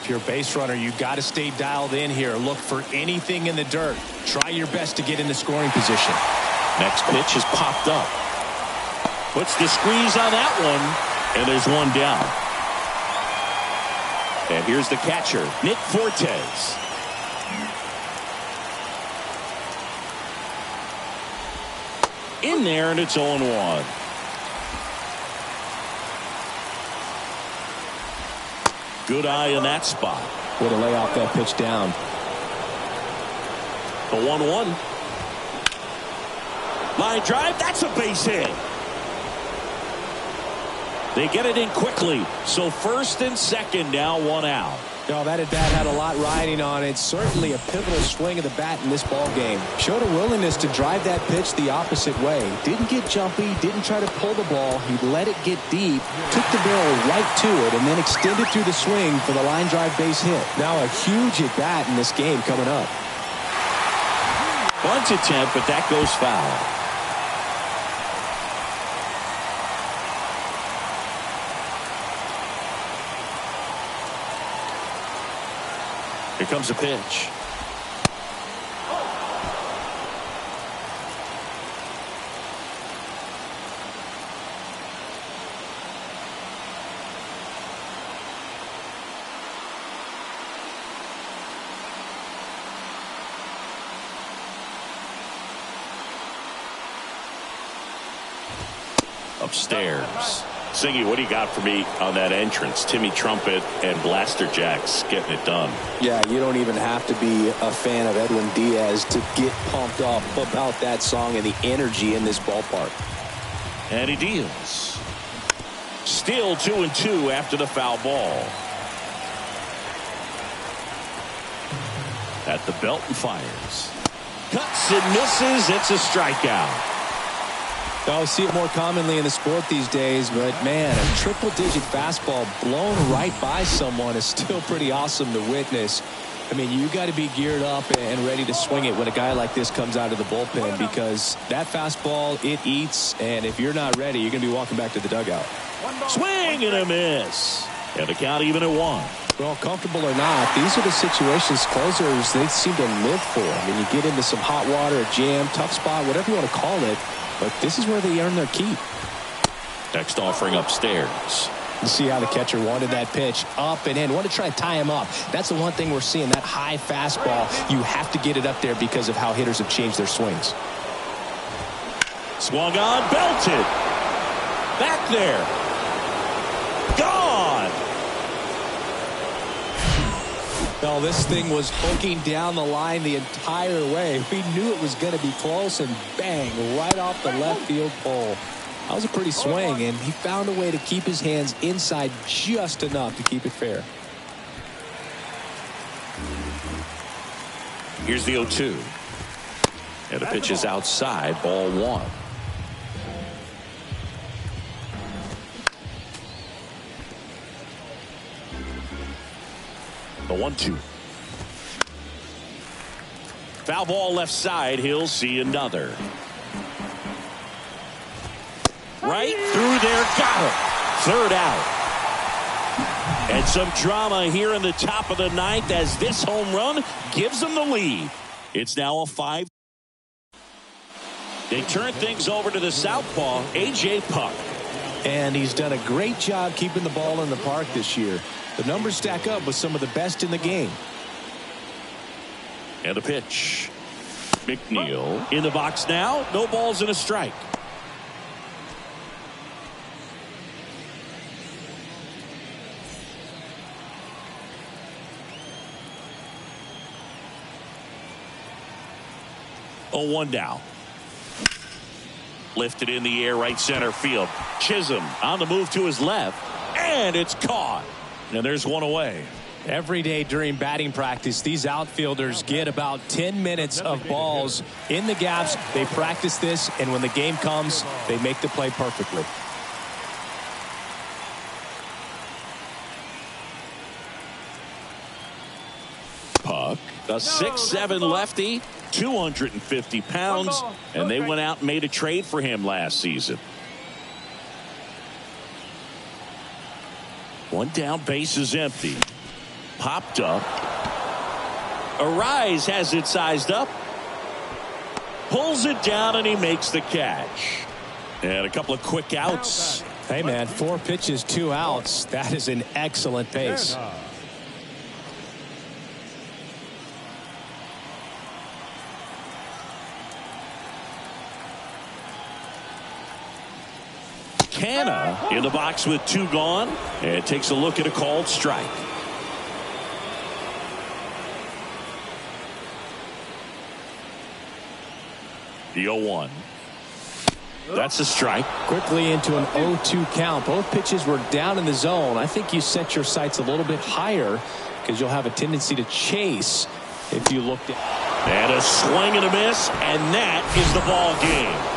If you're a base runner, you've got to stay dialed in here. Look for anything in the dirt. Try your best to get in the scoring position. Next pitch is popped up. Puts the squeeze on that one, and there's one down. And here's the catcher, Nick Fortes. In there, and it's 0-1. Good eye in that spot. Way to lay off that pitch down. The 1-1. Line drive, that's a base hit. They get it in quickly. So first and second, now one out. No, that at bat had a lot riding on it. Certainly a pivotal swing of the bat in this ball game. Showed a willingness to drive that pitch the opposite way. Didn't get jumpy, didn't try to pull the ball. He let it get deep, took the barrel right to it, and then extended through the swing for the line drive base hit. Now a huge at bat in this game coming up. Bunt attempt, but that goes foul. Here comes a pitch. Upstairs. Siggy, what do you got for me on that entrance? Timmy Trumpet and Blaster Jacks getting it done. Yeah, you don't even have to be a fan of Edwin Diaz to get pumped up about that song and the energy in this ballpark. And he deals. Still 2-2 after the foul ball. At the belt and fires. Cuts and misses. It's a strikeout. I see it more commonly in the sport these days, but man, a triple-digit fastball blown right by someone is still pretty awesome to witness. I mean, you got to be geared up and ready to swing it when a guy like this comes out of the bullpen, because that fastball, it eats, and if you're not ready, you're going to be walking back to the dugout. Swing and a miss. And the count even at 1. Well, comfortable or not, these are the situations closers, they seem to live for. I mean, you get into some hot water, a jam, tough spot, whatever you want to call it. But this is where they earn their keep. Next offering upstairs. You see how the catcher wanted that pitch up and in. Want to try to tie him up. That's the one thing we're seeing, that high fastball. You have to get it up there because of how hitters have changed their swings. Swung on, belted. Back there. Gone. Well, this thing was hooking down the line the entire way. We knew it was going to be close, and bang, right off the left field pole. That was a pretty swing, and he found a way to keep his hands inside just enough to keep it fair. Here's the 0-2. And the pitch is outside, ball 1. The 1-2. Foul ball left side. He'll see another. Right through there. Got it. Third out. And some drama here in the top of the 9th as this home run gives them the lead. It's now a 5. They turn things over to the southpaw, A.J. Puck. And he's done a great job keeping the ball in the park this year. The numbers stack up with some of the best in the game. And a pitch. McNeil in the box now. No balls and a strike. Oh, 1 down. Lifted in the air, right center field. Chisholm on the move to his left. And it's caught. And there's one away. Every day during batting practice, these outfielders get about 10 minutes of balls in the gaps. They practice this, and when the game comes, they make the play perfectly. Puck, a 6'7" lefty, 250 pounds, and they went out and made a trade for him last season. One down, base is empty. popped up. Arise has it sized up. Pulls it down, and he makes the catch. And a couple of quick outs. Hey, man, 4 pitches, 2 outs. That is an excellent pace. Canna in the box with 2 gone, and takes a look at a called strike. The 0-1. That's a strike. Quickly into an 0-2 count. Both pitches were down in the zone. I think you set your sights a little bit higher because you'll have a tendency to chase if you looked at. And a swing and a miss, and that is the ball game.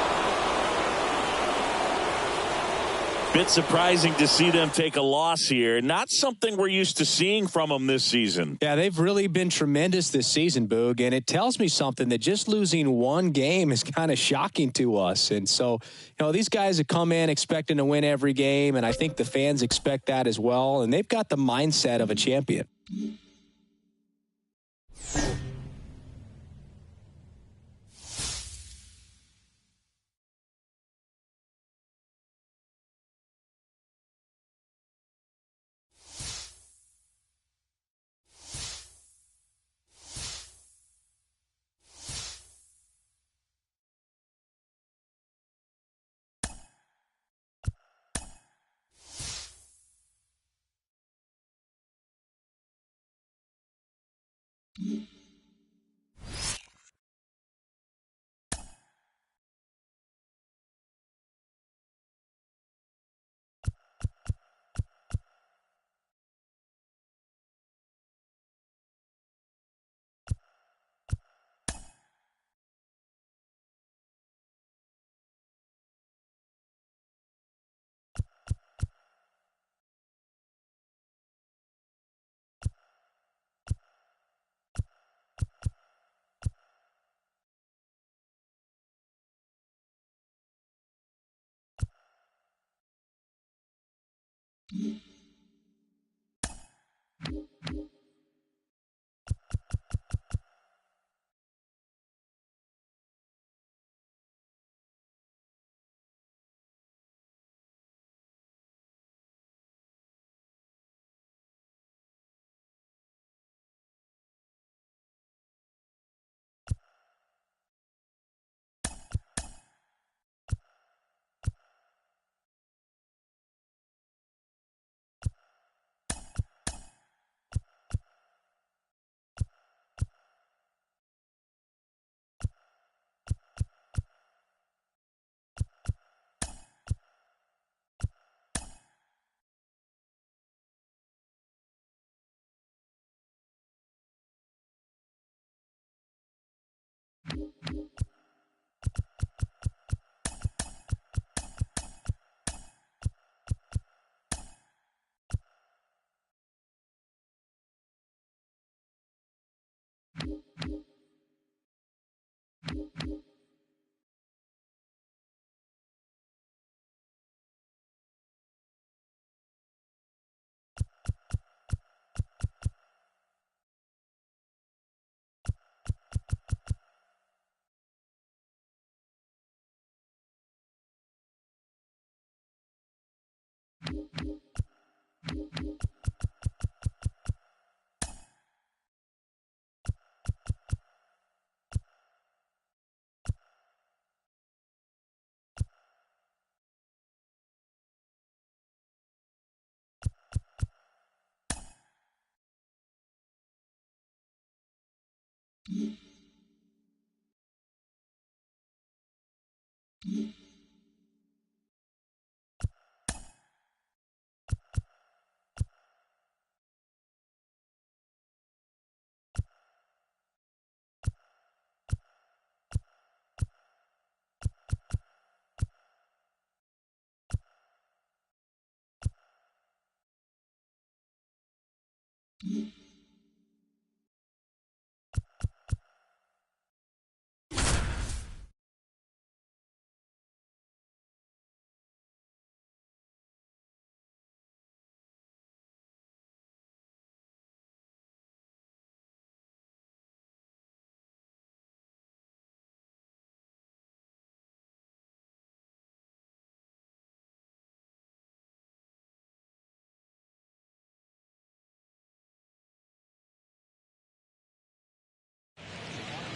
Bit surprising to see them take a loss here. Not something we're used to seeing from them this season. Yeah, they've really been tremendous this season, Boog, and it tells me something that just losing one game is kind of shocking to us. And so, these guys have come in expecting to win every game, and I think the fans expect that as well, and they've got the mindset of a champion.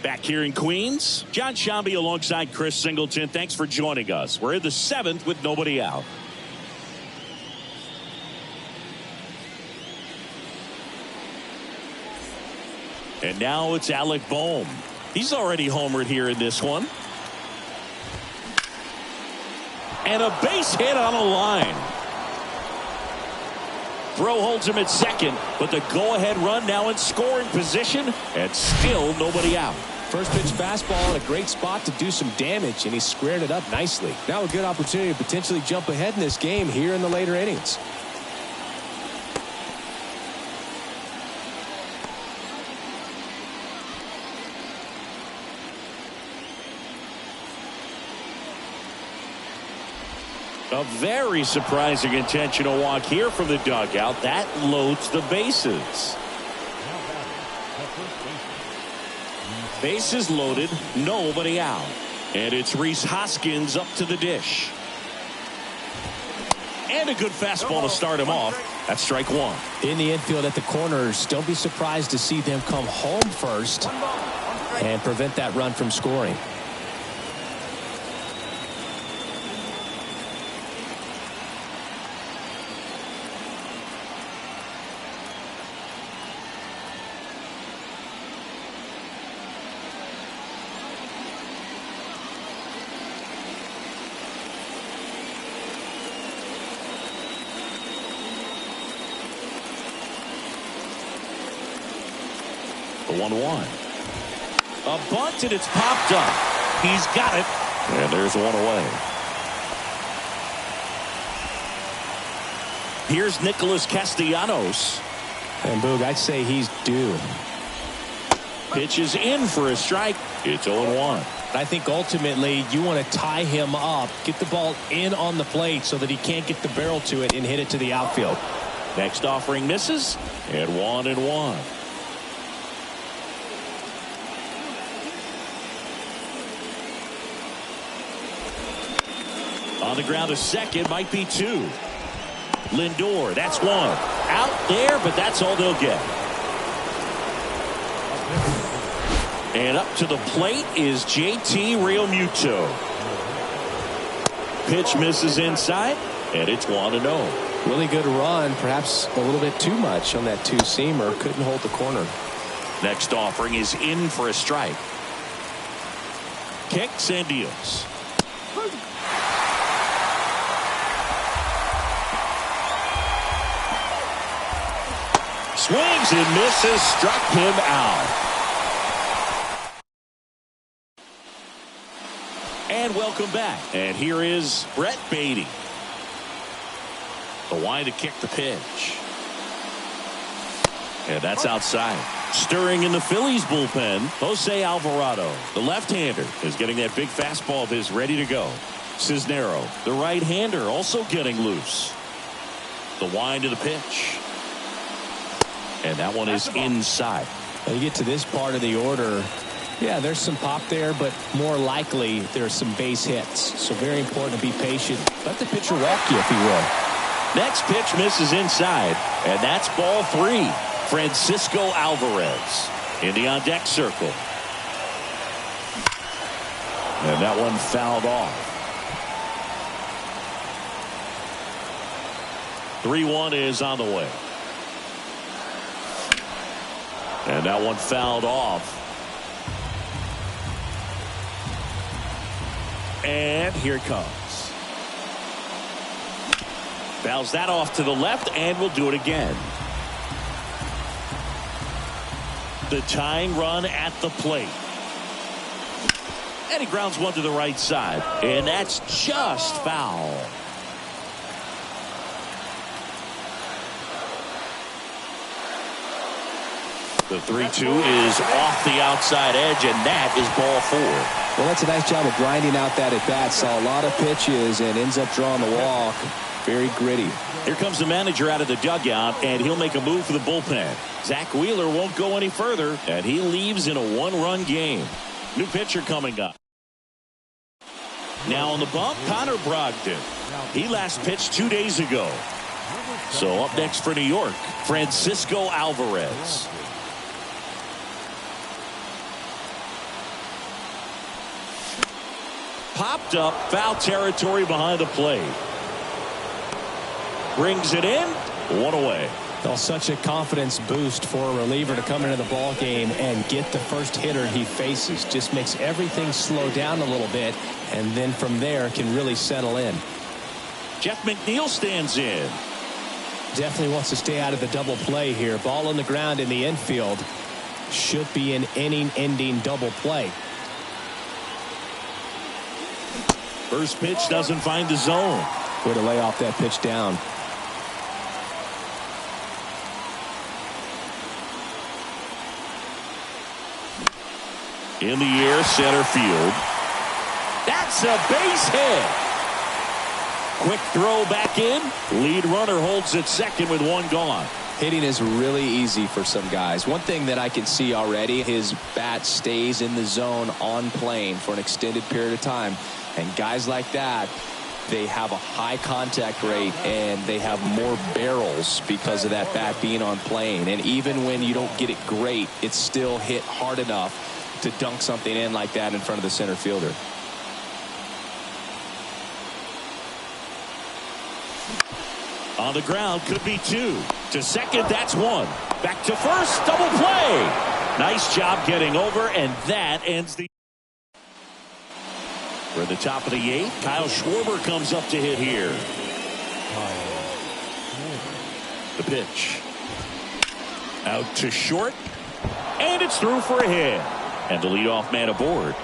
Back here in Queens, John Shambi alongside Chris Singleton. Thanks for joining us. We're in the 7th with nobody out. And now it's Alec Bohm. He's already homered here in this one. And a base hit on a line. Throw holds him at second, but the go-ahead run now in scoring position, and still nobody out. First pitch fastball in a great spot to do some damage, and he squared it up nicely. Now a good opportunity to potentially jump ahead in this game here in the later innings. A very surprising intentional walk here from the dugout. That loads the bases. Bases loaded, nobody out. And it's Rhys Hoskins up to the dish. And a good fastball to start him off. That's strike one. In the infield at the corners, don't be surprised to see them come home first and prevent that run from scoring. The 1-1. A bunt, and it's popped up. He's got it. And there's one away. Here's Nicholas Castellanos. And Boog, I'd say he's due. Pitch is in for a strike. It's 0-1. I think ultimately you want to tie him up, get the ball in on the plate so that he can't get the barrel to it and hit it to the outfield. Next offering misses, and 1-1. On the ground, a second, might be two. Lindor, that's one. Out there, but that's all they'll get. And up to the plate is JT Realmuto. Pitch misses inside, and it's 1-0. Really good run, perhaps a little bit too much on that two-seamer. Couldn't hold the corner. Next offering is in for a strike. Kicks and deals. Swings and misses, struck him out. And welcome back. And here is Brett Beatty. The wind to kick the pitch. And that's outside. Stirring in the Phillies bullpen, Jose Alvarado, the left-hander, is getting that big fastball of his ready to go. Cisnero, the right-hander, also getting loose. The wind to the pitch. And that one is inside. When you get to this part of the order, yeah, there's some pop there, but more likely there's some base hits. So very important to be patient. Let the pitcher walk you, if he will. Next pitch misses inside, and that's ball three. Francisco Alvarez in the on-deck circle. And that one fouled off. 3-1 is on the way. And that one fouled off. And here it comes. Fouls that off to the left, and we'll do it again. The tying run at the plate. And he grounds one to the right side. And that's just foul. The 3-2 is off the outside edge, and that is ball four. Well, that's a nice job of grinding out that at-bat. Saw a lot of pitches and ends up drawing the walk. Very gritty. Here comes the manager out of the dugout, and he'll make a move for the bullpen. Zach Wheeler won't go any further, and he leaves in a one-run game. New pitcher coming up. Now on the bump, Connor Brogdon. He last pitched 2 days ago. So up next for New York, Francisco Alvarez. popped up, foul territory behind the plate. Brings it in, one away. Well, such a confidence boost for a reliever to come into the ball game and get the first hitter he faces. Just makes everything slow down a little bit, and then from there can really settle in. Jeff McNeil stands in. Definitely wants to stay out of the double play here. Ball on the ground in the infield. Should be an inning-ending double play. First pitch doesn't find the zone. Way to lay off that pitch down. In the air, center field. That's a base hit. Quick throw back in. Lead runner holds at second with one gone. Hitting is really easy for some guys. One thing that I can see already, his bat stays in the zone on plane for an extended period of time. And guys like that, they have a high contact rate and they have more barrels because of that bat being on plane. And even when you don't get it great, it's still hit hard enough to dunk something in like that in front of the center fielder. On the ground, could be two. To second, that's one. Back to first, double play. Nice job getting over, and that ends the... We're at the top of the eighth. Kyle Schwarber comes up to hit here. The pitch. Out to short. And it's through for a hit. And the leadoff man aboard.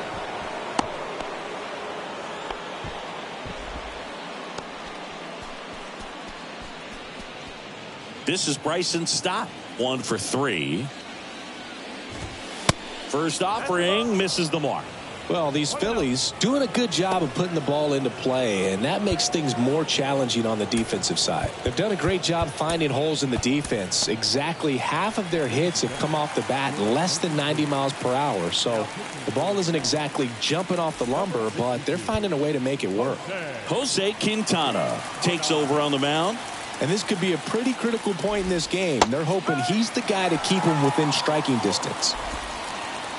This is Bryson Stott. 1 for 3. First offering misses the mark. Well, these Phillies doing a good job of putting the ball into play, and that makes things more challenging on the defensive side. They've done a great job finding holes in the defense. Exactly half of their hits have come off the bat less than 90 miles per hour. So the ball isn't exactly jumping off the lumber, but they're finding a way to make it work. Jose Quintana takes over on the mound. And this could be a pretty critical point in this game. They're hoping he's the guy to keep him within striking distance.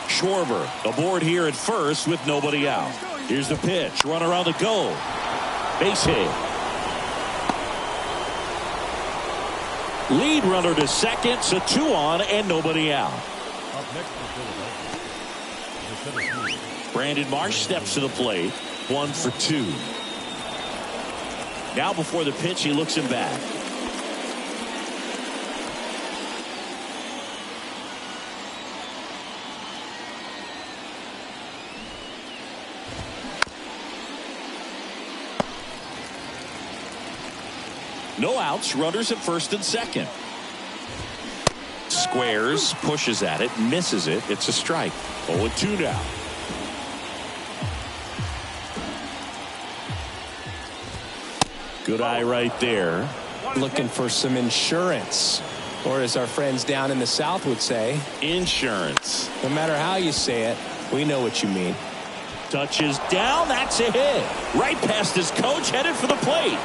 Schwarber aboard here at first with nobody out. Here's the pitch. Runner on the go. Base hit. Lead runner to second, so 2 on and nobody out. Brandon Marsh steps to the plate. 1 for 2. Now before the pitch, he looks him back. No outs, runners at first and second. Squares, pushes at it, misses it. It's a strike. 0-2 now. Good eye right there. Looking for some insurance, or as our friends down in the South would say, insurance. No matter how you say it, we know what you mean. Touches down. That's a hit. Right past his coach, headed for the plate.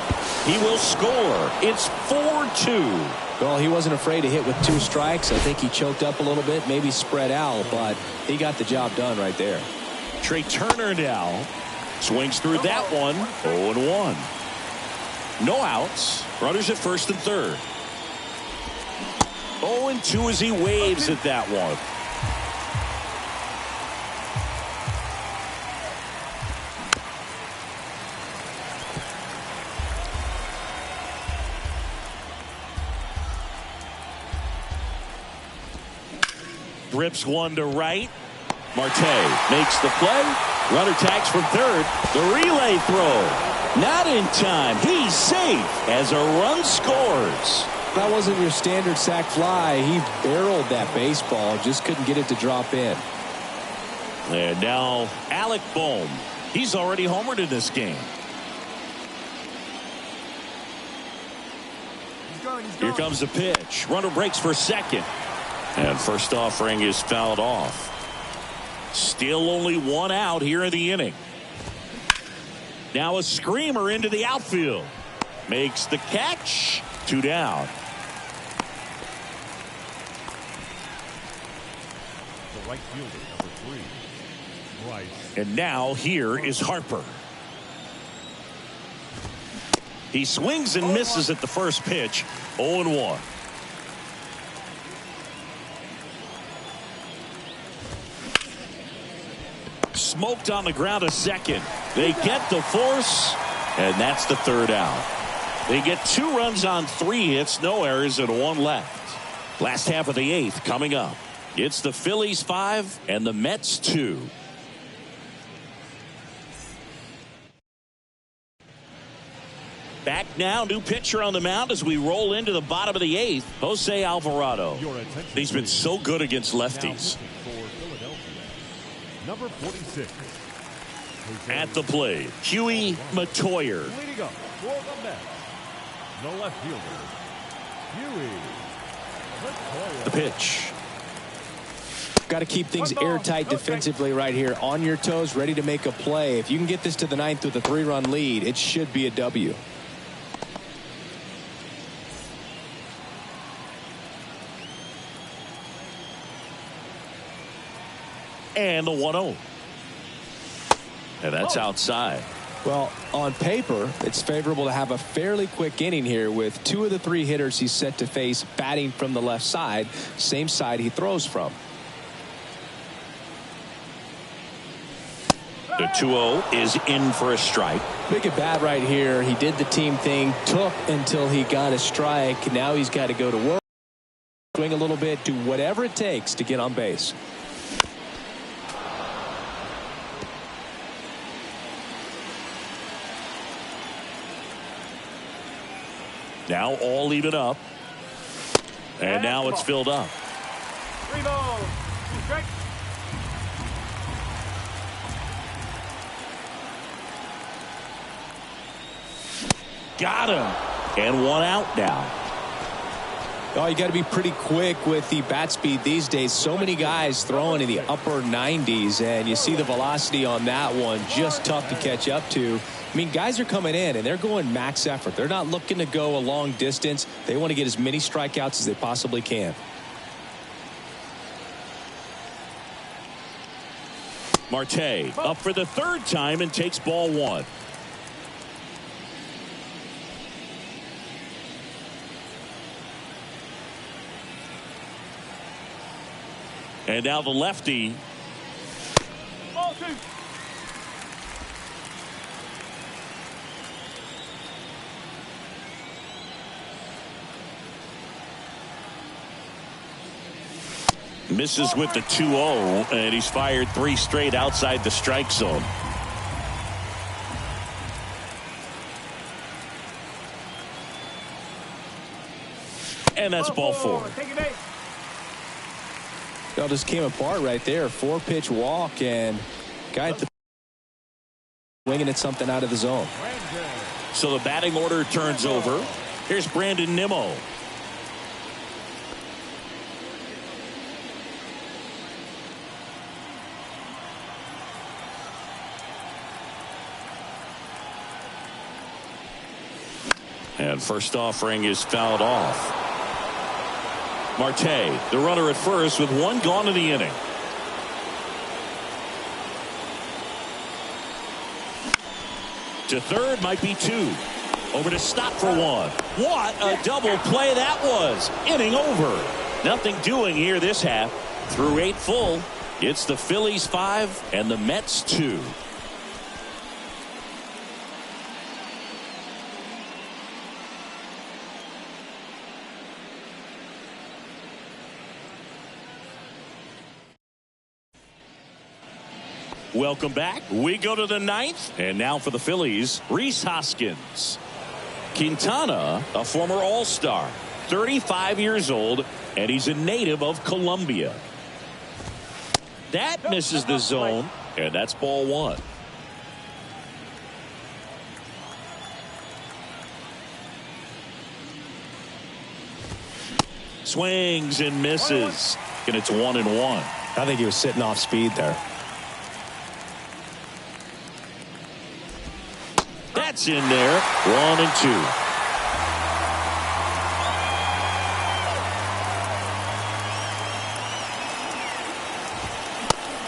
He will score. It's 4-2. Well, he wasn't afraid to hit with 2 strikes. I think he choked up a little bit, maybe spread out, but he got the job done right there. Trey Turner now swings through that one. 0-1. No outs. Runners at first and third. 0-2 as he waves at that one. Rips one to right. Marte makes the play. Runner tags from third. The relay throw. Not in time. He's safe as a run scores. That wasn't your standard sac fly. He barreled that baseball. Just couldn't get it to drop in. And now Alec Bohm. He's already homered in this game. Here comes the pitch. Runner breaks for second. And first offering is fouled off. Still only 1 out here in the inning. Now a screamer into the outfield. Makes the catch. 2 down. The right fielder, number 3, Bryce. And now here is Harper. He swings and misses at the first pitch. 0-1. Smoked on the ground a second. They get the force, and that's the third out. They get 2 runs on 3 hits, no errors, and 1 left. Last half of the 8th coming up. It's the Phillies 5 and the Mets 2. Back now, new pitcher on the mound as we roll into the bottom of the 8th, Jose Alvarado. He's been so good against lefties. Number 46. At the plate, Huey Matoyer. Leading up for the Mets, the left fielder, Huey Matoyer. The pitch. Got to keep things airtight defensively right here. On your toes, ready to make a play. If you can get this to the 9th with a 3-run lead, it should be a W. And the 1-0. And that's outside. Well, on paper, it's favorable to have a fairly quick inning here with 2 of the 3 hitters he's set to face batting from the left side, same side he throws from. The 2-0 is in for a strike. Big at bat right here. He did the team thing, took until he got a strike. Now he's got to go to work, swing a little bit, do whatever it takes to get on base. Now all even up. And now it's filled up. 3 balls, 2 strikes. Got him. And 1 out now. Oh, you got to be pretty quick with the bat speed these days. So many guys throwing in the upper 90s, and you see the velocity on that one. Just tough to catch up to. I mean, guys are coming in, and they're going max effort. They're not looking to go a long distance. They want to get as many strikeouts as they possibly can. Marte up for the 3rd time and takes ball 1. And now the lefty. Ball 2. Misses with the 2-0, and he's fired 3 straight outside the strike zone. And that's ball 4. Take it base. It all just came apart right there. 4-pitch walk, and guy at the winging at something out of the zone. So the batting order turns over. Here's Brandon Nimmo. And first offering is fouled off. Marte, the runner at first with 1 gone in the inning. To third, might be 2. Over to stop for 1. What a double play that was. Inning over. Nothing doing here this half. Through 8 full, it's the Phillies 5 and the Mets 2. Welcome back. We go to the 9th. And now for the Phillies, Rhys Hoskins. Quintana, a former All-Star, 35 years old, and he's a native of Colombia. That misses the zone, and that's ball 1. Swings and misses, and it's 1-1. I think he was sitting off speed there. That's in there. 1-2.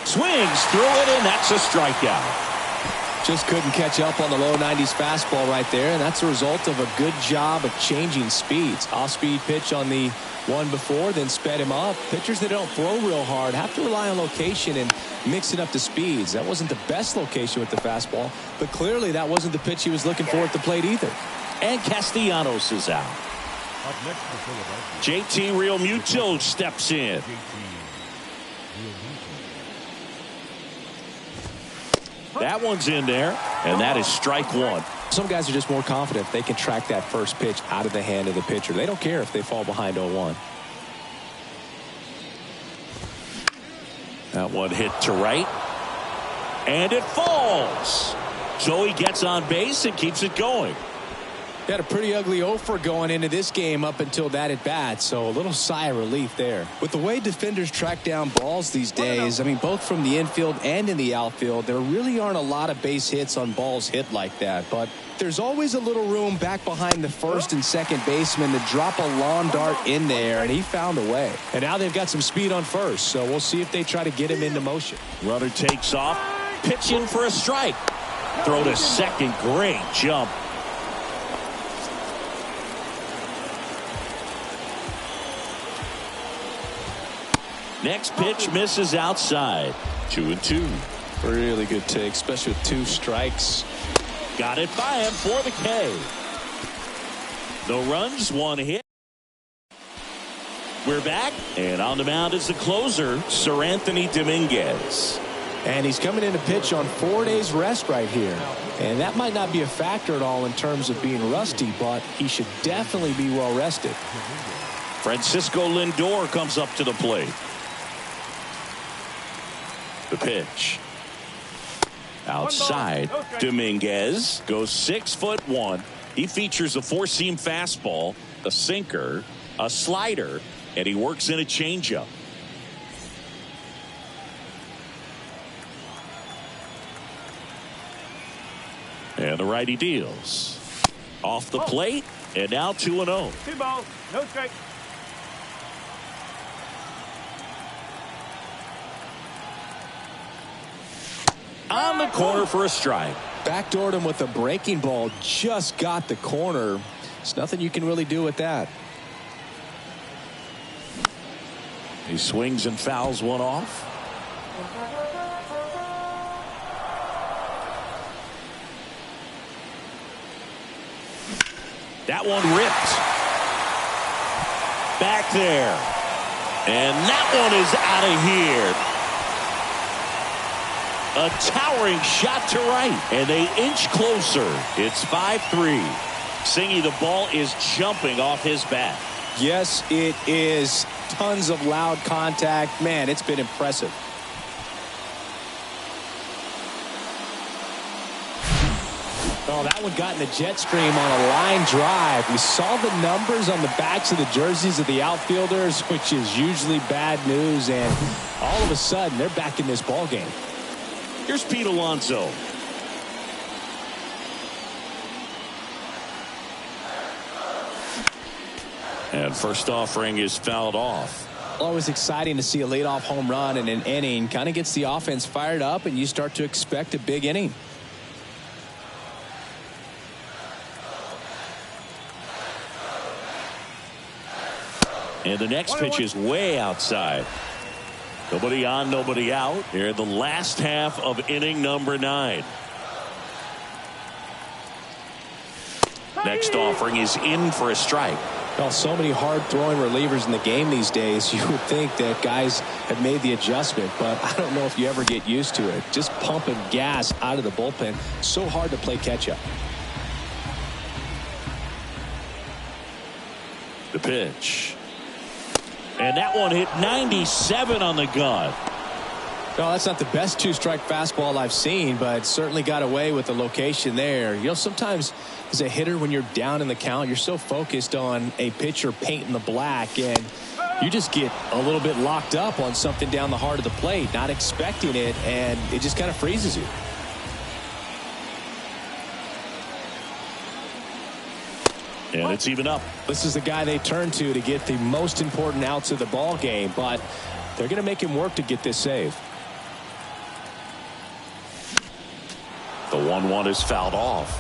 Swings through it, and that's a strikeout. Just couldn't catch up on the low 90s fastball right there, and that's a result of a good job of changing speeds. Off-speed pitch on the one before, then sped him up. Pitchers that don't throw real hard have to rely on location and mix it up to speeds. That wasn't the best location with the fastball, but clearly that wasn't the pitch he was looking for at the plate either. And Castellanos is out. Up next for Philadelphia, JT Realmuto steps in. JT Realmuto. That one's in there, and that is strike one. Some guys are just more confident they can track that first pitch out of the hand of the pitcher. They don't care if they fall behind 0-1. That one hit to right, and it falls. So he gets on base and keeps it going. He had a pretty ugly 0-for going into this game up until that at bat, so a little sigh of relief there. With the way defenders track down balls these days, I mean, both from the infield and in the outfield, there really aren't a lot of base hits on balls hit like that. But there's always a little room back behind the first and second baseman to drop a lawn dart in there, and he found a way. And now they've got some speed on first, so we'll see if they try to get him into motion. Runner takes off, pitch in for a strike. Throw to second, great jump. Next pitch misses outside. 2-2. Really good take, especially with 2 strikes. Got it by him for the K. No runs, 1 hit. We're back, and on the mound is the closer, Sir Anthony Dominguez. And he's coming in to pitch on 4 days rest right here. And that might not be a factor at all in terms of being rusty, but he should definitely be well rested. Francisco Lindor comes up to the plate. The pitch. Outside. Dominguez goes 6'1". He features a 4-seam fastball, a sinker, a slider, and he works in a changeup. And the righty deals. Off the plate, and now 2-0. 2 balls, no strike. On the corner for a strike. Backdoored him with a breaking ball, just got the corner. There's nothing you can really do with that. He swings and fouls one off. That one ripped. Back there. And that one is out of here. A towering shot to right, and they inch closer. It's 5-3. Singy, the ball is jumping off his bat. Yes, it is. Tons of loud contact. Man, it's been impressive. Oh, that one got in the jet stream on a line drive. We saw the numbers on the backs of the jerseys of the outfielders, which is usually bad news, and all of a sudden, they're back in this ball game. Here's Pete Alonso. And first offering is fouled off. Always exciting to see a leadoff home run in an inning. Kind of gets the offense fired up, and you start to expect a big inning. And the next pitch is way outside. Nobody on, nobody out. Here in the last half of inning number 9. Next offering is in for a strike. Well, so many hard-throwing relievers in the game these days, you would think that guys have made the adjustment, but I don't know if you ever get used to it. Just pumping gas out of the bullpen. So hard to play catch-up. The pitch. And that one hit 97 on the gun. No, that's not the best 2-strike fastball I've seen, but certainly got away with the location there. You know, sometimes as a hitter, when you're down in the count, you're so focused on a pitcher painting the black, and you just get a little bit locked up on something down the heart of the plate, not expecting it, and it just kind of freezes you. And it's even up. This is the guy they turn to get the most important outs of the ball game, but they're going to make him work to get this save. The 1-1 is fouled off.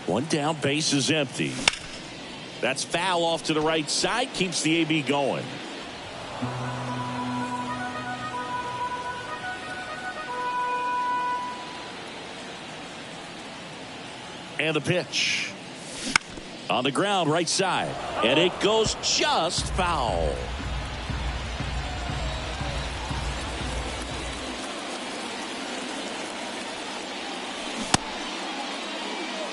One down, base is empty. That's foul off to the right side, keeps the AB going. And the pitch. On the ground, right side. And it goes just foul.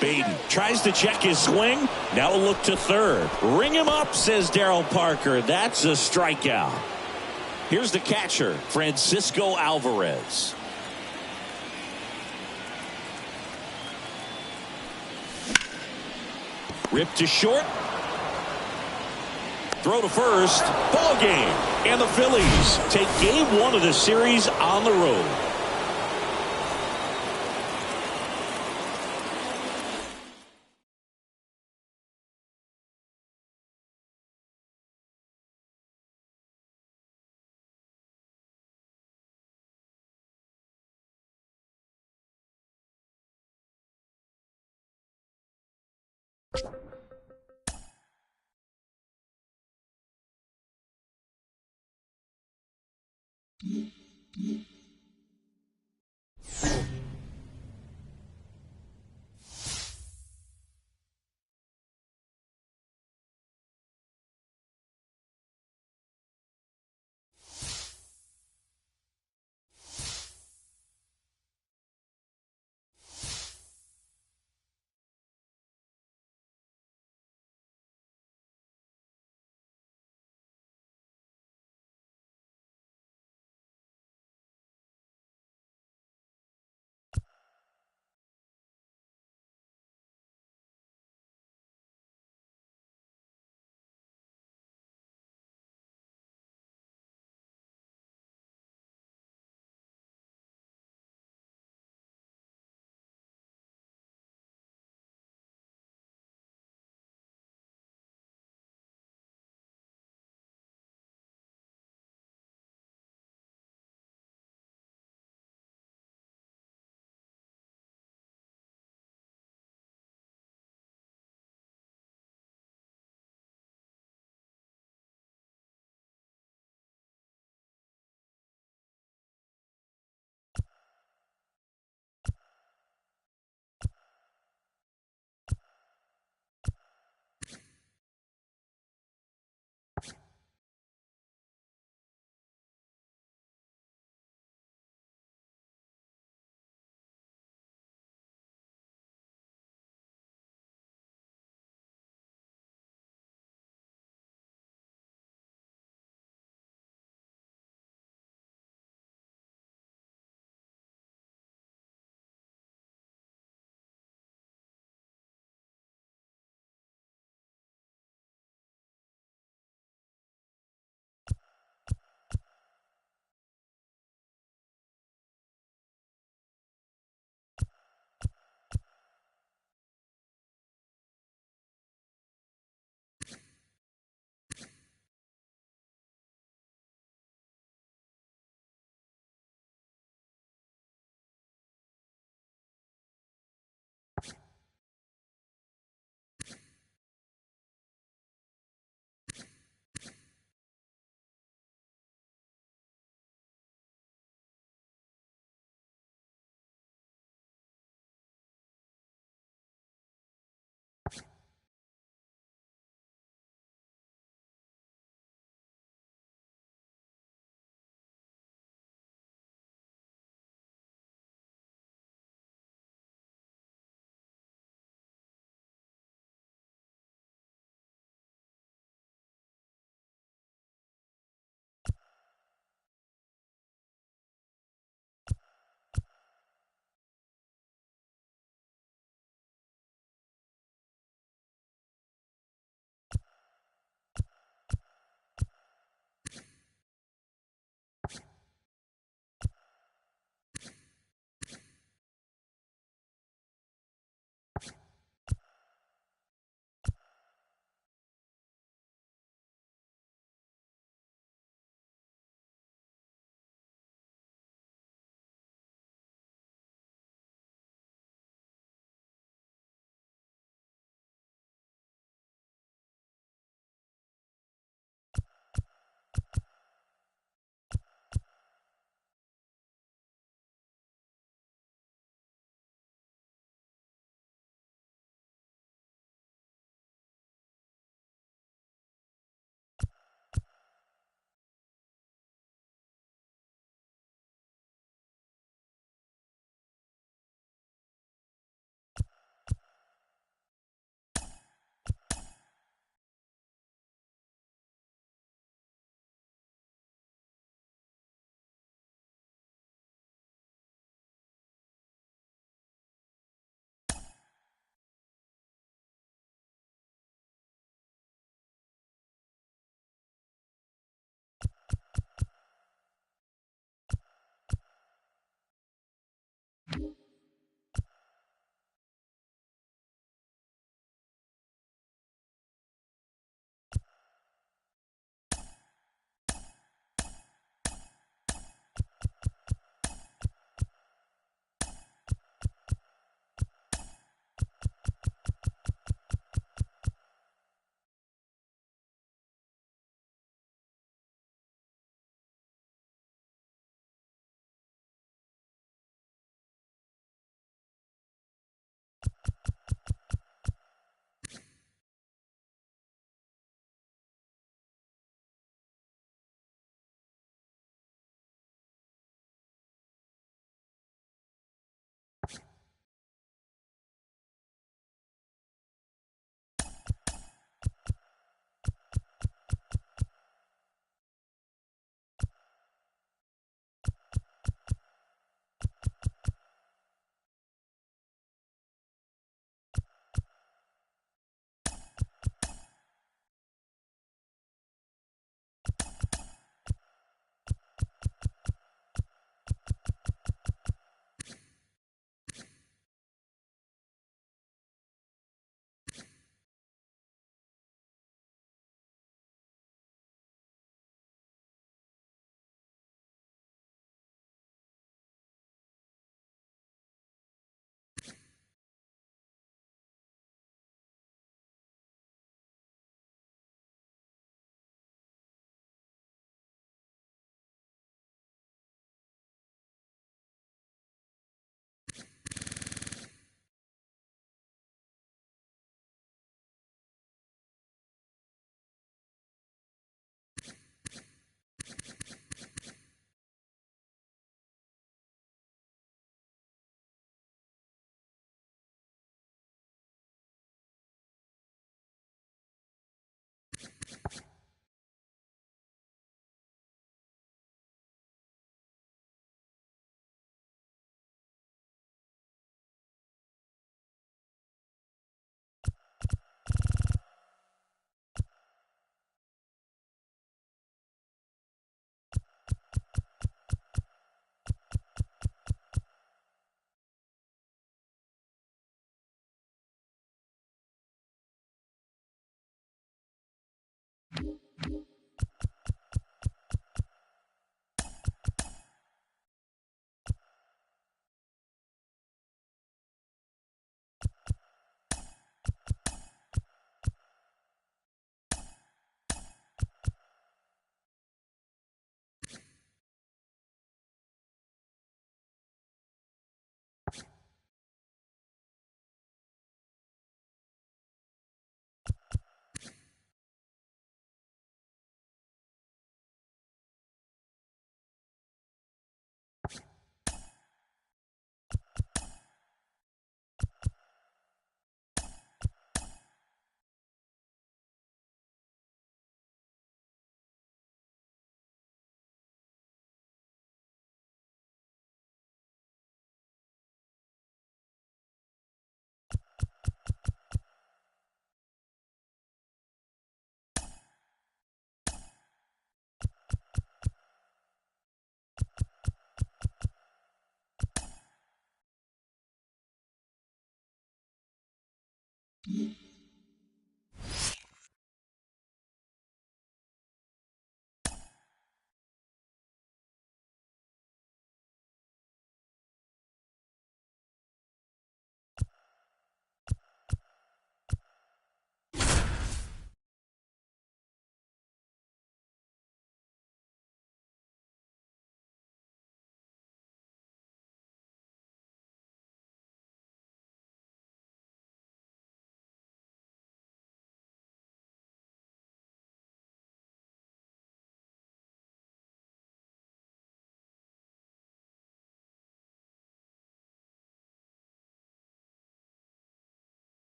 Baden tries to check his swing. Now a look to third. Ring him up, says Darryl Parker. That's a strikeout. Here's the catcher, Francisco Alvarez. Ripped to short. Throw to first. Ball game. And the Phillies take game 1 of the series on the road.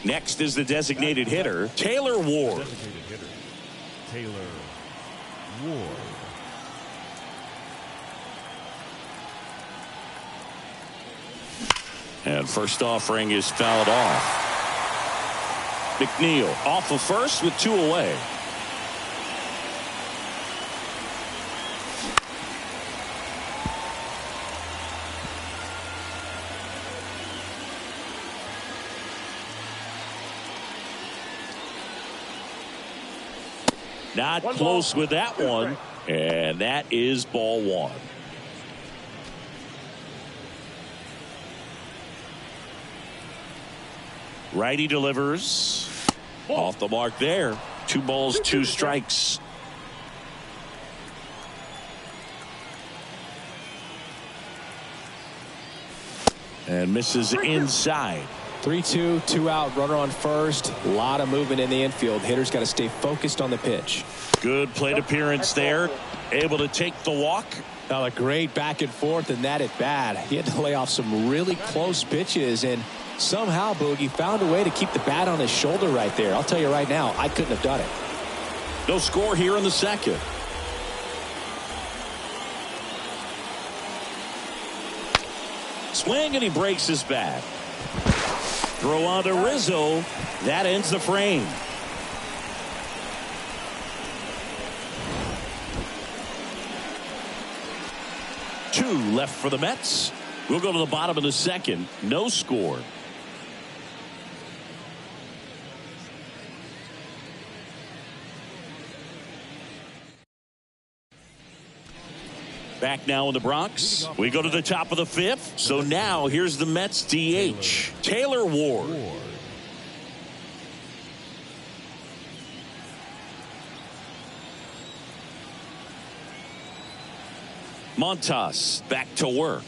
Next is the designated hitter, Taylor Ward. Designated hitter, Taylor Ward. And first offering is fouled off. McNeil off of first with 2 away. Not close with that one, and that is ball 1. Righty delivers. Off the mark there. 2 balls, 2 strikes. And misses inside. 3-2, 2 out, runner on first. A lot of movement in the infield. Hitter's got to stay focused on the pitch. Good plate appearance there. Able to take the walk. Now a great back and forth, and that at bat. He had to lay off some really close pitches, and somehow Boogie found a way to keep the bat on his shoulder right there. I'll tell you right now, I couldn't have done it. No score here in the second. Swing, and he breaks his bat. Throw on to Rizzo. That ends the frame. Two left for the Mets. We'll go to the bottom of the second. No score. Back now in the Bronx. We go to the top of the 5th. So now here's the Mets DH, Taylor Ward. Montas back to work.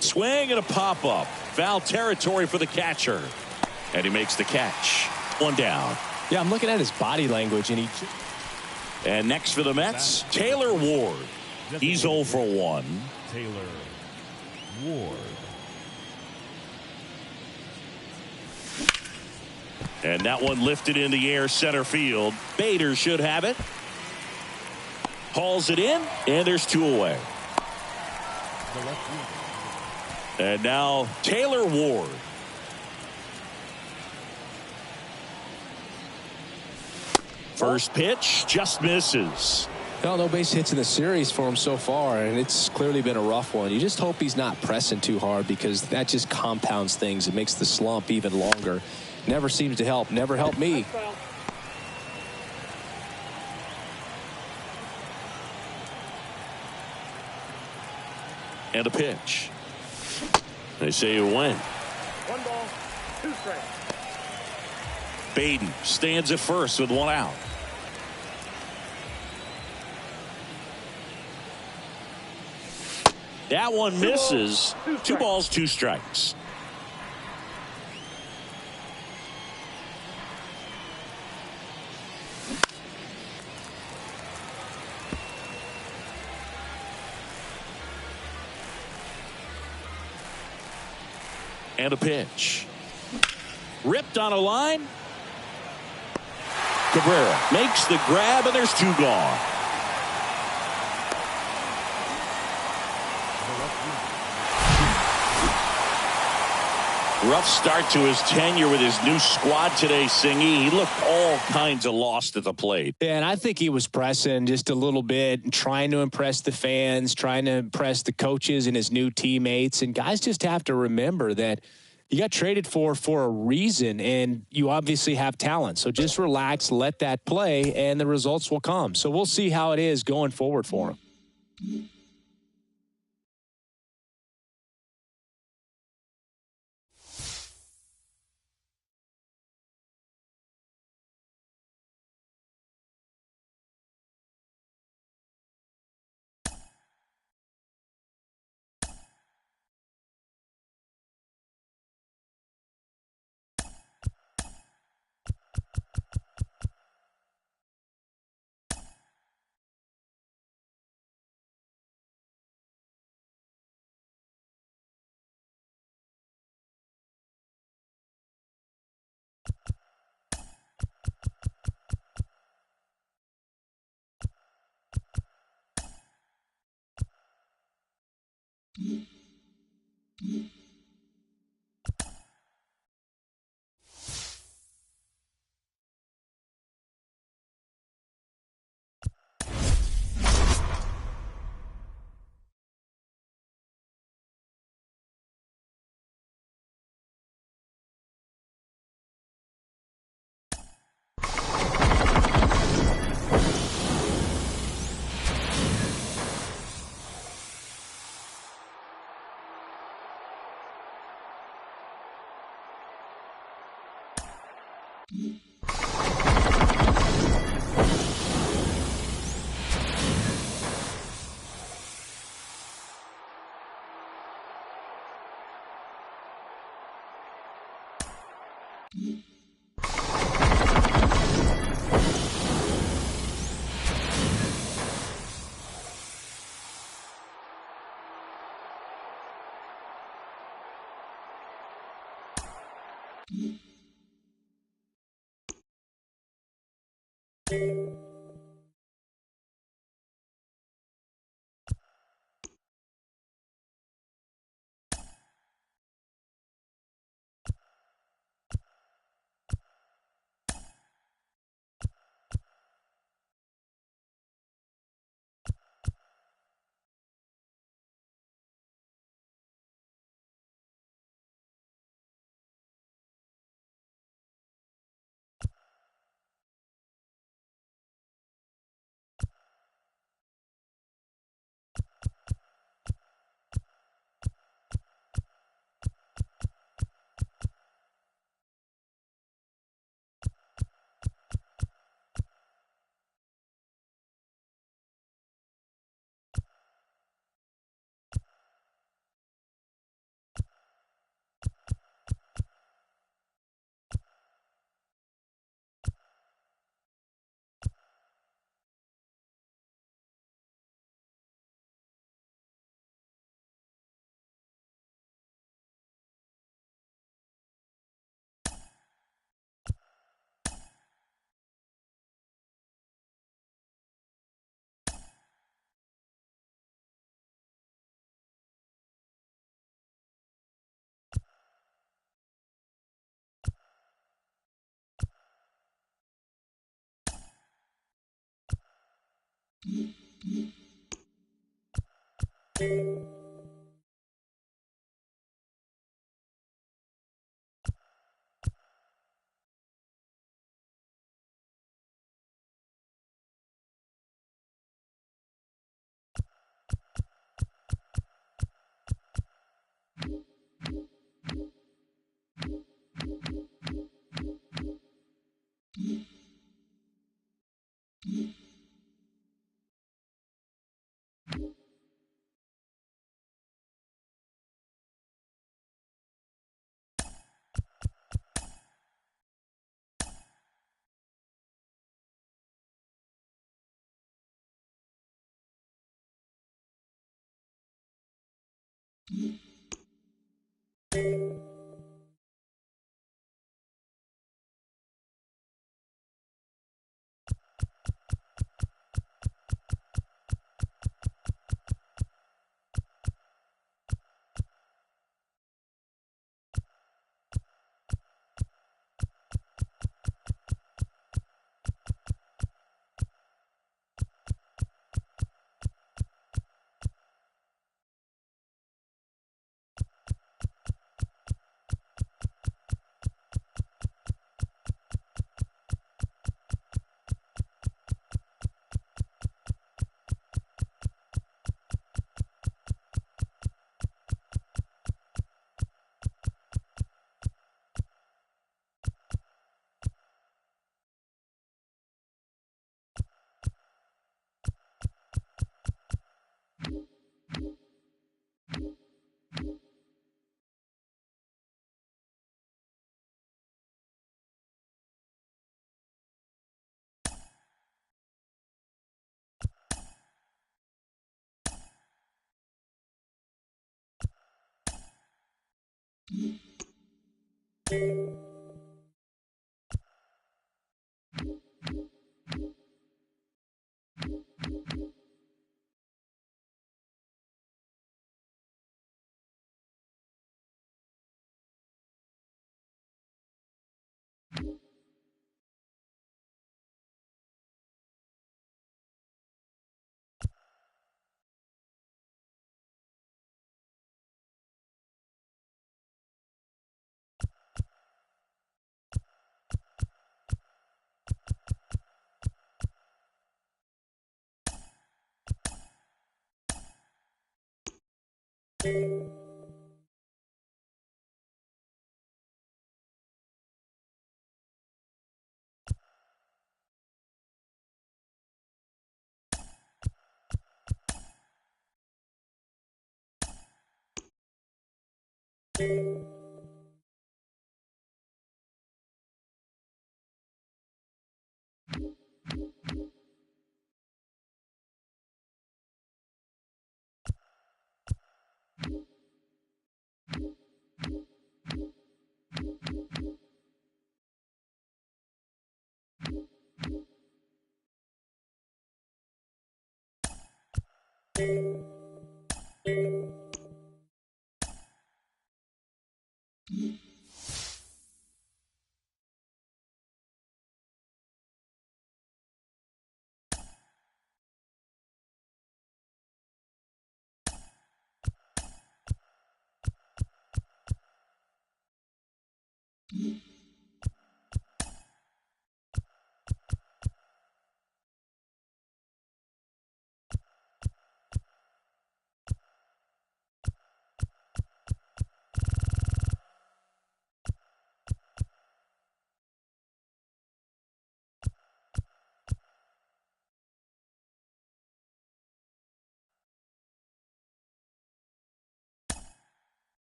Swing and a pop-up. Foul territory for the catcher. And he makes the catch. 1 down. Yeah, I'm looking at his body language, and And next for the Mets, Taylor Ward. He's 0 for 1. Taylor Ward. And that one lifted in the air center field. Bader should have it. Hauls it in, and there's 2 away. And now Taylor Ward. First pitch just misses. well, no base hits in the series for him so far, and it's clearly been a rough one. You just hope he's not pressing too hard, because that just compounds things. It makes the slump even longer. Never seems to help. Never helped me. And a pitch. They say you win. 1 ball, 2 strikes. Baden stands at first with 1 out. That one misses. 2 balls, 2 strikes. And a pitch. Ripped on a line. Cabrera makes the grab, and there's 2 gone. Rough start to his tenure with his new squad today, Singy. He looked all kinds of lost at the plate. Yeah, and I think he was pressing just a little bit and trying to impress the fans, trying to impress the coaches and his new teammates. And guys just have to remember that you got traded for a reason, and you obviously have talent. So just relax, let that play, and the results will come. So we'll see how it is going forward for him.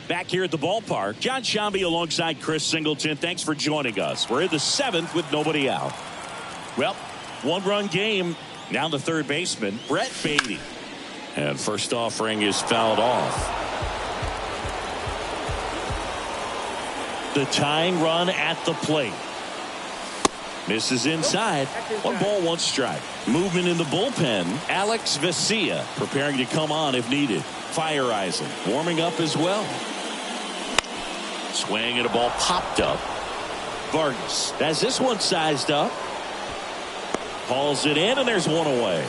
Back here at the ballpark, John Shambi alongside Chris Singleton. Thanks for joining us. We're in the seventh with nobody out. Well, one-run game. Now the third baseman, Brett Beatty. And first offering is fouled off. The tying run at the plate. Misses inside. 1 ball, 1 strike. Movement in the bullpen. Alex Vesia preparing to come on if needed. Fire Eisen warming up as well. Swing and a ball popped up. Vargas has this one sized up. Hauls it in, and there's one away.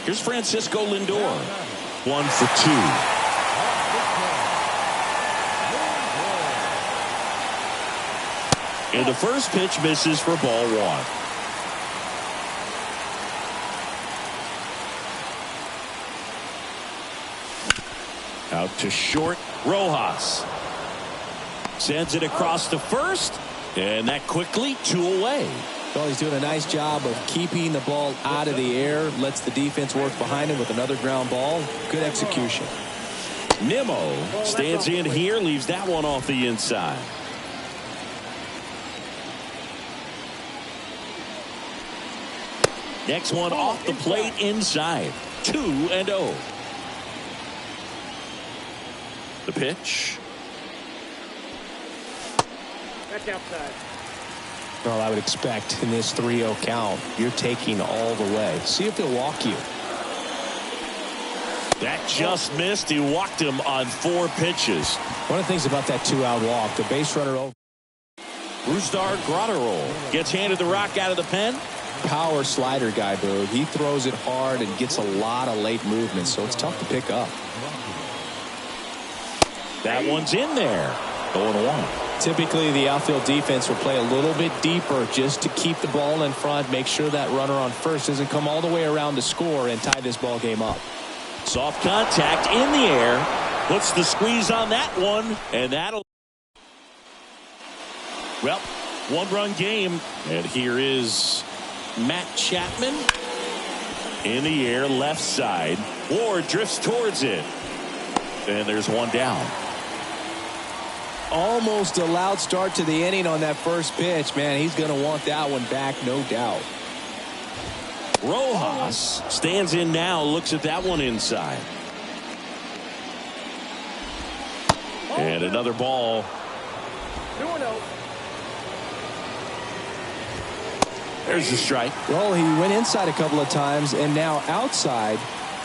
Here's Francisco Lindor. 1 for 2. And the first pitch misses for ball 1. Out to short. Rojas sends it across to first, and that quickly 2 away. Well, he's doing a nice job of keeping the ball out of the air, lets the defense work behind him with another ground ball. Good execution. Nimmo stands in here, leaves that one off the inside. Next one off the plate inside. 2-0. The pitch. That's outside. Well, I would expect in this 3-0 count, you're taking all the way. See if he'll walk you. That just missed. He walked him on 4 pitches. One of the things about that 2-out walk, the base runner over. r2r034's gets handed the rock out of the pen. Power slider guy, Boog. He throws it hard and gets a lot of late movement, so it's tough to pick up. That one's in there. 0-1. Typically, the outfield defense will play a little bit deeper just to keep the ball in front, make sure that runner on first doesn't come all the way around to score and tie this ball game up. Soft contact in the air. Puts the squeeze on that one, and that'll... Well, 1-run game. And here is Matt Chapman. In the air, left side. Ward drifts towards it. And there's one down. Almost a loud start to the inning on that first pitch. Man, he's going to want that one back, no doubt. Rojas stands in now, looks at that one inside. And another ball. 2-0. There's the strike. Well, he went inside a couple of times, and now outside.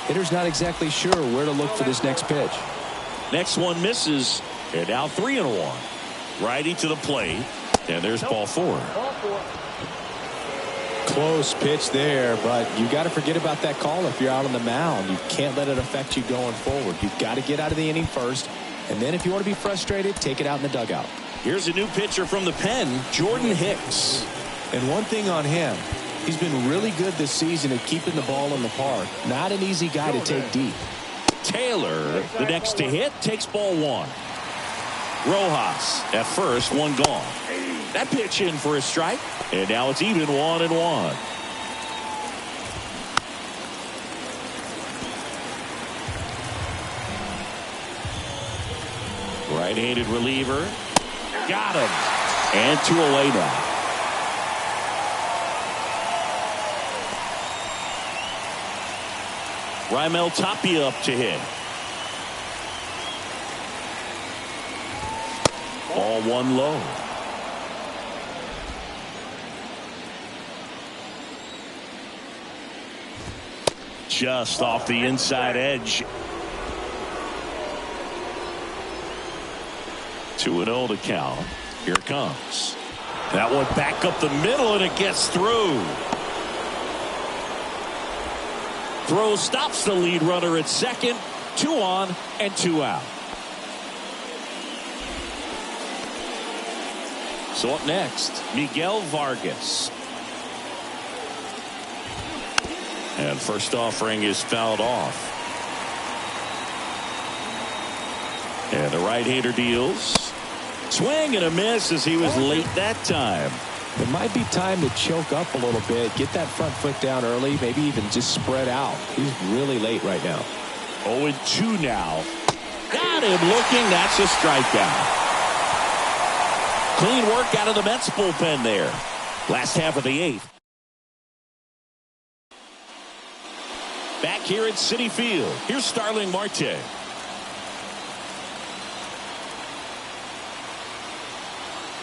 Hitter's not exactly sure where to look for this next pitch. Next one misses. And now 3-1. Righty to the plate. And there's ball 4. Ball 4. Close pitch there, but you got to forget about that call if you're out on the mound. You can't let it affect you going forward. You've got to get out of the inning first, and then if you want to be frustrated, take it out in the dugout. Here's a new pitcher from the pen, Jordan Hicks. And one thing on him, he's been really good this season at keeping the ball in the park. Not an easy guy to take deep. Taylor, the next to hit, takes ball 1. Rojas at first, one gone. That pitch in for a strike, and now it's even 1-1. Right-handed reliever, got him, and 2 away now. Raimel Tapia up to hit. Ball 1 low. Just off the inside edge. 2-0 to count. Here it comes. That one back up the middle, and it gets through. Throw stops the lead runner at second. 2 on and 2 out. So up next, Miguel Vargas. And first offering is fouled off. And the right-hander deals. Swing and a miss as he was late that time. It might be time to choke up a little bit, get that front foot down early, maybe even just spread out. He's really late right now. 0-2 now. Got him looking. That's a strikeout. Clean work out of the Mets bullpen there. Last half of the 8th. Back here at Citi Field. Here's Starling Marte.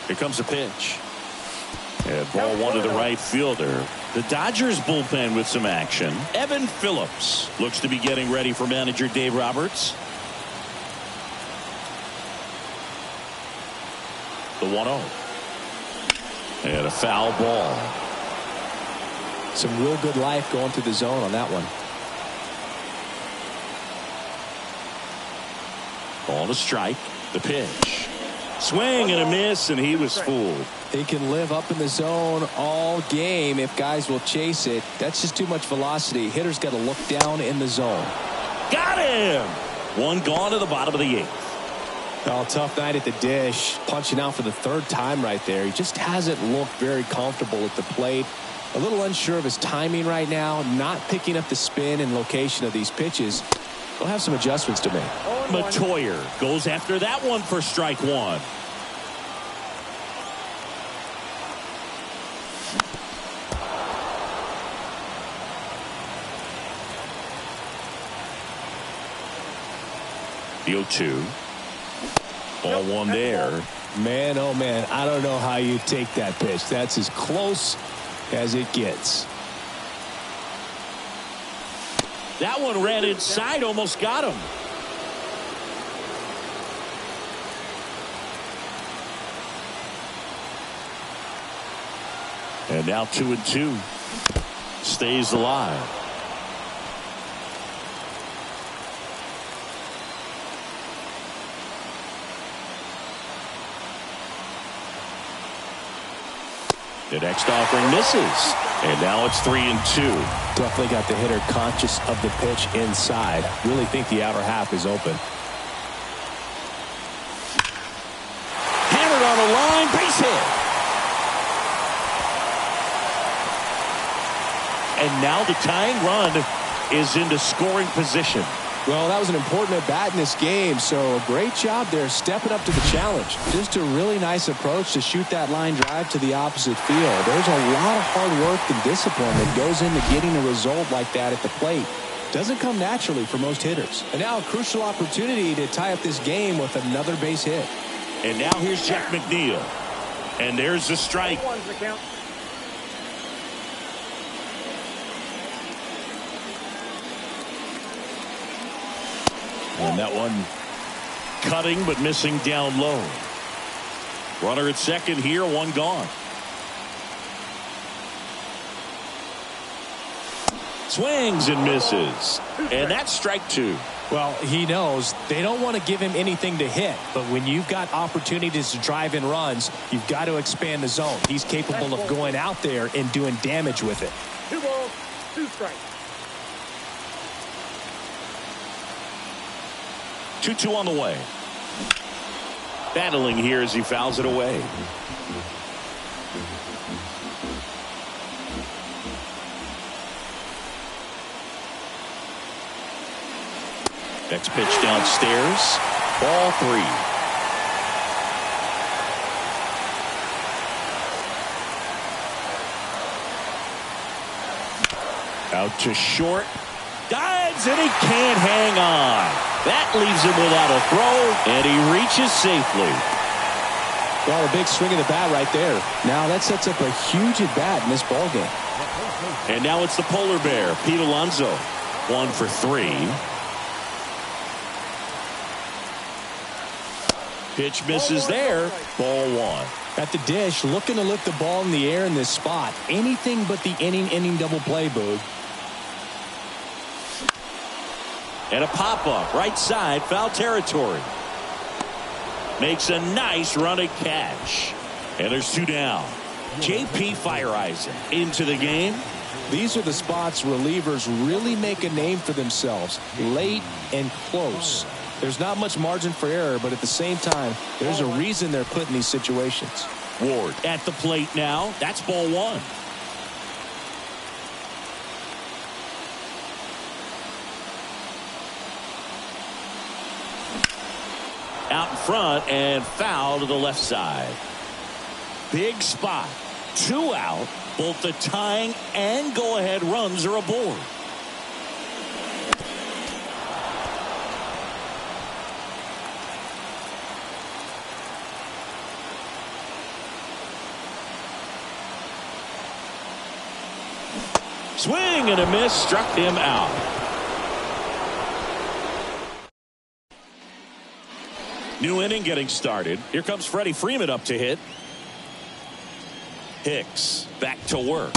Here comes a pitch. And ball 1 to the right fielder. The Dodgers bullpen with some action. Evan Phillips looks to be getting ready for manager Dave Roberts. The 1-0. And a foul ball. Some real good life going through the zone on that one. Ball to strike. The pitch. Swing and a miss, and he was fooled. He can live up in the zone all game if guys will chase it. That's just too much velocity. Hitter's got to look down in the zone. Got him! One gone to the bottom of the 8th. Oh, tough night at the dish. Punching out for the 3rd time right there. He just hasn't looked very comfortable at the plate. A little unsure of his timing right now. Not picking up the spin and location of these pitches. He'll have some adjustments to make. Matoyer goes after that one for strike 1. The 0-2. Ball 1 there. Man, oh man, I don't know how you take that pitch. That's as close as it gets. That one ran inside, almost got him. And now 2-2. Stays alive. The next offering misses. And now it's 3-2. Definitely got the hitter conscious of the pitch inside. Really think the outer half is open. Hammered on the line, base hit. And now the tying run is into scoring position. Well, that was an important at-bat in this game, so a great job there stepping up to the challenge. Just a really nice approach to shoot that line drive to the opposite field. There's a lot of hard work and discipline that goes into getting a result like that at the plate. Doesn't come naturally for most hitters. And now a crucial opportunity to tie up this game with another base hit. And now here's Jack McNeil. And there's the strike. And that one cutting but missing down low. Runner at second here, one gone. Swings and misses. And that's strike 2. Well, he knows they don't want to give him anything to hit, but when you've got opportunities to drive in runs, you've got to expand the zone. He's capable of going out there and doing damage with it. 2 balls, 2 strikes. 2-2 on the way. Battling here as he fouls it away. Next pitch downstairs. Ball 3. Out to short. Dives and he can't hang on. That leaves him without a throw, and he reaches safely. Well, a big swing of the bat right there. Now that sets up a huge at bat in this ball game. And now it's the polar bear, Pete Alonso. 1 for 3. Pitch misses there. Ball 1. At the dish, looking to lift the ball in the air in this spot. Anything but the inning double play, Boog. And a pop-up, right side, foul territory. Makes a nice running catch. And there's 2 down. J.P. Fireisen into the game. These are the spots relievers really make a name for themselves. Late and close. There's not much margin for error, but at the same time, there's a reason they're put in these situations. Ward at the plate now. That's ball 1. Out in front and foul to the left side. Big spot. 2 out. Both the tying and go-ahead runs are aboard. Swing and a miss, struck him out. New inning getting started. Here comes Freddie Freeman up to hit. Hicks back to work.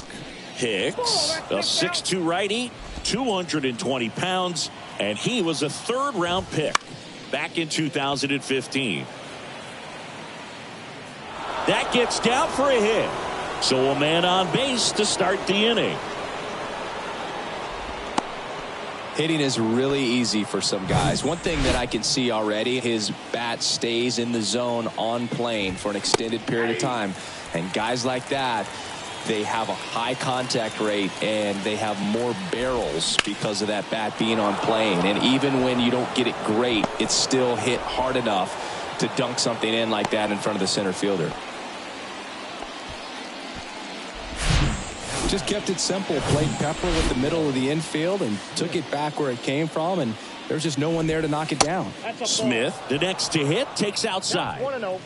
Hicks, a 6'2" righty, 220 pounds, and he was a third-round pick back in 2015. That gets down for a hit. So a man on base to start the inning. Hitting is really easy for some guys. One thing that I can see already, his bat stays in the zone on plane for an extended period of time. And guys like that, they have a high contact rate and they have more barrels because of that bat being on plane. And even when you don't get it great, it's still hit hard enough to dunk something in like that in front of the center fielder. Just kept it simple, played pepper with the middle of the infield and took it back where it came from, and there's just no one there to knock it down. Smith, the next to hit, takes outside. 1-0.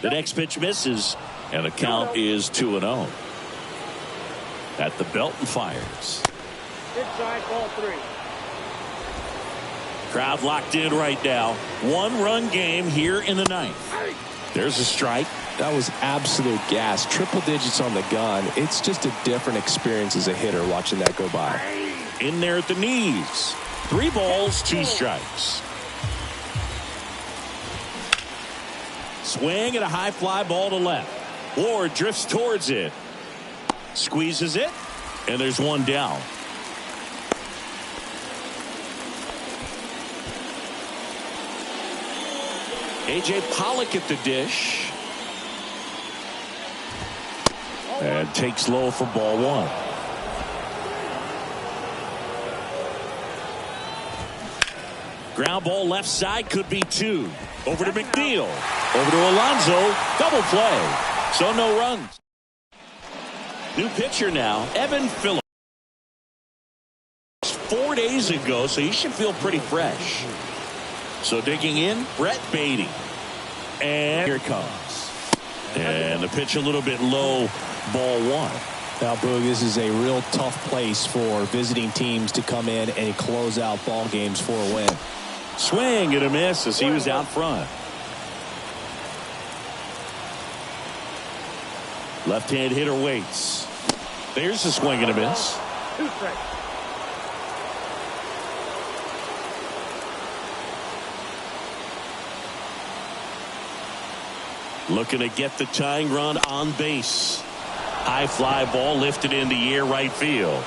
The next pitch misses, and the count is 2-0. At the belt and fires. Inside, ball 3. Crowd locked in right now. One-run game here in the ninth. There's a strike. That was absolute gas. Triple digits on the gun. It's just a different experience as a hitter watching that go by. In there at the knees. 3 balls, 2 strikes. Swing and a high fly ball to left. Ward drifts towards it. Squeezes it. And there's one down. A.J. Pollock at the dish. And takes low for ball 1. Ground ball left side, could be 2. Over to McNeil. Over to Alonso. Double play. So no runs. New pitcher now, Evan Phillips. 4 days ago, so he should feel pretty fresh. So digging in, Brett Beatty. And here it comes. And the pitch a little bit low, ball 1. Now, Boog, this is a real tough place for visiting teams to come in and close out ball games for a win. Swing and a miss as he was out front. Left-hand hitter waits. There's a swing and a miss. 2 strikes. Looking to get the tying run on base. High fly ball lifted in the air right field.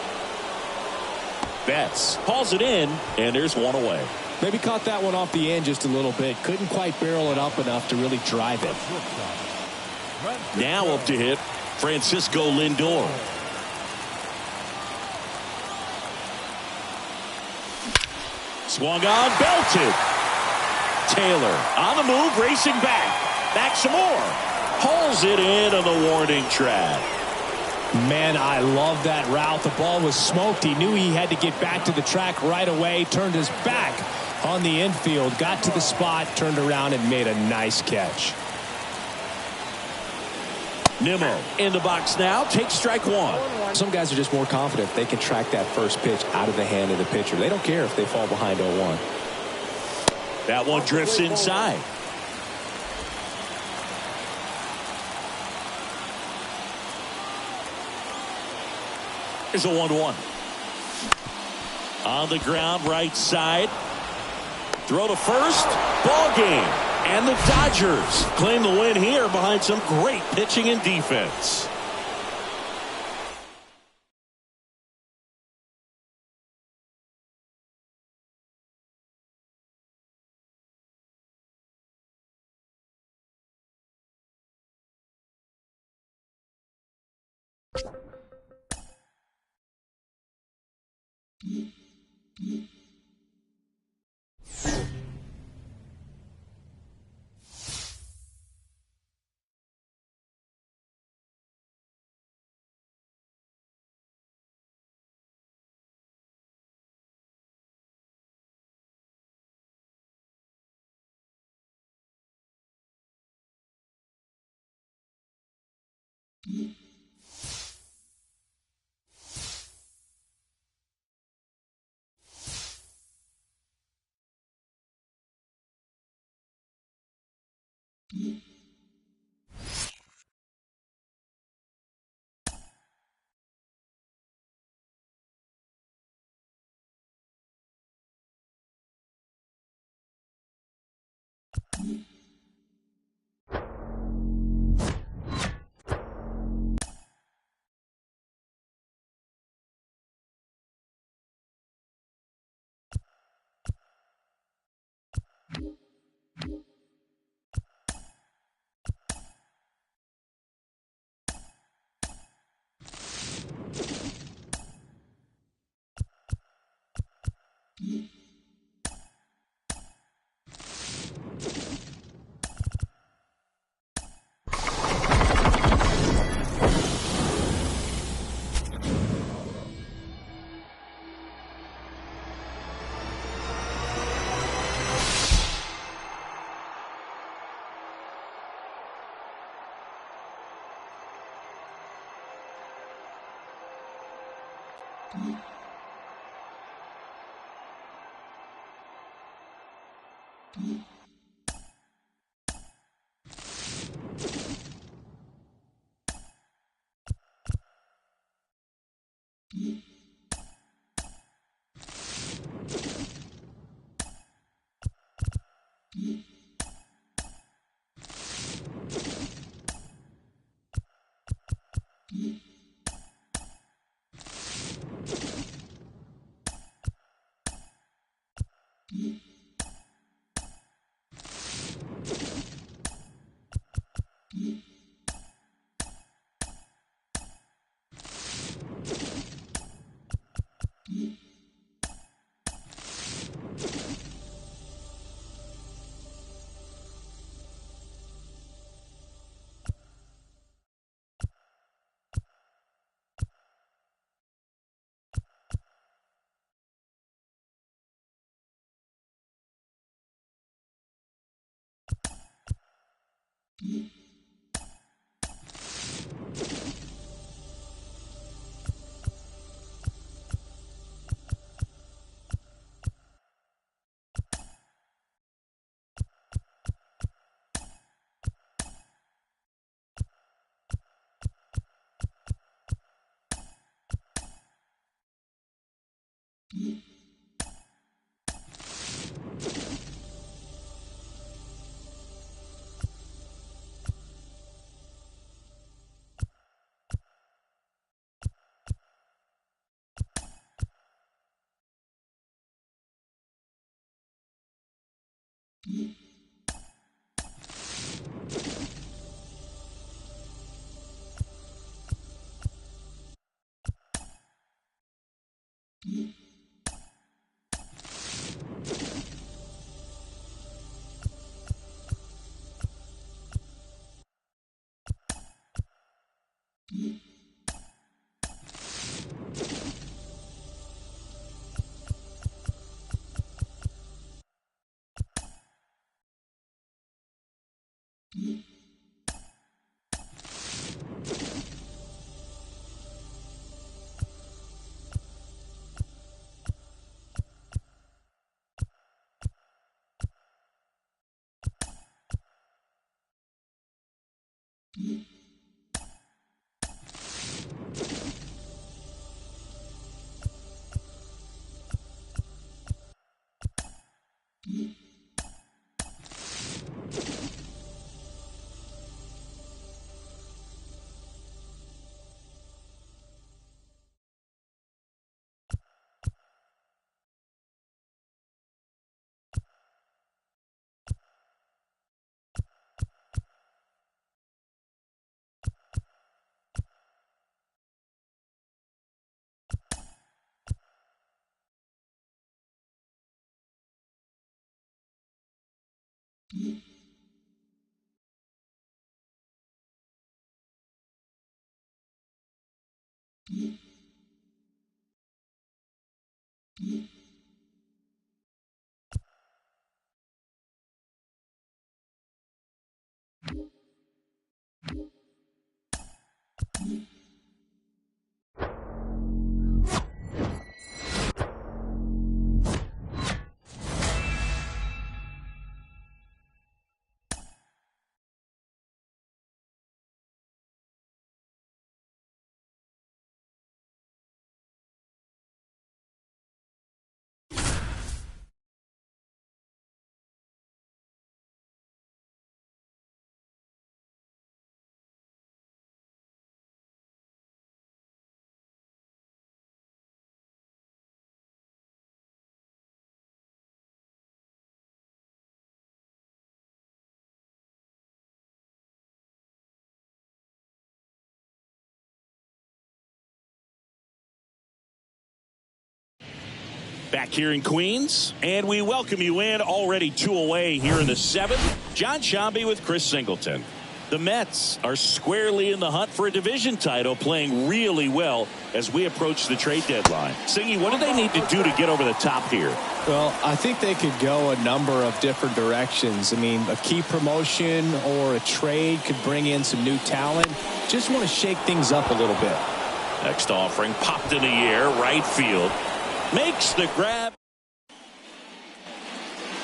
Betts hauls it in, and there's one away. Maybe caught that one off the end just a little bit. Couldn't quite barrel it up enough to really drive it. Now up to hit, Francisco Lindor. Swung on, belted. Taylor on the move, racing back. Back some more. Hauls it in on the warning track. Man, I love that route. The ball was smoked. He knew he had to get back to the track right away. Turned his back on the infield. Got to the spot, turned around, and made a nice catch. Nimmo in the box now. Takes strike 1. Some guys are just more confident they can track that first pitch out of the hand of the pitcher. They don't care if they fall behind 0-1. That one drifts inside. Here's a 1-1. On the ground, right side. Throw to first. Ball game. And the Dodgers claim the win here behind some great pitching and defense. Back here in Queens, and we welcome you in. Already 2 away here in the 7th. John Shambi with Chris Singleton. The Mets are squarely in the hunt for a division title, playing really well as we approach the trade deadline. Singy, what do they need to do to get over the top here? Well, I think they could go a number of different directions. I mean, a key promotion or a trade could bring in some new talent. Just want to shake things up a little bit. Next offering popped in the air, right field. Makes the grab.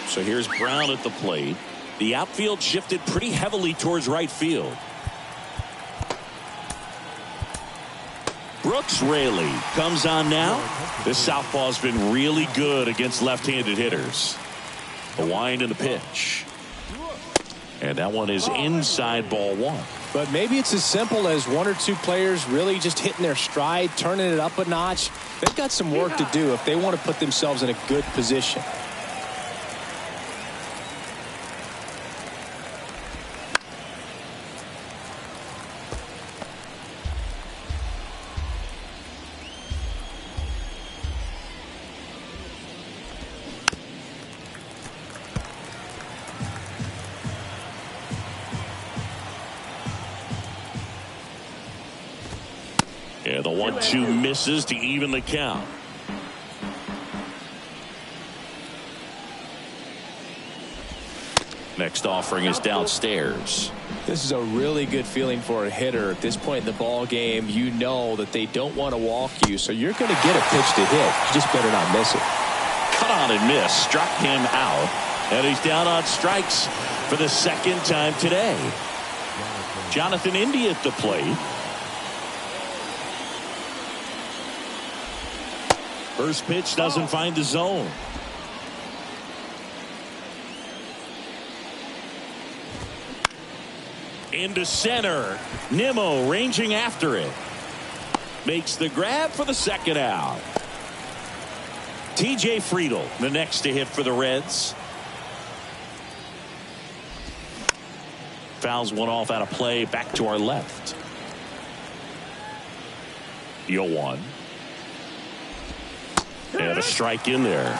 So here's Brown at the plate. The outfield shifted pretty heavily towards right field. Brooks Raley comes on now. This southpaw's been really good against left-handed hitters. The wind and the pitch. And that one is inside, ball 1. But maybe it's as simple as 1 or 2 players really just hitting their stride, turning it up a notch. They've got some work to do if they want to put themselves in a good position. Yeah, the 1-2 misses to even the count. Next offering is downstairs. This is a really good feeling for a hitter at this point in the ball game. You know that they don't want to walk you, so you're going to get a pitch to hit. You just better not miss it. Cut on and miss, struck him out, and he's down on strikes for the 2nd time today. Jonathan India at the plate. First pitch doesn't find the zone. Into center. Nimmo ranging after it. Makes the grab for the 2nd out. TJ Friedl, the next to hit for the Reds. Fouls one off out of play, back to our left. 0-1. And a strike in there. 0-2.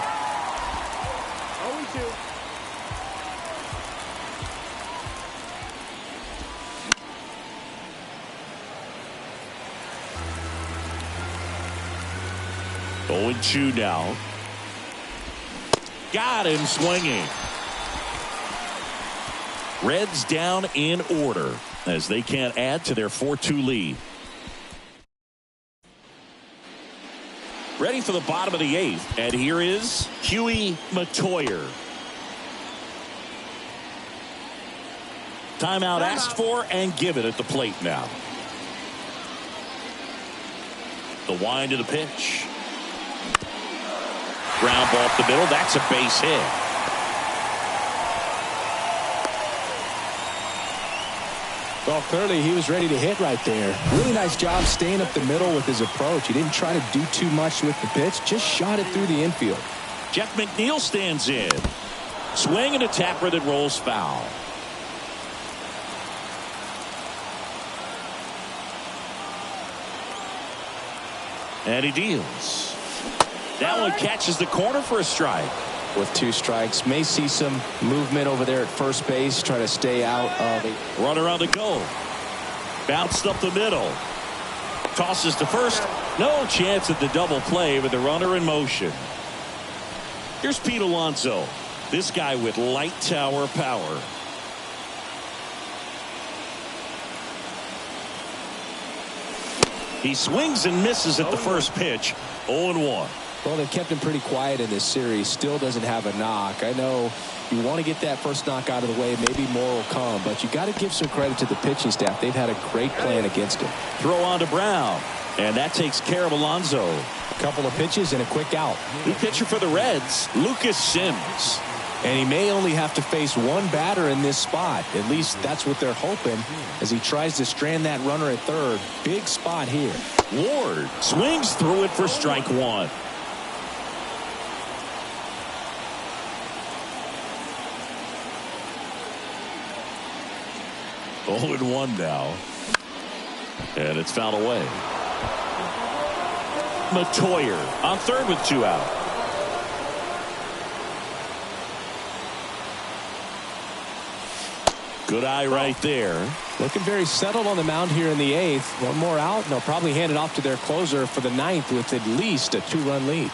Going 2 now. Got him swinging. Reds down in order as they can't add to their 4-2 lead. Ready for the bottom of the 8th, and here is Huey Matoyer. Timeout asked for and given at the plate now. The wind of the pitch. Ground ball up the middle. That's a base hit. Well, clearly he was ready to hit right there. Really nice job staying up the middle with his approach. He didn't try to do too much with the pitch, just shot it through the infield. Jeff McNeil stands in. Swing and a tapper that rolls foul. And he deals. That one catches the corner for a strike. With 2 strikes, may see some movement over there at first base, try to stay out of it. Runner on the go. Bounced up the middle. Tosses to first. No chance at the double play with the runner in motion. Here's Pete Alonso. This guy with light tower power. He swings and misses at the first pitch. 0-1. Well, they've kept him pretty quiet in this series. Still doesn't have a knock. I know you want to get that first knock out of the way. Maybe more will come, but you got to give some credit to the pitching staff. They've had a great plan against him. Throw on to Brown, and that takes care of Alonso. A couple of pitches and a quick out. New pitcher for the Reds, Lucas Sims. And he may only have to face 1 batter in this spot. At least that's what they're hoping as he tries to strand that runner at third. Big spot here. Ward swings through it for strike 1. Oh, and 1 now. And it's fouled away. Matoyer on third with 2 out. Good eye right there. Looking very settled on the mound here in the 8th. One more out, and they'll probably hand it off to their closer for the 9th with at least a 2-run lead.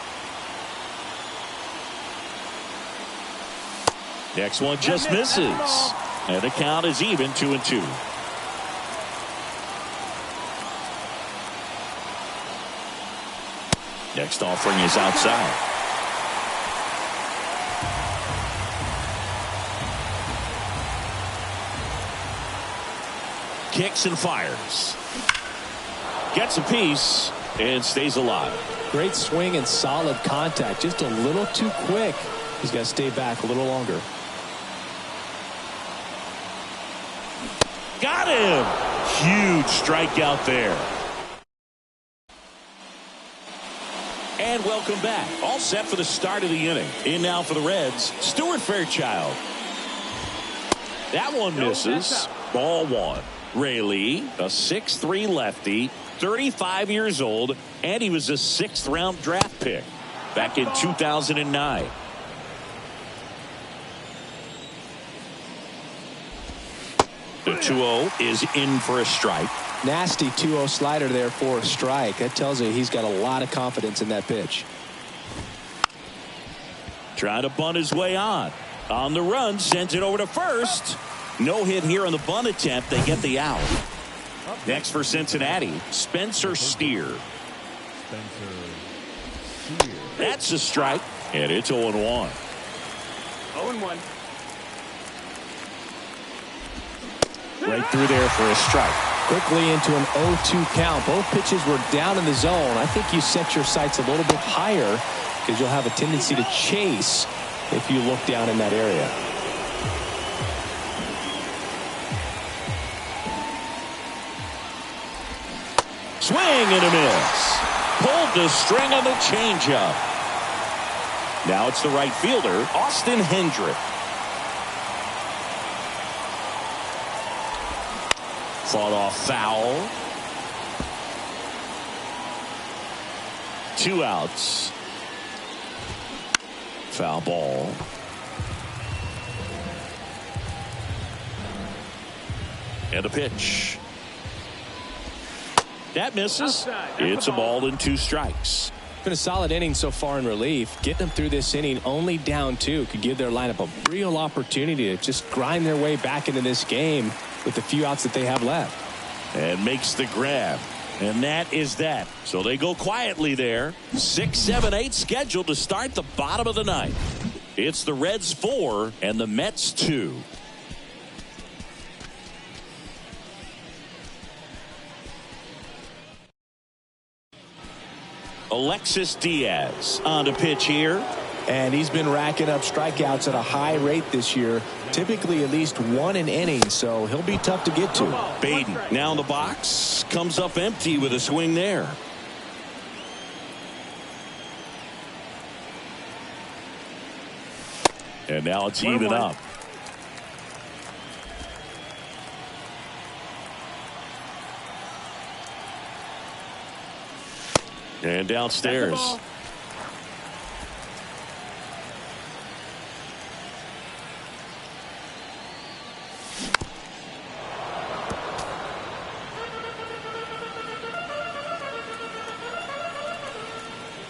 Next one just misses. And the count is even 2-2. Next offering is outside. Kicks and fires. Gets a piece and stays alive. Great swing and solid contact. Just a little too quick. He's got to stay back a little longer. Got him. Huge strikeout there. And welcome back. All set for the start of the inning. In now for the Reds, Stuart Fairchild. That one misses. Ball 1. Rayleigh, a 6'3" lefty, 35 years old, and he was a 6th-round draft pick back in 2009. The 2-0 is in for a strike. Nasty 2-0 slider there for a strike. That tells you he's got a lot of confidence in that pitch. Trying to bunt his way on. On the run, sends it over to first. No hit here on the bunt attempt. They get the out. Next for Cincinnati, Spencer Steer. That's a strike, and it's 0-1. 0-1. Right through there for a strike. Quickly into an 0-2 count. Both pitches were down in the zone. I think you set your sights a little bit higher because you'll have a tendency to chase if you look down in that area. Swing and a miss. Pulled the string on the changeup. Now it's the right fielder, Austin Hendrick. Fought off foul. 2 outs. Foul ball. And a pitch. That misses. It's a ball and 2 strikes. Been a solid inning so far in relief. Getting them through this inning only down 2 could give their lineup a real opportunity to just grind their way back into this game with the few outs that they have left. And makes the grab. And that is that. So they go quietly there. 6, 7, 8 scheduled to start the bottom of the 9th. It's the Reds 4 and the Mets 2. Alexis Diaz on to pitch here. And he's been racking up strikeouts at a high rate this year. Typically at least 1 an inning, so he'll be tough to get to. Baden now in the box. Comes up empty with a swing there. And now it's even up. And downstairs.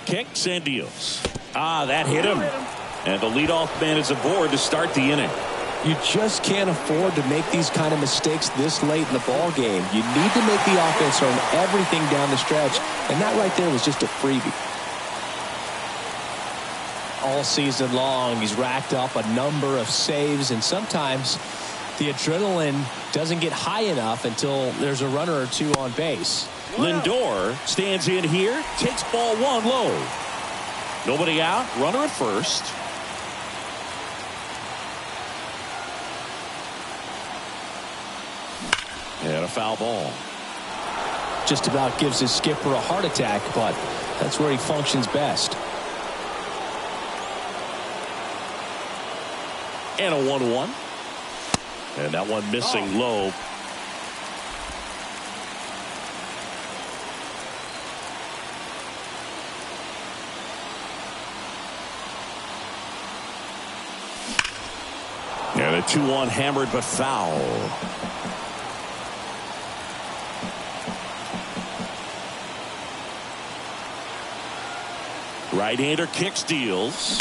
Kicks and deals. That hit him. And the leadoff man is aboard to start the inning. You just can't afford to make these kind of mistakes this late in the ball game. You need to make the offense earn everything down the stretch, and that right there was just a freebie. All season long, he's racked up a number of saves, and sometimes the adrenaline doesn't get high enough until there's a runner or 2 on base. Lindor stands in here, takes ball 1 low. Nobody out, runner at first. And a foul ball. Just about gives his skipper a heart attack, but that's where he functions best. And a 1-1. And that one missing low. And a 2-1 hammered, but foul. Right-hander kick steals.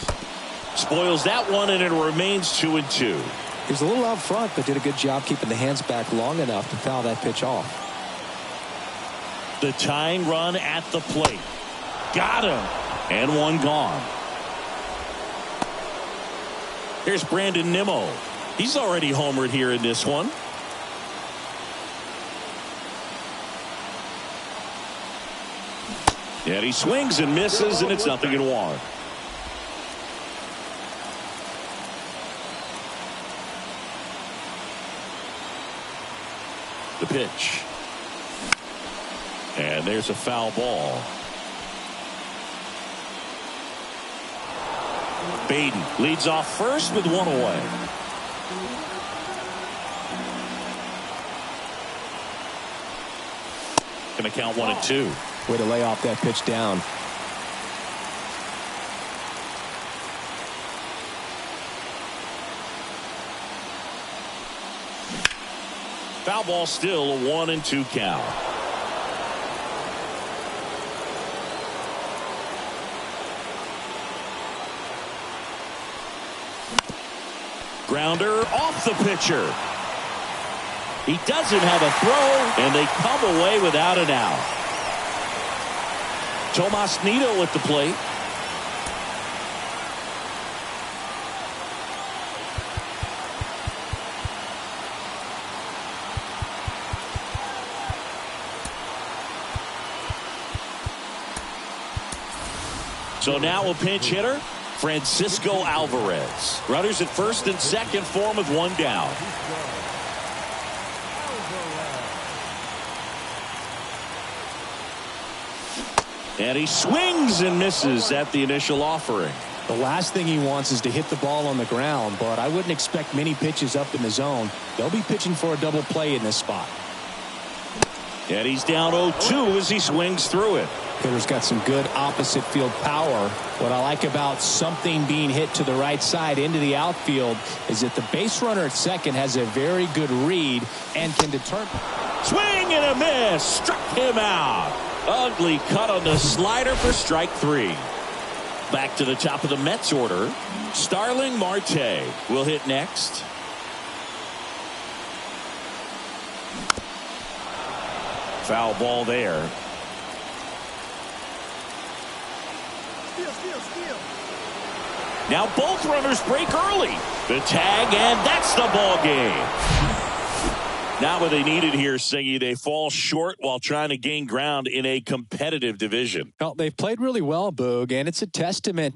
Spoils that one, and it remains 2-2. He was a little out front, but did a good job keeping the hands back long enough to foul that pitch off. The tying run at the plate. Got him. And one gone. Here's Brandon Nimmo. He's already homered here in this one. And he swings and misses, and it's 0-1. The pitch. And there's a foul ball. Baden leads off first with one away. Going to count 1-2. Way to lay off that pitch down. Foul ball, still a 1-2 count. Grounder off the pitcher. He doesn't have a throw, and they come away without an out. Tomas Nido at the plate. So now a pinch hitter, Francisco Alvarez. Runners at first and second for him with one down. And he swings and misses at the initial offering. The last thing he wants is to hit the ball on the ground, but I wouldn't expect many pitches up in the zone. They'll be pitching for a double play in this spot. And he's down 0-2 as he swings through it. Hitter's got some good opposite field power. What I like about something being hit to the right side into the outfield is that the base runner at second has a very good read and can determine. Swing and a miss. Struck him out. Ugly cut on the slider for strike 3. Back to the top of the Mets order. Starling Marte will hit next. Foul ball there. Now both runners break early. The tag, and that's the ball game. Not what they needed here, Singy. They fall short while trying to gain ground in a competitive division. Well, they've played really well, Boog, and it's a testament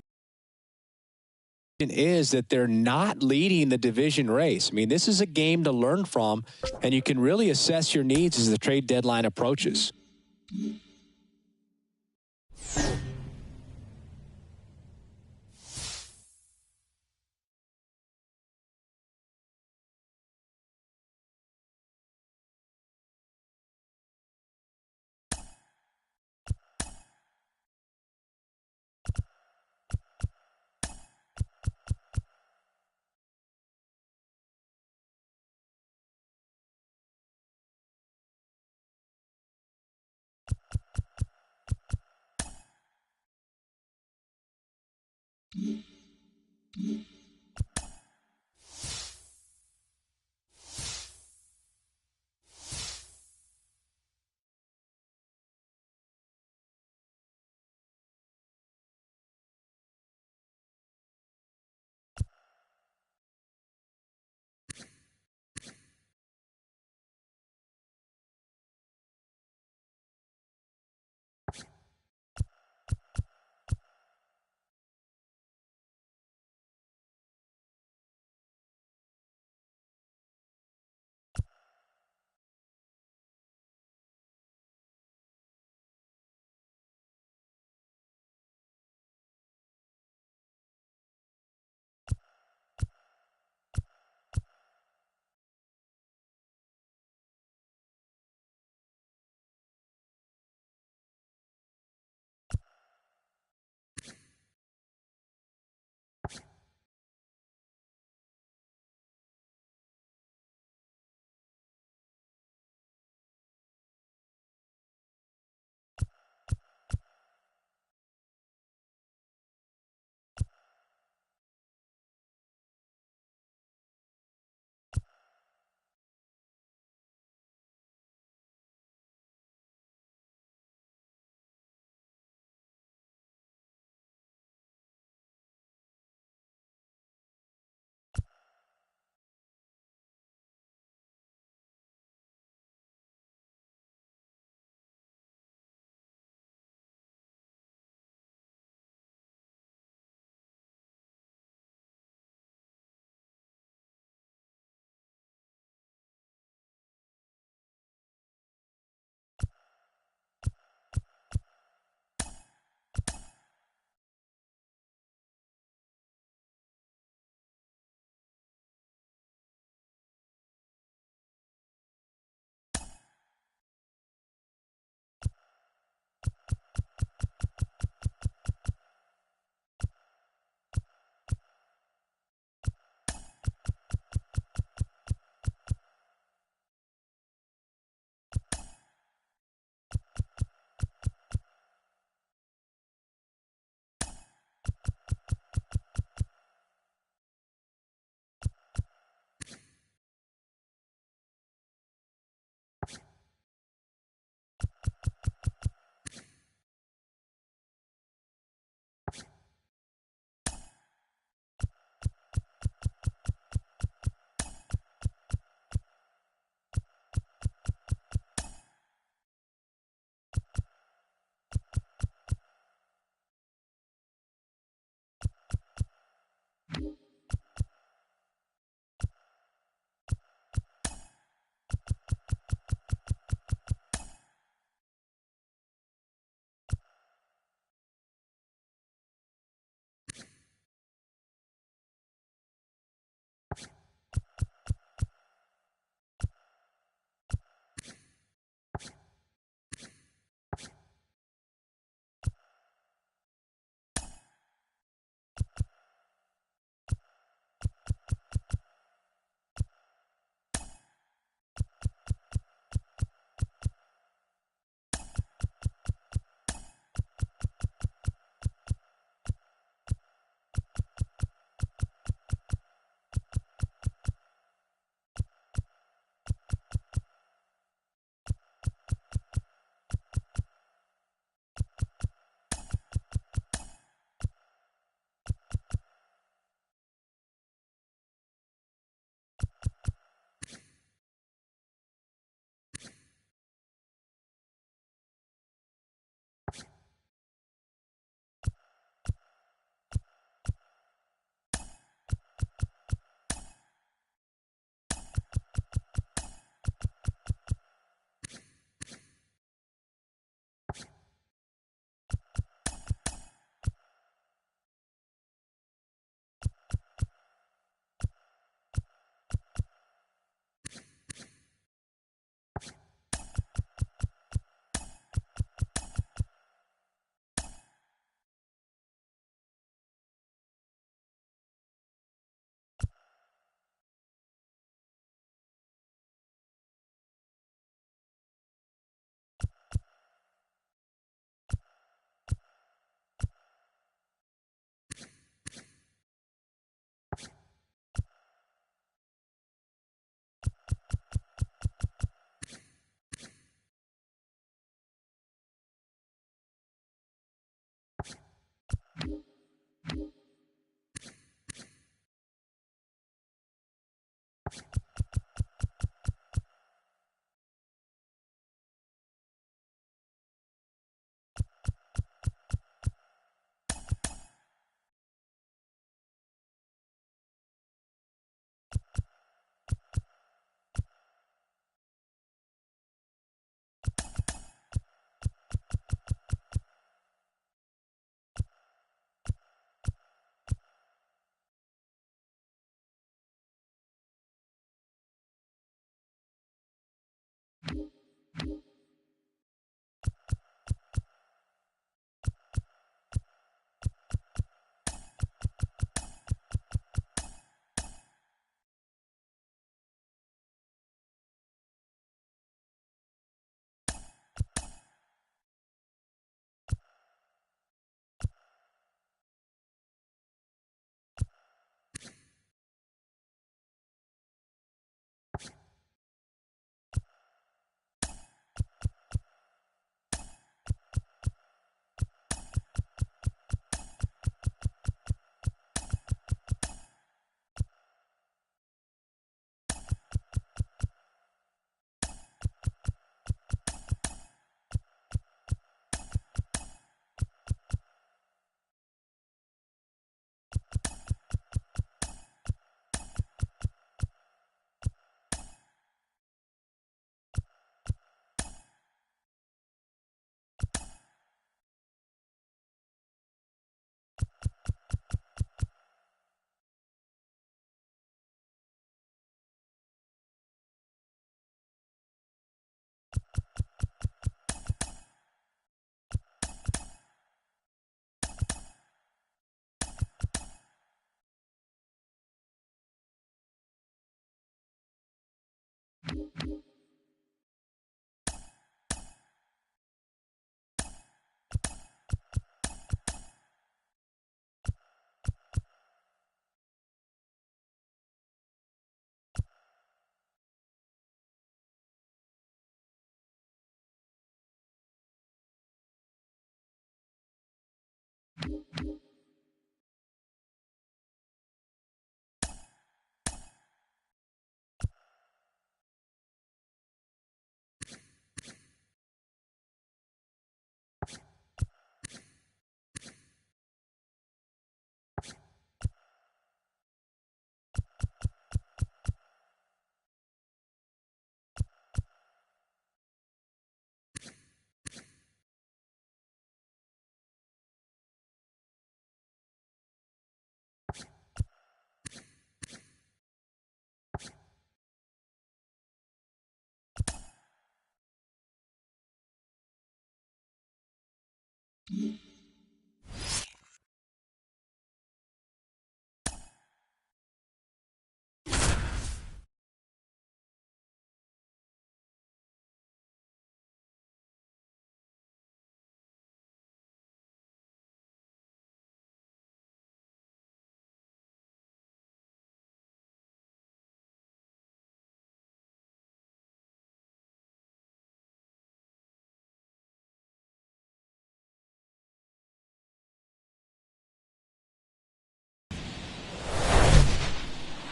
is that they're not leading the division race. I mean, this is a game to learn from, and you can really assess your needs as the trade deadline approaches.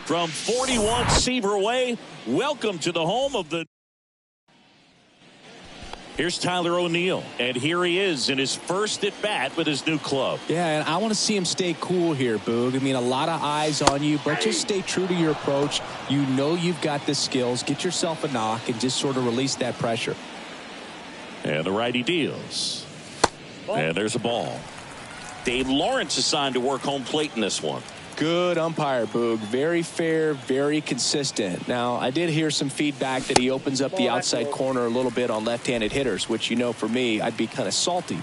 From 41 Seaver Way, welcome to the home of the... Here's Tyler O'Neill, and here he is in his first at-bat with his new club. Yeah, and I want to see him stay cool here, Boog. I mean, a lot of eyes on you, but just stay true to your approach. You know you've got the skills. Get yourself a knock and just sort of release that pressure. And the righty deals. And there's a ball. Dave Lawrence assigned to work home plate in this one. Good umpire, Boog. Very fair, very consistent. Now, I did hear some feedback that he opens up the outside corner a little bit on left-handed hitters, which, you know, for me, I'd be kind of salty.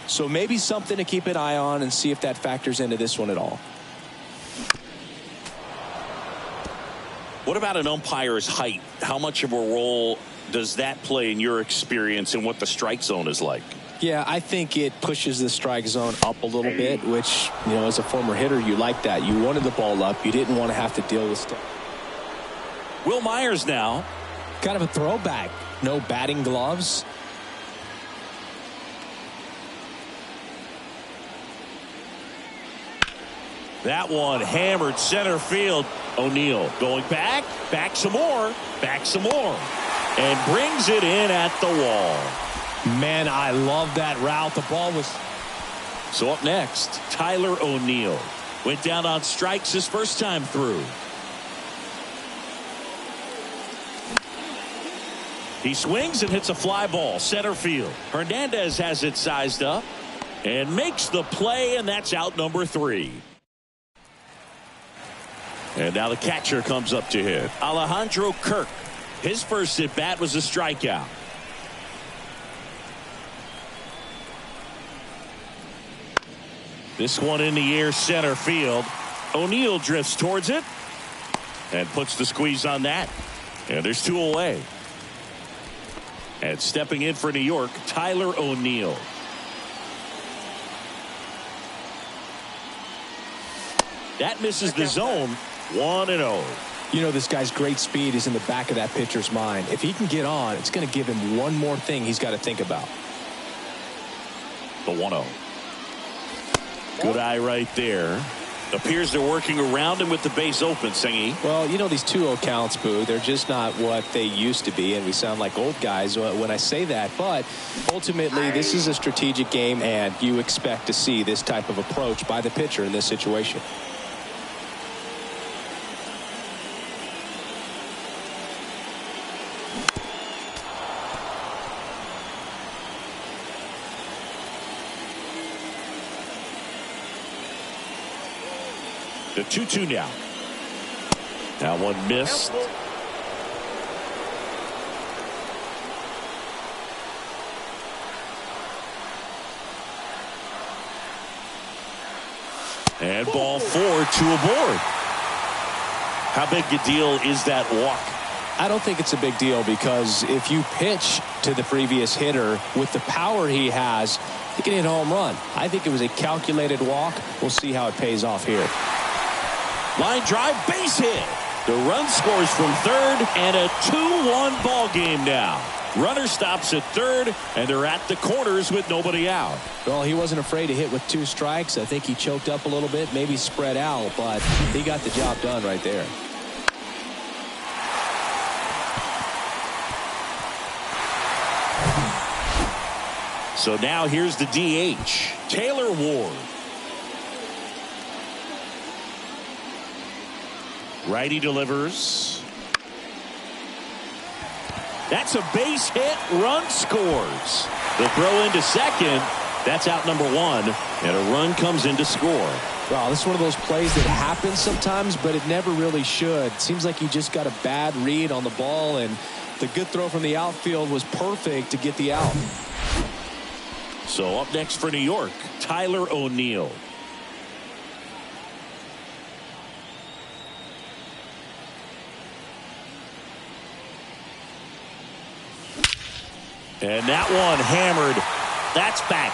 So maybe something to keep an eye on and see if that factors into this one at all. What about an umpire's height? How much of a role does that play in your experience and what the strike zone is like? Yeah, I think it pushes the strike zone up a little bit, which, you know, as a former hitter, you like that. You wanted the ball up. You didn't want to have to deal with stuff. Will Myers now. Kind of a throwback. No batting gloves. That one hammered center field. O'Neill going back some more, and brings it in at the wall. Man, I love that route. The ball was... So up next, Tyler O'Neill. Went down on strikes his first time through. He swings and hits a fly ball, center field. Hernandez has it sized up and makes the play, and that's out number 3. And now the catcher comes up to hit. Alejandro Kirk. His first at bat was a strikeout. This one in the air, center field. O'Neill drifts towards it and puts the squeeze on that. And there's 2 away. And stepping in for New York, Tyler O'Neill. That misses the zone. 1-0. You know, this guy's great speed is in the back of that pitcher's mind. If he can get on, it's going to give him one more thing he's got to think about. The 1-0. Good eye right there. Appears they're working around him with the base open, Singy. Well, you know, these 2-0 counts, Boo, they're just not what they used to be, and we sound like old guys when I say that. But ultimately, this is a strategic game, and you expect to see this type of approach by the pitcher in this situation. The 2-2 now. That one missed. And ball 4, 2 aboard. How big a deal is that walk? I don't think it's a big deal, because if you pitch to the previous hitter with the power he has, he can hit a home run. I think it was a calculated walk. We'll see how it pays off here. Line drive, base hit. The run scores from third, and a 2-1 ball game now. Runner stops at third, and they're at the corners with nobody out. Well, he wasn't afraid to hit with 2 strikes. I think he choked up a little bit, maybe spread out, but he got the job done right there. So now here's the DH, Taylor Ward. Righty delivers. That's a base hit. Run scores. The throw into second. That's out number 1. And a run comes in to score. Wow, this is one of those plays that happens sometimes, but it never really should. Seems like he just got a bad read on the ball, and the good throw from the outfield was perfect to get the out. So up next for New York, Tyler O'Neill. And that one hammered. That's back.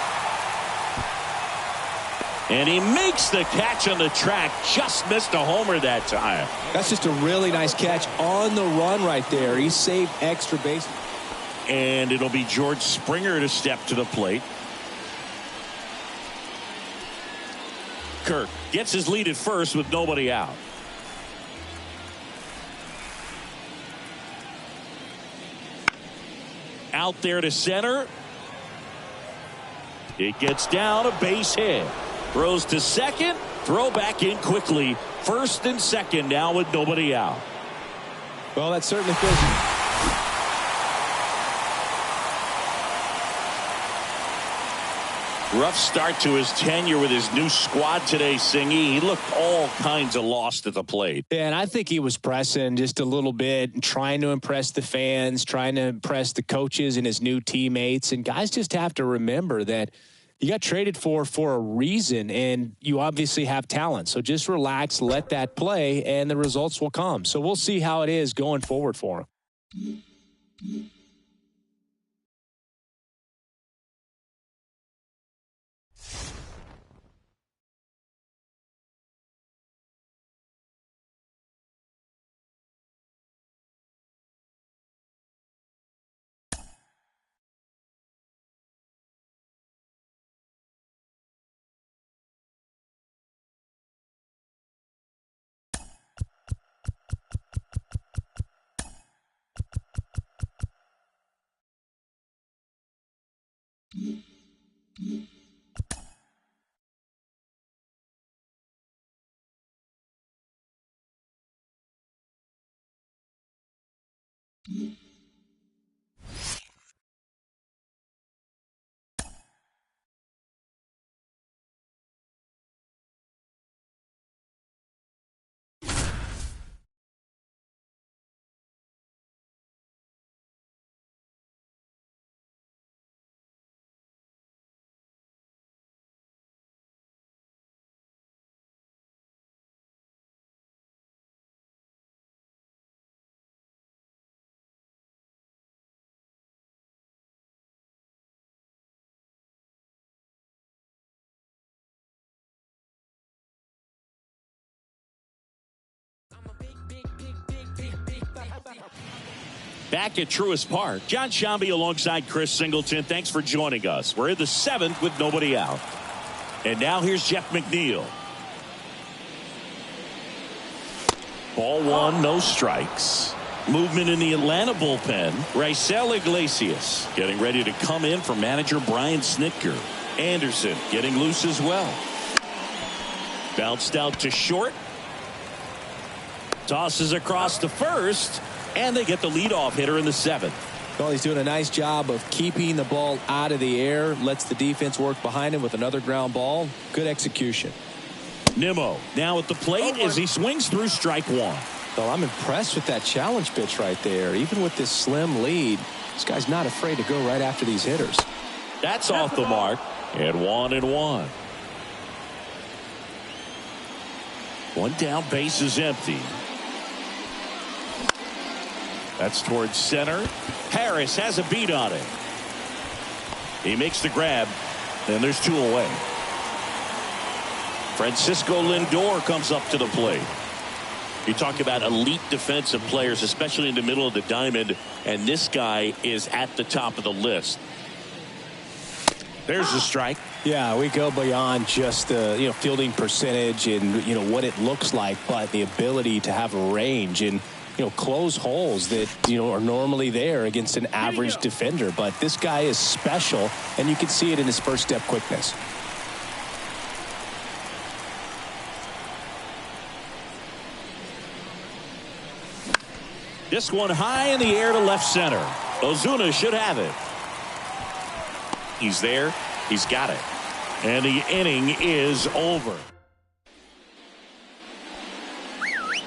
And he makes the catch on the track. Just missed a homer that time. That's just a really nice catch on the run right there. He saved extra base. And it'll be George Springer to step to the plate. Kirk gets his lead at first with nobody out. Out there to center. It gets down, a base hit. Throws to second. Throw back in quickly. First and second now with nobody out. Well, that certainly feels. Rough start to his tenure with his new squad today, Singy. He looked all kinds of lost at the plate. Yeah, and I think he was pressing just a little bit, trying to impress the fans, trying to impress the coaches and his new teammates. And guys just have to remember that you got traded for a reason, and you obviously have talent. So just relax, let that play, and the results will come. So we'll see how it is going forward for him. Back at Truist Park, John Shambi alongside Chris Singleton. Thanks for joining us. We're in the seventh with nobody out. And now here's Jeff McNeil. Ball one, no strikes. Movement in the Atlanta bullpen. Raisel Iglesias getting ready to come in for manager Brian Snitker. Anderson getting loose as well. Bounced out to short. Tosses across to first. And they get the leadoff hitter in the seventh. Well, he's doing a nice job of keeping the ball out of the air. Lets the defense work behind him with another ground ball. Good execution. Nimmo now at the plate as he swings through strike one. Well, I'm impressed with that challenge pitch right there. Even with this slim lead, this guy's not afraid to go right after these hitters. That's off the mark. And 1-1. One down, base is empty. That's towards center. Harris has a beat on it. He makes the grab, and there's two away. Francisco Lindor comes up to the plate. You talk about elite defensive players, especially in the middle of the diamond, and this guy is at the top of the list. There's the strike. Yeah, we go beyond just the fielding percentage and what it looks like, but the ability to have range and close holes that are normally there against an average defender. But this guy is special, and you can see it in his first step quickness. This one high in the air to left center. Ozuna should have it. He's there. He's got it. And the inning is over.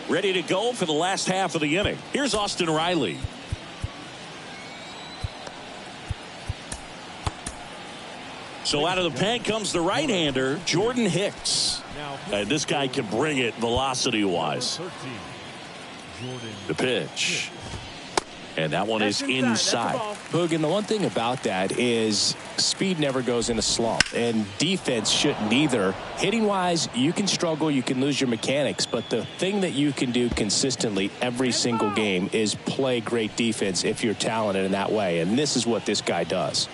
Ready to go for the last half of the inning. Here's Austin Riley. So out of the pen comes the right-hander, Jordan Hicks. And this guy can bring it velocity-wise. The pitch. And that one is inside. Boog, and the one thing about that is speed never goes in a slump, and defense shouldn't either. Hitting-wise, you can struggle, you can lose your mechanics, but the thing that you can do consistently every single game is play great defense if you're talented in that way, and this is what this guy does.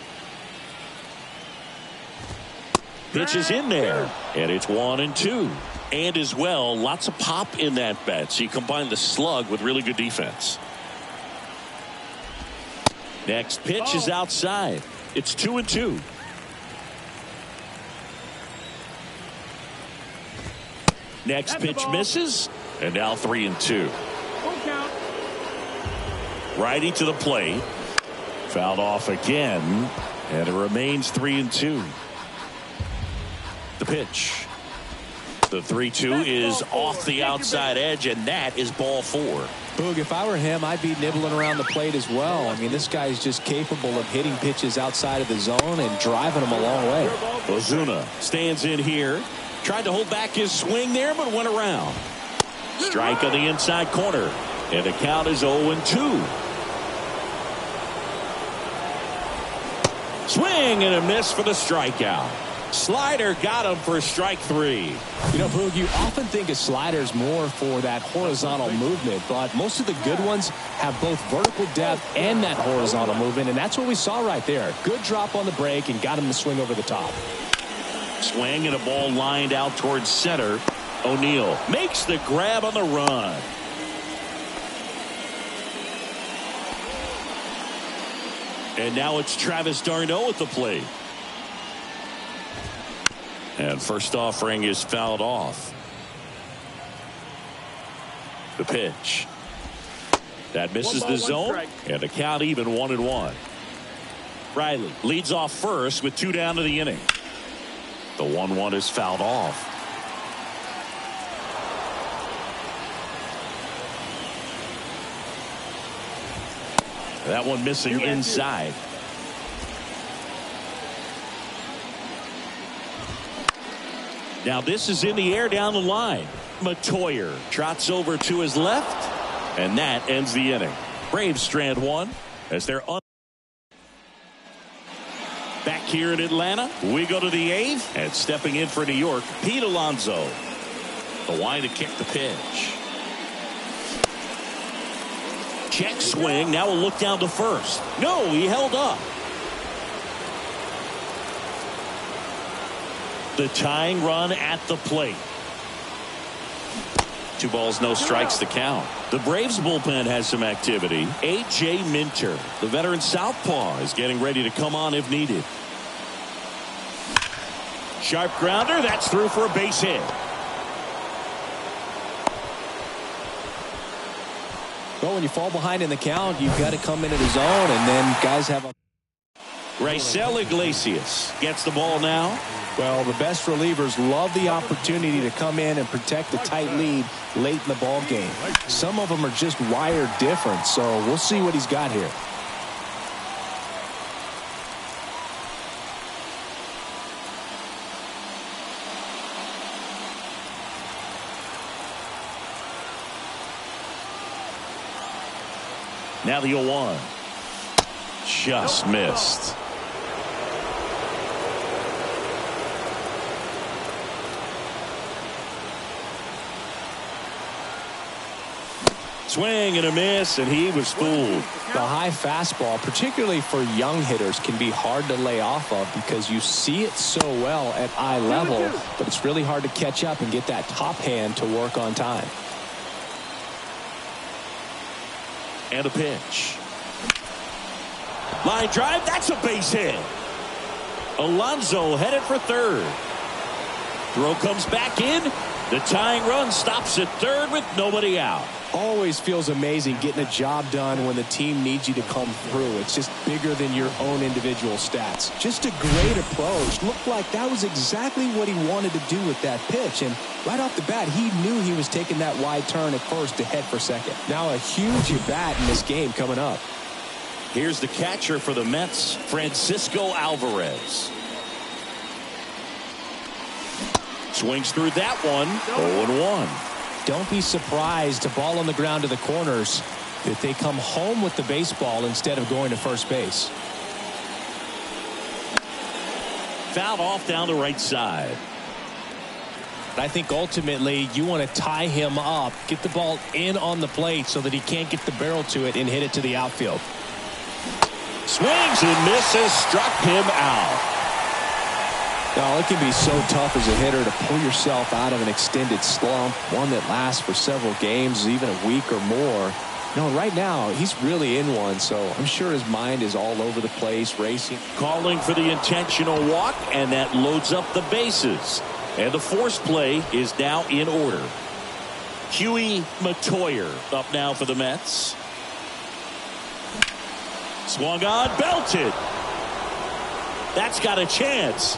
Pitch is in there, and it's 1-2. And as well, lots of pop in that bat, so you combine the slug with really good defense. Next pitch is outside. It's 2-2. Next pitch misses, and now 3-2. Righty to the plate. Fouled off again, and it remains 3-2. The pitch. The 3-2 is off the outside edge, and that is ball 4. Boog, if I were him, I'd be nibbling around the plate as well. I mean, this guy is just capable of hitting pitches outside of the zone and driving them a long way. Ozuna stands in here. Tried to hold back his swing there, but went around. Strike on the inside corner. And the count is 0-2. Swing and a miss for the strikeout. Slider got him for strike 3. You know, Boog, you often think a slider is more for that horizontal movement, but most of the good ones have both vertical depth and that horizontal movement, and that's what we saw right there. Good drop on the break and got him to swing over the top. Swing and a ball lined out towards center. O'Neill makes the grab on the run. And now it's Travis d'Arnaud at the plate. And first offering is fouled off. The pitch. That misses the zone. And the count even 1-1. Riley leads off first with 2 down to the inning. The 1-1 is fouled off. That one missing inside. Now this is in the air down the line. Matoyer trots over to his left, and that ends the inning. Braves strand 1 as they're back here in Atlanta. We go to the 8th, and stepping in for New York, Pete Alonso. The line to kick the pitch. Check swing. Now we'll look down to first. No, he held up. The tying run at the plate. 2 balls, no strikes to count. The Braves bullpen has some activity. A.J. Minter, the veteran southpaw, is getting ready to come on if needed. Sharp grounder. That's through for a base hit. Well, when you fall behind in the count, you've got to come into the zone, and then guys have a... Raisel Iglesias gets the ball now. Well, the best relievers love the opportunity to come in and protect a tight lead late in the ball game. Some of them are just wired different, so we'll see what he's got here. Now the 0-1. Just missed. Swing and a miss, and he was fooled. The high fastball, particularly for young hitters, can be hard to lay off of because you see it so well at eye level, but it's really hard to catch up and get that top hand to work on time. And a pitch. Line drive, that's a base hit. Alonso headed for third. Throw comes back in. The tying run stops at third with nobody out. Always feels amazing getting a job done when the team needs you to come through. It's just bigger than your own individual stats. Just a great approach. Looked like that was exactly what he wanted to do with that pitch. And right off the bat, he knew he was taking that wide turn at first to head for second. Now a huge at-bat in this game coming up. Here's the catcher for the Mets, Francisco Alvarez. Swings through that one. 0-1. Don't be surprised to ball on the ground to the corners if they come home with the baseball instead of going to first base. Fouled off down the right side. I think ultimately you want to tie him up, get the ball in on the plate so that he can't get the barrel to it and hit it to the outfield. Swings and misses, struck him out. Now, it can be so tough as a hitter to pull yourself out of an extended slump, one that lasts for several games, even a week or more. No, right now he's really in one, so I'm sure his mind is all over the place, racing. Calling for the intentional walk, and that loads up the bases. And the force play is now in order. Huey Matoyer up now for the Mets. Swung on, belted. That's got a chance.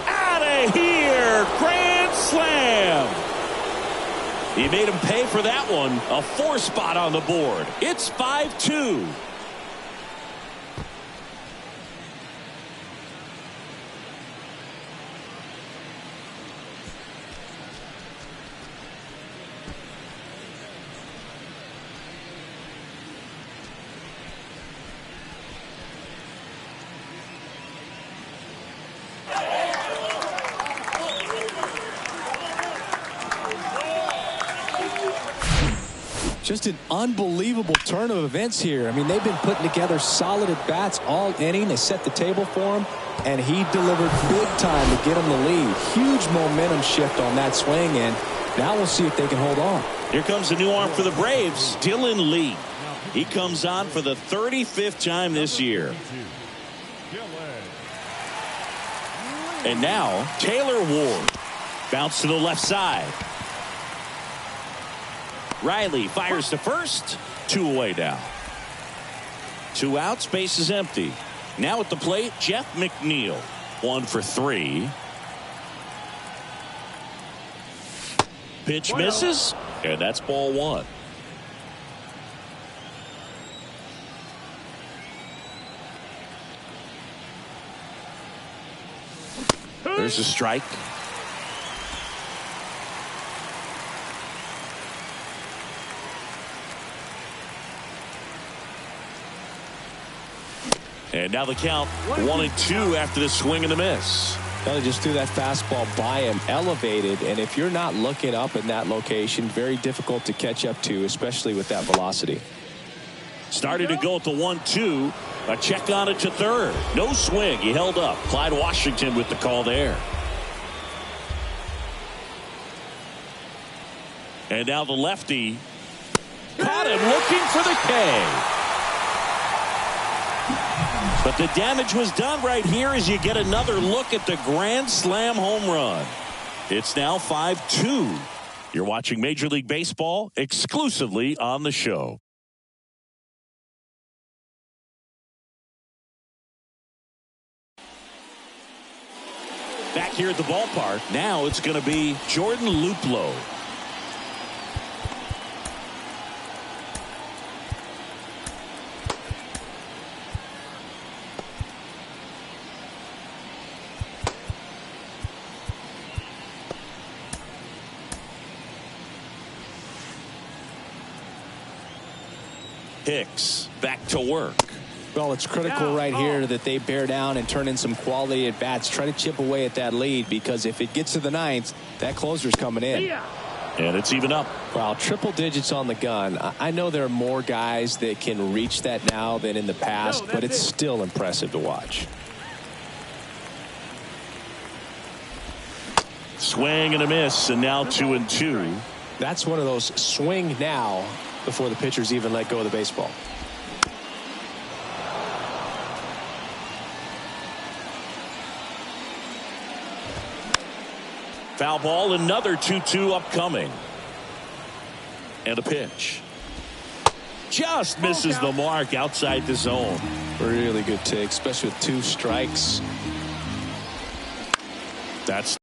Out of here. Grand slam. He made him pay for that one. A 4 spot on the board. It's 5-2. Just an unbelievable turn of events here. I mean, they've been putting together solid at-bats all inning. They set the table for him, and he delivered big time to get him the lead. Huge momentum shift on that swing, and now we'll see if they can hold on. Here comes a new arm for the Braves, Dylan Lee. He comes on for the 35th time this year. And now, Taylor Ward. Bounce to the left side. Riley fires to first. 2 away now. 2 outs, base is empty. Now at the plate, Jeff McNeil. 1 for 3. Pitch misses, and that's ball 1. There's a strike. And now the count 1-2 after the swing and the miss. They just threw that fastball by him, elevated, and if you're not looking up in that location, very difficult to catch up to, especially with that velocity. Started to go at the 1-2. A check on it to third. No swing. He held up. Clyde Washington with the call there. And now the lefty caught him looking for the K. But the damage was done right here as you get another look at the grand slam home run. It's now 5-2. You're watching Major League Baseball exclusively on the show. Back here at the ballpark, now it's going to be Jordan Luplow. Hicks back to work. Well, it's critical right here that they bear down and turn in some quality at bats. Try to chip away at that lead, because if it gets to the 9th, that closer's coming in. And it's even up. Wow, triple digits on the gun. I know there are more guys that can reach that now than in the past, but it's still impressive to watch. Swing and a miss, and now 2-2. That's one of those swing now before the pitchers even let go of the baseball. Foul ball, another 2-2 upcoming. And a pitch. Just misses the mark outside the zone. Really good take, especially with 2 strikes. That's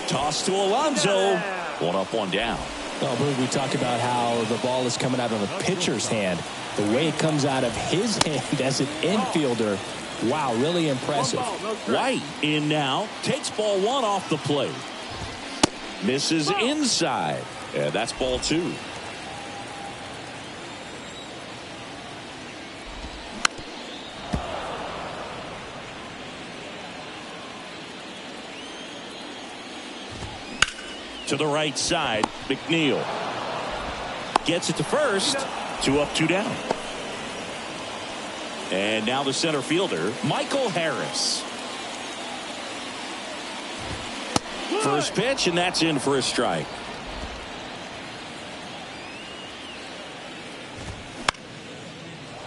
toss to Alonso. 1 up, 1 down. Well, Boog, we talk about how the ball is coming out of a pitcher's hand. The way it comes out of his hand as an infielder, Wow, really impressive. White in now. Takes ball 1 off the plate. Misses inside. And that's ball 2. To the right side, McNeil gets it to first. 2 up, 2 down. And now the center fielder, Michael Harris. First pitch, and that's in for a strike.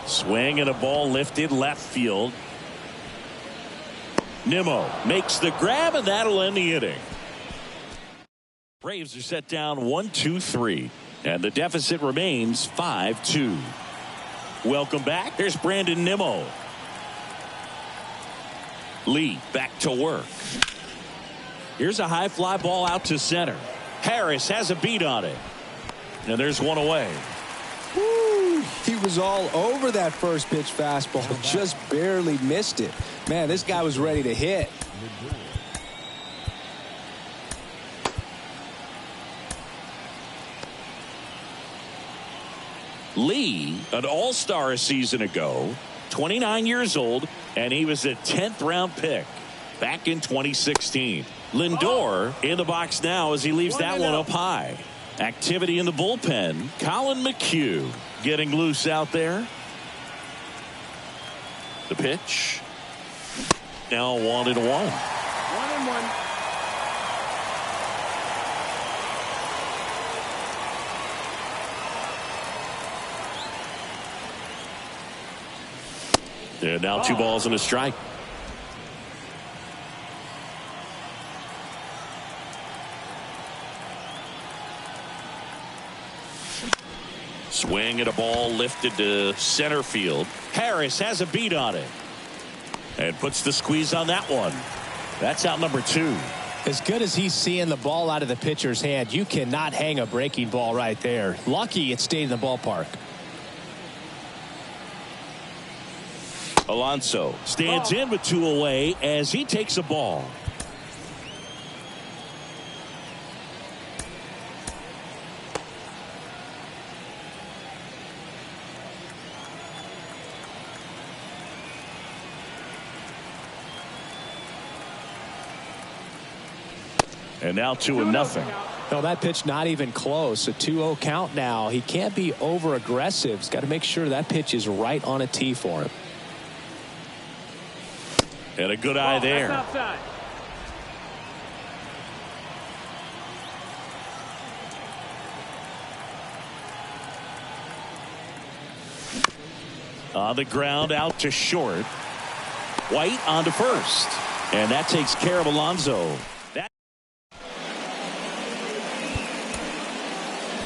Swing and a ball lifted left field. Nimmo makes the grab, and that'll end the inning. Braves are set down 1-2-3, and the deficit remains 5-2. Welcome back. There's Brandon Nimmo. Lee back to work. Here's a high fly ball out to center. Harris has a beat on it. And there's one away. Woo, he was all over that first pitch fastball. Just barely missed it. Man, this guy was ready to hit. Lee, an all-star a season ago, 29 years old, and he was a 10th round pick back in 2016. Lindor in the box now as he leaves that one up high. Activity in the bullpen. Colin McHugh getting loose out there. The pitch. Now 1-1. 1-1. And now 2 balls and a strike. Swing and a ball lifted to center field. Harris has a beat on it and puts the squeeze on that one. That's out number 2. As good as he's seeing the ball out of the pitcher's hand, you cannot hang a breaking ball right there. Lucky it stayed in the ballpark. Alonso stands in with 2 away as he takes a ball. And now 2-0. No, that pitch not even close. A 2-0 count now. He can't be over aggressive. He's got to make sure that pitch is right on a tee for him. And a good eye there. On the ground out to short. White on to first. And that takes care of Alonso.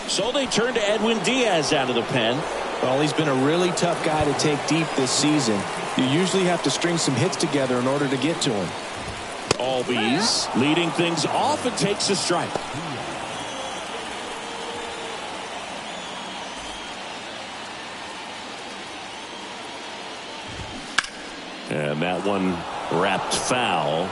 So they turn to Edwin Diaz out of the pen. Well, he's been a really tough guy to take deep this season. You usually have to string some hits together in order to get to him. Albies leading things off and takes a strike. And that one wrapped foul.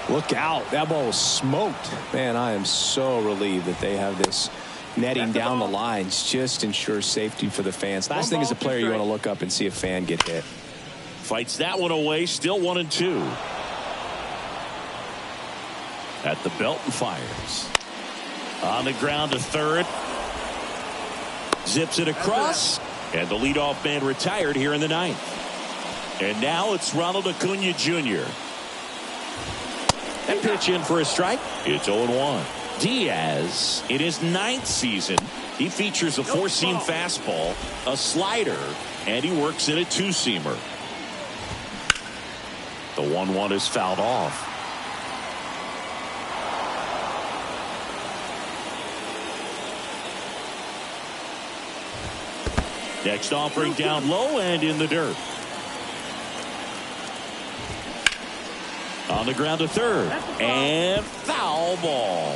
Look out. That ball was smoked. Man, I am so relieved that they have this netting down the lines. Just ensures safety for the fans. Last thing as a player, you want to look up and see a fan get hit. Fights that one away. Still 1-2. At the belt and fires. On the ground to third. Zips it across. And the leadoff man retired here in the 9th. And now it's Ronald Acuna Jr. That pitch in for a strike. It's 0-1. Diaz, in his 9th season, he features a 4-seam fastball, a slider, and he works in a 2-seamer. The 1-1 is fouled off. Next offering down low and in the dirt. On the ground to third. And foul ball.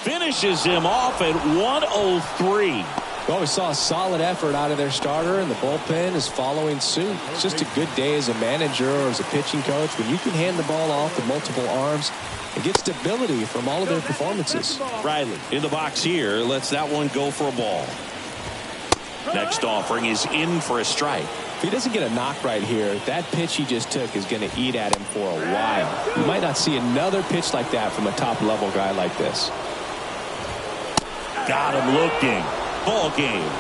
Finishes him off at 103. Well, we saw a solid effort out of their starter, and the bullpen is following suit. It's just a good day as a manager or as a pitching coach when you can hand the ball off with multiple arms and get stability from all of their performances. Riley in the box here lets that one go for a ball. Next offering is in for a strike. If he doesn't get a knock right here, that pitch he just took is going to eat at him for a while. You might not see another pitch like that from a top-level guy like this. Got him looking. Ball game.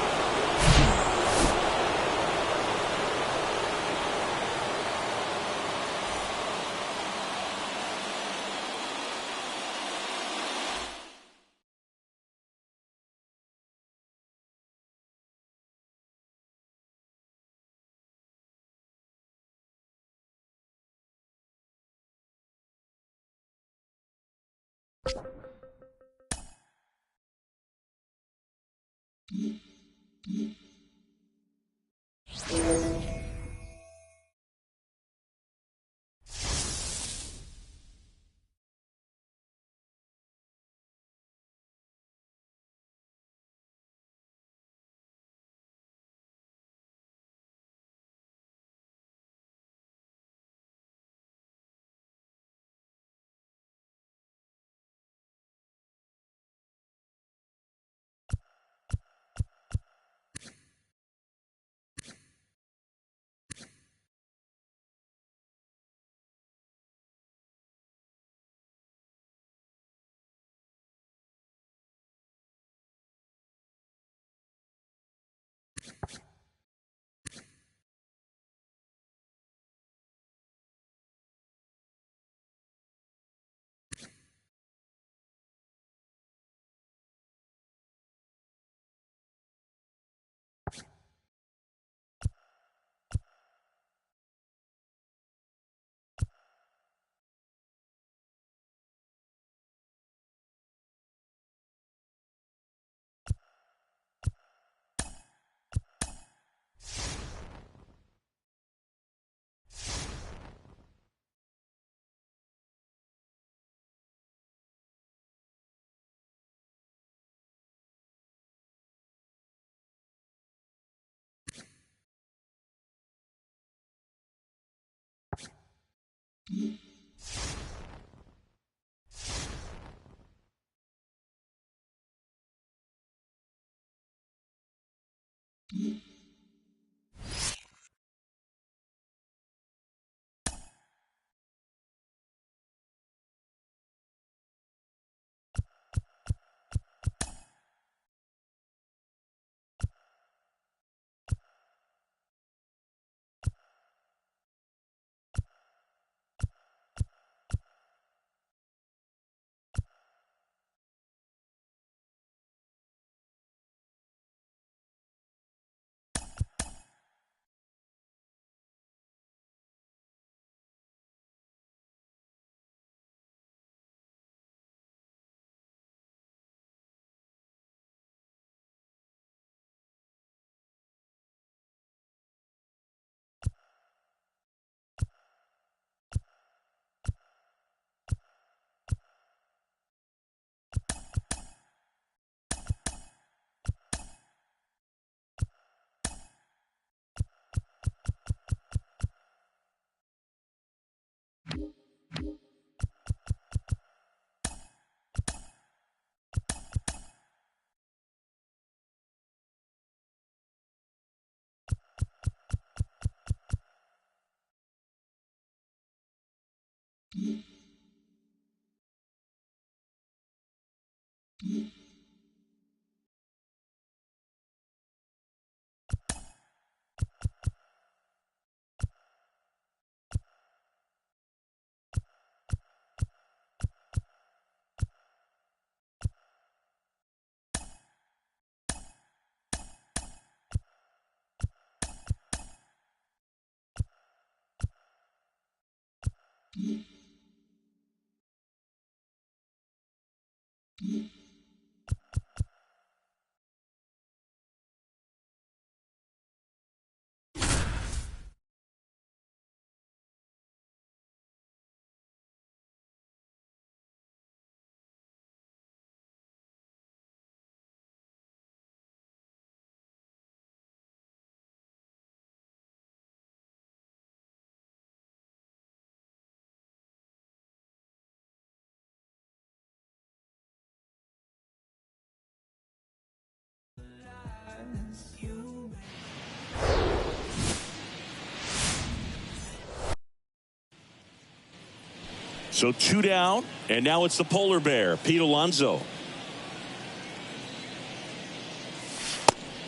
So 2 down, and now it's the polar bear, Pete Alonso.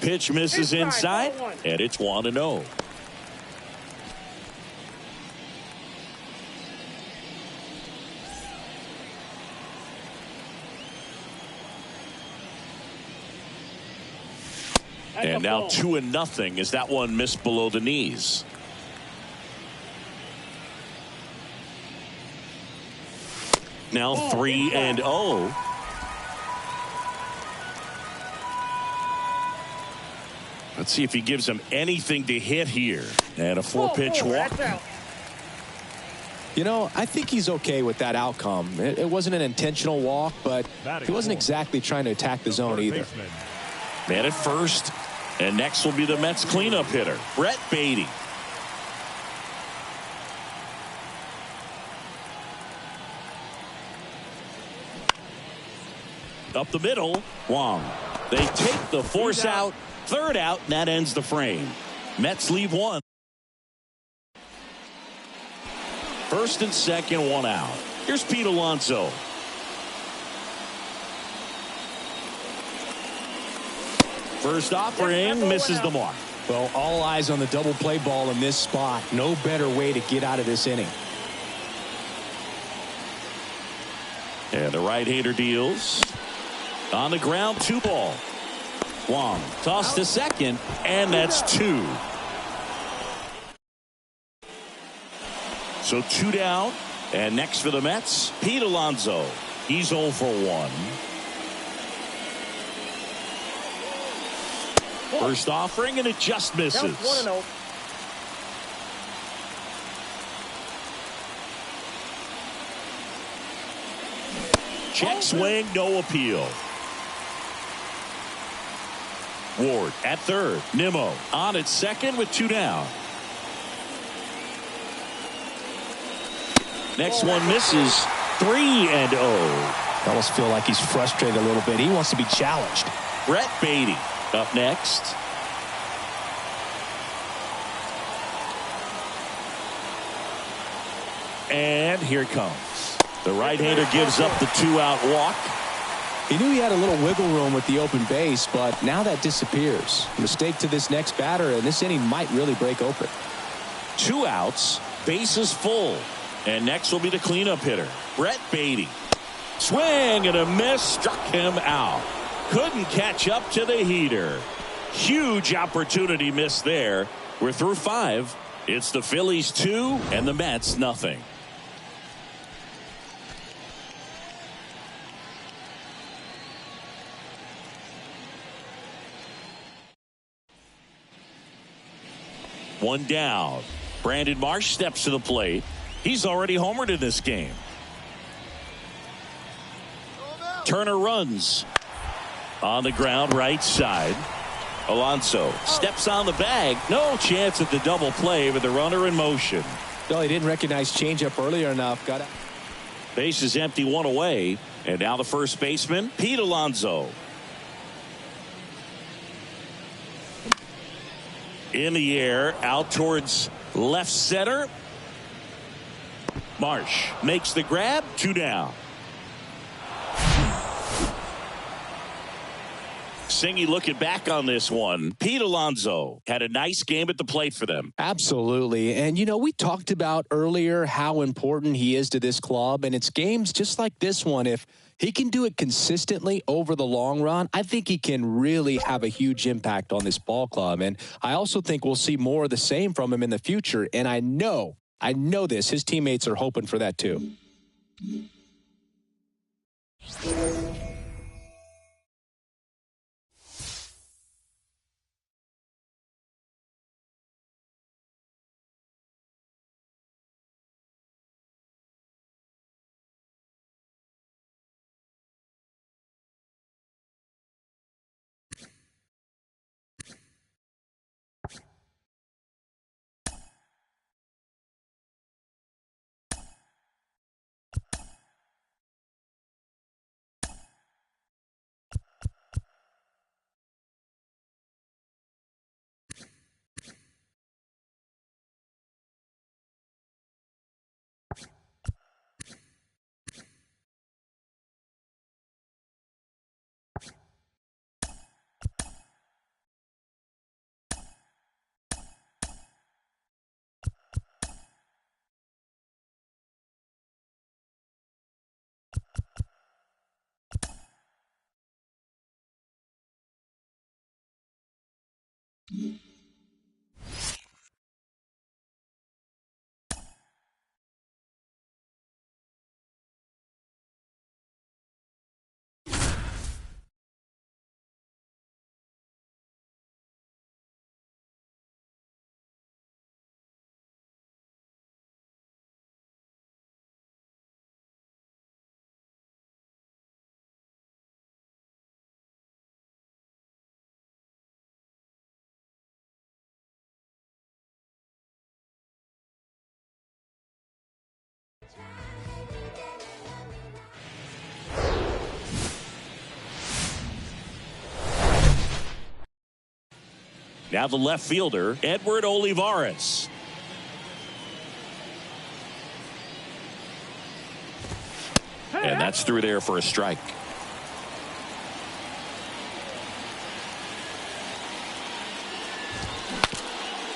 Pitch misses inside, and it's 1-0. And now 2-0 as that one missed below the knees. Now 3-0. Let's see if he gives him anything to hit here. And a 4-pitch walk. You know, I think he's okay with that outcome. It wasn't an intentional walk, but he wasn't exactly trying to attack the zone either. Man at first. And next will be the Mets cleanup hitter, Brett Beatty. Up the middle, Wong. They take the force out, third out, and that ends the frame. Mets leave one. First and second, 1 out. Here's Pete Alonso. First offering misses the mark. Well, all eyes on the double play ball in this spot. No better way to get out of this inning. And the right-hander deals. On the ground, 2 ball. Wong tossed to second, and that's 2. So 2 down, and next for the Mets, Pete Alonso. He's 0 for 1. First offering, and it just misses. 1-0. Check swing, no appeal. Ward at third. Nimmo on at second with 2 down. Next one misses. 3-0. I almost feel like he's frustrated a little bit. He wants to be challenged. Brett Beatty up next. And here it comes. The right-hander gives up the 2-out walk. He knew he had a little wiggle room with the open base, but now that disappears. Mistake to this next batter, and this inning might really break open. 2 outs, bases full. And next will be the cleanup hitter, Brett Beatty. Swing and a miss, struck him out. Couldn't catch up to the heater. Huge opportunity missed there. We're through 5. It's the Phillies 2 and the Mets nothing. One down. Brandon Marsh steps to the plate. He's already homered in this game. Turner runs. On the ground, right side. Alonso steps on the bag. No chance at the double play with the runner in motion. No, he didn't recognize changeup earlier enough. Got it. Base is empty, 1 away. And now the first baseman, Pete Alonso. In the air, out towards left center. Marsh makes the grab, 2 down. Singy looking back on this one. Pete Alonso had a nice game at the plate for them. Absolutely. And, you know, we talked about earlier how important he is to this club. And it's games just like this one. If he can do it consistently over the long run, I think he can really have a huge impact on this ball club. And I also think we'll see more of the same from him in the future. And I know this. His teammates are hoping for that too. Now the left fielder, Edward Olivares. And that's through there for a strike.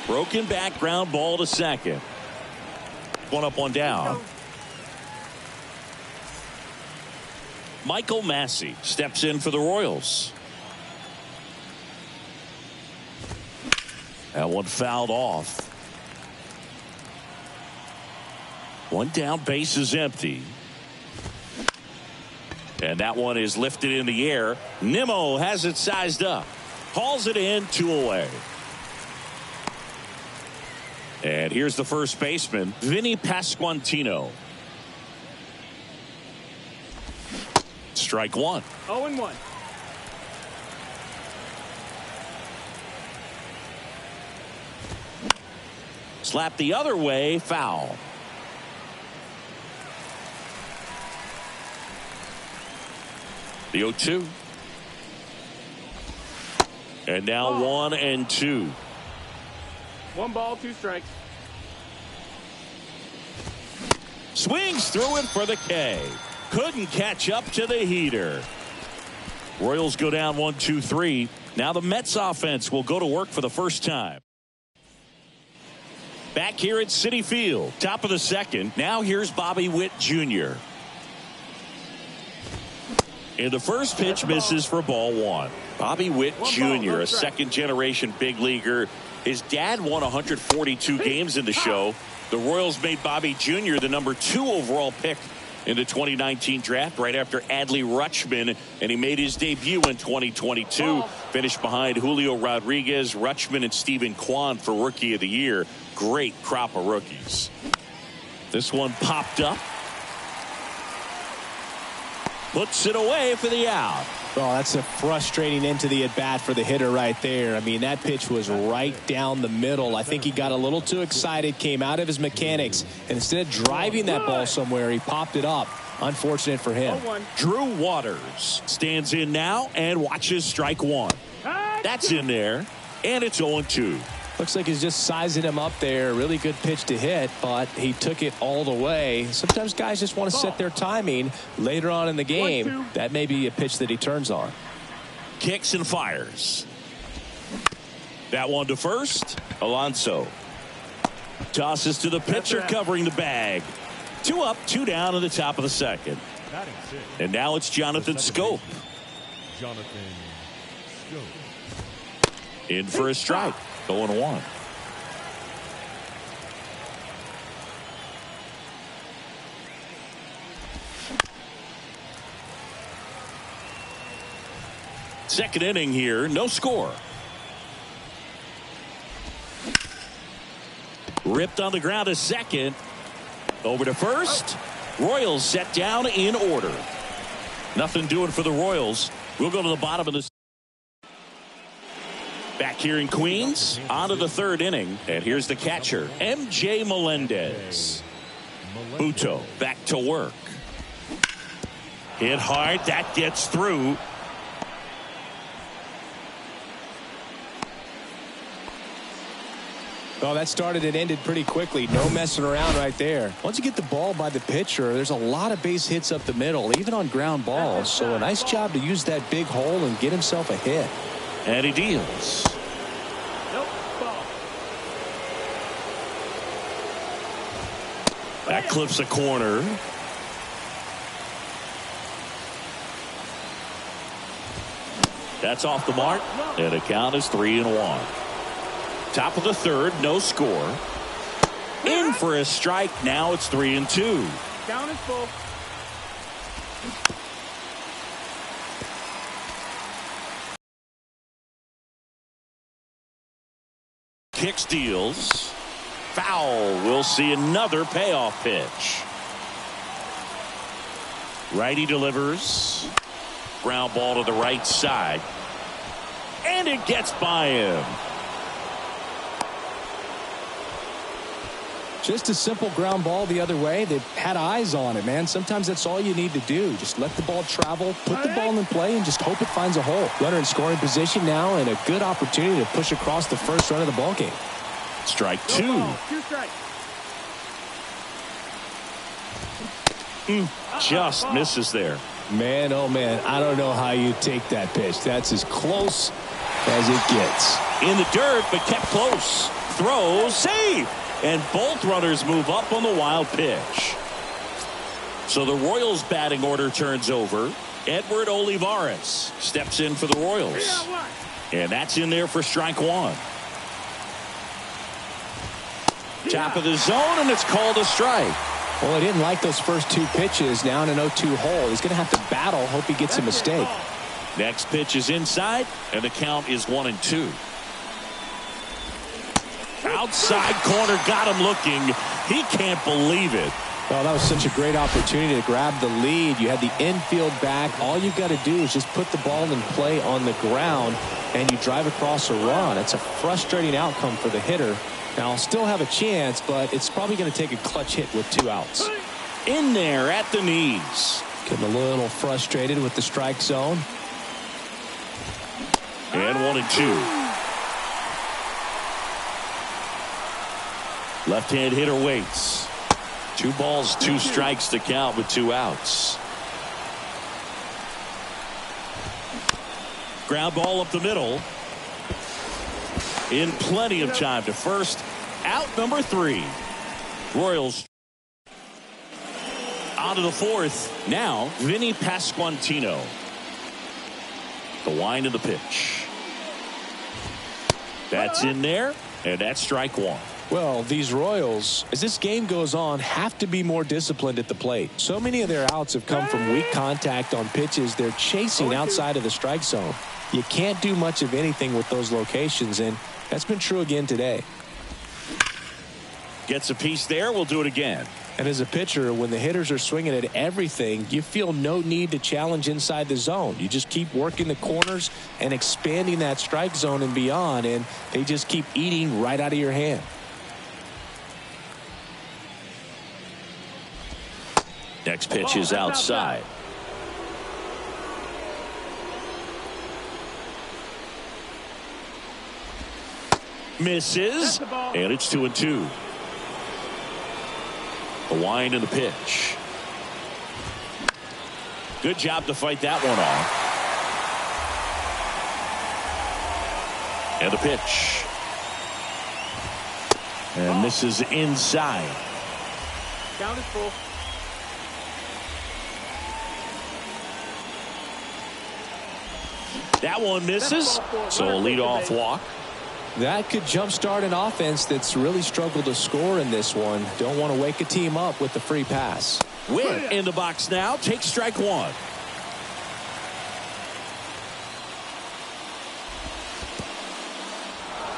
Broken back ground ball to second. One up, one down. Michael Massey steps in for the Royals. That one fouled off. One down, base is empty. And that one is lifted in the air. Nimmo has it sized up. Hauls it in, 2 away. And here's the first baseman, Vinny Pasquantino. Strike one. 0-1. Slap the other way, foul. The 0-2. And now 1-2. 1 ball, 2 strikes. Swings through it for the K. Couldn't catch up to the heater. Royals go down 1-2-3. Now the Mets offense will go to work for the first time. Back here at Citi Field, top of the second. Now here's Bobby Witt Jr. And the first pitch misses for ball one. Bobby Witt Jr., a second-generation big leaguer. His dad won 142 games in the show. The Royals made Bobby Jr. the number 2 overall pick in the 2019 draft right after Adley Rutschman, and he made his debut in 2022. Finished behind Julio Rodriguez, Rutschman, and Stephen Kwan for Rookie of the Year. Great crop of rookies. This one popped up. Puts it away for the out. Oh, that's a frustrating end to the at-bat for the hitter right there. I mean, that pitch was right down the middle. I think he got a little too excited, came out of his mechanics, and instead of driving that ball somewhere, he popped it up. Unfortunate for him. Drew Waters stands in now and watches strike one. That's in there, and it's 0-2. Looks like he's just sizing him up there. Really good pitch to hit, but he took it all the way. Sometimes guys just want to set their timing later on in the game. That may be a pitch that he turns on. Kicks and fires. That one to first. Alonso tosses to the pitcher covering the bag. 2 up, 2 down in the top of the second. And now it's Jonathan Scope. In for a strike. 0-1. Second inning here, no score. Ripped on the ground to second. Over to first. Royals set down in order. Nothing doing for the Royals. We'll go to the bottom of the. Back here in Queens, on to the third inning. And here's the catcher, MJ Melendez. Buto back to work. Hit hard. That gets through. Oh, that started and ended pretty quickly. No messing around right there. Once you get the ball by the pitcher, there's a lot of base hits up the middle, even on ground balls. So a nice job to use that big hole and get himself a hit. And he deals. That clips a corner. That's off the mark. And the count is 3-1. Top of the third, no score. In for a strike. Now it's 3-2. Count is full. Kick steals. Foul. We'll see another payoff pitch. Righty delivers. Ground ball to the right side. And it gets by him. Just a simple ground ball the other way. They've had eyes on it, man. Sometimes that's all you need to do. Just let the ball travel, put the ball in play, and just hope it finds a hole. Runner in scoring position now, and a good opportunity to push across the first run of the ball game. Strike two. Two strikes. Just misses there. Man, oh man, I don't know how you take that pitch. That's as close as it gets. In the dirt, but kept close. Throw, save. And both runners move up on the wild pitch. So the Royals batting order turns over. Edward Olivares steps in for the Royals. And that's in there for strike one. Top of the zone, and it's called a strike. Well, he didn't like those first two pitches. Now in an 0-2 hole. He's going to have to battle. Hope he gets a mistake. Next pitch is inside, and the count is 1-2. Outside corner, got him looking. He can't believe it. Well, that was such a great opportunity to grab the lead. You had the infield back. All you've got to do is just put the ball in play on the ground, and you drive across a run. It's a frustrating outcome for the hitter. Now, I'll still have a chance, but it's probably going to take a clutch hit with 2 outs. In there at the knees. Getting a little frustrated with the strike zone. And 1-2. Left-hand hitter waits. 2 balls, 2 strikes to count with 2 outs. Ground ball up the middle. In plenty of time to first. Out number 3. Royals on to the 4th. Now, Vinny Pasquantino. The wind of the pitch. That's in there, and that's strike one. Well, these Royals, as this game goes on, have to be more disciplined at the plate. So many of their outs have come from weak contact on pitches they're chasing outside of the strike zone. You can't do much of anything with those locations, and that's been true again today. Gets a piece there. We'll do it again. And as a pitcher, when the hitters are swinging at everything, you feel no need to challenge inside the zone. You just keep working the corners and expanding that strike zone and beyond, and they just keep eating right out of your hand. Next pitch is outside. Misses, and it's 2-2. The wind and the pitch. Good job to fight that one off. And the pitch. And misses inside. Count is full. That one misses, so a leadoff walk. That could jumpstart an offense that's really struggled to score in this one. Don't want to wake a team up with the free pass. Win in the box now. Take strike one.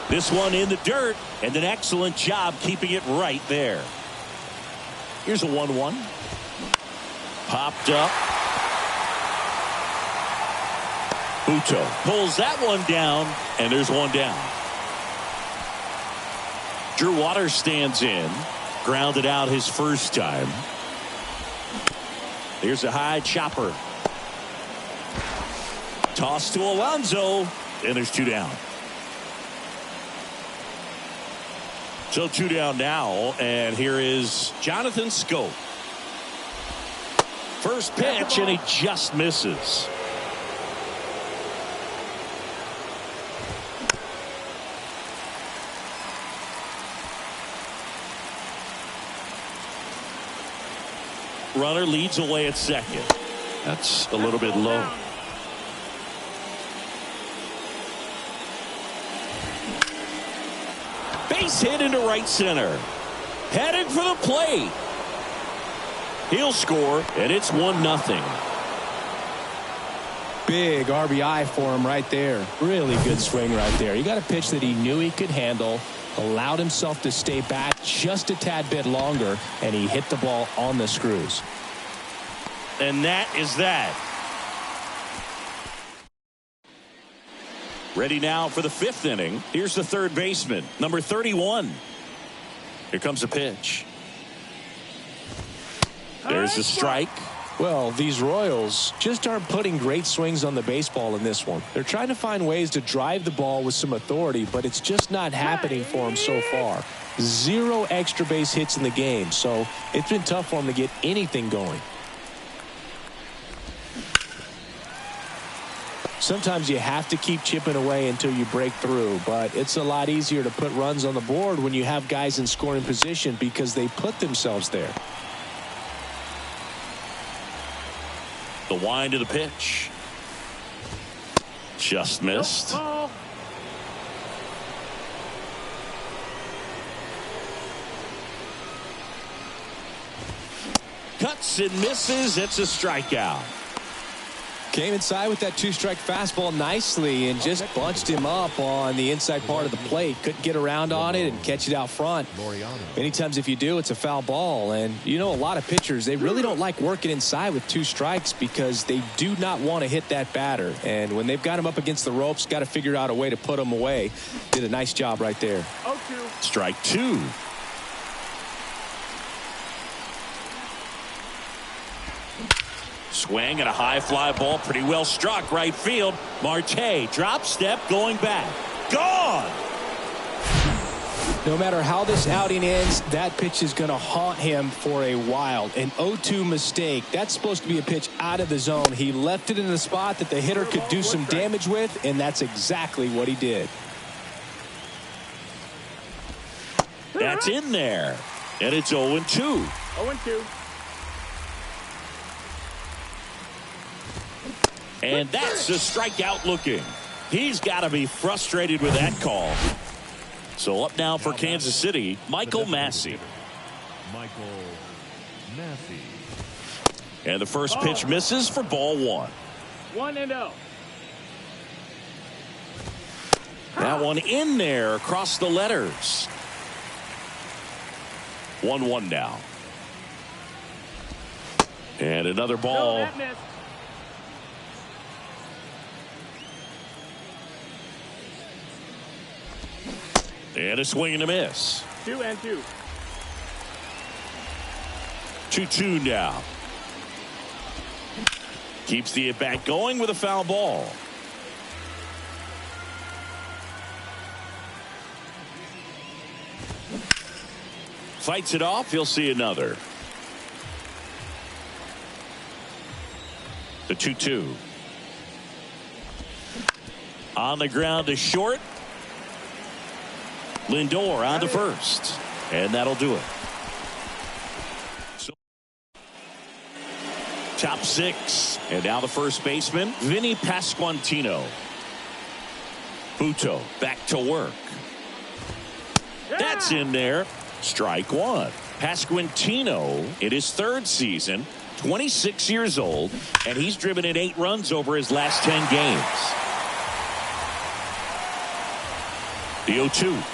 This one in the dirt, and an excellent job keeping it right there. Here's a 1-1. Popped up. Buto pulls that one down, and there's one down. Drew Waters stands in. Grounded out his first time. Here's a high chopper. Toss to Alonso, and there's 2 down. So 2 down now, and here is Jonathan Scope. First pitch, and he just misses. Runner leads away at second. That's a little bit low. Base hit into right center. Headed for the plate. He'll score, and it's 1-0. Big RBI for him right there. Really good swing right there. He got a pitch that he knew he could handle, allowed himself to stay back just a tad bit longer, and he hit the ball on the screws. And that is that. Ready now for the 5th inning. Here's the third baseman, number 31. Here comes a pitch. There's a strike. Well, these Royals just aren't putting great swings on the baseball in this one. They're trying to find ways to drive the ball with some authority, but it's just not happening for them so far. 0 extra base hits in the game, so it's been tough for them to get anything going. Sometimes you have to keep chipping away until you break through, but it's a lot easier to put runs on the board when you have guys in scoring position because they put themselves there. The wind of the pitch. Just missed. Cuts and misses. It's a strikeout. Came inside with that 2-strike fastball nicely and just bunched him up on the inside part of the plate. Couldn't get around on it and catch it out front. Many times if you do, it's a foul ball. And you know, a lot of pitchers, they really don't like working inside with 2 strikes because they do not want to hit that batter. And when they've got him up against the ropes, got to figure out a way to put him away. Did a nice job right there. 0-2. Strike 2. Swing and a high fly ball, pretty well struck right field. Marte drop step going back. Gone. No matter how this outing ends, that pitch is going to haunt him for a while. An 0-2 mistake. That's supposed to be a pitch out of the zone. He left it in a spot that the hitter could do some damage with, and that's exactly what he did. That's in there. And it's 0-2. 0-2. And that's the strikeout looking. He's got to be frustrated with that call. So up now for Kansas City, Michael Massey. And the first pitch misses for ball 1. 1-0. That one in there across the letters. 1-1 now. And another ball. No, that missed. And a swing and a miss. 2-2. 2-2 now. Keeps the at-bat going with a foul ball. Fights it off. He'll see another. The 2-2. On the ground to short. Lindor on to first. And that'll do it. So, top 6. And now the first baseman, Vinny Pasquantino. Buto back to work. That's in there. Strike 1. Pasquantino in his 3rd season, 26 years old, and he's driven in 8 runs over his last 10 games. The 0-2.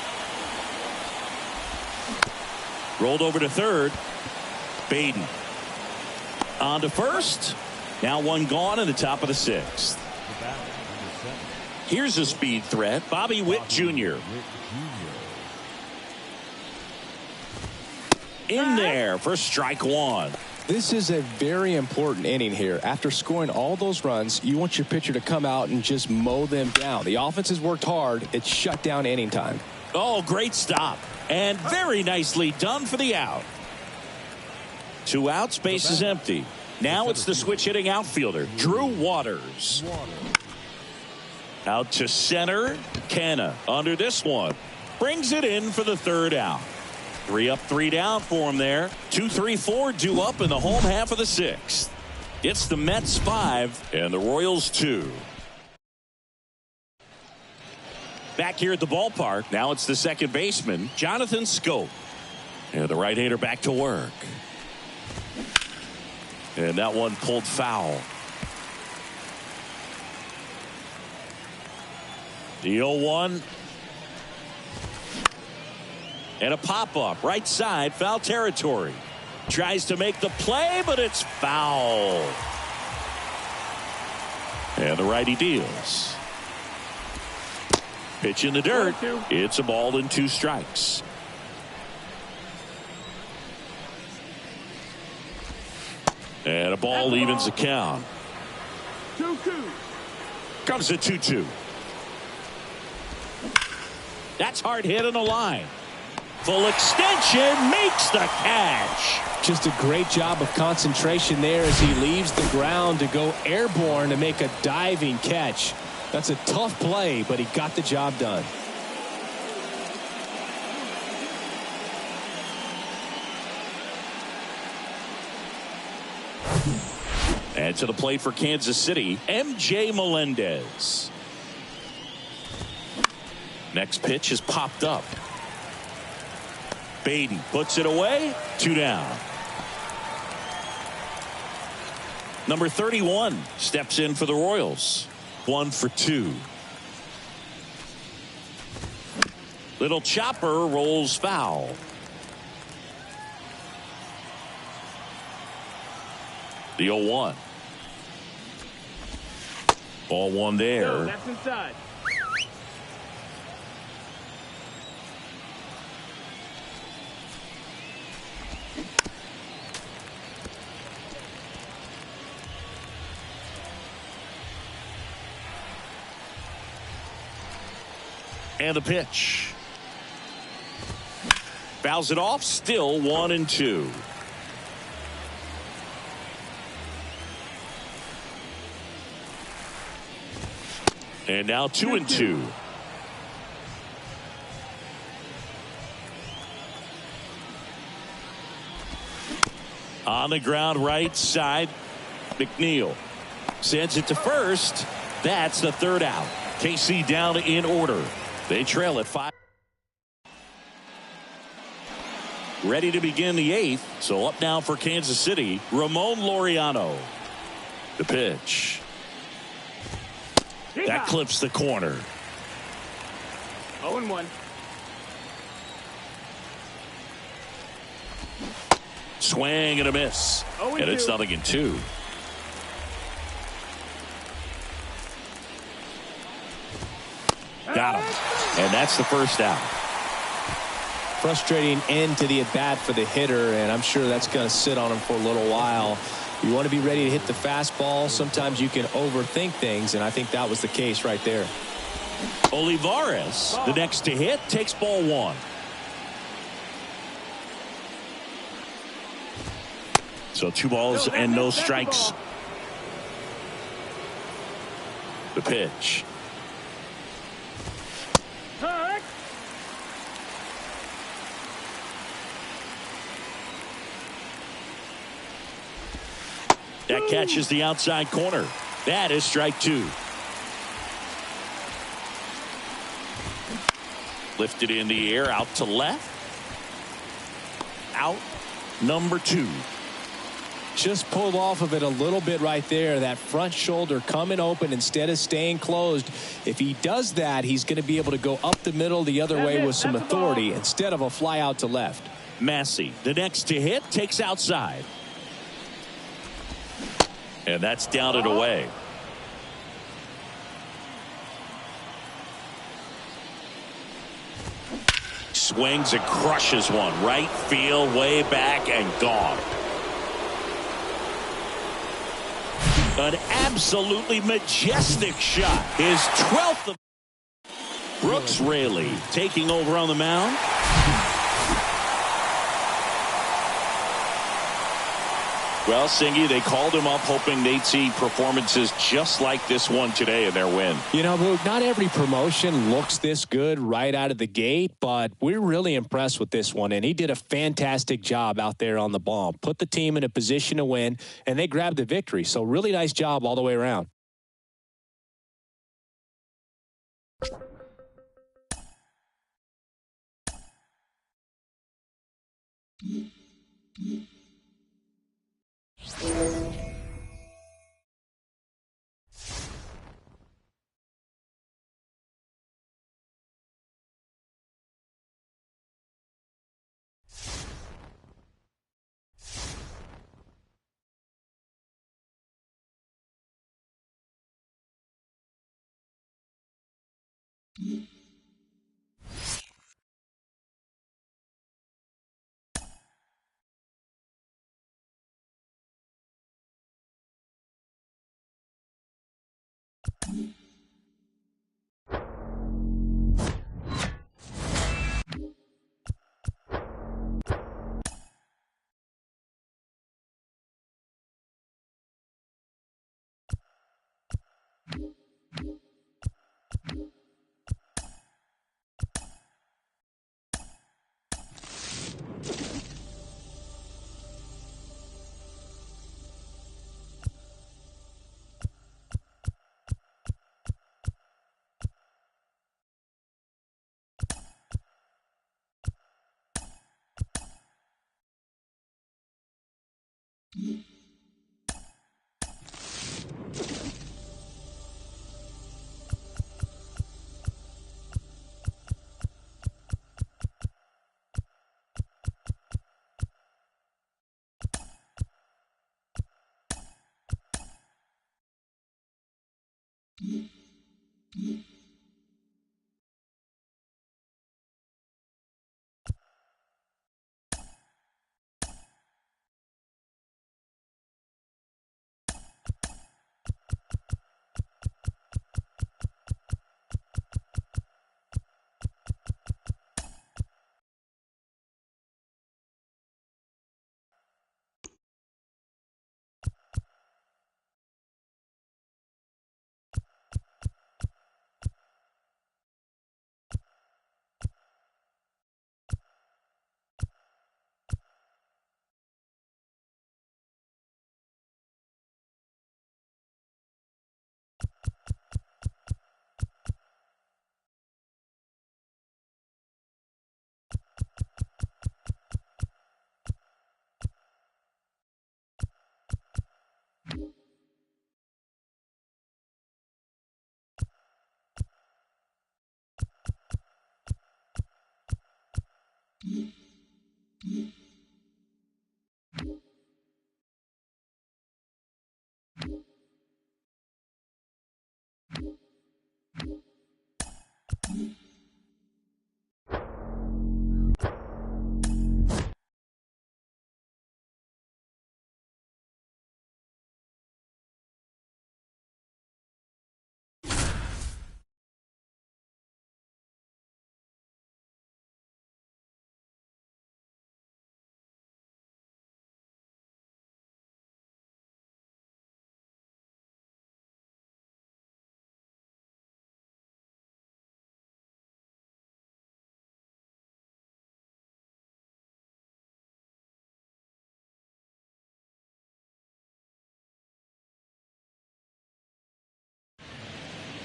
Rolled over to third. Baden on to first. Now one gone in the top of the 6th. Here's a speed threat, Bobby Witt Jr. In there for strike 1. This is a very important inning here. After scoring all those runs, you want your pitcher to come out and just mow them down. The offense has worked hard. It's shut down inning time. Oh, great stop. And very nicely done for the out. 2 outs, base is empty. Now it's the switch hitting outfielder, Drew Waters. Out to center. Canna under this one. Brings it in for the 3rd out. 3 up, 3 down for him there. 2, 3, 4 due up in the home half of the 6th. It's the Mets 5 and the Royals 2. Back here at the ballpark, now it's the second baseman, Jonathan Scope. And the right-hander back to work. And that one pulled foul. The 0-1. And a pop-up, right side, foul territory. Tries to make the play, but it's foul. And the righty deals. Pitch in the dirt. It's a ball and 2 strikes. And a ball evens the count. 2-2. Comes the 2-2. That's hard hit on the line. Full extension, makes the catch. Just a great job of concentration there as he leaves the ground to go airborne to make a diving catch. That's a tough play, but he got the job done. And to the plate for Kansas City, M.J. Melendez. Next pitch is popped up. Beatty puts it away. 2 down. Number 31 steps in for the Royals. 1 for 2. Little chopper rolls foul. The 0-1. Ball 1 there. No, that's inside. And the pitch. Fouls it off. Still 1-2. And now 2-2. On the ground, right side. McNeil sends it to first. That's the 3rd out. KC down in order. They trail at 5. Ready to begin the 8th. So up now for Kansas City, Ramon Laureano. The pitch. That clips the corner. 0-1. Swing and a miss. And it's 0-2. Got him. And that's the 1st out. Frustrating end to the at-bat for the hitter, and I'm sure that's going to sit on him for a little while. You want to be ready to hit the fastball. Sometimes you can overthink things, and I think that was the case right there. Olivares, the next to hit, takes ball 1. So 2 balls and no strikes. The pitch. That catches the outside corner. That is strike 2. Lifted in the air, out to left. Out number 2. Just pulled off of it a little bit right there. That front shoulder coming open instead of staying closed. If he does that, he's going to be able to go up the middle the other way with some authority instead of a fly out to left. Massey, the next to hit, takes outside. And that's down and away. Swings and crushes one. Right field, way back and gone. An absolutely majestic shot. His 12th of Brooks Raley taking over on the mound. Well, Singy, they called him up hoping they'd see performances just like this one today in their win. You know, Boog, not every promotion looks this good right out of the gate, but we're really impressed with this one, and he did a fantastic job out there on the ball. Put the team in a position to win, and they grabbed the victory. So really nice job all the way around.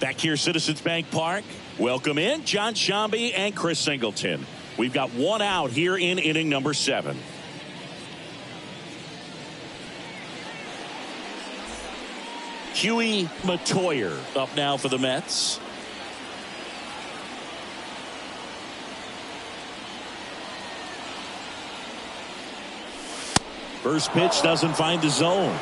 Back here, Citizens Bank Park. Welcome in, John Shambi and Chris Singleton. We've got one out here in inning number 7. Huey Matoyer up now for the Mets. First pitch doesn't find the zone.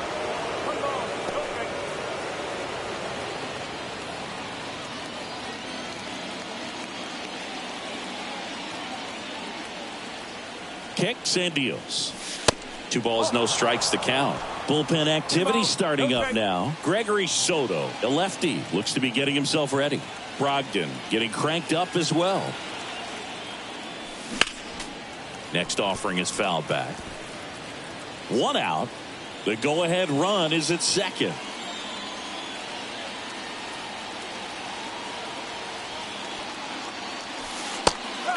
Kicks and deals. 2 balls, no strikes to count. Bullpen activity starting up now. Gregory Soto, a lefty, looks to be getting himself ready. Brogdon getting cranked up as well. Next offering is fouled back. 1 out. The go-ahead run is at second.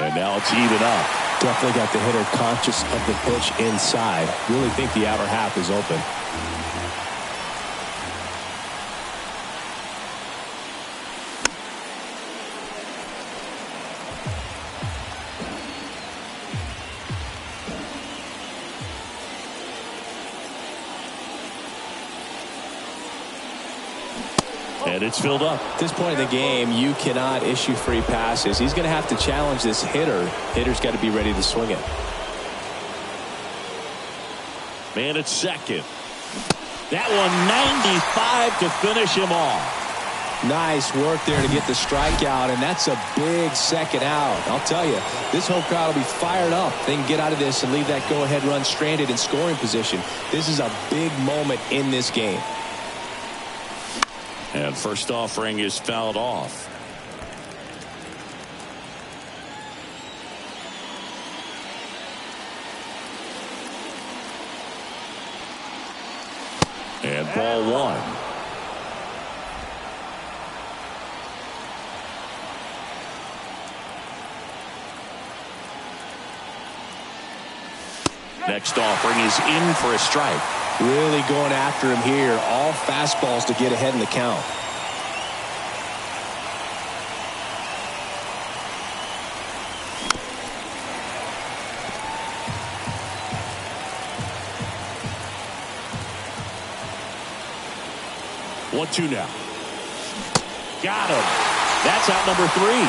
And now it's even up. Definitely got the hitter conscious of the pitch inside. Really think the outer half is open. And it's filled up. At this point in the game, you cannot issue free passes. He's going to have to challenge this hitter. Hitter's got to be ready to swing it. Man at second. That one 95 to finish him off. Nice work there to get the strikeout, and that's a big second out. I'll tell you, this home crowd will be fired up. They can get out of this and leave that go-ahead run stranded in scoring position. This is a big moment in this game. And first offering is fouled off. And ball one. Next offering is in for a strike. Really going after him here. All fastballs to get ahead in the count. 1-2 now. Got him. That's out number 3.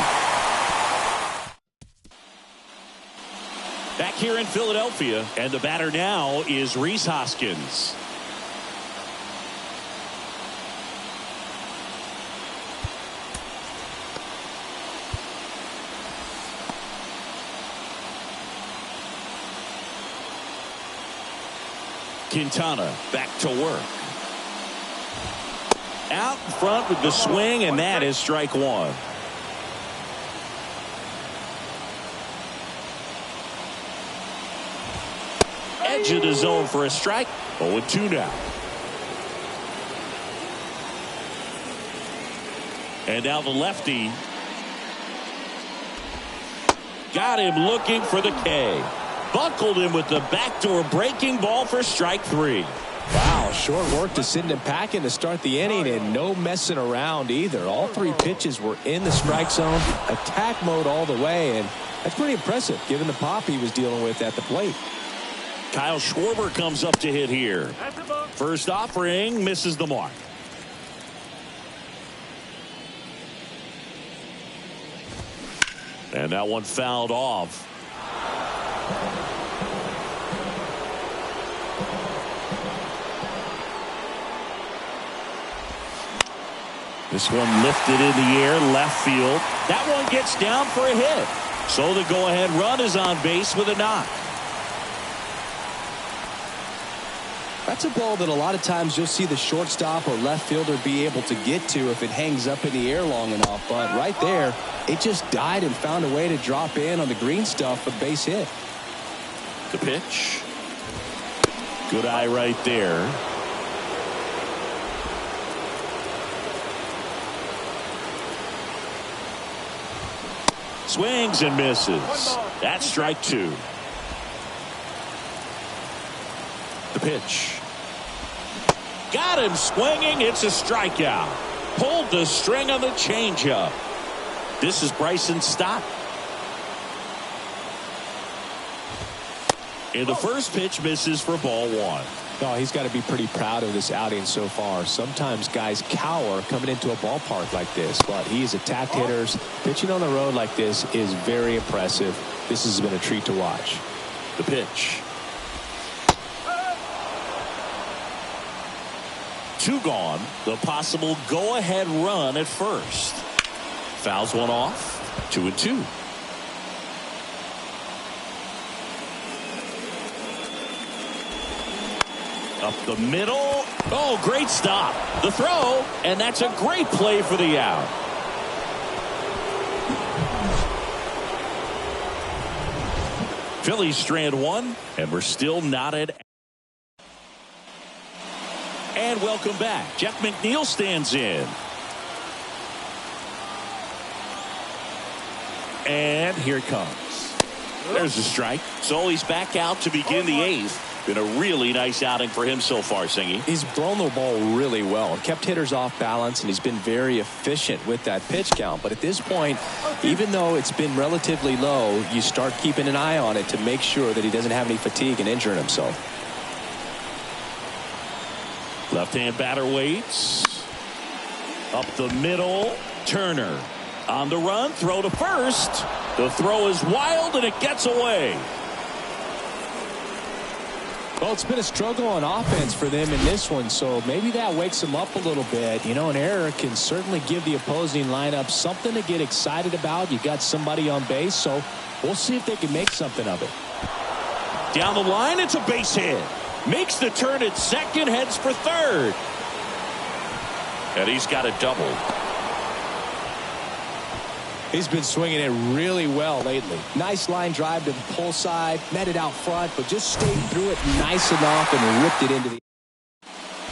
Back here in Philadelphia, and the batter now is Rhys Hoskins. Quintana back to work. Out in front with the swing, and that is strike one. Edge of the zone for a strike. 0-2 now. And now the lefty. Got him looking for the K. Buckled him with the backdoor breaking ball for strike 3. Wow, short work to send him packing to start the inning, and no messing around either. All 3 pitches were in the strike zone, attack mode all the way, and that's pretty impressive given the pop he was dealing with at the plate. Kyle Schwarber comes up to hit here. First offering misses the mark. And that one fouled off. This one lifted in the air, left field. That one gets down for a hit. So the go-ahead run is on base with a knock. That's a ball that a lot of times you'll see the shortstop or left fielder be able to get to if it hangs up in the air long enough. But right there, it just died and found a way to drop in on the green stuff for base hit. The pitch. Good eye right there. Swings and misses. That's strike 2. The pitch. Got him swinging. It's a strikeout. Pulled the string on the changeup. This is Bryson Stott. And the first pitch misses for ball 1. Oh, he's got to be pretty proud of this outing so far. Sometimes guys cower coming into a ballpark like this, but he's attacked hitters. Pitching on the road like this is very impressive. This has been a treat to watch. The pitch. 2 gone. The possible go-ahead run at first. Fouls one off. 2-2. Up the middle. Oh, great stop. The throw, and that's a great play for the out. Phillies strand 1, and we're still knotted. And welcome back. Jeff McNeil stands in. And here it comes. There's a strike. So he's back out to begin the 8th. Been a really nice outing for him so far, Singy. He's thrown the ball really well. Kept hitters off balance, and he's been very efficient with that pitch count. But at this point, even though it's been relatively low, you start keeping an eye on it to make sure that he doesn't have any fatigue and injuring himself. Left-hand batter waits. Up the middle, Turner. On the run, throw to first. The throw is wild, and it gets away. Well, it's been a struggle on offense for them in this one, so maybe that wakes them up a little bit. You know, an error can certainly give the opposing lineup something to get excited about. You got somebody on base, so we'll see if they can make something of it. Down the line, it's a base hit. Makes the turn at second, heads for third. And he's got a double. He's been swinging it really well lately. Nice line drive to the pull side, met it out front, but just stayed through it nice enough and ripped it into the...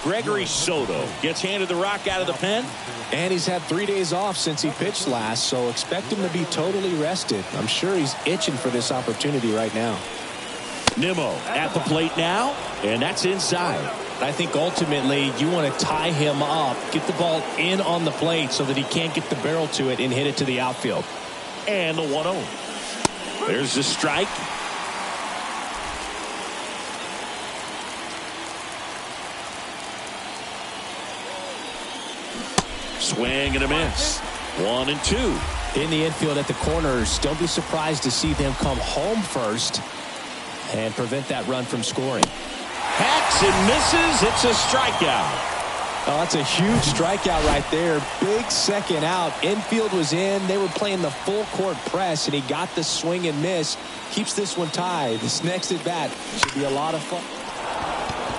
Gregory Soto gets handed the rock out of the pen. And he's had 3 days off since he pitched last, so expect him to be totally rested. I'm sure he's itching for this opportunity right now. Nimmo at the plate now, and that's inside. I think ultimately you want to tie him up, get the ball in on the plate so that he can't get the barrel to it and hit it to the outfield. And the 1-0. There's the strike. Swing and a miss. 1-2. In the infield at the corners, don't be surprised to see them come home first and prevent that run from scoring. Hacks and misses. It's a strikeout. Oh, that's a huge strikeout right there. Big second out. Infield was in. They were playing the full court press, and he got the swing and miss. Keeps this one tied. This next at bat should be a lot of fun.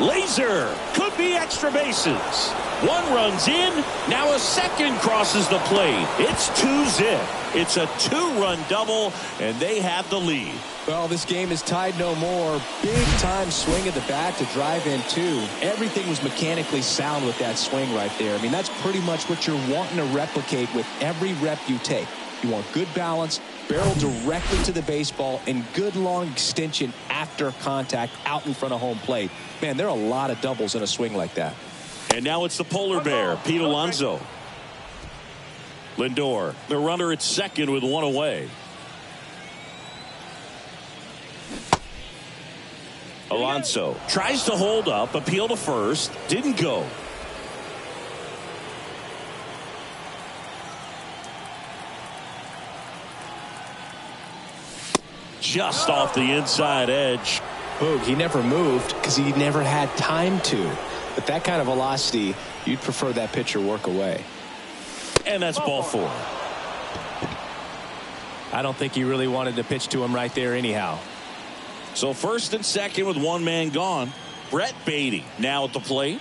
Laser could be extra bases. One runs in. Now a second crosses the plate. It's 2-zip. It's a 2-run double, and they have the lead. Well, this game is tied no more. Big time swing of the bat to drive in two. Everything was mechanically sound with that swing right there. I mean, that's pretty much what you're wanting to replicate with every rep you take. You want good balance, barrel directly to the baseball, and good long extension after contact out in front of home plate. Man, there are a lot of doubles in a swing like that. And now it's the polar bear, Pete Alonso. Lindor, the runner at second with one away. Alonso tries to hold up, appeal to first, didn't go. Just off the inside edge. Boog, he never moved because he never had time to. But that kind of velocity, you'd prefer that pitcher work away. And that's ball four. I don't think he really wanted to pitch to him right there anyhow. So first and second with one man gone. Brett Beatty now at the plate.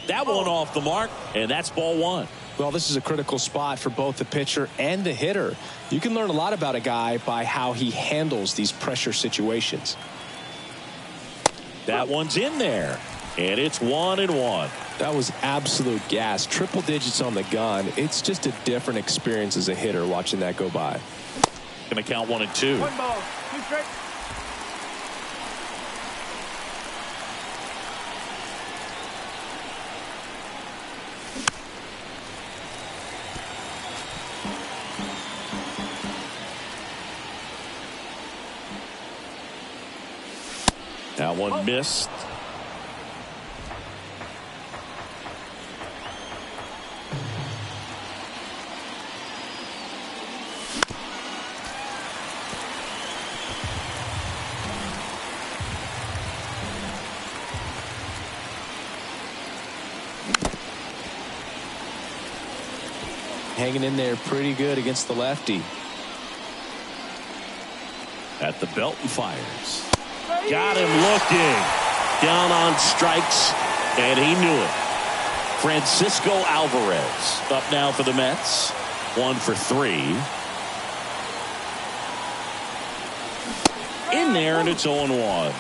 That one off the mark, and that's ball one. Well, this is a critical spot for both the pitcher and the hitter. You can learn a lot about a guy by how he handles these pressure situations. That one's in there, and it's 1-1. That was absolute gas. Triple digits on the gun. It's just a different experience as a hitter watching that go by. Going to count 1-2. 1 ball, 2 strikes. That one missed. Hanging in there pretty good against the lefty. At the belt and fires. Got him looking. Down on strikes, and he knew it. Francisco Alvarez up now for the Mets. 1 for 3. In there, and it's 0-1.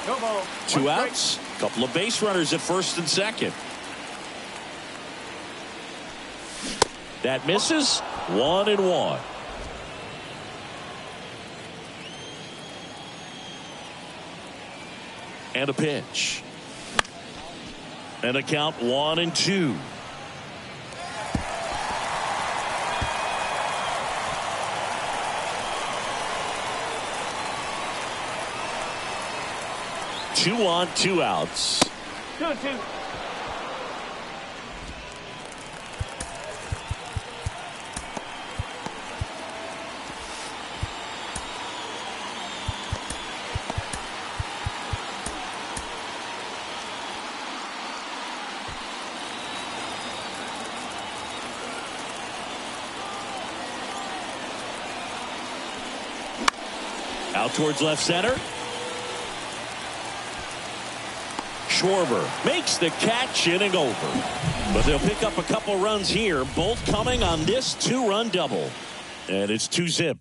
No ball. 2 outs. Couple of base runners at first and second. That misses. 1-1. And a pitch. And a count 1-2. Two on, 2 outs. 2-2. Out towards left center. Schwarber makes the catch, inning over. But they'll pick up a couple runs here, both coming on this 2-run double. And it's 2-zip.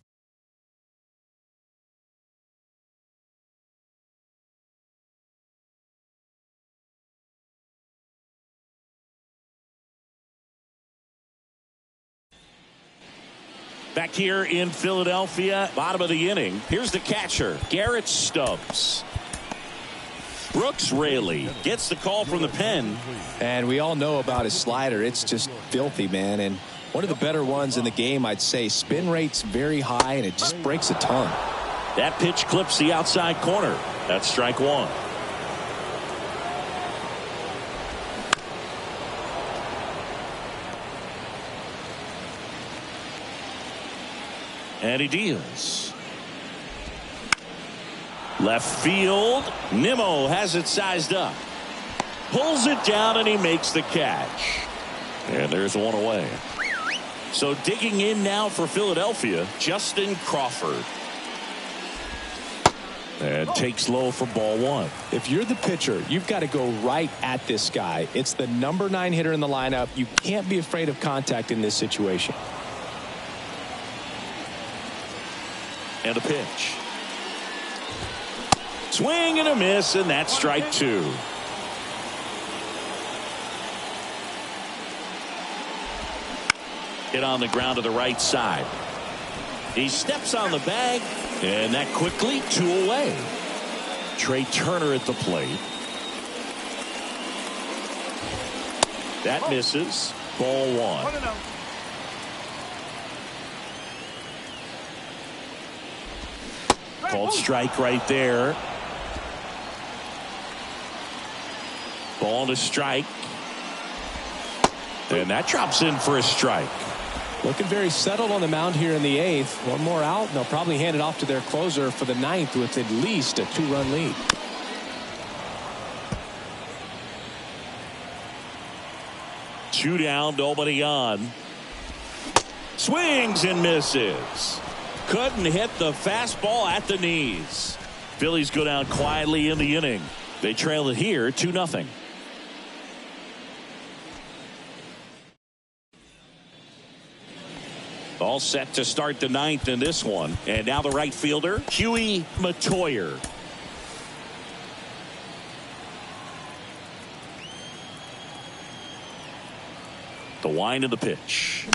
Back here in Philadelphia, bottom of the inning. Here's the catcher, Garrett Stubbs. Brooks Raley gets the call from the pen. And we all know about his slider. It's just filthy, man. And one of the better ones in the game, I'd say. Spin rate's very high, and it just breaks a ton. That pitch clips the outside corner. That's strike one. And he deals. Left field. Nimmo has it sized up. Pulls it down and he makes the catch. And there's one away. So digging in now for Philadelphia, Justin Crawford. And takes low for ball one. If you're the pitcher, you've got to go right at this guy. It's the number 9 hitter in the lineup. You can't be afraid of contact in this situation. And a pitch. Swing and a miss, and that's strike two. Hit on the ground to the right side. He steps on the bag, and that quickly 2 away. Trey Turner at the plate. That misses. Ball one. Called strike right there. Ball to strike. And that drops in for a strike. Looking very settled on the mound here in the 8th. One more out, and they'll probably hand it off to their closer for the 9th with at least a 2-run lead. Two down, nobody on. Swings and misses. Couldn't hit the fastball at the knees. Phillies go down quietly in the inning. They trail it here 2-0. All set to start the 9th in this one. And now the right fielder, Huey Matoyer. The wind of the pitch.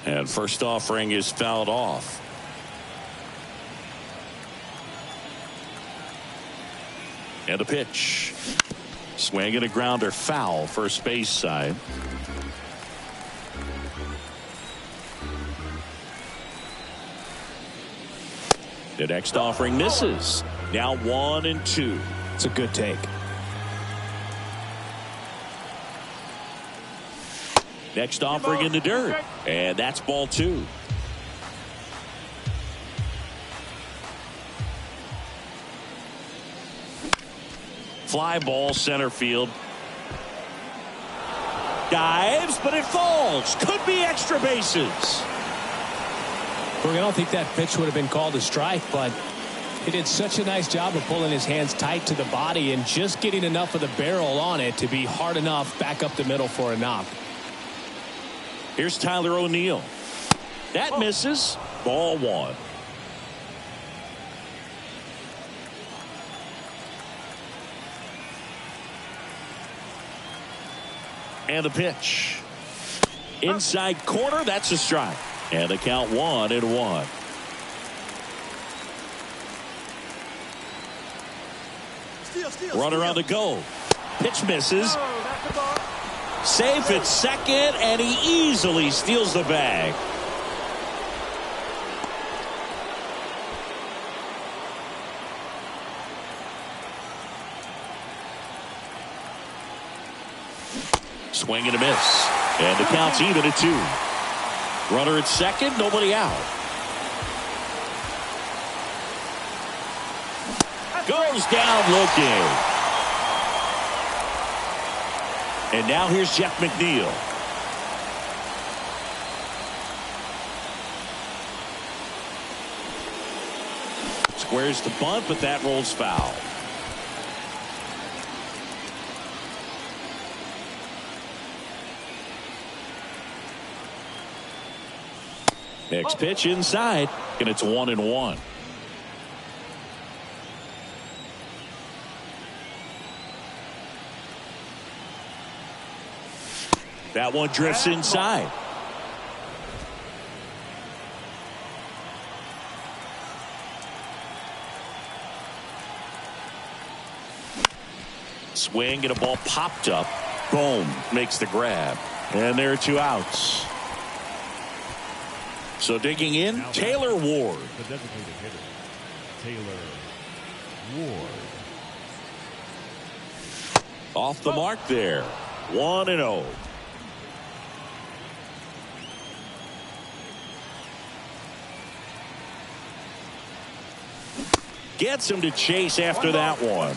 And first offering is fouled off. And a pitch. Swing and a grounder, foul, first base side. The next offering misses. Now 1-2. It's a good take. Next offering in the dirt. And that's ball 2. Fly ball center field. Dives, but it falls. Could be extra bases. I don't think that pitch would have been called a strike, but he did such a nice job of pulling his hands tight to the body and just getting enough of the barrel on it to be hard enough back up the middle for a knock. Here's Tyler O'Neill. That misses. Ball 1. And the pitch. Inside corner, that's a strike. And the count 1-1. Runner on the go. Pitch misses. Safe at second, and he easily steals the bag. Swing and a miss. And the count's even at 2. Runner at second, nobody out. Goes down looking. And now here's Jeff McNeil. Squares the bunt, but that rolls foul. Next pitch inside, and it's 1-1. That one drifts inside. Swing and a ball popped up. Boom, makes the grab. And there are 2 outs. So digging in, Taylor Ward. The designated hitter, Taylor Ward. Off the mark there. 1-0. Gets him to chase after that one.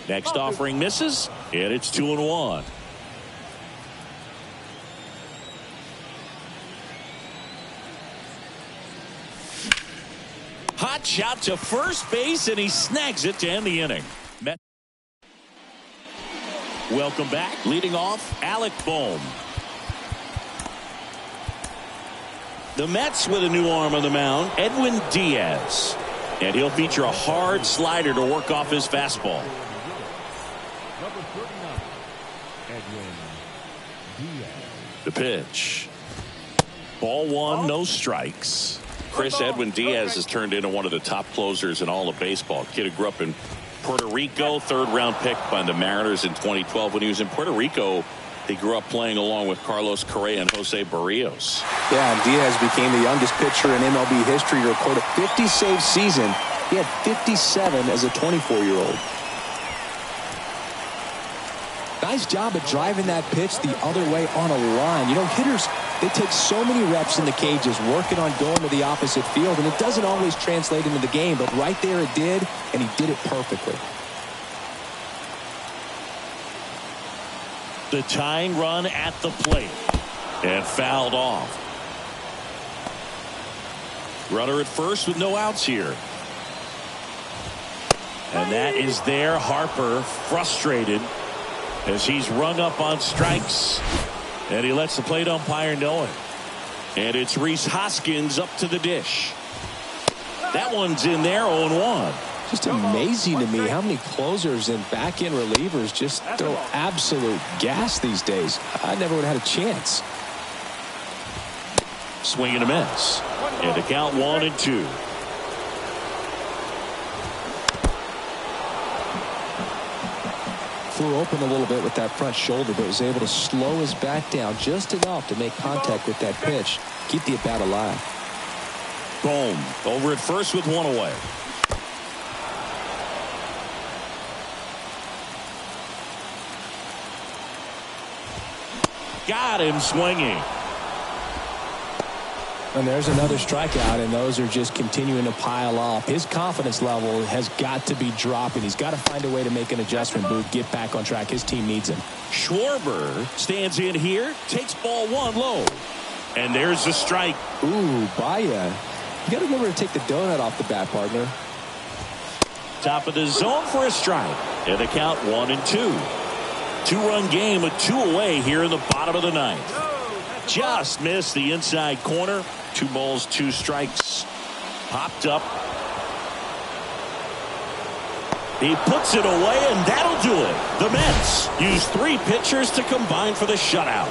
Next offering misses, and it's 2-1. Hot shot to first base, and he snags it to end the inning. Welcome back. Leading off, Alec Bohm. The Mets with a new arm on the mound, Edwin Diaz. And he'll feature a hard slider to work off his fastball. Number 39, Edwin Diaz. The pitch. Ball 1, no strikes. Chris, Edwin Diaz has turned into one of the top closers in all of baseball. Kid who grew up in Puerto Rico, 3rd-round pick by the Mariners in 2012. When he was in Puerto Rico, he grew up playing along with Carlos Correa and Jose Barrios. Yeah, and Diaz became the youngest pitcher in MLB history to record a 50-save season. He had 57 as a 24-year-old. Nice job of driving that pitch the other way on a line. You know, hitters, they take so many reps in the cages working on going to the opposite field, and it doesn't always translate into the game, but right there it did, and he did it perfectly. The tying run at the plate, and fouled off. Runner at first with no outs here. And that is there. Harper frustrated as he's rung up on strikes, and he lets the plate umpire know it. And it's Rhys Hoskins up to the dish. That one's in there, 0-1. Just amazing to me how many closers and back-end relievers just throw absolute gas these days. I never would have had a chance. Swing and a miss. And to count 1-2. Flew open a little bit with that front shoulder, but was able to slow his bat down just enough to make contact with that pitch. Keep the at-bat alive. Boom. Over at first with one away. Got him swinging. And there's another strikeout, and those are just continuing to pile up. His confidence level has got to be dropping. He's got to find a way to make an adjustment move, get back on track. His team needs him. Schwarber stands in here, takes ball 1 low. And there's the strike. Ooh, Baya. You got to remember to take the donut off the bat, partner. Top of the zone for a strike. And the count 1-2. 2-run game with 2 away here in the bottom of the 9th. Just missed the inside corner. 2 balls, 2 strikes. Popped up. He puts it away, and that'll do it. The Mets use 3 pitchers to combine for the shutout.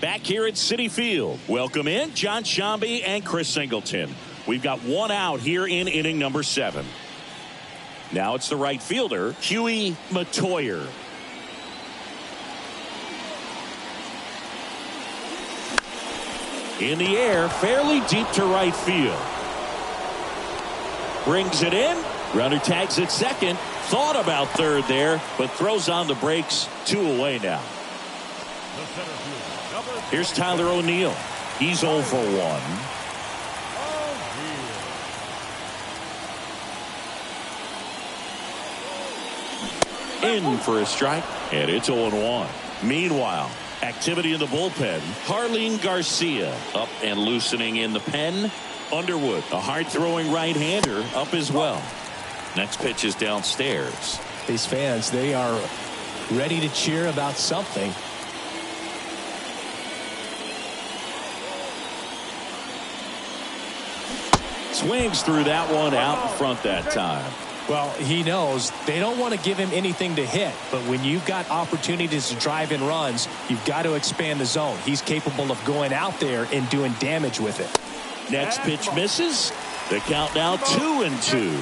Back here at Citi Field, welcome in John Shambi and Chris Singleton. We've got one out here in inning number 7. Now it's the right fielder, Huey Matoyer. In the air, fairly deep to right field. Brings it in. Runner tags at second. Thought about third there, but throws on the brakes. 2 away now. Here's Tyler O'Neill. He's 0 for 1. In for a strike, and it's 0-1. Meanwhile, activity in the bullpen. Harleen Garcia up and loosening in the pen. Underwood, a hard-throwing right-hander, up as well. Next pitch is downstairs. These fans, they are ready to cheer about something. Swings through that one out in front that time. Well, he knows they don't want to give him anything to hit, but when you've got opportunities to drive in runs, you've got to expand the zone. He's capable of going out there and doing damage with it. Next pitch misses. The count now 2-2.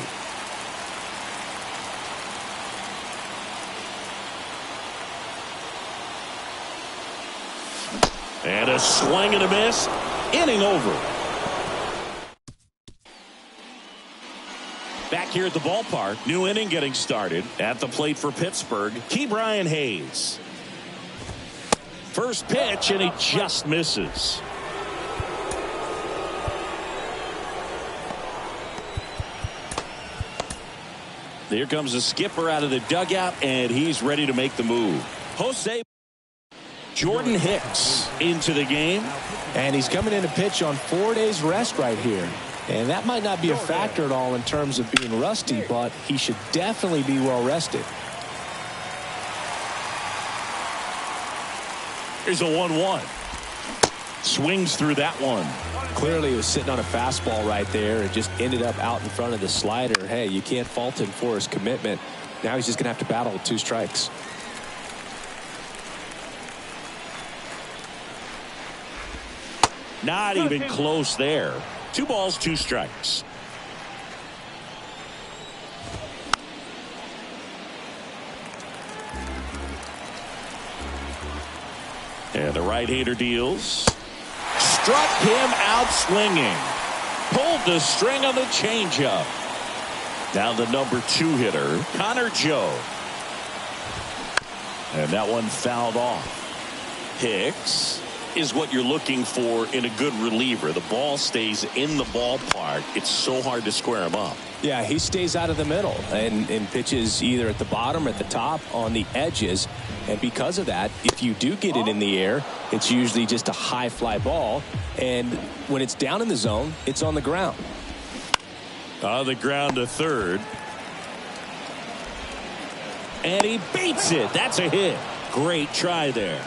And a swing and a miss. Inning over. Back here at the ballpark, new inning getting started. At the plate for Pittsburgh, Ke'Bryan Hayes. First pitch, and he just misses. Here comes the skipper out of the dugout, and he's ready to make the move. Jose Jordan Hicks into the game. And he's coming in to pitch on 4 days rest right here. And that might not be a factor at all in terms of being rusty, but he should definitely be well rested. Here's a 1-1. Swings through that one. Clearly he was sitting on a fastball right there and just ended up out in front of the slider. Hey, you can't fault him for his commitment. Now he's just going to have to battle with 2 strikes. Not even close there. 2 balls, 2 strikes. And the right-hander deals. Struck him out swinging. Pulled the string on the changeup. Now the number 2 hitter, Connor Joe. And that one fouled off. Hicks is what you're looking for in a good reliever. The ball stays in the ballpark. It's so hard to square him up. Yeah, he stays out of the middle and pitches either at the bottom or at the top on the edges. And because of that, if you do get it in the air, it's usually just a high fly ball. And when it's down in the zone, it's on the ground. On the ground to third. And he beats it. That's a hit. Great try there.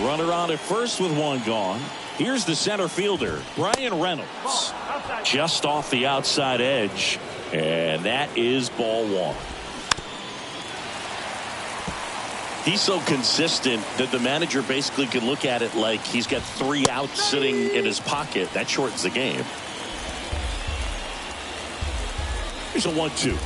Runner on at first with one gone. Here's the center fielder, Brian Reynolds. Just off the outside edge. And that is ball 1. He's so consistent that the manager basically can look at it like he's got 3 outs sitting in his pocket. That shortens the game. Here's a 1-2.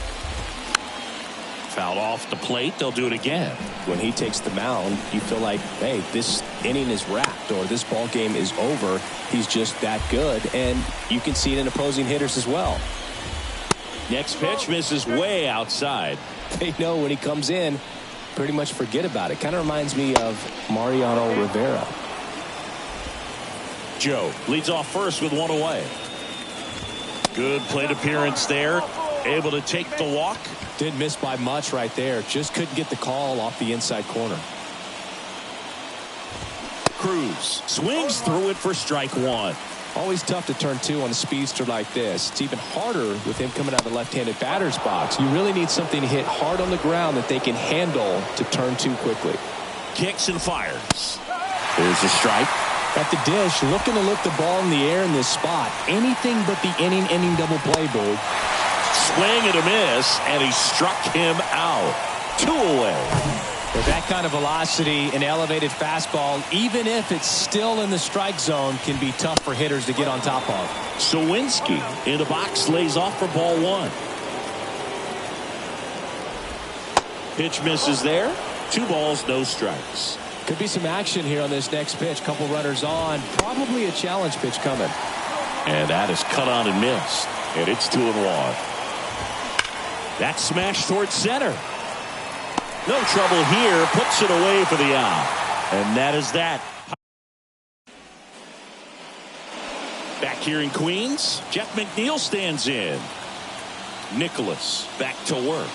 Fouled off the plate. They'll do it again. When he takes the mound, you feel like, hey, this inning is wrapped or this ball game is over. He's just that good, and you can see it in opposing hitters as well. Next pitch misses way outside. They know when he comes in, pretty much forget about it. Kind of reminds me of Mariano Rivera. Joe leads off first with 1 away. Good plate appearance there. Able to take the walk. Didn't miss by much right there. Just couldn't get the call off the inside corner. Cruz swings through it for strike 1. Always tough to turn 2 on a speedster like this. It's even harder with him coming out of the left-handed batter's box. You really need something to hit hard on the ground that they can handle to turn 2 quickly. Kicks and fires. There's a strike. At the dish, looking to look the ball in the air in this spot. Anything but the inning double play, Boo. Swing and a miss, and he struck him out. 2 away. With that kind of velocity, an elevated fastball, even if it's still in the strike zone, can be tough for hitters to get on top of. Sawinski in the box lays off for ball 1. Pitch misses there. 2 balls, no strikes. Could be some action here on this next pitch. Couple runners on. Probably a challenge pitch coming. And that is cut on and missed. And it's 2-1. That smash towards center. No trouble here. Puts it away for the out. And that is that. Back here in Queens, Jeff McNeil stands in. Nicholas back to work.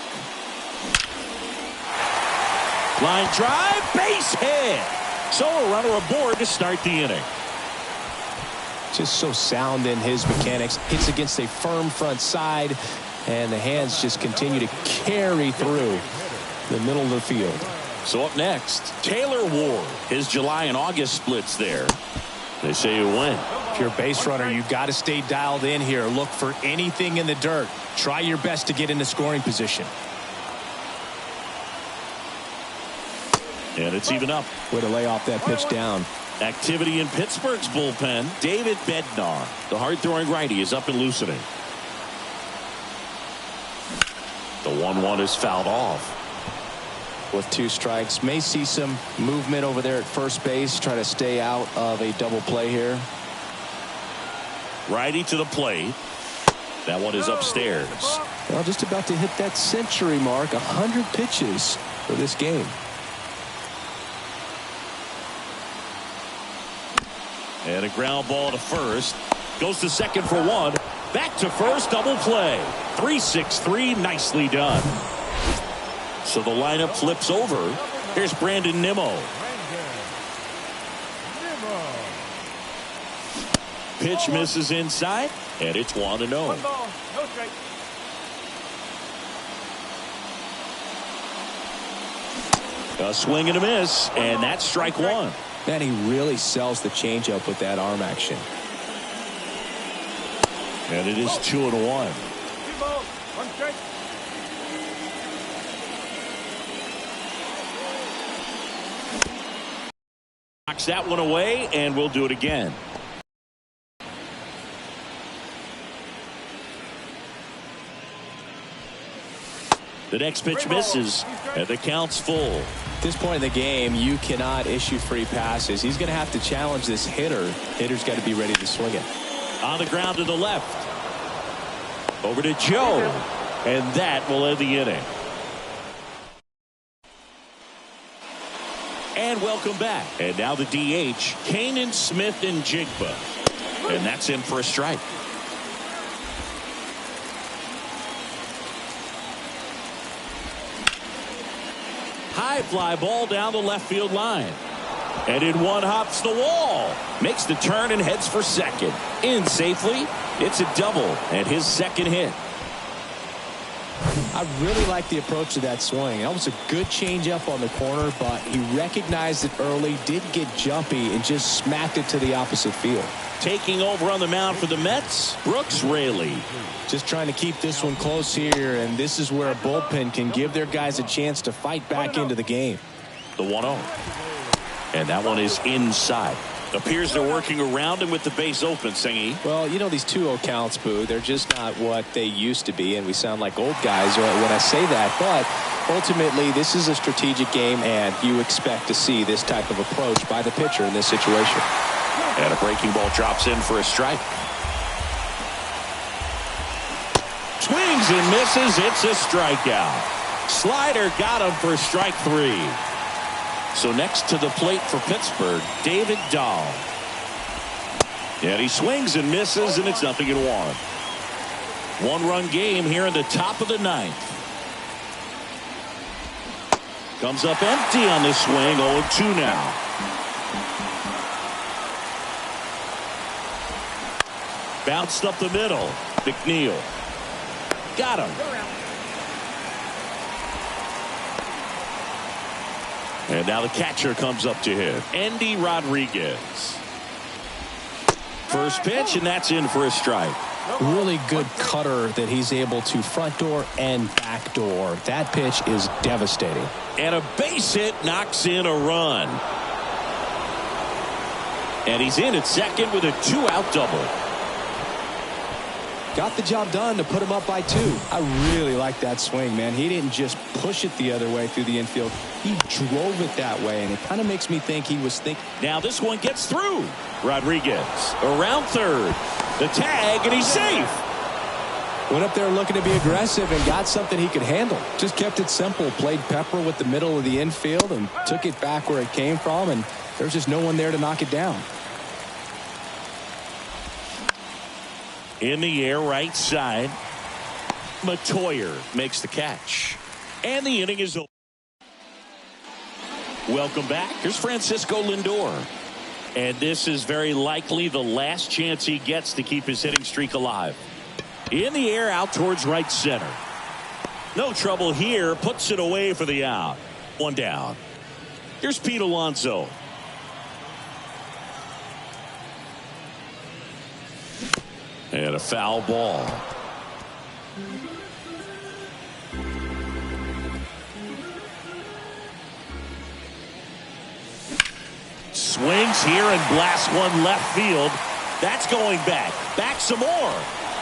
Line drive, base hit. So a runner aboard to start the inning. Just so sound in his mechanics. Hits against a firm front side, and the hands just continue to carry through the middle of the field. So up next, Taylor Ward. His July and August splits there. They say you win. If you're a base runner, you've got to stay dialed in here. Look for anything in the dirt. Try your best to get into scoring position. And it's even up. Way to lay off that pitch down. Activity in Pittsburgh's bullpen. David Bednar, the hard-throwing righty, is up and loosening. The 1-1 is fouled off. With 2 strikes, may see some movement over there at first base. Try to stay out of a double play here. Righty to the plate. That one is upstairs. Well, just about to hit that century mark. 100 pitches for this game. And a ground ball to first. Goes to second for 1. Back to first, double play. 3-6-3, nicely done. So the lineup flips over. Here's Brandon Nimmo. Pitch misses inside, and it's 1-0. 1 ball, no strike. A swing and a miss, and that's strike 1. Man, he really sells the changeup with that arm action. And it is 2-1. 2 balls, 1 strike. Knocks that one away, and we'll do it again. The next pitch misses, and the count's full. At this point in the game, you cannot issue free passes. He's going to have to challenge this hitter. Hitter's got to be ready to swing it. On the ground to the left. Over to Joe. And that will end the inning. And welcome back. And now the DH, Kanan Smith and Jigba. And that's in for a strike. High fly ball down the left field line. And in one hops the wall. Makes the turn and heads for second. In safely. It's a double and his second hit. I really like the approach to that swing. That was a good changeup on the corner, but he recognized it early, did get jumpy, and just smacked it to the opposite field. Taking over on the mound for the Mets, Brooks Raley. Just trying to keep this one close here, and this is where a bullpen can give their guys a chance to fight back into the game. The 1-0. And that one is inside. Appears they're working around him with the base open, Singy. Well, you know, these 2-0 counts, Boo, they're just not what they used to be, and we sound like old guys when I say that. But ultimately, this is a strategic game, and you expect to see this type of approach by the pitcher in this situation. And a breaking ball drops in for a strike. Swings and misses. It's a strikeout. Slider got him for strike 3. So next to the plate for Pittsburgh, David Dahl. And he swings and misses, and it's 0-1. One-run game here in the top of the 9th. Comes up empty on the swing, 0-2 now. Bounced up the middle. McNeil. Got him. And now the catcher comes up to hit. Andy Rodriguez. First pitch, and that's in for a strike. Really good cutter that he's able to front door and back door. That pitch is devastating. And a base hit knocks in a run. And he's in at second with a 2-out double. Got the job done to put him up by 2. I really like that swing, man. He didn't just push it the other way through the infield. He drove it that way, and it kind of makes me think he was thinking. Now this one gets through. Rodriguez around third. The tag, and he's safe. Went up there looking to be aggressive and got something he could handle. Just kept it simple. Played pepper with the middle of the infield and took it back where it came from, and there's just no one there to knock it down. In the air, right side. Matoyer makes the catch. And the inning is over. Welcome back. Here's Francisco Lindor. And this is very likely the last chance he gets to keep his hitting streak alive. In the air, out towards right center. No trouble here. Puts it away for the out. One down. Here's Pete Alonso. And a foul ball. Swings here and blasts one left field. That's going back. Back some more.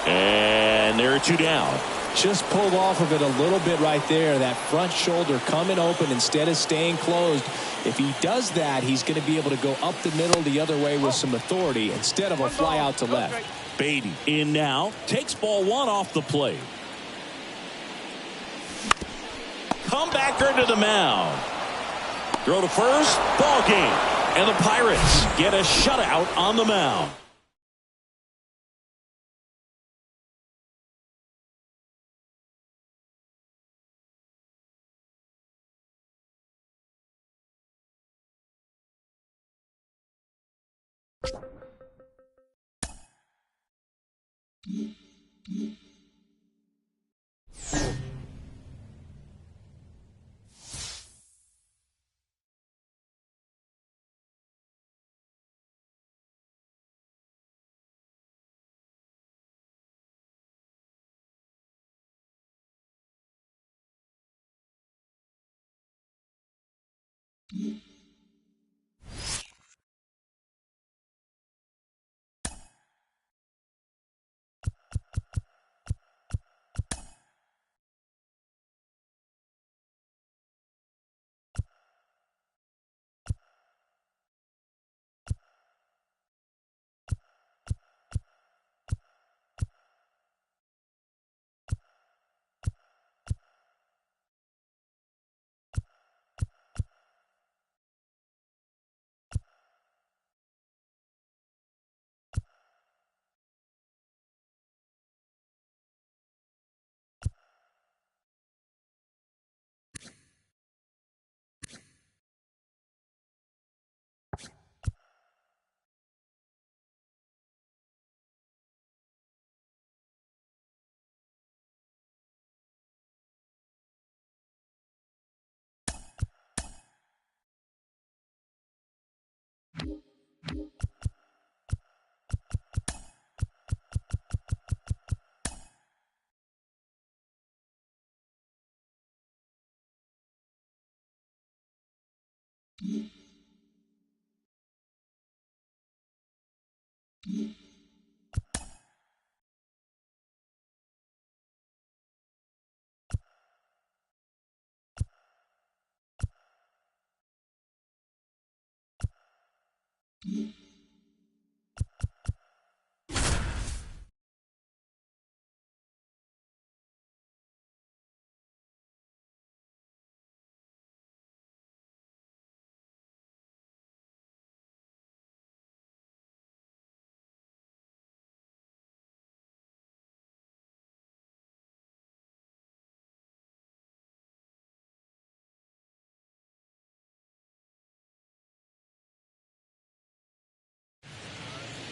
And there are 2 down. Just pulled off of it a little bit right there. That front shoulder coming open instead of staying closed. If he does that, he's going to be able to go up the middle the other way with some authority instead of a fly out to left. Beatty in now. Takes ball 1 off the plate. Comebacker to the mound. Throw to first. Ball game. And the Pirates get a shutout on the mound.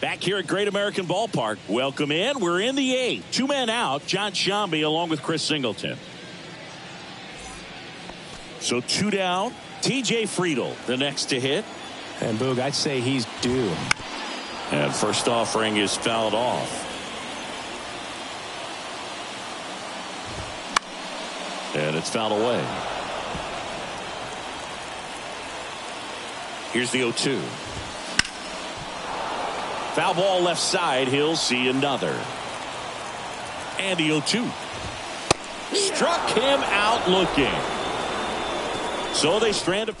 Back here at Great American Ballpark. Welcome in. We're in the eighth. 2 men out. John Shambi along with Chris Singleton. So 2 down. TJ Friedl, the next to hit. And Boog, I'd say he's due. And first offering is fouled off. And it's fouled away. Here's the 0-2. Foul ball left side. He'll see another. And the 0-2. Struck him out looking. So they strand a.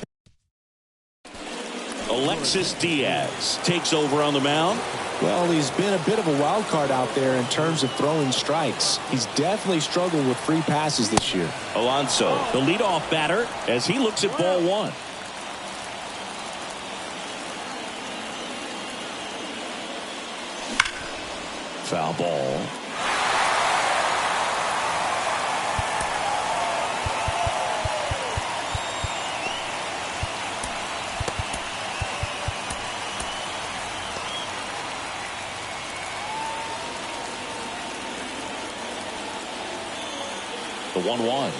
Alexis Diaz takes over on the mound. Well, he's been a bit of a wild card out there in terms of throwing strikes. He's definitely struggled with free passes this year. Alonso, the leadoff batter, as he looks at ball one. Foul ball. The 1-1.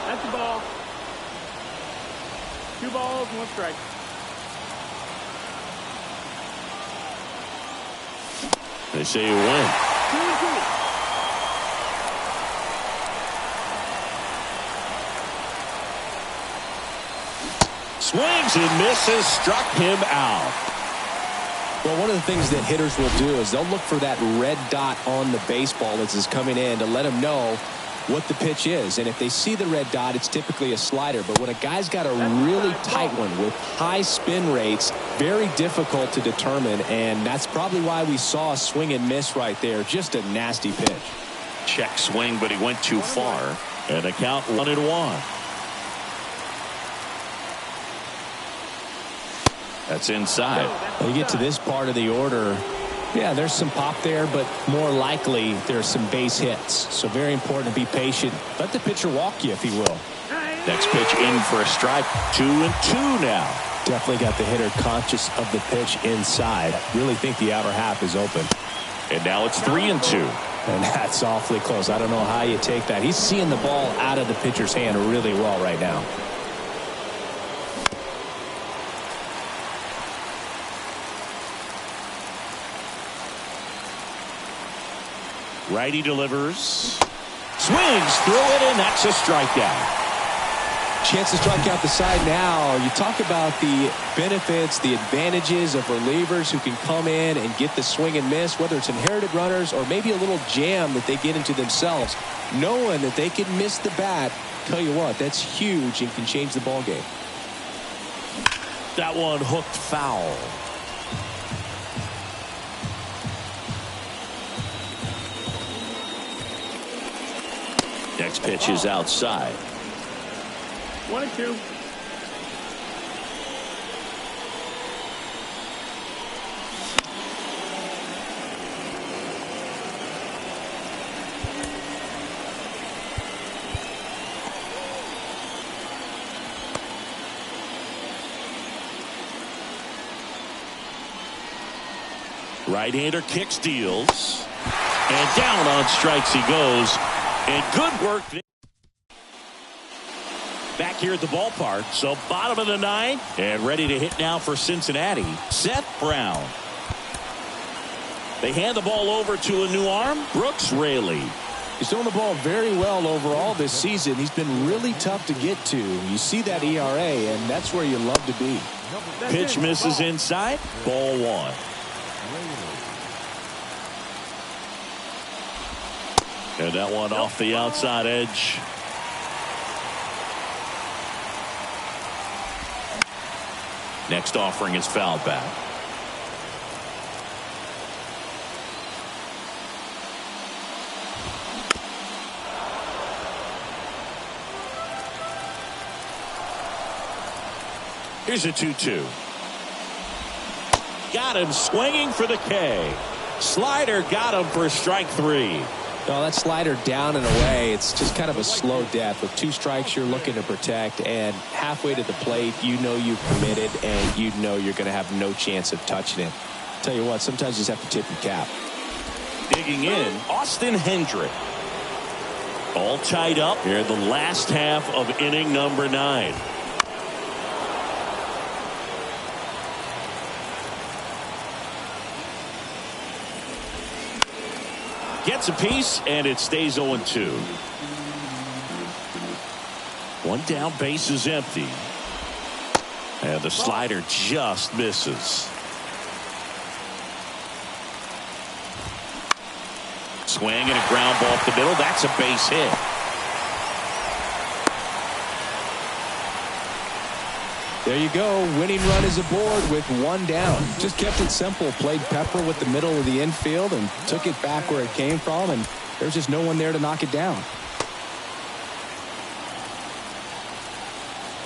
That's the ball. 2 balls, 1 strike. They say you win. 2-2. Swings and misses, struck him out. Well, one of the things that hitters will do is they'll look for that red dot on the baseball as it's coming in to let them know what the pitch is. And if they see the red dot, it's typically a slider. But when a guy's got a really tight one with high spin rates, very difficult to determine. And that's probably why we saw a swing and miss right there. Just a nasty pitch. Check swing, but he went too far. And a count 1-1. That's inside. When you get to this part of the order, yeah, there's some pop there, but more likely there's some base hits. So very important to be patient. Let the pitcher walk you, if he will. Next pitch in for a strike. 2-2 now. Definitely got the hitter conscious of the pitch inside. Really think the outer half is open. And now it's 3-2. And that's awfully close. I don't know how you take that. He's seeing the ball out of the pitcher's hand really well right now. Righty delivers. Swings through it, and that's a strikeout. Chance to strike out the side now. You talk about the benefits, the advantages of relievers who can come in and get the swing and miss, whether it's inherited runners or maybe a little jam that they get into themselves. Knowing that they can miss the bat, tell you what, that's huge and can change the ball game. That one hooked foul. Next pitch is outside. 1-2. Right-hander kick steals. And down on strikes he goes. And good work. Back here at the ballpark. So bottom of the ninth. And ready to hit now for Cincinnati. Seth Brown. They hand the ball over to a new arm. Brooks Raley. He's thrown the ball very well overall this season. He's been really tough to get to. You see that ERA, and that's where you love to be. Pitch misses inside. Ball one. And that one off the outside edge. Next offering is fouled back. Here's a 2-2. Got him swinging for the K. Slider got him for strike three. Oh, that slider down and away. It's just kind of a slow death. With 2 strikes, you're looking to protect, and halfway to the plate, you know you've committed, and you know you're going to have no chance of touching it. Tell you what, sometimes you just have to tip your cap. Digging in, Austin Hendrick. All tied up here in the last half of inning number 9. Gets a piece, and it stays 0-2. One down, base is empty. And the slider just misses. Swing and a ground ball up the middle. That's a base hit. There you go. Winning run is aboard with 1 down. Just kept it simple. Played pepper with the middle of the infield and took it back where it came from, and there's just no one there to knock it down.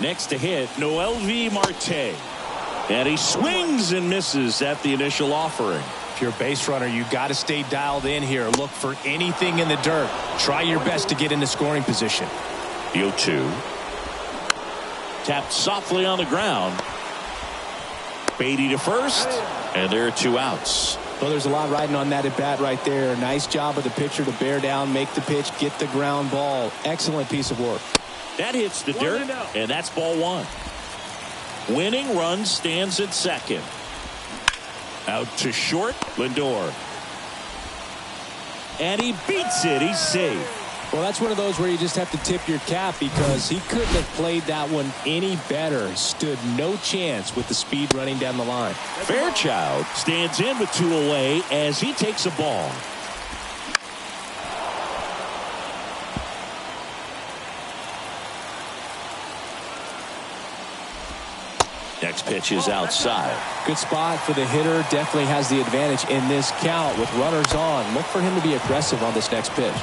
Next to hit, Noelvi Marte. And he swings and misses at the initial offering. If you're a base runner, you got to stay dialed in here. Look for anything in the dirt. Try your best to get into scoring position. The 0-2. Tapped softly on the ground. Beatty to first, and there are 2 outs. Well, there's a lot riding on that at bat right there. Nice job of the pitcher to bear down, make the pitch, get the ground ball. Excellent piece of work. That hits the dirt, and that's ball 1. Winning run stands at second. Out to short, Lindor. And he beats it. He's safe. Well, that's one of those where you just have to tip your cap, because he couldn't have played that one any better. Stood no chance with the speed running down the line. Fairchild stands in with 2 away as he takes a ball. Next pitch is outside. Good spot for the hitter. Definitely has the advantage in this count with runners on. Look for him to be aggressive on this next pitch.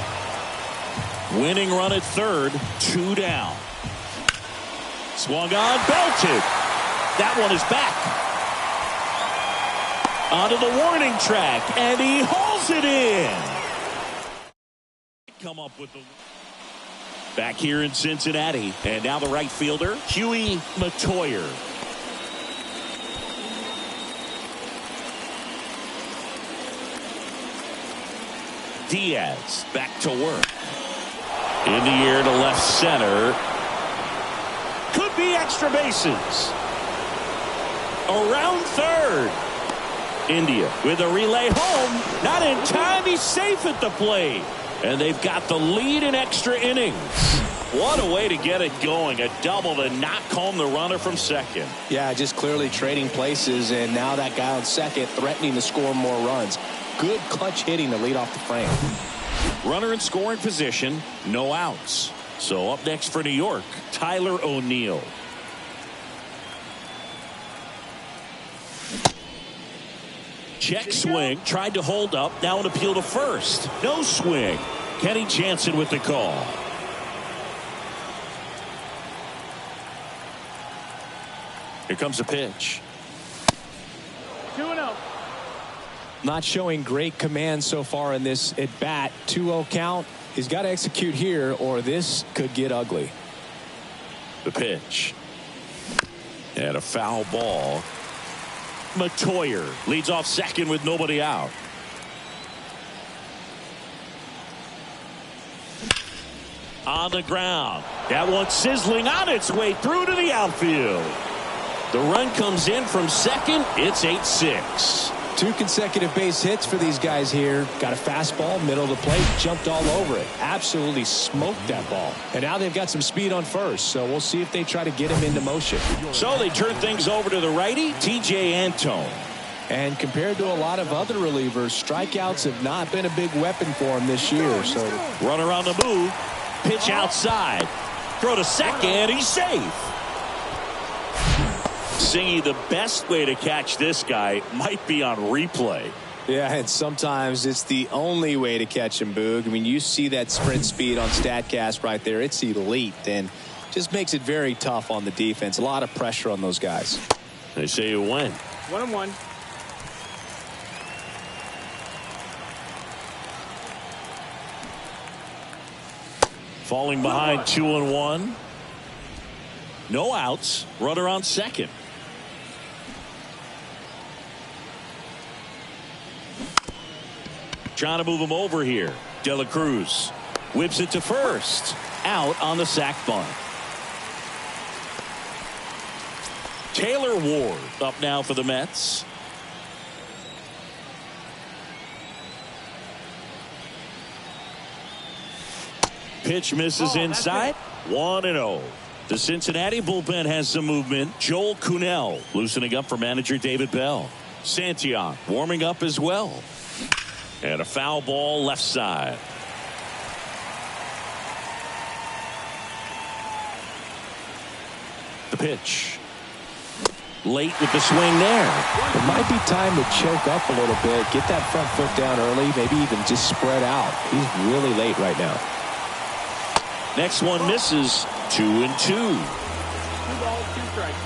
Winning run at third, 2 down. Swung on, belted. That one is back. Onto the warning track, and he hauls it in. Come up with the... Back here in Cincinnati, and now the right fielder, Huey Matoyer. Diaz back to work. In the air to left center. Could be extra bases. Around third. India with a relay home. Not in time. He's safe at the plate. And they've got the lead in extra innings. What a way to get it going. A double to knock home the runner from second. Yeah, just clearly trading places, and now that guy on second threatening to score more runs. Good clutch hitting to lead off the frame. Runner in scoring position, no outs. So up next for New York, Tyler O'Neill. Check swing, tried to hold up, now an appeal to first. No swing. Kenny Jansen with the call. Here comes a pitch. 2-0. Not showing great command so far in this at bat. 2-0 count. He's got to execute here, or this could get ugly. The pitch. And a foul ball. Matoyer leads off second with nobody out. On the ground. That one sizzling on its way through to the outfield. The run comes in from second. It's 8-6. 2 consecutive base hits for these guys here. Got a fastball, middle of the plate, jumped all over it. Absolutely smoked that ball. And now they've got some speed on first, so we'll see if they try to get him into motion. So they turn things over to the righty, T.J. Antone. And compared to a lot of other relievers, strikeouts have not been a big weapon for him this year. So runner on the move, pitch outside, throw to second, he's safe. Singy, the best way to catch this guy might be on replay. Yeah, and sometimes it's the only way to catch him, Boog. I mean, you see that sprint speed on StatCast right there. It's elite and just makes it very tough on the defense. A lot of pressure on those guys. They say you win. 1-1. Falling behind 2-1. No outs. Runner on second. Trying to move him over here. De La Cruz whips it to first. Out on the sac bunt. Taylor Ward up now for the Mets. Pitch misses inside. 1-0. The Cincinnati bullpen has some movement. Joel Kuhnel loosening up for manager David Bell. Santillan warming up as well. And a foul ball left side. The pitch. Late with the swing there. It might be time to choke up a little bit. Get that front foot down early. Maybe even just spread out. He's really late right now. Next one misses. 2-2. 2 balls, 2 strikes.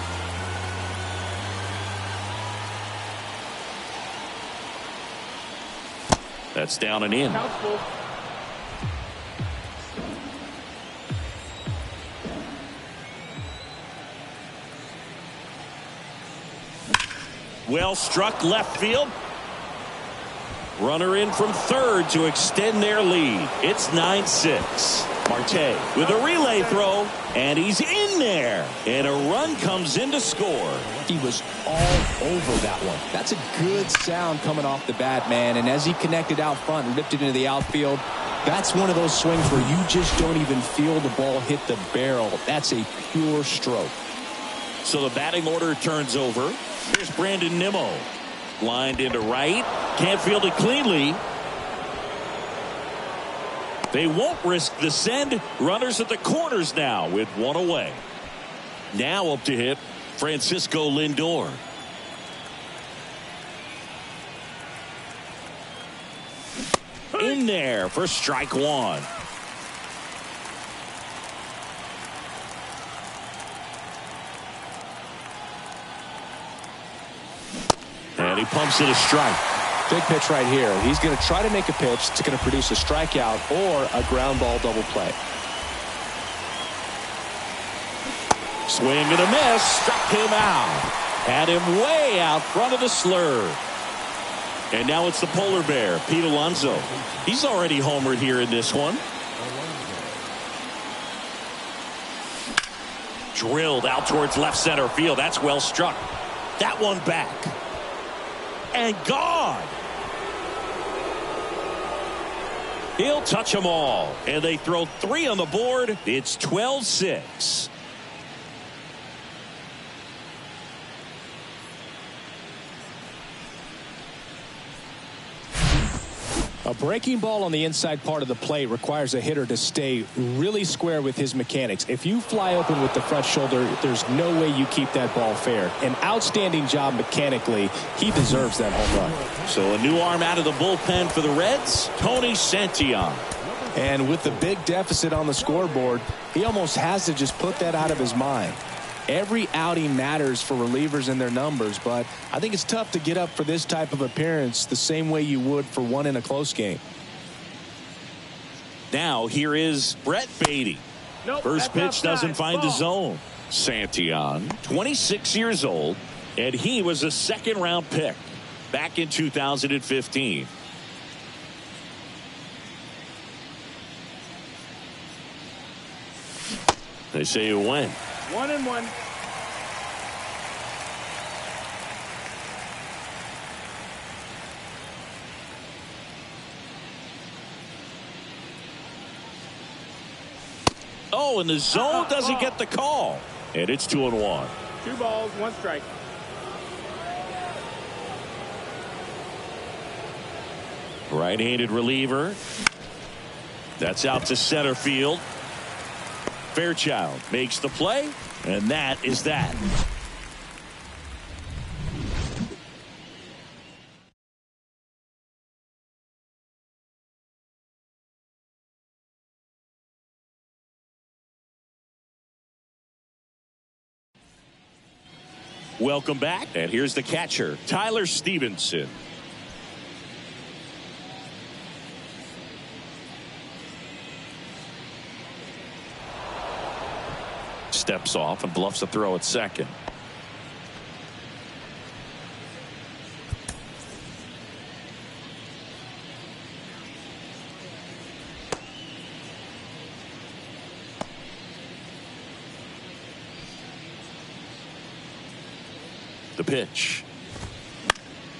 That's down and in. Count's full. Well struck left field. Runner in from third to extend their lead. It's 9-6. Marte with a relay throw, and he's in there. And a run comes in to score. He was all over that one. That's a good sound coming off the bat, man. And as he connected out front and ripped it into the outfield, that's one of those swings where you just don't even feel the ball hit the barrel. That's a pure stroke. So the batting order turns over. Here's Brandon Nimmo. Lined into right. Can't field it cleanly. They won't risk the send. Runners at the corners now with one away. Now up to hit Francisco Lindor. In there for strike one. And he pumps it a strike. Big pitch right here. He's going to try to make a pitch that's going to produce a strikeout or a ground ball double play. Swing and a miss. Struck him out. Had him way out front of the slur. And now it's the polar bear, Pete Alonso. He's already homered here in this one. Drilled out towards left center field. That's well struck. That one back. And gone. He'll touch them all. And they throw 3 on the board. It's 12-6. A breaking ball on the inside part of the plate requires a hitter to stay really square with his mechanics. If you fly open with the front shoulder, there's no way you keep that ball fair. An outstanding job mechanically. He deserves that home run. So a new arm out of the bullpen for the Reds, Tony Santillan. And with the big deficit on the scoreboard, he almost has to just put that out of his mind. Every outing matters for relievers and their numbers, but I think it's tough to get up for this type of appearance the same way you would for one in a close game. Now here is Brett Beatty. Nope, First pitch doesn't find the ball. zone. Santillan, 26 years old, and he was a second-round pick back in 2015. They say you win. 1-1. Oh, and the zone doesn't get the call. And it's 2-1. 2 balls, 1 strike. Right-handed reliever. That's out to center field. Fairchild makes the play, and that is that. Welcome back, and here's the catcher, Tyler Stevenson. Steps off and bluffs a throw at second. The pitch.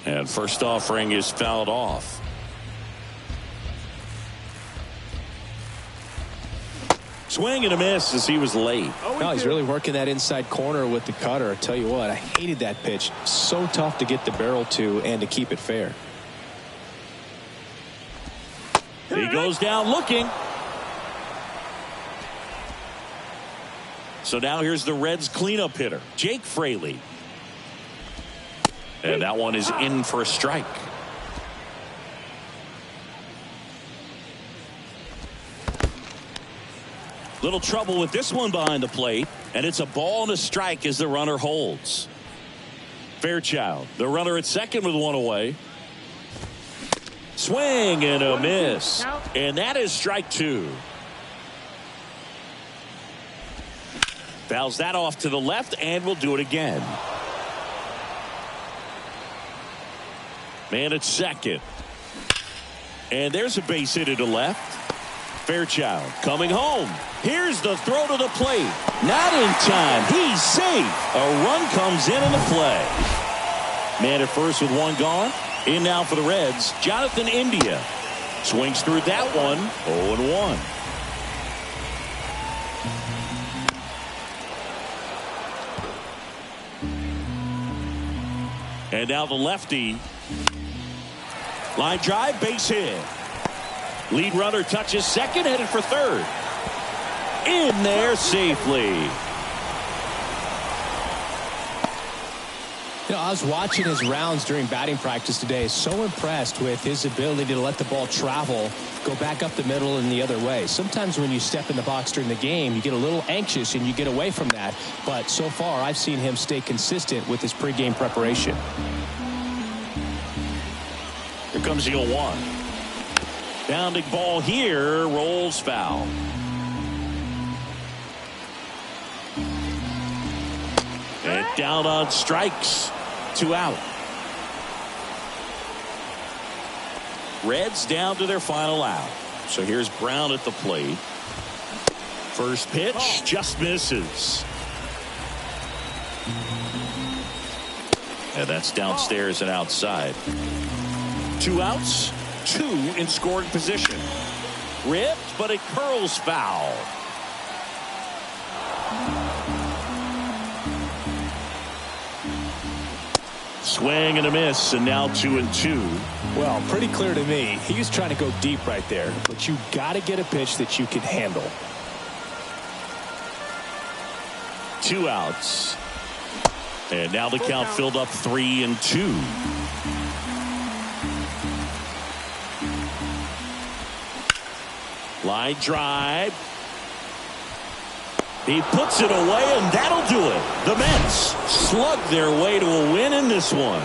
And first offering is fouled off. Swing and a miss as he was late. No, he's really working that inside corner with the cutter. I tell you what, I hated that pitch. So tough to get the barrel to and to keep it fair. He goes down looking. So now here's the Reds cleanup hitter, Jake Fraley. And that one is in for a strike. Little trouble with this one behind the plate, and it's a ball and a strike as the runner holds. Fairchild, the runner at second with 1 away. Swing and a miss. And that is strike 2. Fouls that off to the left, and will do it again. Man at second. And there's a base hit to left. Fairchild coming home. Here's the throw to the plate. Not in time. He's safe. A run comes in the play. Man at first with 1 gone. In now for the Reds, Jonathan India. Swings through that one. 0-1. And now the lefty. Line drive, base hit. Lead runner touches second, headed for third. In there safely. You know, I was watching his rounds during batting practice today. So impressed with his ability to let the ball travel, go back up the middle and the other way. Sometimes when you step in the box during the game, you get a little anxious and you get away from that. But so far, I've seen him stay consistent with his pregame preparation. Here comes the 0-1. Bounding ball here, rolls foul. And down on strikes. 2 out. Reds down to their final out. So here's Brown at the plate. First pitch just misses. And that's downstairs and outside. 2 outs, 2 in scoring position. Ripped, but it curls foul. Swing and a miss, and now 2-2. Well, pretty clear to me. He was trying to go deep right there, but you got to get a pitch that you can handle. 2 outs. And now the count filled up 3-2. Line drive. He puts it away, and that'll do it. The Mets slug their way to a win in this one.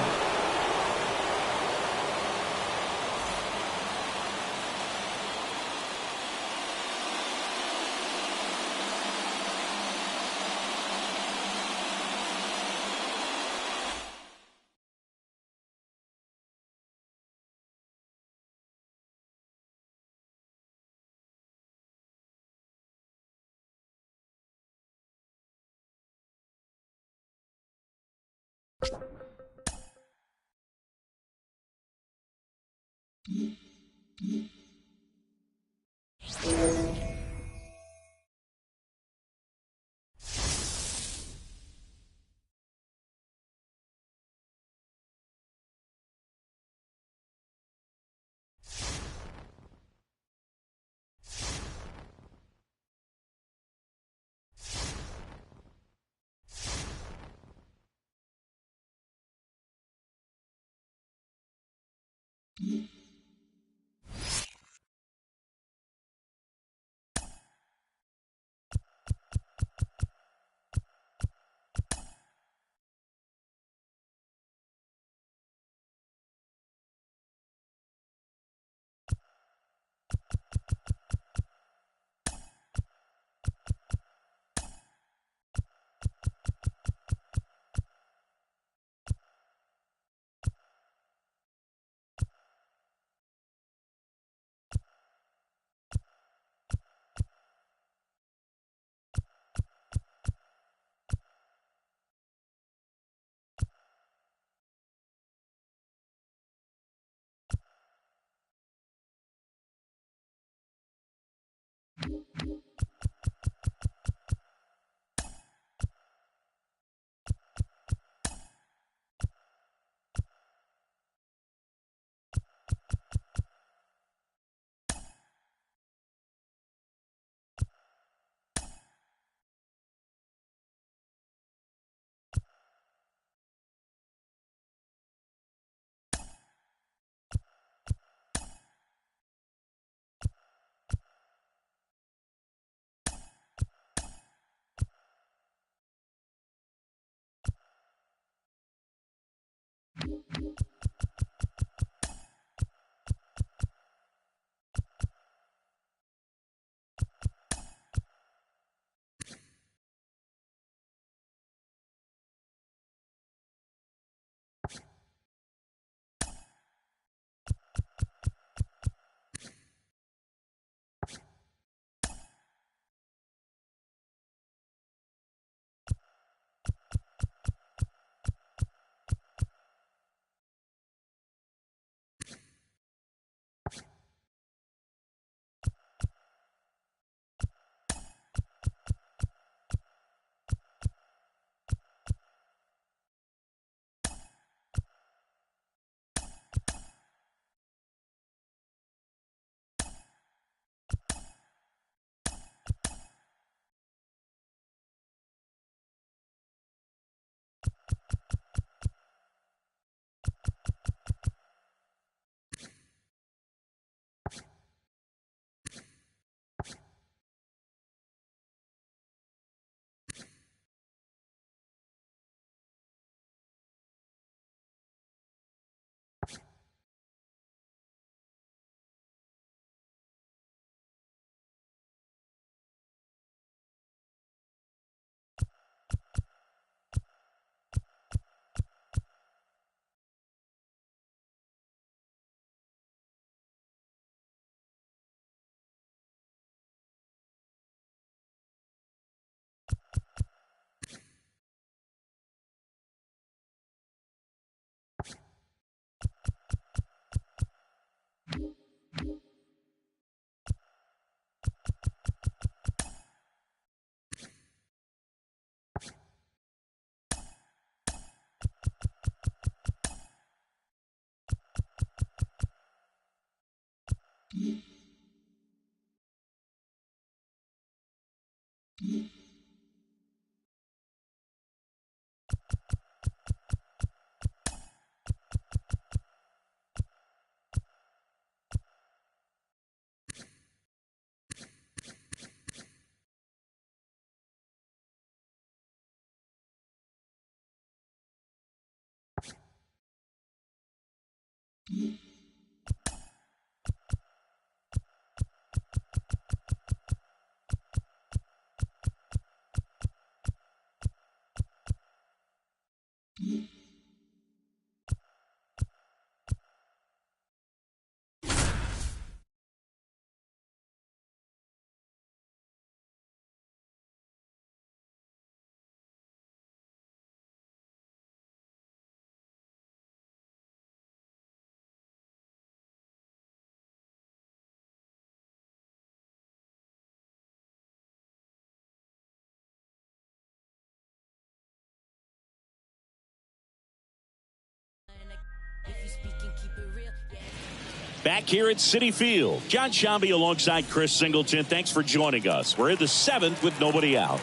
Back here at Citi Field, John Shambi alongside Chris Singleton. Thanks for joining us. We're in the seventh with nobody out.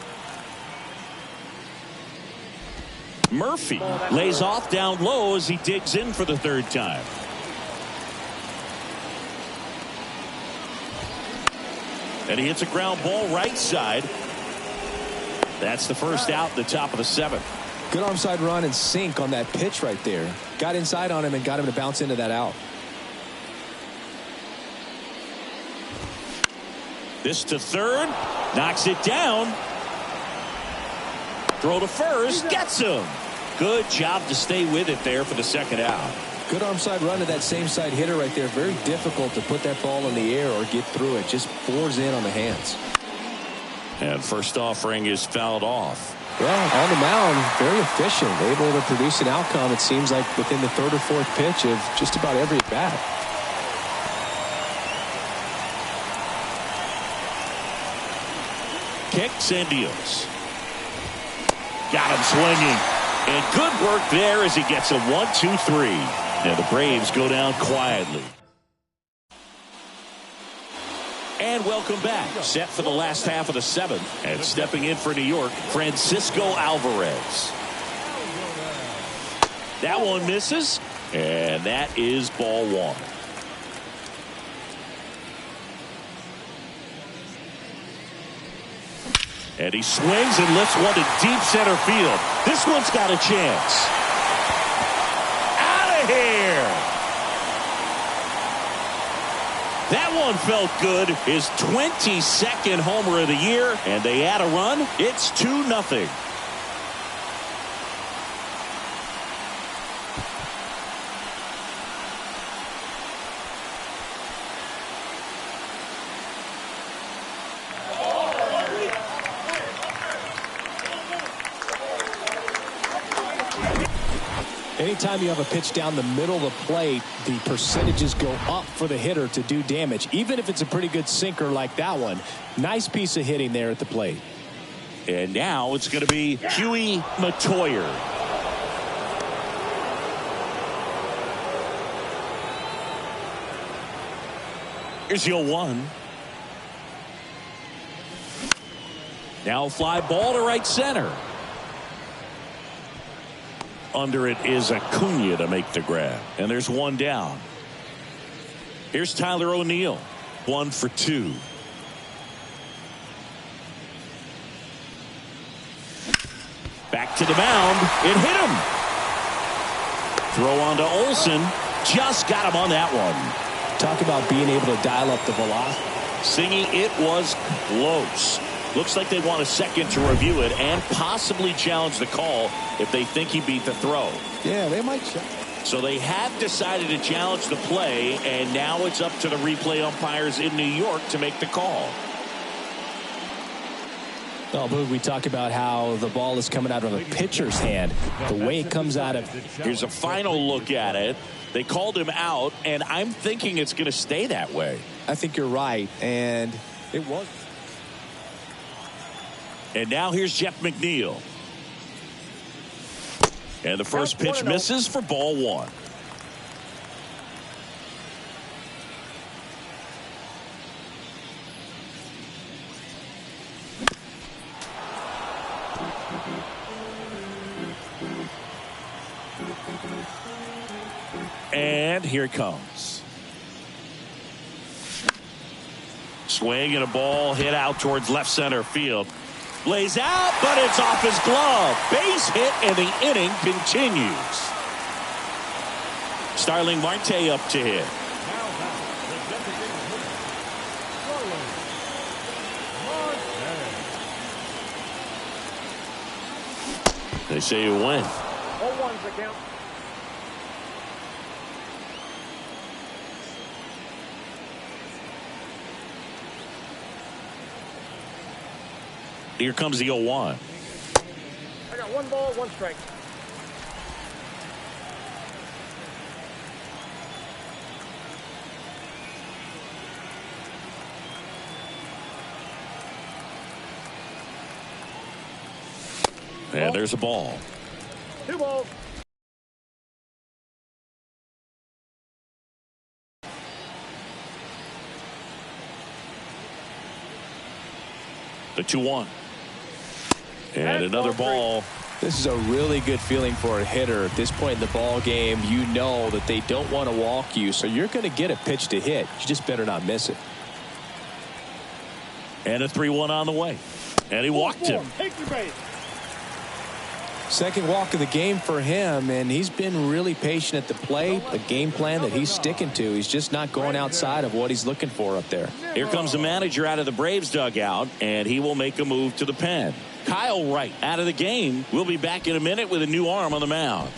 Murphy lays off down low as he digs in for the third time. And he hits a ground ball right side. That's the first out in the top of the 7th. Good onside run and sink on that pitch right there. Got inside on him and got him to bounce into that out. This to third. Knocks it down. Throw to first. Gets him. Good job to stay with it there for the second out. Good arm side run to that same side hitter right there. Very difficult to put that ball in the air or get through it. Just pours in on the hands. And first offering is fouled off. Well, on the mound, very efficient. Able to produce an outcome, it seems like, within the 3rd or 4th pitch of just about every at-bat. Kicks and deals. Got him swinging. And good work there as he gets a 1-2-3. And the Braves go down quietly. And welcome back. Set for the last half of the 7th. And stepping in for New York, Francisco Alvarez. That one misses. And that is ball 1. And he swings and lifts one to deep center field. This one's got a chance. Out of here. That one felt good. His 22nd homer of the year. And they add a run. It's 2-0. Anytime you have a pitch down the middle of the plate, the percentages go up for the hitter to do damage, even if it's a pretty good sinker like that one. Nice piece of hitting there at the plate. And now it's going to be Huey Matoyer. Here's your 1. Now fly ball to right center. Under it is Acuna to make the grab. And there's 1 down. Here's Tyler O'Neill. 1 for 2. Back to the mound. It hit him. Throw on to Olsen. Just got him on that one. Talk about being able to dial up the velocity. Singy, it was close. Looks like they want a second to review it and possibly challenge the call if they think he beat the throw. Yeah, they might check. So they have decided to challenge the play, and now it's up to the replay umpires in New York to make the call. Well, Boog, we talk about how the ball is coming out of a pitcher's hand. The way it comes out of... Here's a final look at it. They called him out, and I'm thinking it's going to stay that way. I think you're right, and it was. And now here's Jeff McNeil. And the first pitch misses for ball 1. And here it comes. Swing and a ball hit out towards left center field. Lays out, but it's off his glove. Base hit, and the inning continues. Starling Marte up to hit. They say you win. 0-1's the count. Here comes the 0-1. I got 1 ball, 1 strike. And there's a ball. 2 balls. The 2-1. And another ball. This is a really good feeling for a hitter at this point in the ball game. You know that they don't want to walk you, so you're going to get a pitch to hit. You just better not miss it. And a 3-1 on the way. And he walked him. Take your base. Second walk of the game for him, and he's been really patient at the plate. A game plan that he's sticking to. He's just not going outside of what he's looking for up there. Here comes the manager out of the Braves dugout, and he will make a move to the pen. Kyle Wright out of the game. We'll be back in a minute with a new arm on the mound.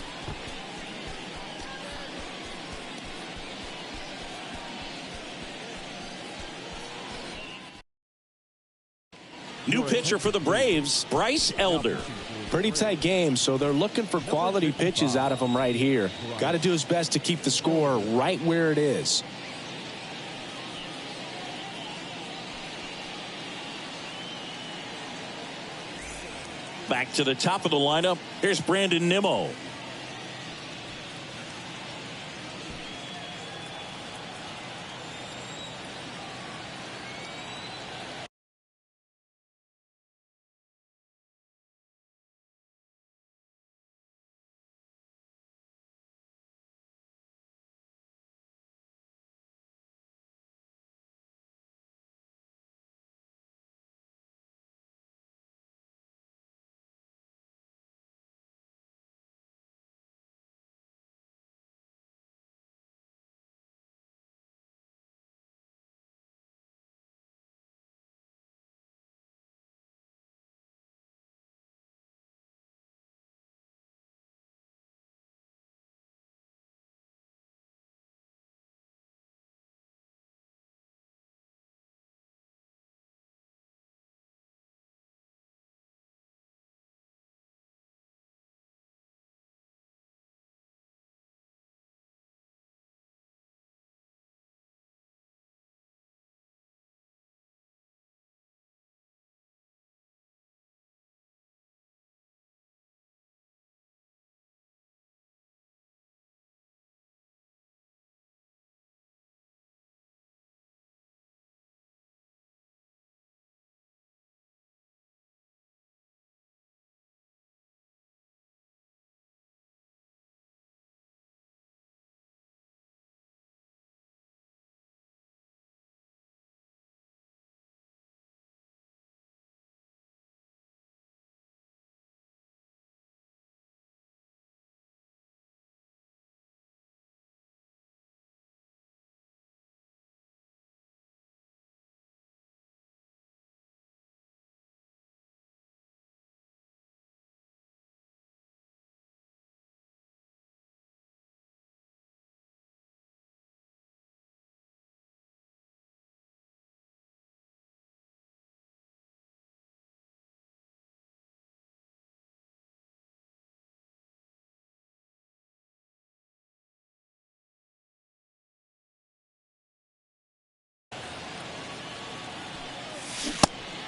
New pitcher for the Braves, Bryce Elder. Pretty tight game, so they're looking for quality pitches out of him right here. Got to do his best to keep the score right where it is. Back to the top of the lineup. Here's Brandon Nimmo.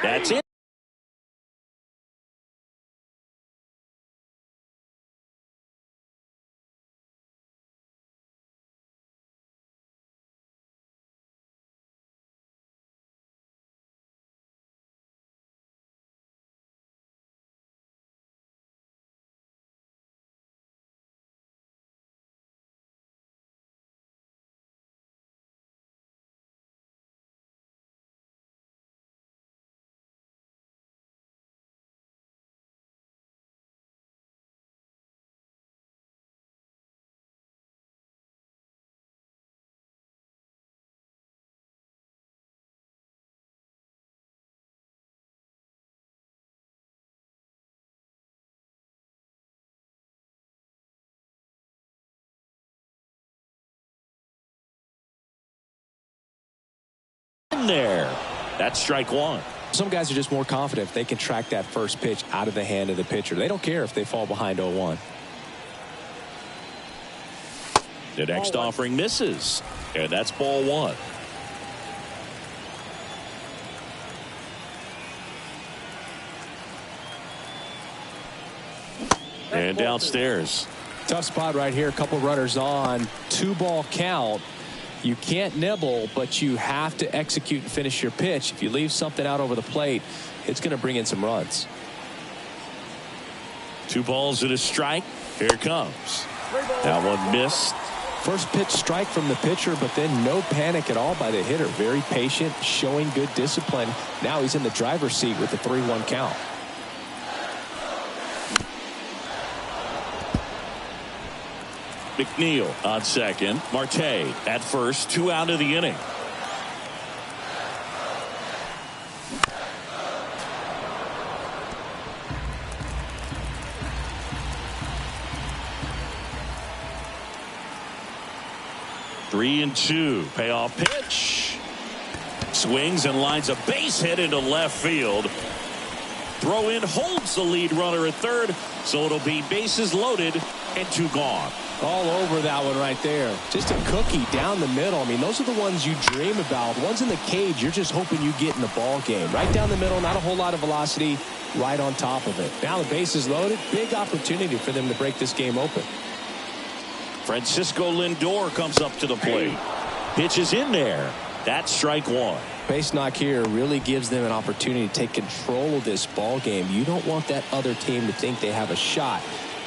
That's it. In there. That's strike one. Some guys are just more confident if they can track that first pitch out of the hand of the pitcher. They don't care if they fall behind 0-1. The next offering misses. And that's ball one. And downstairs. Tough spot right here. A couple runners on. 2-ball count. You can't nibble, but you have to execute and finish your pitch. If you leave something out over the plate, it's going to bring in some runs. 2 balls and a strike. Here it comes. That one missed. First pitch strike from the pitcher, but then no panic at all by the hitter. Very patient, showing good discipline. Now he's in the driver's seat with the 3-1 count. McNeil on second. Marte at first. 2 out of the inning. Three and 2. Payoff pitch. Swings and lines a base hit into left field. Throw in holds the lead runner at third, so it'll be bases loaded and 2 gone. All over that one right there. Just a cookie down the middle. I mean, those are the ones you dream about. Ones in the cage, you're just hoping you get in the ball game. Right down the middle, not a whole lot of velocity, right on top of it. Now the bases loaded. Big opportunity for them to break this game open. Francisco Lindor comes up to the plate. Pitch is in there. That's strike 1. Base knock here really gives them an opportunity to take control of this ball game. You don't want that other team to think they have a shot,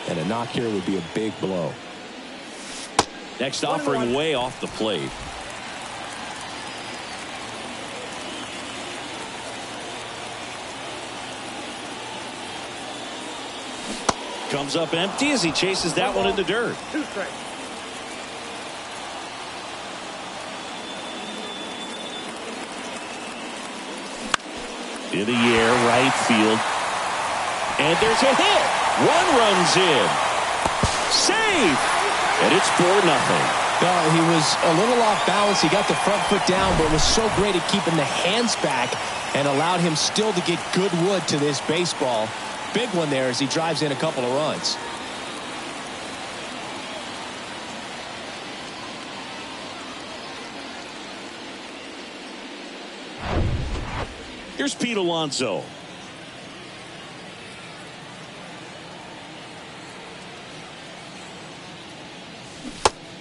and a knock here would be a big blow. Next offering way off the plate. Comes up empty as he chases that one in the dirt. 2 strikes. In the air, right field. And there's a hit. 1 runs in. Save. And it's 4-0. No, he was a little off balance. He got the front foot down, but was so great at keeping the hands back and allowed him still to get good wood to this baseball. Big one there as he drives in a couple of runs. Here's Pete Alonso.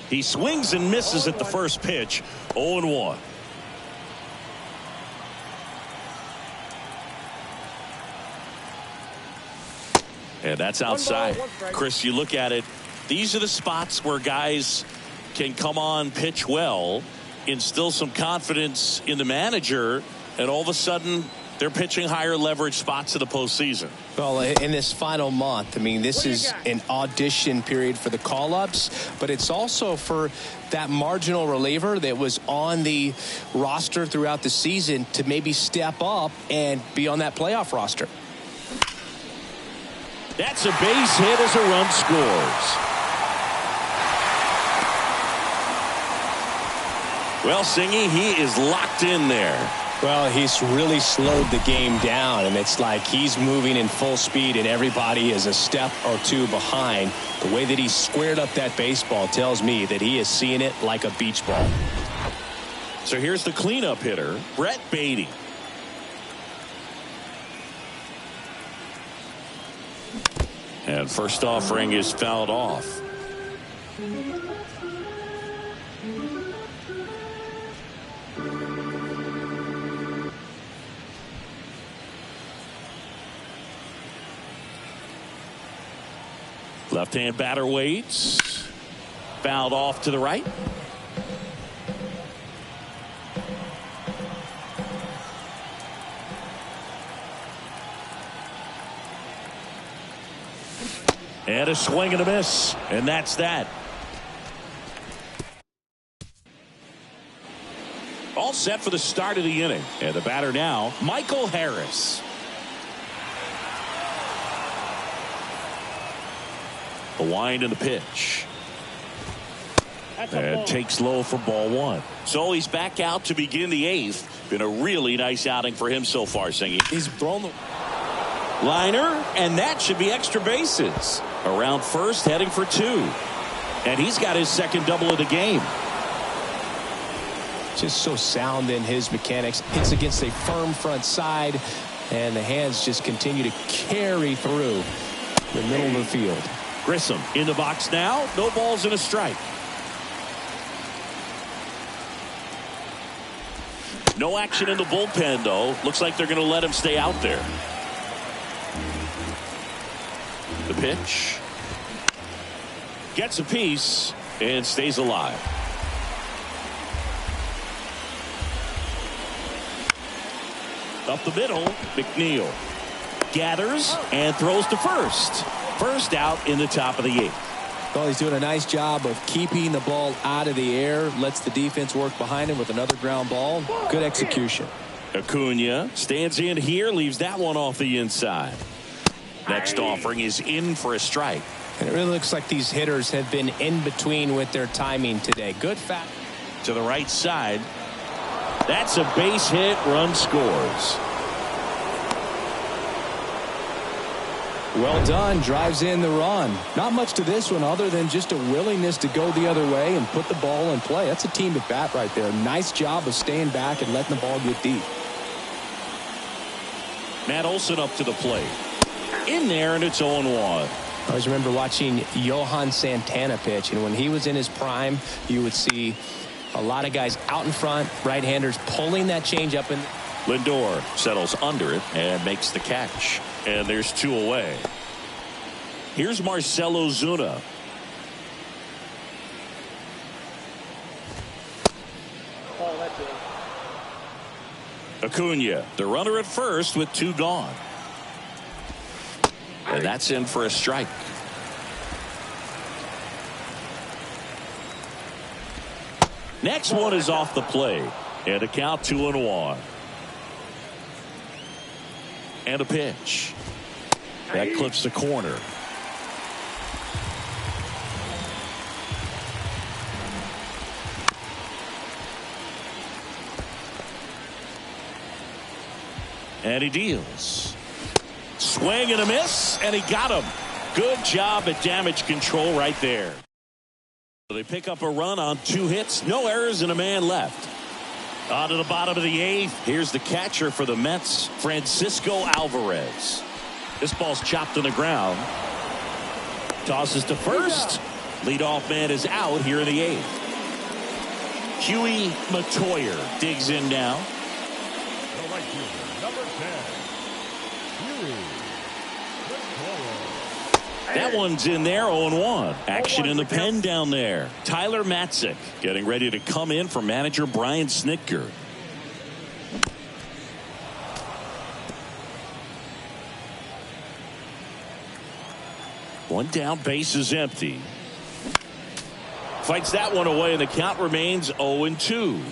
He swings and misses at the first pitch. 0-1. And that's outside. Chris, you look at it, these are the spots where guys can come on, pitch well, instill some confidence in the manager, and all of a sudden they're pitching higher leverage spots in the postseason. Well, in this final month, I mean, this is an audition period for the call-ups, but it's also for that marginal reliever that was on the roster throughout the season to maybe step up and be on that playoff roster. That's a base hit as a run scores. Well, Singy, he is locked in there. Well, he's really slowed the game down, and it's like he's moving in full speed and everybody is a step or 2 behind. The way that he squared up that baseball tells me that he is seeing it like a beach ball. So here's the cleanup hitter, Brett Beatty. And first offering is fouled off. Left-hand batter waits. Fouled off to the right. And a swing and a miss. And that's that. All set for the start of the inning. And the batter now, Michael Harris. The wind and the pitch. And takes low for ball 1. So he's back out to begin the 8th. Been a really nice outing for him so far, Singy. He's thrown the liner, and that should be extra bases. Around first, heading for 2. And he's got his second double of the game. Just so sound in his mechanics. Hits against a firm front side, and the hands just continue to carry through the middle of the field. Grissom in the box now. No balls and a strike. No action in the bullpen, though. Looks like they're going to let him stay out there. The pitch. Gets a piece. and stays alive. Up the middle, McNeil gathers and throws to first. First out in the top of the 8th. Well, he's doing a nice job of keeping the ball out of the air. Lets the defense work behind him with another ground ball. Good execution. Acuna stands in here, leaves that one off the inside. Next offering is in for a strike. And it really looks like these hitters have been in between with their timing today. Good fact. To the right side. That's a base hit. Run scores. Well done. Drives in the run. Not much to this one other than just a willingness to go the other way and put the ball in play. That's a team at bat right there. Nice job of staying back and letting the ball get deep. Matt Olson up to the plate. In there, and it's 0-1. I always remember watching Johan Santana pitch, and when he was in his prime, you would see a lot of guys out in front, right-handers pulling that change up. And Lindor settles under it and makes the catch. And there's 2 away. Here's Marcell Ozuna. Oh, that's it. Acuna, the runner at first with 2 gone. And that's in for a strike. Next one is off the plate. And a count 2-1. And a pitch. That clips the corner. And he deals. Swing and a miss, and he got him. Good job at damage control right there. They pick up a run on 2 hits, no errors, and a man left. On to the bottom of the 8th. Here's the catcher for the Mets, Francisco Alvarez. This ball's chopped on the ground. Tosses to first. Leadoff man is out here in the 8th. Huey Matoyer digs in now. The right fielder, number 10, Huey Matoyer. That one's in there, 0-1. Action in the pen down there. Tyler Matzik getting ready to come in for manager Brian Snitker. One down, base is empty. Fights that one away, and the count remains 0-2.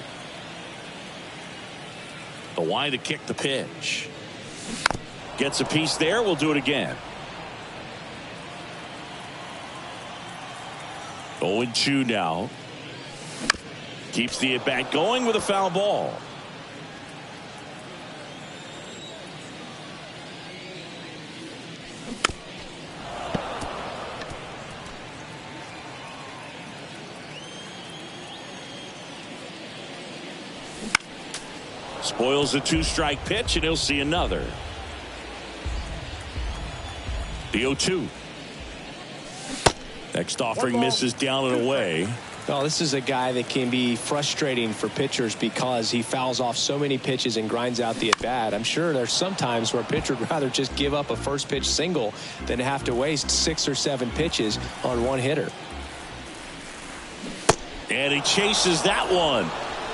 The wind to kick the pitch. Gets a piece there. We'll do it again. 0-2 now. Keeps the at-bat going with a foul ball. Spoils a 2-strike pitch, and he'll see another. The 0-2. Next offering misses down and away. Well, this is a guy that can be frustrating for pitchers because he fouls off so many pitches and grinds out the at-bat. I'm sure there's some times where a pitcher would rather just give up a first pitch single than have to waste 6 or 7 pitches on one hitter. And he chases that one.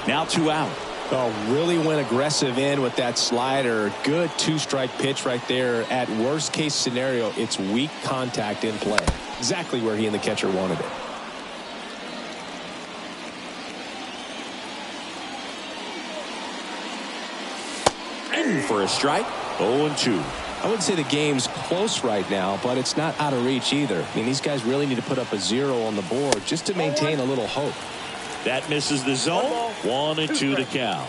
Now 2 out. Oh, really went aggressive in with that slider. Good 2-strike pitch right there. At worst case scenario, it's weak contact in play. Exactly where he and the catcher wanted it. In for a strike. 0-2. I wouldn't say the game's close right now, but it's not out of reach either. I mean, these guys really need to put up a 0 on the board just to maintain a little hope. That misses the zone. 1-2 to count.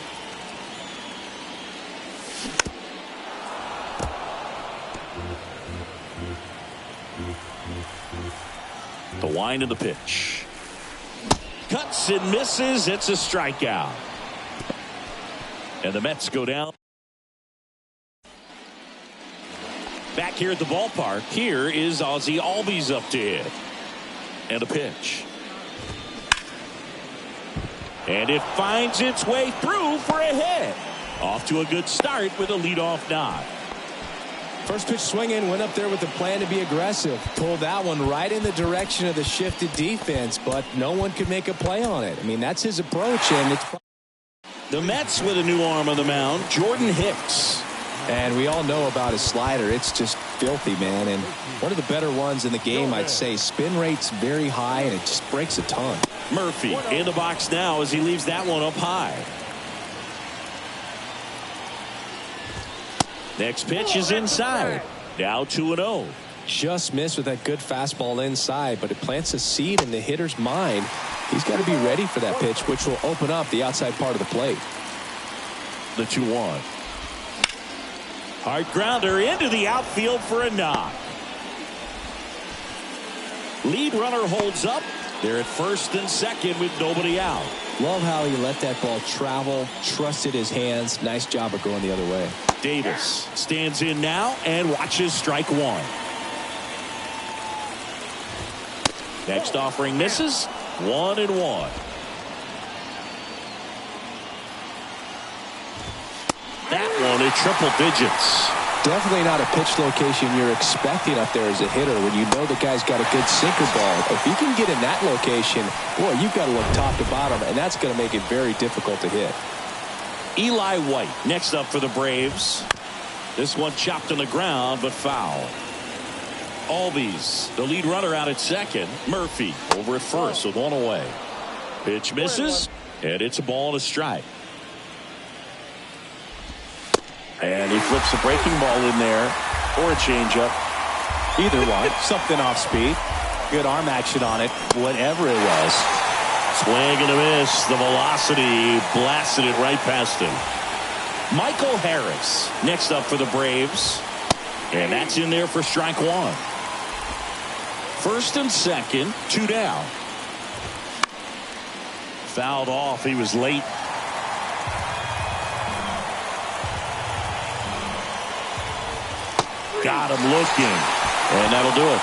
The wind of the pitch. Cuts and misses. It's a strikeout. And the Mets go down. Back here at the ballpark, here is Ozzie Albies up to hit. And a pitch. And it finds its way through for a hit. Off to a good start with a leadoff knock. First pitch swinging, went up there with the plan to be aggressive. Pulled that one right in the direction of the shifted defense, but no one could make a play on it. I mean, that's his approach, and it's... The Mets with a new arm on the mound, Jordan Hicks. And we all know about his slider. It's just filthy, man. And one of the better ones in the game, I'd say. Spin rate's very high, and it just breaks a ton. Murphy in the box now as he leaves that one up high. Next pitch is inside. Now 2-0. Just missed with that good fastball inside, but it plants a seed in the hitter's mind. He's got to be ready for that pitch, which will open up the outside part of the plate. The 2-1. Hard grounder into the outfield for a knock. Lead runner holds up. They're at first and second with nobody out. Love how he let that ball travel, trusted his hands. Nice job of going the other way. Davis stands in now and watches strike one. Next offering misses. 1-1. That one at triple digits. Definitely not a pitch location you're expecting up there as a hitter when you know the guy's got a good sinker ball. If you can get in that location, boy, you've got to look top to bottom, and that's going to make it very difficult to hit. Eli White next up for the Braves. This one chopped on the ground, but foul. Albies, the lead runner, out at second. Murphy over at first with one away. Pitch misses, and it's a ball and a strike. And he flips a breaking ball in there, or a changeup. Either one. Something off speed. Good arm action on it, whatever it was. Swing and a miss. The velocity blasted it right past him. Michael Harris next up for the Braves. And that's in there for strike one. First and second, 2 down. Fouled off. He was late. Got him looking. And that'll do it.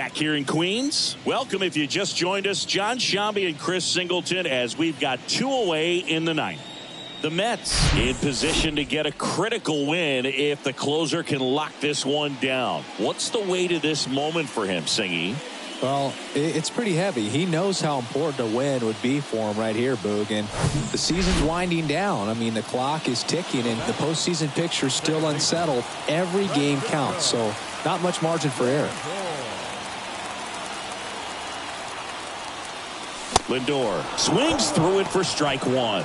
Back here in Queens, welcome if you just joined us. John Sciambi and Chris Singleton as we've got 2 away in the 9th. The Mets in position to get a critical win if the closer can lock this one down. What's the way to this moment for him, Singy? Well, it's pretty heavy. He knows how important a win would be for him right here, Boog. And the season's winding down. I mean, the clock is ticking, and the postseason picture's still unsettled. Every game counts, so not much margin for error. Lindor swings through it for strike 1.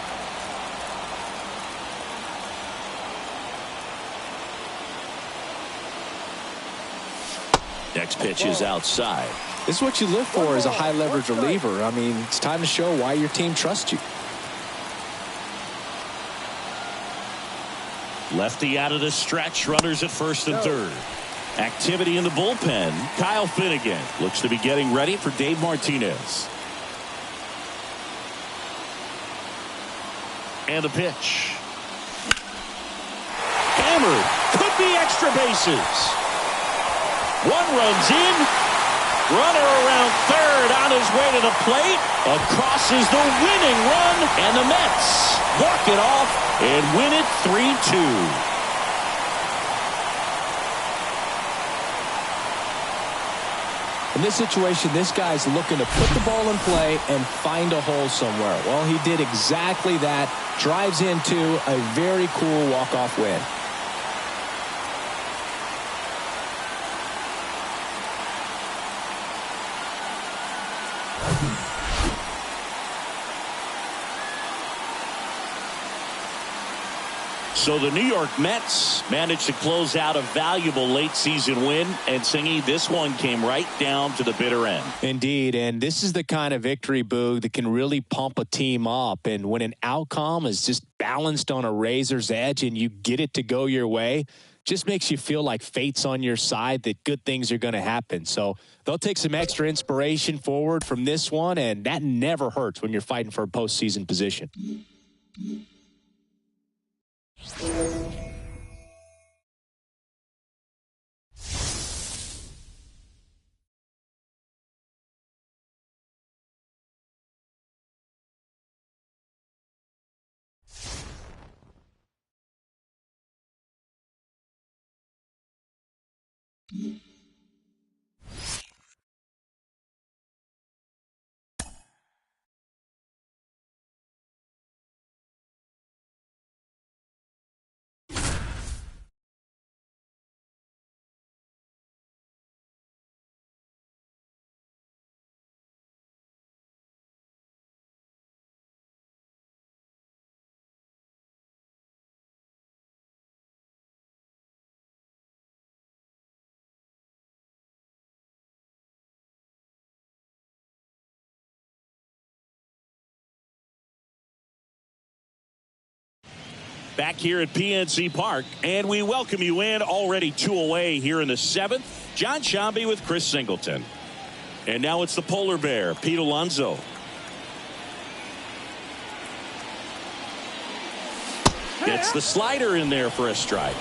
Next pitch is outside. This is what you look for as a high leverage reliever. I mean, it's time to show why your team trusts you. Lefty out of the stretch. Runners at first and third. Activity in the bullpen. Kyle Finnegan looks to be getting ready for Dave Martinez. And the pitch. Hammered. Could be extra bases. 1 runs in. Runner around third on his way to the plate. Across is the winning run. And the Mets walk it off and win it 3-2. In this situation, this guy's looking to put the ball in play and find a hole somewhere. Well, he did exactly that. Drives into a very cool walk-off win. So the New York Mets managed to close out a valuable late season win, and Singy, this one came right down to the bitter end. Indeed, and this is the kind of victory, Boog, that can really pump a team up. And when an outcome is just balanced on a razor's edge and you get it to go your way, just makes you feel like fate's on your side, that good things are going to happen. So they'll take some extra inspiration forward from this one, and that never hurts when you're fighting for a postseason position. Back here at PNC Park, and we welcome you in. Already 2 away here in the 7th. John Sciambi with Chris Singleton. And now it's the polar bear, Pete Alonso. Gets the slider in there for a strike.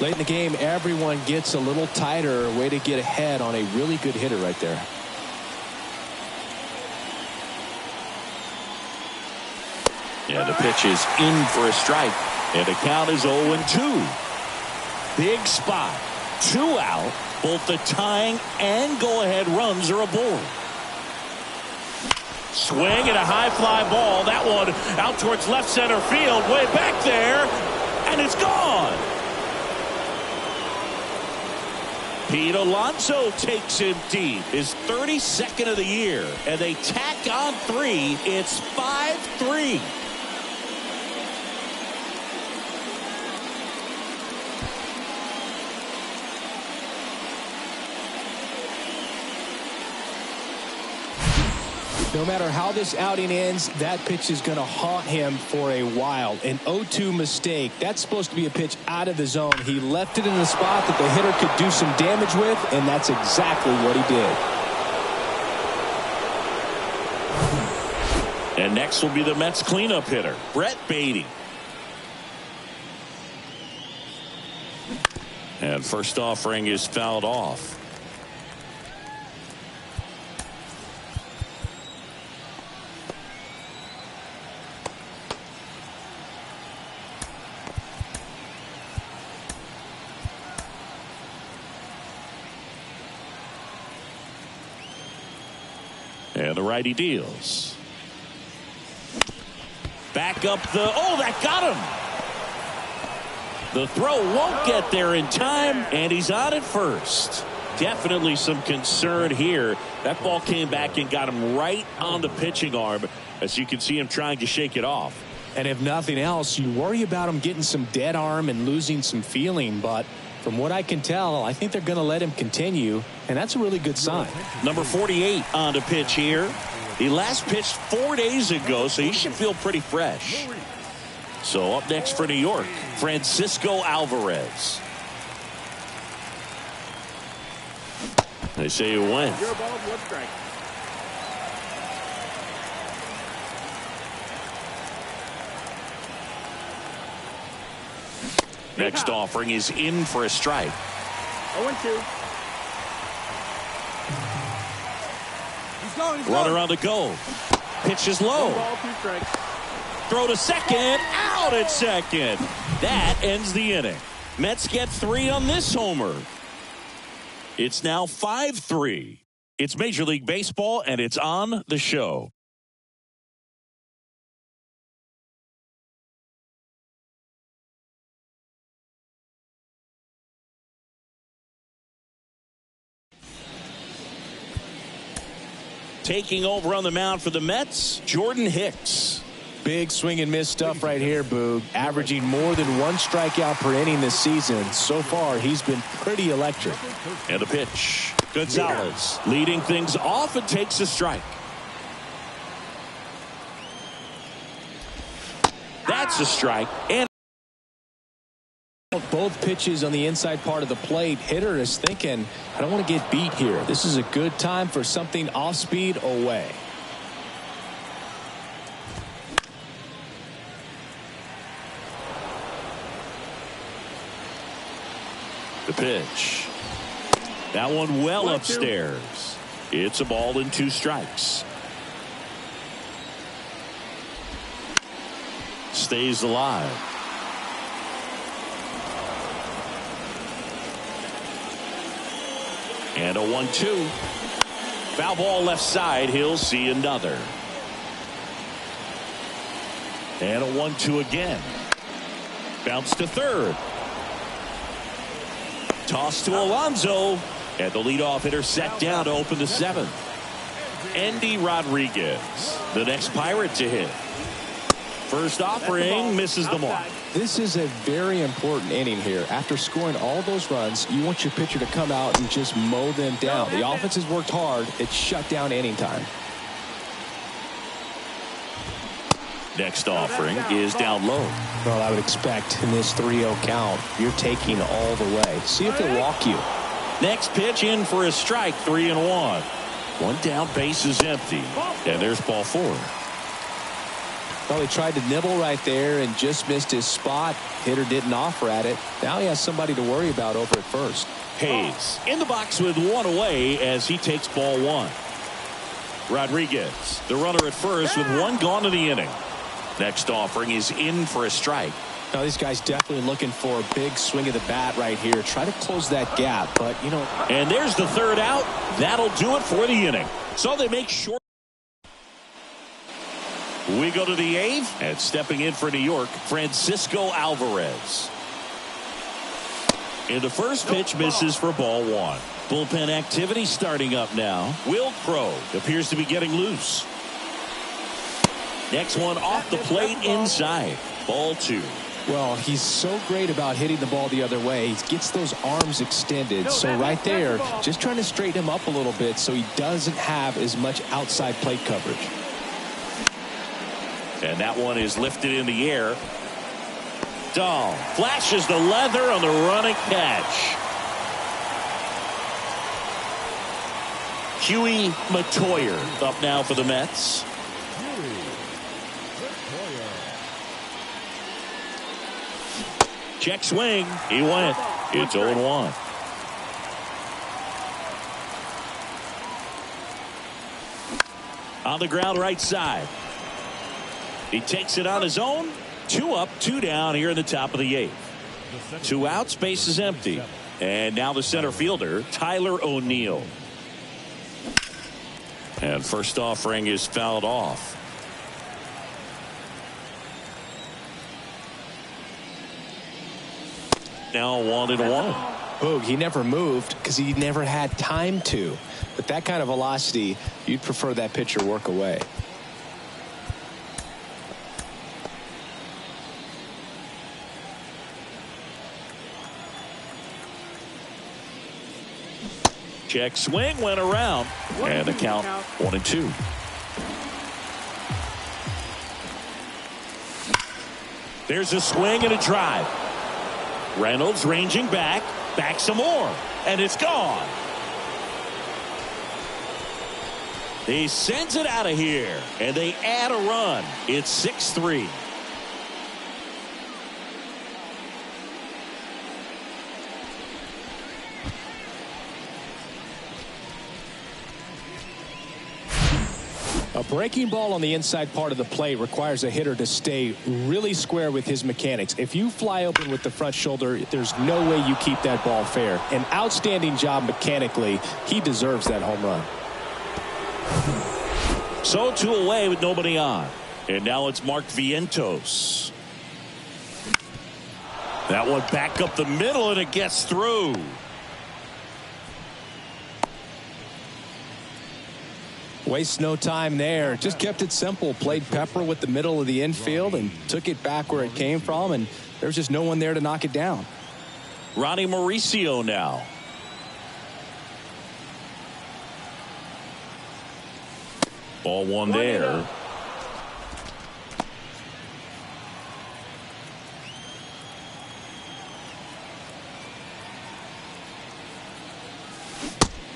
Late in the game, everyone gets a little tighter. Way to get ahead on a really good hitter right there. And the pitch is in for a strike. And the count is 0-2. Big spot. 2 out. Both the tying and go-ahead runs are aboard. Swing and a high fly ball. That one out towards left center field. Way back there. And it's gone. Pete Alonso takes him deep. His 32nd of the year. And they tack on 3. It's 5-3. No matter how this outing ends, that pitch is going to haunt him for a while. An 0-2 mistake. That's supposed to be a pitch out of the zone. He left it in the spot that the hitter could do some damage with, and that's exactly what he did. And next will be the Mets cleanup hitter, Brett Baty. And first offering is fouled off. And the righty deals. Back up the, oh, that got him. The throw won't get there in time, and he's on at first. Definitely some concern here. That ball came back and got him right on the pitching arm, as you can see him trying to shake it off. And if nothing else, you worry about him getting some dead arm and losing some feeling. But from what I can tell, I think they're going to let him continue, and that's a really good sign. Number 48 on the pitch here. He last pitched 4 days ago, so he should feel pretty fresh. So up next for New York, Francisco Alvarez. They say he wins. You're above 1 strike. Next offering is in for a strike. 0-2. Runner on the go. Pitch is low. 1 ball, 2 strikes. Throw to second. Out at second. That ends the inning. Mets get 3 on this homer. It's now 5-3. It's Major League Baseball, and it's on the show. Taking over on the mound for the Mets, Jordan Hicks. Big swing and miss stuff right here, Boog. Averaging more than 1 strikeout per inning this season. So far, he's been pretty electric. And the pitch. Gonzalez leading things off and takes a strike. That's a strike. And both pitches on the inside part of the plate. Hitter is thinking, I don't want to get beat here. This is a good time for something off speed away. the pitch. That one well upstairs. It's a ball and 2 strikes. Stays alive. And a 1-2. Foul ball left side. He'll see another. And a 1-2 again. Bounce to third. Toss to Alonso. And the leadoff hitter set down to open the 7th. Andy Rodriguez, the next Pirate to hit. First offering misses the mark. This is a very important inning here. After scoring all those runs, you want your pitcher to come out and just mow them down. The offense has worked hard. It's shut down inning time. Next offering is down low. Well, I would expect in this 3-0 count, you're taking all the way. See if they walk you. Next pitch in for a strike, 3-1. One down, base is empty. And there's ball 4. Well, he tried to nibble right there and just missed his spot. Hitter didn't offer at it. Now he has somebody to worry about over at first. Hayes in the box with 1 away as he takes ball 1. Rodriguez, the runner at first with 1 gone in the inning. Next offering is in for a strike. Now these guys definitely looking for a big swing of the bat right here. Try to close that gap, but you know. And there's the 3rd out. That'll do it for the inning. So they make short. We go to the 8th, and stepping in for New York, Francisco Alvarez. In the first pitch, misses for ball 1. Bullpen activity starting up now. Will Crow appears to be getting loose. Next one off the plate inside. Ball 2. Well, he's so great about hitting the ball the other way. He gets those arms extended. So right there, just trying to straighten him up a little bit so he doesn't have as much outside plate coverage. And that one is lifted in the air. Dahl flashes the leather on the running catch. Huey Matoyer up now for the Mets. Check swing. He went. It's 0-1. On the ground right side. He takes it on his own. 2 up, 2 down here in the top of the 8th. 2 outs, base is empty. And now the center fielder, Tyler O'Neill. And first offering is fouled off. Now 1-1. Boog, he never moved because he never had time to. But that kind of velocity, you'd prefer that pitcher work away. Check swing, went around, and the count 1-2. There's a swing and a drive. Reynolds ranging back some more, and it's gone. He sends it out of here, and they add a run. It's 6-3. A breaking ball on the inside part of the plate requires a hitter to stay really square with his mechanics. If you fly open with the front shoulder, there's no way you keep that ball fair. An outstanding job mechanically. He deserves that home run. So 2 away with nobody on. And now it's Mark Vientos. That one back up the middle, and it gets through. Wastes no time there. Just kept it simple. Played pepper with the middle of the infield and took it back where it came from, and there's just no one there to knock it down. Ronnie Mauricio now. Ball one there.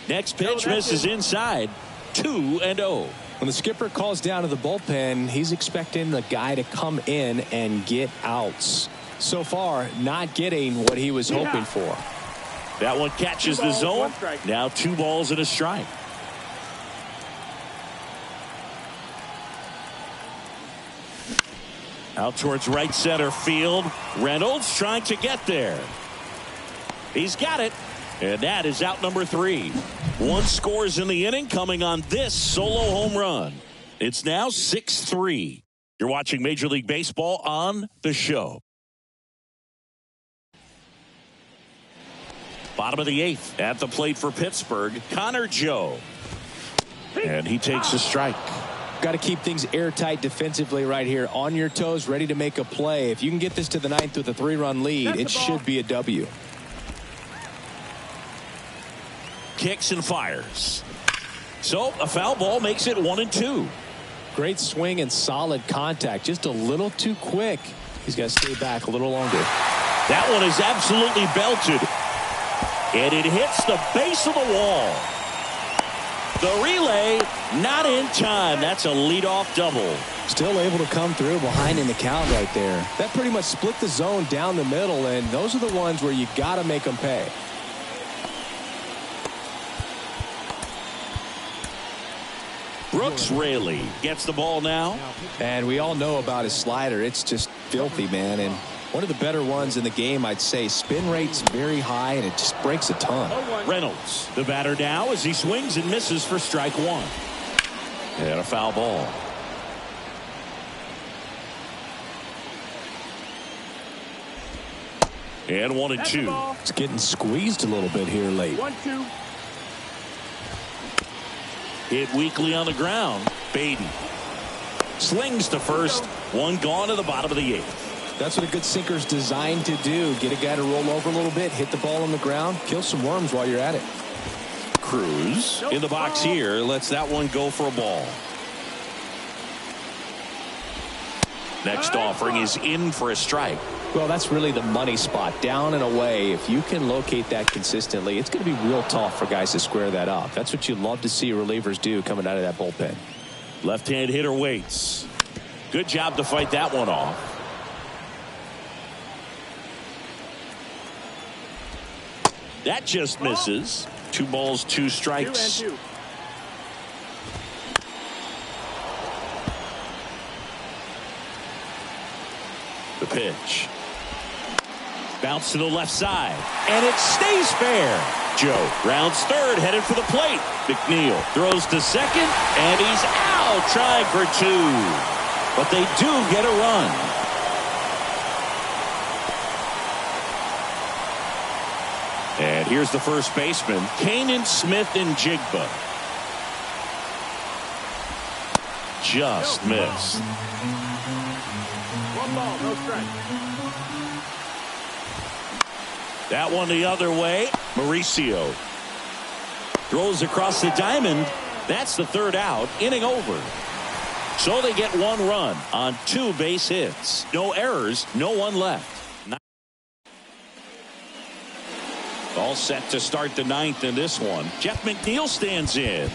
Next pitch misses inside. 2-0. When the skipper calls down to the bullpen, he's expecting the guy to come in and get outs. So far, not getting what he was hoping for. That one catches the zone. Now 2 balls and a strike. Out towards right center field. Reynolds trying to get there. He's got it. And that is out number 3. 1 scores in the inning, coming on this solo home run. It's now 6-3. You're watching Major League Baseball on the show. Bottom of the 8th at the plate for Pittsburgh, Connor Joe. And he takes a strike. Got to keep things airtight defensively right here. On your toes, ready to make a play. If you can get this to the 9th with a 3-run lead, it should be a W. Kicks and fires. So a foul ball makes it 1-2. Great swing and solid contact. Just a little too quick. He's got to stay back a little longer. That one is absolutely belted. And it hits the base of the wall. The relay not in time. That's a leadoff double. Still able to come through behind in the count right there. That pretty much split the zone down the middle, and those are the ones where you got to make them pay. Brooks Raley gets the ball now. And we all know about his slider. It's just filthy, man. And one of the better ones in the game, I'd say. Spin rate's very high, and it just breaks a ton. Reynolds, the batter now, as he swings and misses for strike 1. And a foul ball. And 1-2. It's getting squeezed a little bit here late. 1-2. Hit weakly on the ground. Baden slings to first. One gone to the bottom of the 8th. That's what a good sinker's designed to do. Get a guy to roll over a little bit, hit the ball on the ground, kill some worms while you're at it. Cruz in the box here lets that one go for a ball. Next offering is in for a strike. Well, that's really the money spot. Down and away. If you can locate that consistently, it's going to be real tough for guys to square that up. That's what you love to see relievers do coming out of that bullpen. Left-hand hitter waits. Good job to fight that one off. That just misses. 2 balls, 2 strikes. 2-2. The pitch. Bounce to the left side. And it stays fair. Joe rounds third, headed for the plate. McNeil throws to second, and he's out, trying for two. But they do get a run. And here's the first baseman, Kanan Smith-Njigba. Just missed. One ball, no strike. That one the other way. Mauricio throws across the diamond. That's the third out. Inning over. So they get one run on 2 base hits. No errors, no one left. All set to start the 9th in this one. Jeff McNeil stands in.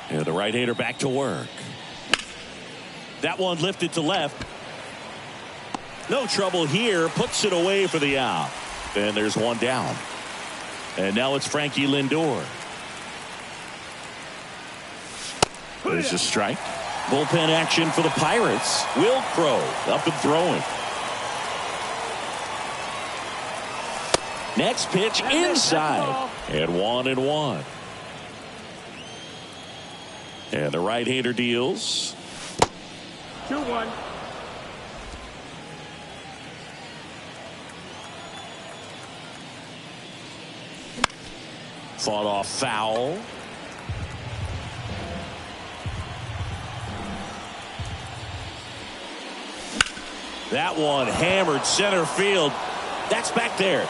And the right-hander back to work. That one lifted to left. No trouble here. Puts it away for the out. And there's one down. And now it's Frankie Lindor. There's a strike. Bullpen action for the Pirates. Will Crow up and throwing. Next pitch inside. And 1-1. And the right-hander deals. 2-1. Fought off foul. That one hammered center field. That's back there.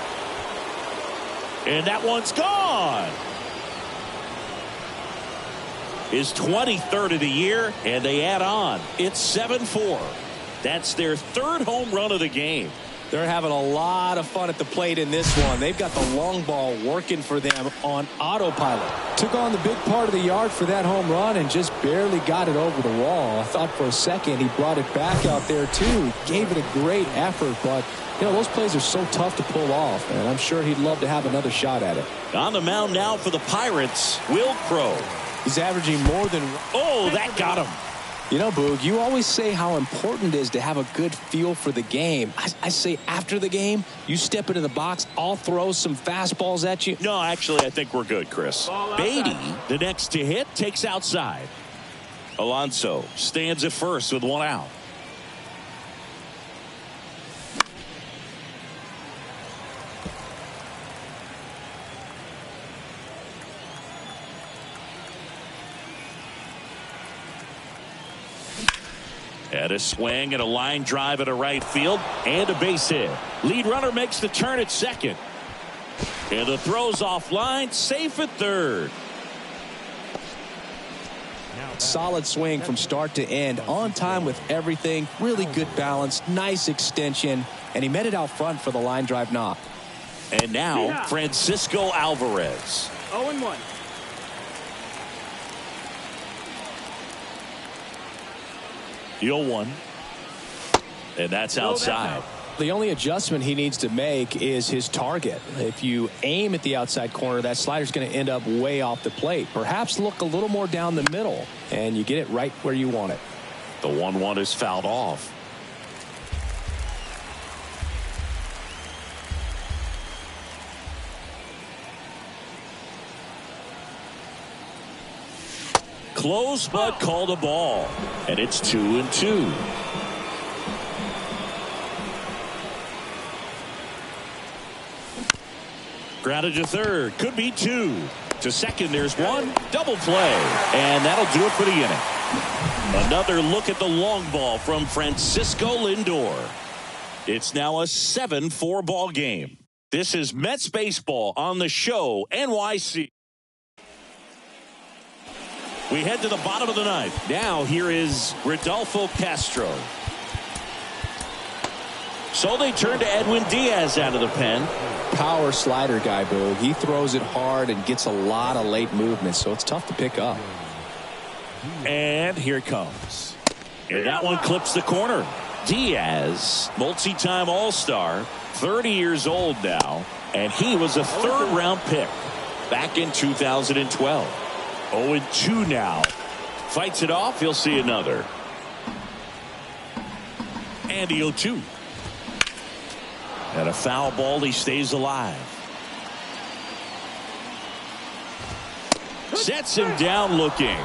And that one's gone. His 23rd of the year, and they add on. It's 7-4. That's their 3rd home run of the game. They're having a lot of fun at the plate in this one. They've got the long ball working for them on autopilot. Took on the big part of the yard for that home run and just barely got it over the wall. I thought for a second he brought it back out there too. Gave it a great effort, but you know, those plays are so tough to pull off, and I'm sure he'd love to have another shot at it. On the mound now for the Pirates, Will Crow. He's averaging more than... Oh, that got him. You know, Boog, you always say how important it is to have a good feel for the game. I say after the game, you step into the box, I'll throw some fastballs at you. No, actually, I think we're good, Chris. Beatty, the next to hit, takes outside. Alonso stands at first with one out. And a swing and a line drive at a right field and a base hit. Lead runner makes the turn at second. And the throw's offline, safe at third. Solid swing from start to end, on time with everything, really good balance, nice extension, and he met it out front for the line drive knock. And now Francisco Alvarez. 0-1. The 0-1. And that's outside. The only adjustment he needs to make is his target. If you aim at the outside corner, that slider's going to end up way off the plate. Perhaps look a little more down the middle, and you get it right where you want it. The 1-1 is fouled off. Close, but called a ball. And it's 2-2. Grounded to third. Could be 2. To second, there's 1. Double play. And that'll do it for the inning. Another look at the long ball from Francisco Lindor. It's now a 7-4 ball game. This is Mets Baseball on the show, NYC. We head to the bottom of the 9th. Now here is Rodolfo Castro. So they turn to Edwin Diaz out of the pen. Power slider guy, Boog. He throws it hard and gets a lot of late movement, so it's tough to pick up. And here it comes. And that one clips the corner. Diaz, multi-time All-Star, 30 years old now, and he was a 3rd-round pick back in 2012. 0-2 now. Fights it off. He'll see another. And the 0-2. And a foul ball. He stays alive. Sets him down looking.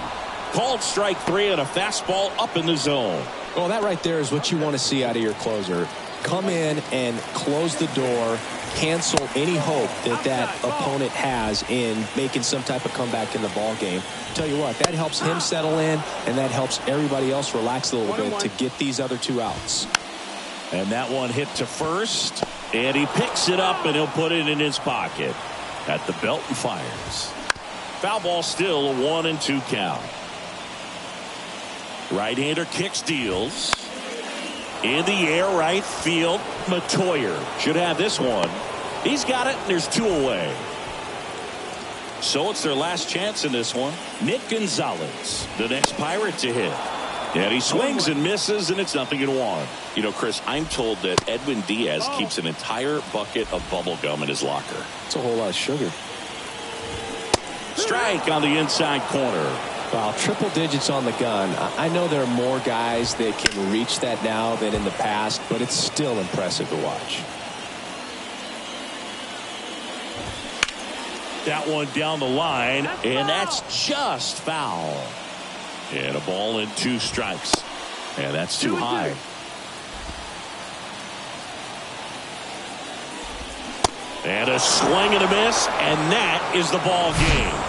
Called strike 3 and a fastball up in the zone. Well, that right there is what you want to see out of your closer. Come in and close the door, cancel any hope that opponent has in making some type of comeback in the ball game. Tell you what, that helps him settle in, and that helps everybody else relax a little bit to get these other 2 outs. And that one hit to first, and he picks it up and he'll put it in his pocket at the belt and fires. Foul ball, still a 1-2 count. Right-hander kicks, deals. In the air, right field. Matoyer should have this one. He's got it, and there's 2 away. So it's their last chance in this one. Nick Gonzalez, the next Pirate to hit. And he swings and misses, and it's 0-1. You know, Chris, I'm told that Edwin Diaz keeps an entire bucket of bubble gum in his locker. It's a whole lot of sugar. Strike on the inside corner. Wow, triple digits on the gun. I know there are more guys that can reach that now than in the past, but it's still impressive to watch. That one down the line, and that's just foul. And a ball and 2 strikes. And that's too high. And a swing and a miss, and that is the ball game.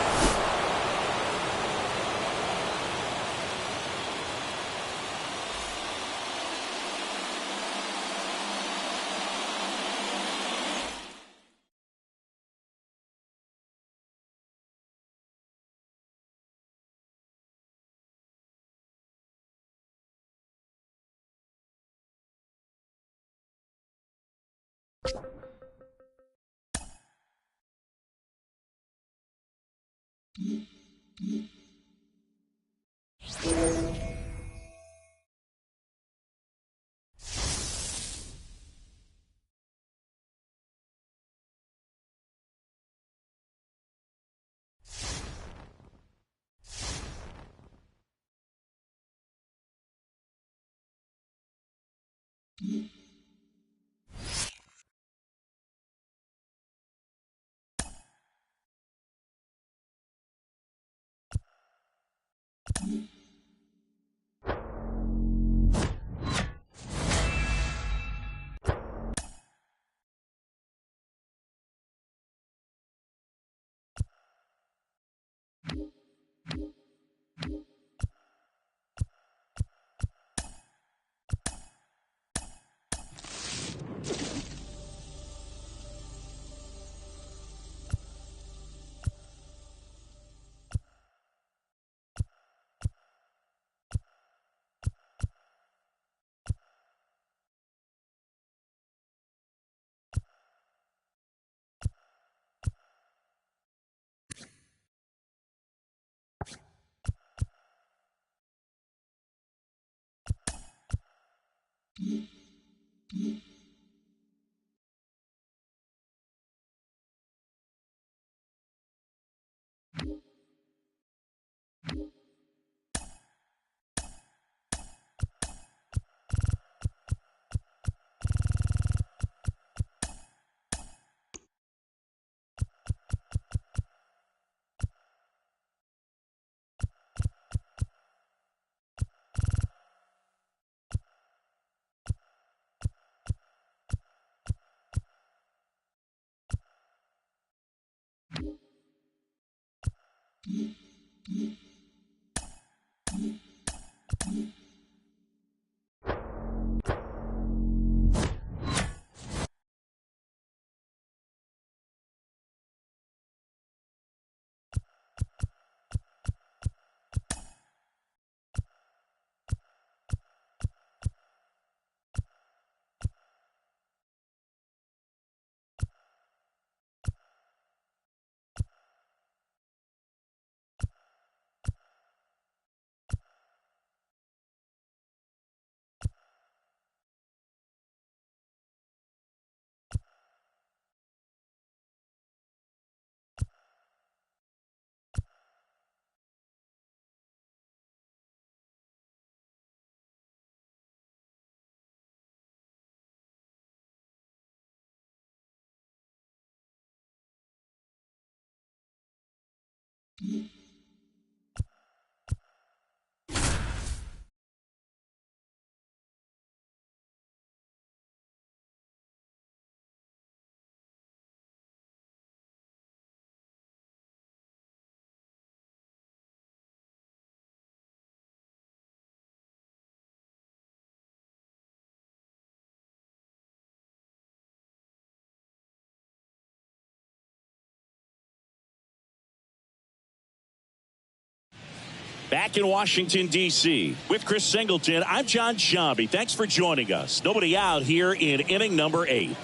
Back in Washington, D.C. with Chris Singleton, I'm John Sciambi. Thanks for joining us. Nobody out here in inning number 8.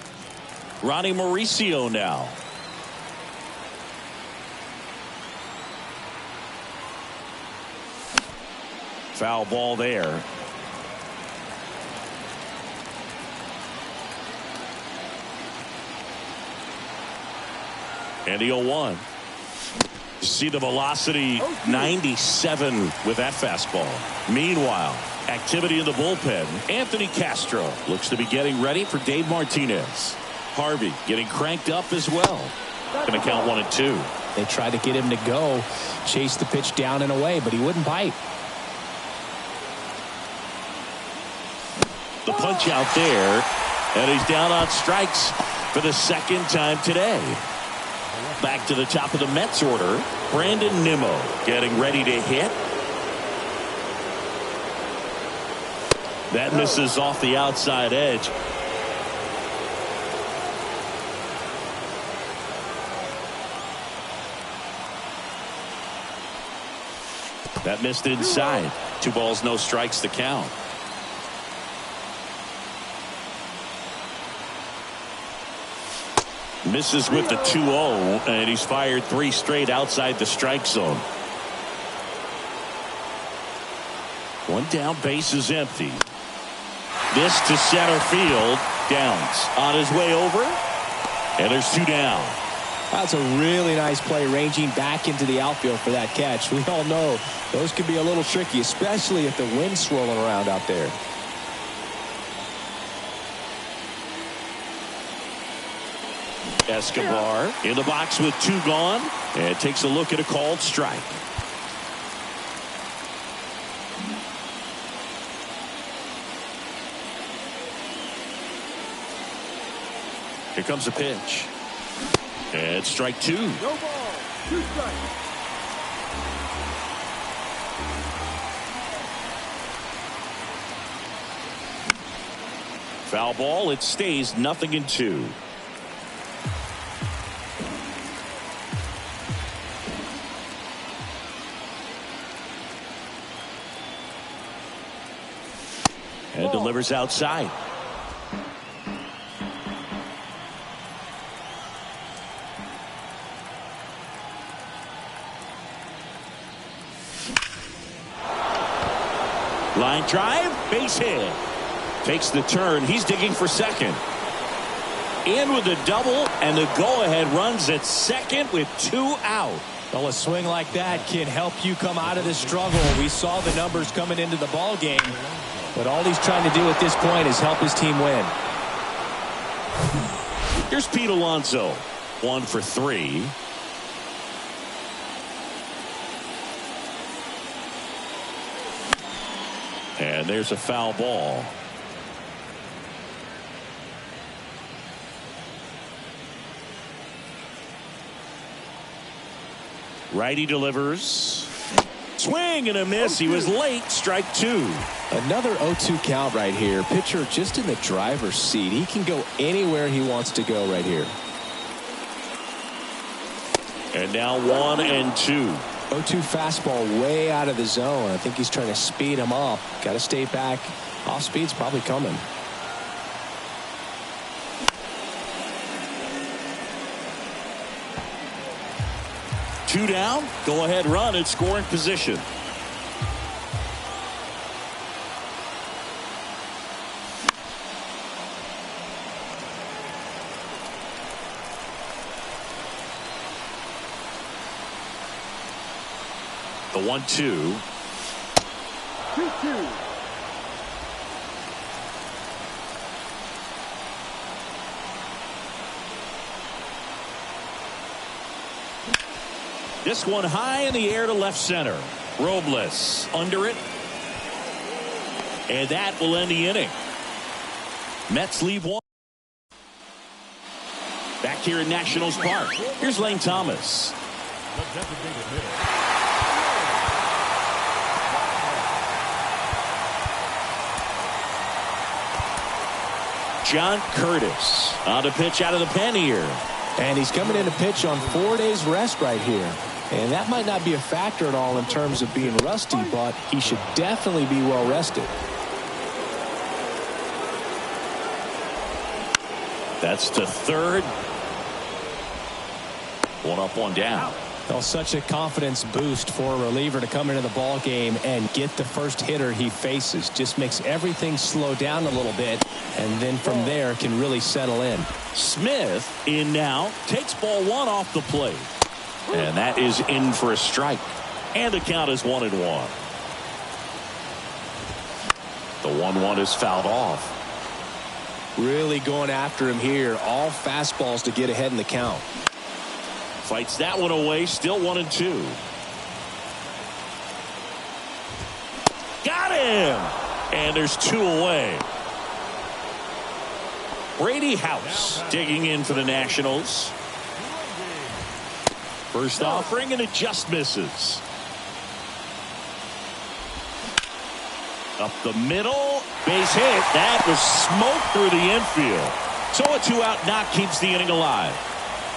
Ronnie Mauricio now. Foul ball there. And the 0-1. See the velocity, 97 with that fastball. Meanwhile, activity in the bullpen. Anthony Castro looks to be getting ready for Dave Martinez. Harvey getting cranked up as well. Going to count 1-2. They tried to get him to go, chase the pitch down and away, but he wouldn't bite. The punch out there, and he's down on strikes for the second time today. Back to the top of the Mets order. Brandon Nimmo getting ready to hit. That misses off the outside edge. That missed inside. 2 balls, no strikes to count. Misses with the 2-0, and he's fired 3 straight outside the strike zone. 1 down, base is empty. This to center field. Downs on his way over, and there's 2 down. That's a really nice play, ranging back into the outfield for that catch. We all know those can be a little tricky, especially if the wind's swirling around out there. Escobar in the box with 2 gone, and takes a look at a called strike. Here comes a pitch. And strike 2. No ball. 2 strikes. Foul ball. It stays 0-2. And delivers outside. Line drive, base hit. Takes the turn. He's digging for second. In with the double, and the go-ahead runs at second with 2 out. Well, a swing like that can help you come out of this struggle. We saw the numbers coming into the ball game, but all he's trying to do at this point is help his team win. Here's Pete Alonso. 1 for 3. And there's a foul ball. Righty delivers. Swing and a miss. He was late. Strike 2. Another 0-2 count right here. Pitcher just in the driver's seat. He can go anywhere he wants to go right here. And now 1-2. 0-2 fastball way out of the zone. I think he's trying to speed him up. Got to stay back. Off speed's probably coming. Two down. Go ahead run in scoring position. The 1-2. 2-2. This one high in the air to left center. Robles under it. And that will end the inning. Mets leave one. Back here in Nationals Park. Here's Lane Thomas. The designated hitter. John Curtis on the pitch out of the pen here. And he's coming in to pitch on 4 days rest right here. And that might not be a factor at all in terms of being rusty, but he should definitely be well rested. That's to third. One up, one down. Well, such a confidence boost for a reliever to come into the ball game and get the first hitter he faces. Just makes everything slow down a little bit, and then from there can really settle in. Smith in now, takes ball one off the plate. And that is in for a strike. And the count is 1-1. The 1-1 is fouled off. Really going after him here. All fastballs to get ahead in the count. Fights that one away. Still 1-2. Got him. And there's 2 away. Brady House digging in for the Nationals. First offering, and it just misses. Up the middle, base hit. That was smoke through the infield. So a 2-out knock keeps the inning alive.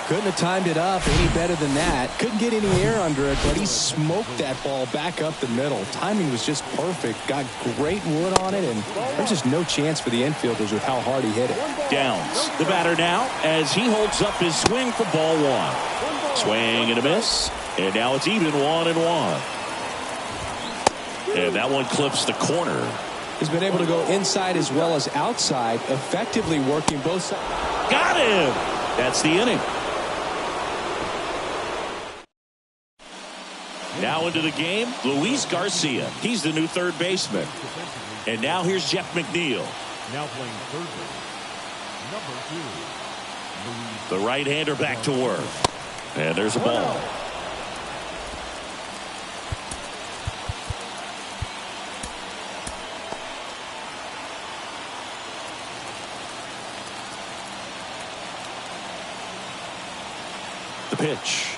Couldn't have timed it up any better than that. Couldn't get any air under it, but he smoked that ball back up the middle. Timing was just perfect. Got great wood on it, and there's just no chance for the infielders with how hard he hit it. Downs, the batter now, as he holds up his swing for ball one. Swing and a miss, and now it's even 1-1. And that one clips the corner. He's been able to go inside as well as outside, effectively working both sides. Got him! That's the inning. Now into the game, Luis Garcia. He's the new third baseman. And now here's Jeff McNeil. Now playing third base, number 2. The right-hander back to work. And there's a ball. The pitch.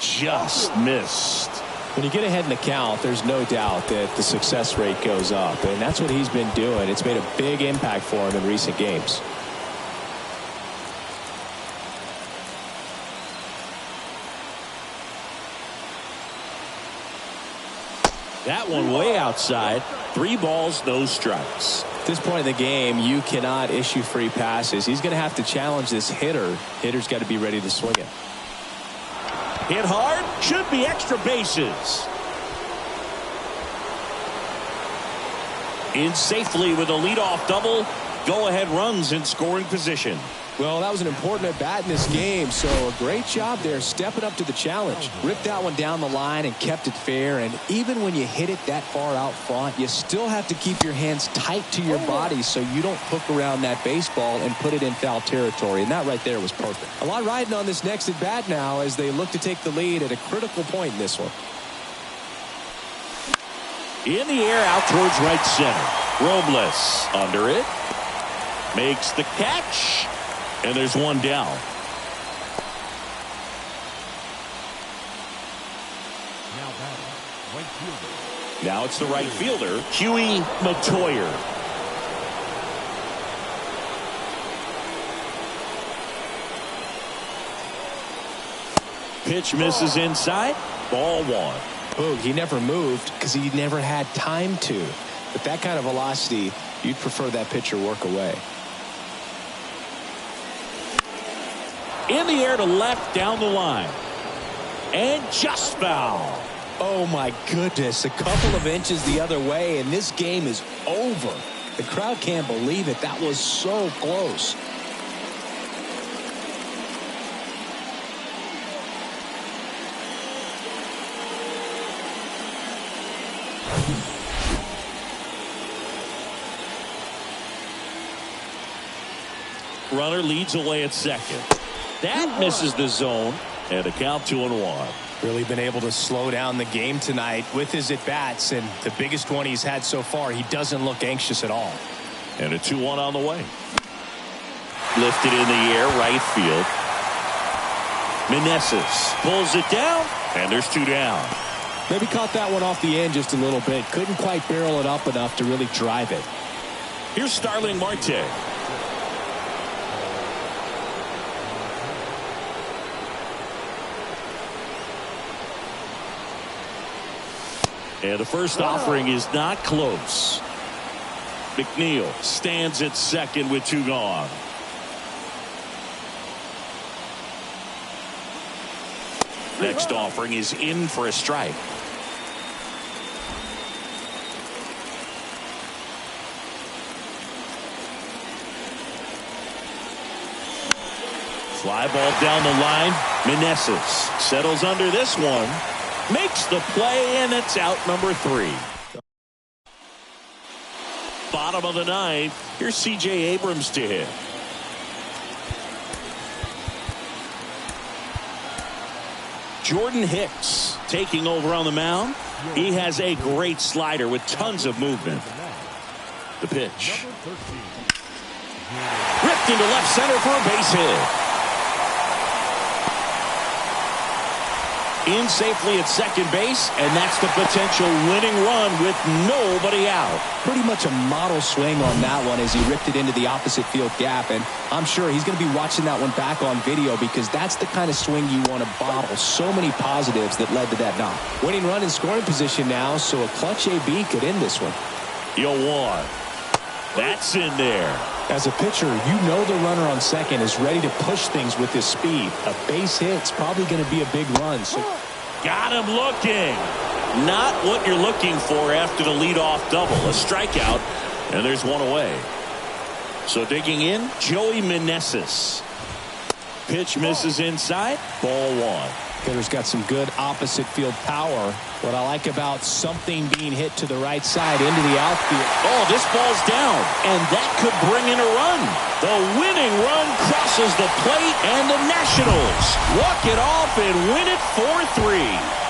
Just missed. When you get ahead in the count, there's no doubt that the success rate goes up, and that's what he's been doing. It's made a big impact for him in recent games. That one way outside. 3 balls, no strikes. At this point in the game, you cannot issue free passes. He's going to have to challenge this hitter. Hitter's got to be ready to swing it. Hit hard, should be extra bases. In safely with a leadoff double. Go-ahead runs in scoring position. Well, that was an important at-bat in this game, so a great job there stepping up to the challenge. Ripped that one down the line and kept it fair, and even when you hit it that far out front, you still have to keep your hands tight to your body so you don't hook around that baseball and put it in foul territory, and that right there was perfect. A lot riding on this next at-bat now as they look to take the lead at a critical point in this one. In the air out towards right center. Robles under it. Makes the catch. And there's one down. Now batting, right fielder. Now it's the right fielder, Huey Matoyer. Pitch misses inside. Ball 1. Boog, he never moved because he never had time to. But that kind of velocity, you'd prefer that pitcher work away. In the air to left down the line. And just foul. Oh my goodness, a couple of inches the other way and this game is over. The crowd can't believe it. That was so close. Runner leads away at second. That misses the zone. And a count 2-1. Really been able to slow down the game tonight with his at-bats, and the biggest one he's had so far. He doesn't look anxious at all. And a 2-1 on the way. Lifted in the air, right field. Meneses pulls it down, and there's 2 down. Maybe caught that one off the end just a little bit. Couldn't quite barrel it up enough to really drive it. Here's Starling Marte. And the first offering is not close. McNeil stands at second with 2 gone. Next offering is in for a strike. Fly ball down the line. Meneses settles under this one. Makes the play, and it's out number 3. Bottom of the 9th. Here's C.J. Abrams to hit. Jordan Hicks taking over on the mound. He has a great slider with tons of movement. The pitch. Ripped into left center for a base hit. In safely at second base, and that's the potential winning run with nobody out. Pretty much a model swing on that one as he ripped it into the opposite field gap, and I'm sure he's going to be watching that one back on video because that's the kind of swing you want to bottle. So many positives that led to that knock. Winning run in scoring position now, so a clutch AB could end this one. 0-1. That's in there. As a pitcher, you know the runner on second is ready to push things with his speed. A base hit's probably going to be a big run. So got him looking. Not what you're looking for after the leadoff double. A strikeout, and there's one away. So digging in, Joey Meneses. Pitch misses inside. Ball 1. Hitter's got some good opposite field power. What I like about something being hit to the right side into the outfield. Oh, this ball's down, and that could bring in a run. The winning run crosses the plate, and the Nationals walk it off and win it 4-3.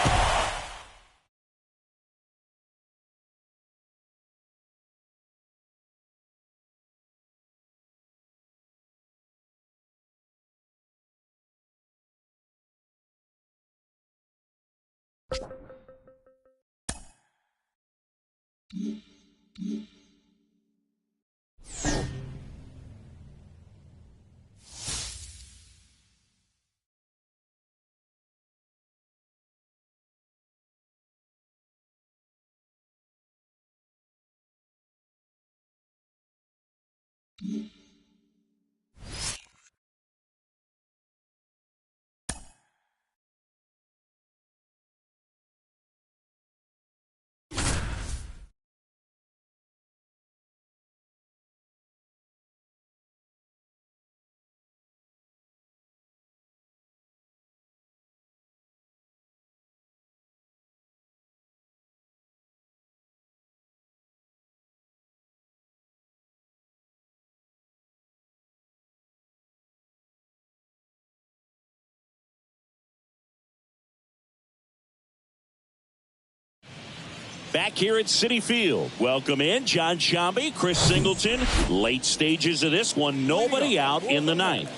Back here at Citi Field. Welcome in John Sciambi, Chris Singleton. Late stages of this one. Nobody out in the 9th.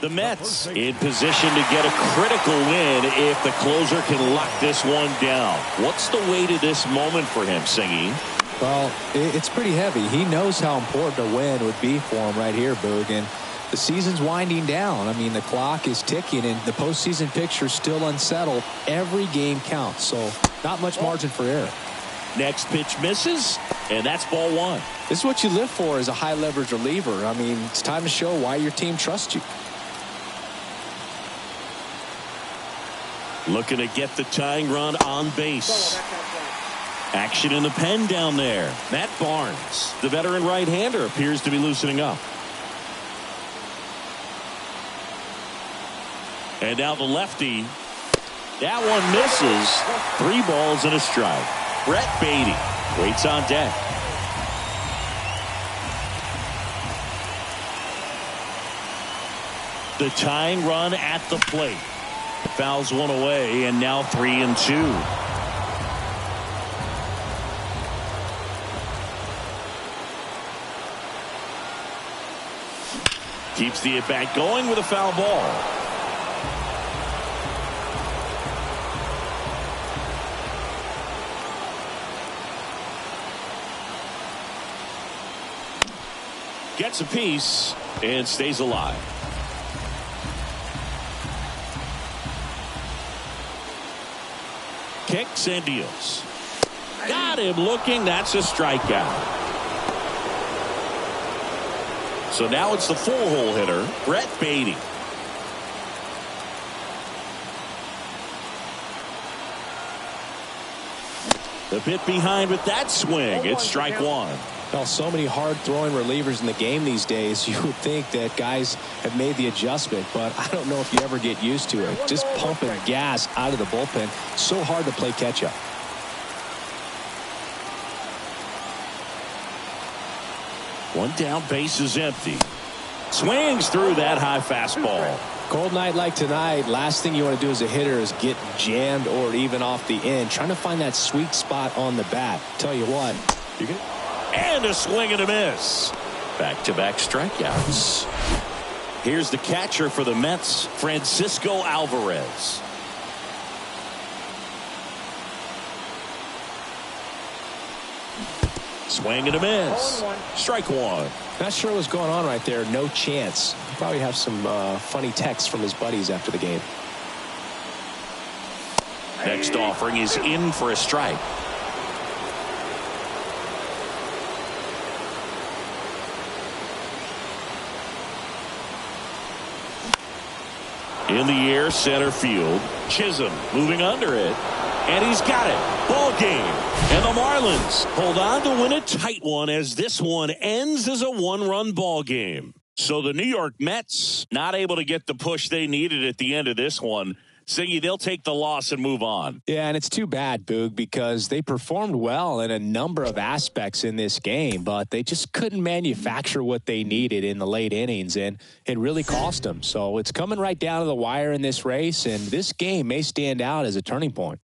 The Mets in position to get a critical win if the closer can lock this one down. What's the way to this moment for him, Singy? Well, it's pretty heavy. He knows how important a win would be for him right here, Boog. And the season's winding down. I mean, the clock is ticking, and the postseason picture's still unsettled. Every game counts, so not much margin for error. Next pitch misses, and that's ball 1. This is what you live for as a high-leverage reliever. I mean, it's time to show why your team trusts you. Looking to get the tying run on base. Action in the pen down there. Matt Barnes, the veteran right-hander, appears to be loosening up. And now the lefty. That one misses. 3 balls and a strike. Brett Beatty waits on deck. The tying run at the plate. fouls one away, and now 3-2. Keeps the at-bat going with a foul ball. Gets a piece and stays alive. Kicks and deals. Got him looking. That's a strikeout. So now it's the full-hole hitter, Brett Beatty. A bit behind with that swing. It's strike one. Well, so many hard-throwing relievers in the game these days, you would think that guys have made the adjustment, but I don't know if you ever get used to it. Just pumping gas out of the bullpen, so hard to play catch-up. One down, base is empty. Swings through that high fastball. Cold night like tonight, last thing you want to do as a hitter is get jammed or even off the end. Trying to find that sweet spot on the bat. Tell you what, you're gonna... And a swing and a miss. Back-to-back strikeouts. Here's the catcher for the Mets, Francisco Alvarez. Swing and a miss. Strike one. Not sure what's going on right there. No chance. Probably have some funny texts from his buddies after the game. Next offering is in for a strike. In the air, center field. Chisholm moving under it. And he's got it. Ball game. And the Marlins hold on to win a tight one as this one ends as a one-run ball game. So the New York Mets not able to get the push they needed at the end of this one. Siggy, they'll take the loss and move on. Yeah, and it's too bad, Boog, because they performed well in a number of aspects in this game, but they just couldn't manufacture what they needed in the late innings, and it really cost them. So it's coming right down to the wire in this race, and this game may stand out as a turning point.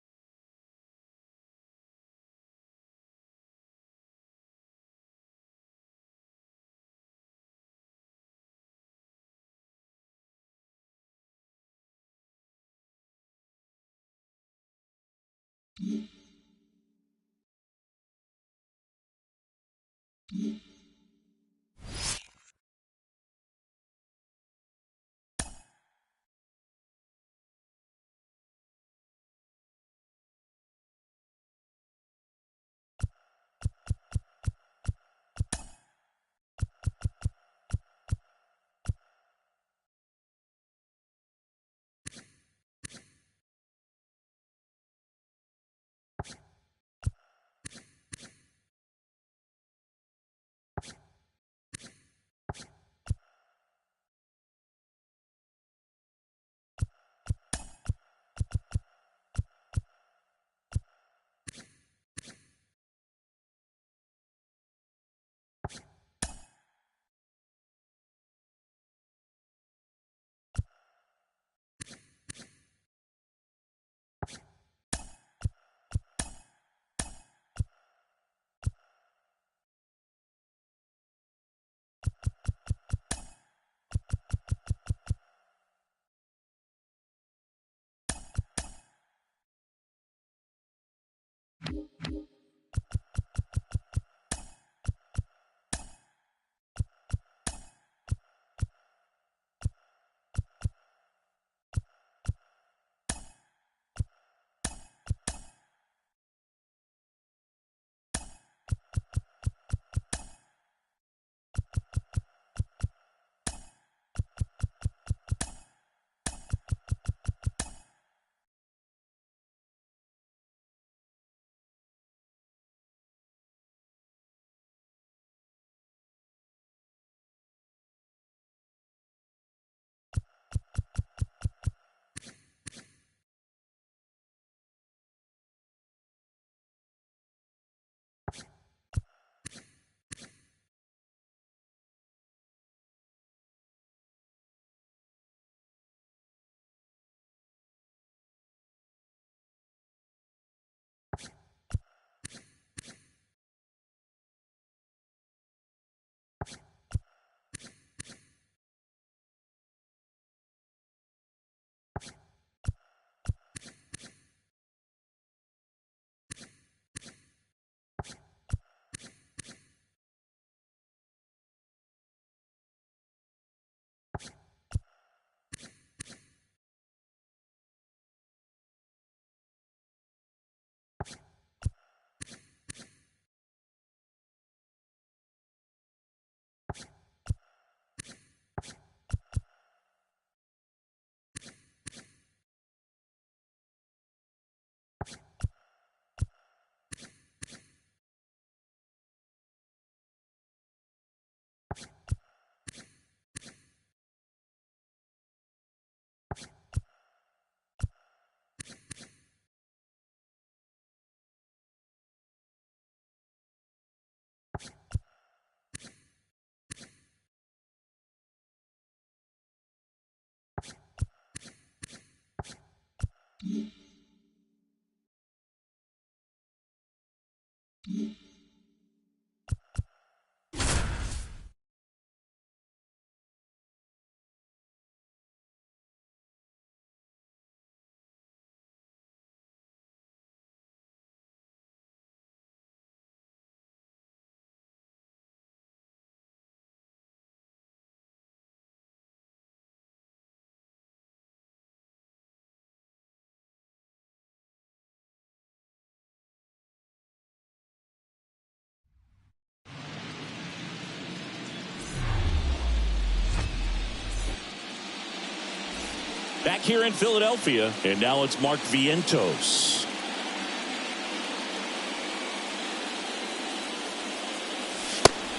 Back here in Philadelphia, and now it's Mark Vientos.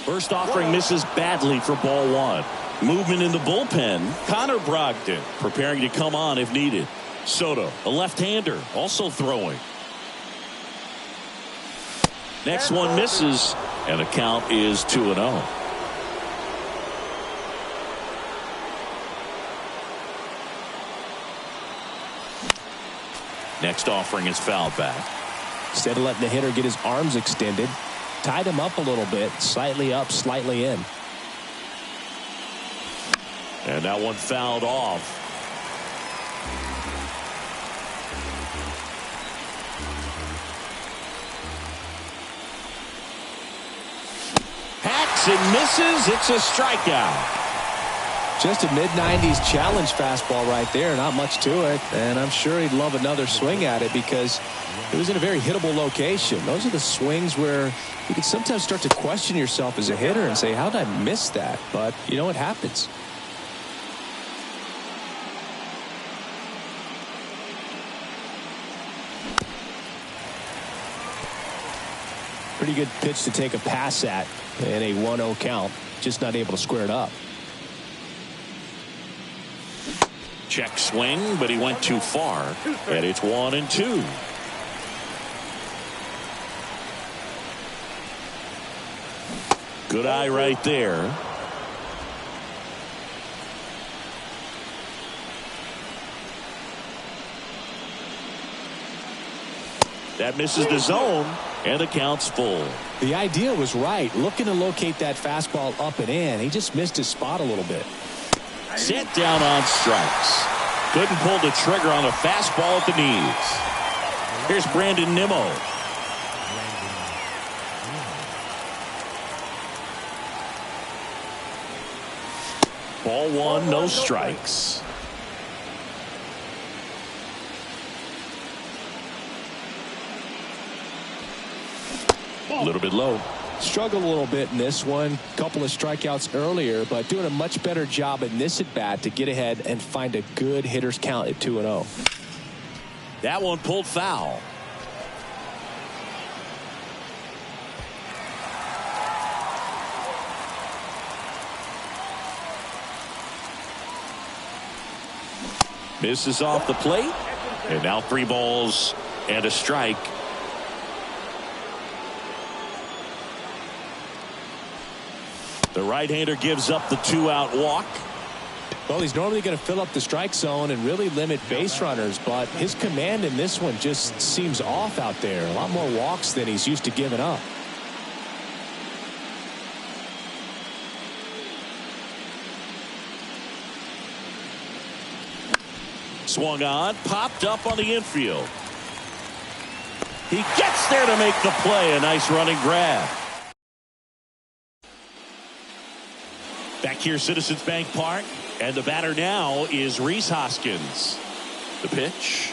First offering misses badly for ball one. Movement in the bullpen. Connor Brogdon preparing to come on if needed. Soto, a left-hander, also throwing. Next one misses, and the count is 2-0. Next offering is fouled back. Instead of letting the hitter get his arms extended, tied him up a little bit, slightly up, slightly in. And that one fouled off. Hacks and misses. It's a strikeout. Just a mid-90s challenge fastball right there. Not much to it. And I'm sure he'd love another swing at it because it was in a very hittable location. Those are the swings where you can sometimes start to question yourself as a hitter and say, how did I miss that? But, you know, it happens. Pretty good pitch to take a pass at in a 1-0 count. Just not able to square it up. Check swing, but he went too far. And it's 1-2. Good eye right there. That misses the zone, and the count's full. The idea was right. Looking to locate that fastball up and in. He just missed his spot a little bit. Set down on strikes. Couldn't pull the trigger on a fastball at the knees. Here's Brandon Nimmo. Ball one, no strikes. A little bit low. Struggled a little bit in this one. Couple of strikeouts earlier, but doing a much better job in this at bat to get ahead and find a good hitter's count at 2-0. That one pulled foul. Misses off the plate, and now 3 balls and a strike. The right-hander gives up the 2-out walk. Well, he's normally going to fill up the strike zone and really limit base runners, but his command in this one just seems off out there. A lot more walks than he's used to giving up. Swung on, popped up on the infield. He gets there to make the play. A nice running grab. Back here, Citizens Bank Park, and the batter now is Rhys Hoskins. The pitch.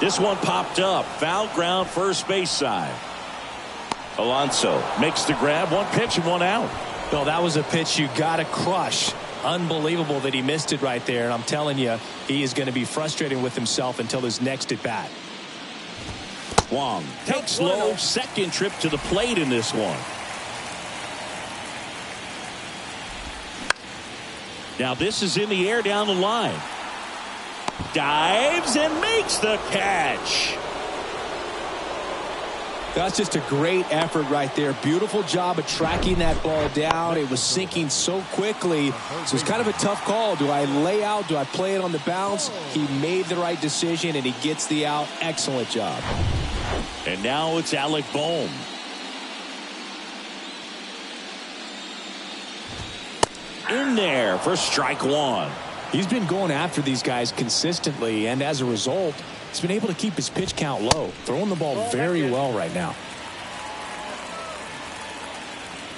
This one popped up. Foul ground, first base side. Alonso makes the grab. 1 pitch and 1 out. Well, that was a pitch you got to crush. Unbelievable that he missed it right there. And I'm telling you, he is going to be frustrated with himself until his next at bat. Wong takes low, second trip to the plate in this one. Now this is in the air down the line. Dives and makes the catch. That's just a great effort right there. Beautiful job of tracking that ball down. It was sinking so quickly. So it's kind of a tough call. Do I lay out? Do I play it on the bounce? He made the right decision, and he gets the out. Excellent job. And now it's Alec Bohm. In there for strike one. He's been going after these guys consistently, and as a result, he's been able to keep his pitch count low. Throwing the ball very well right now.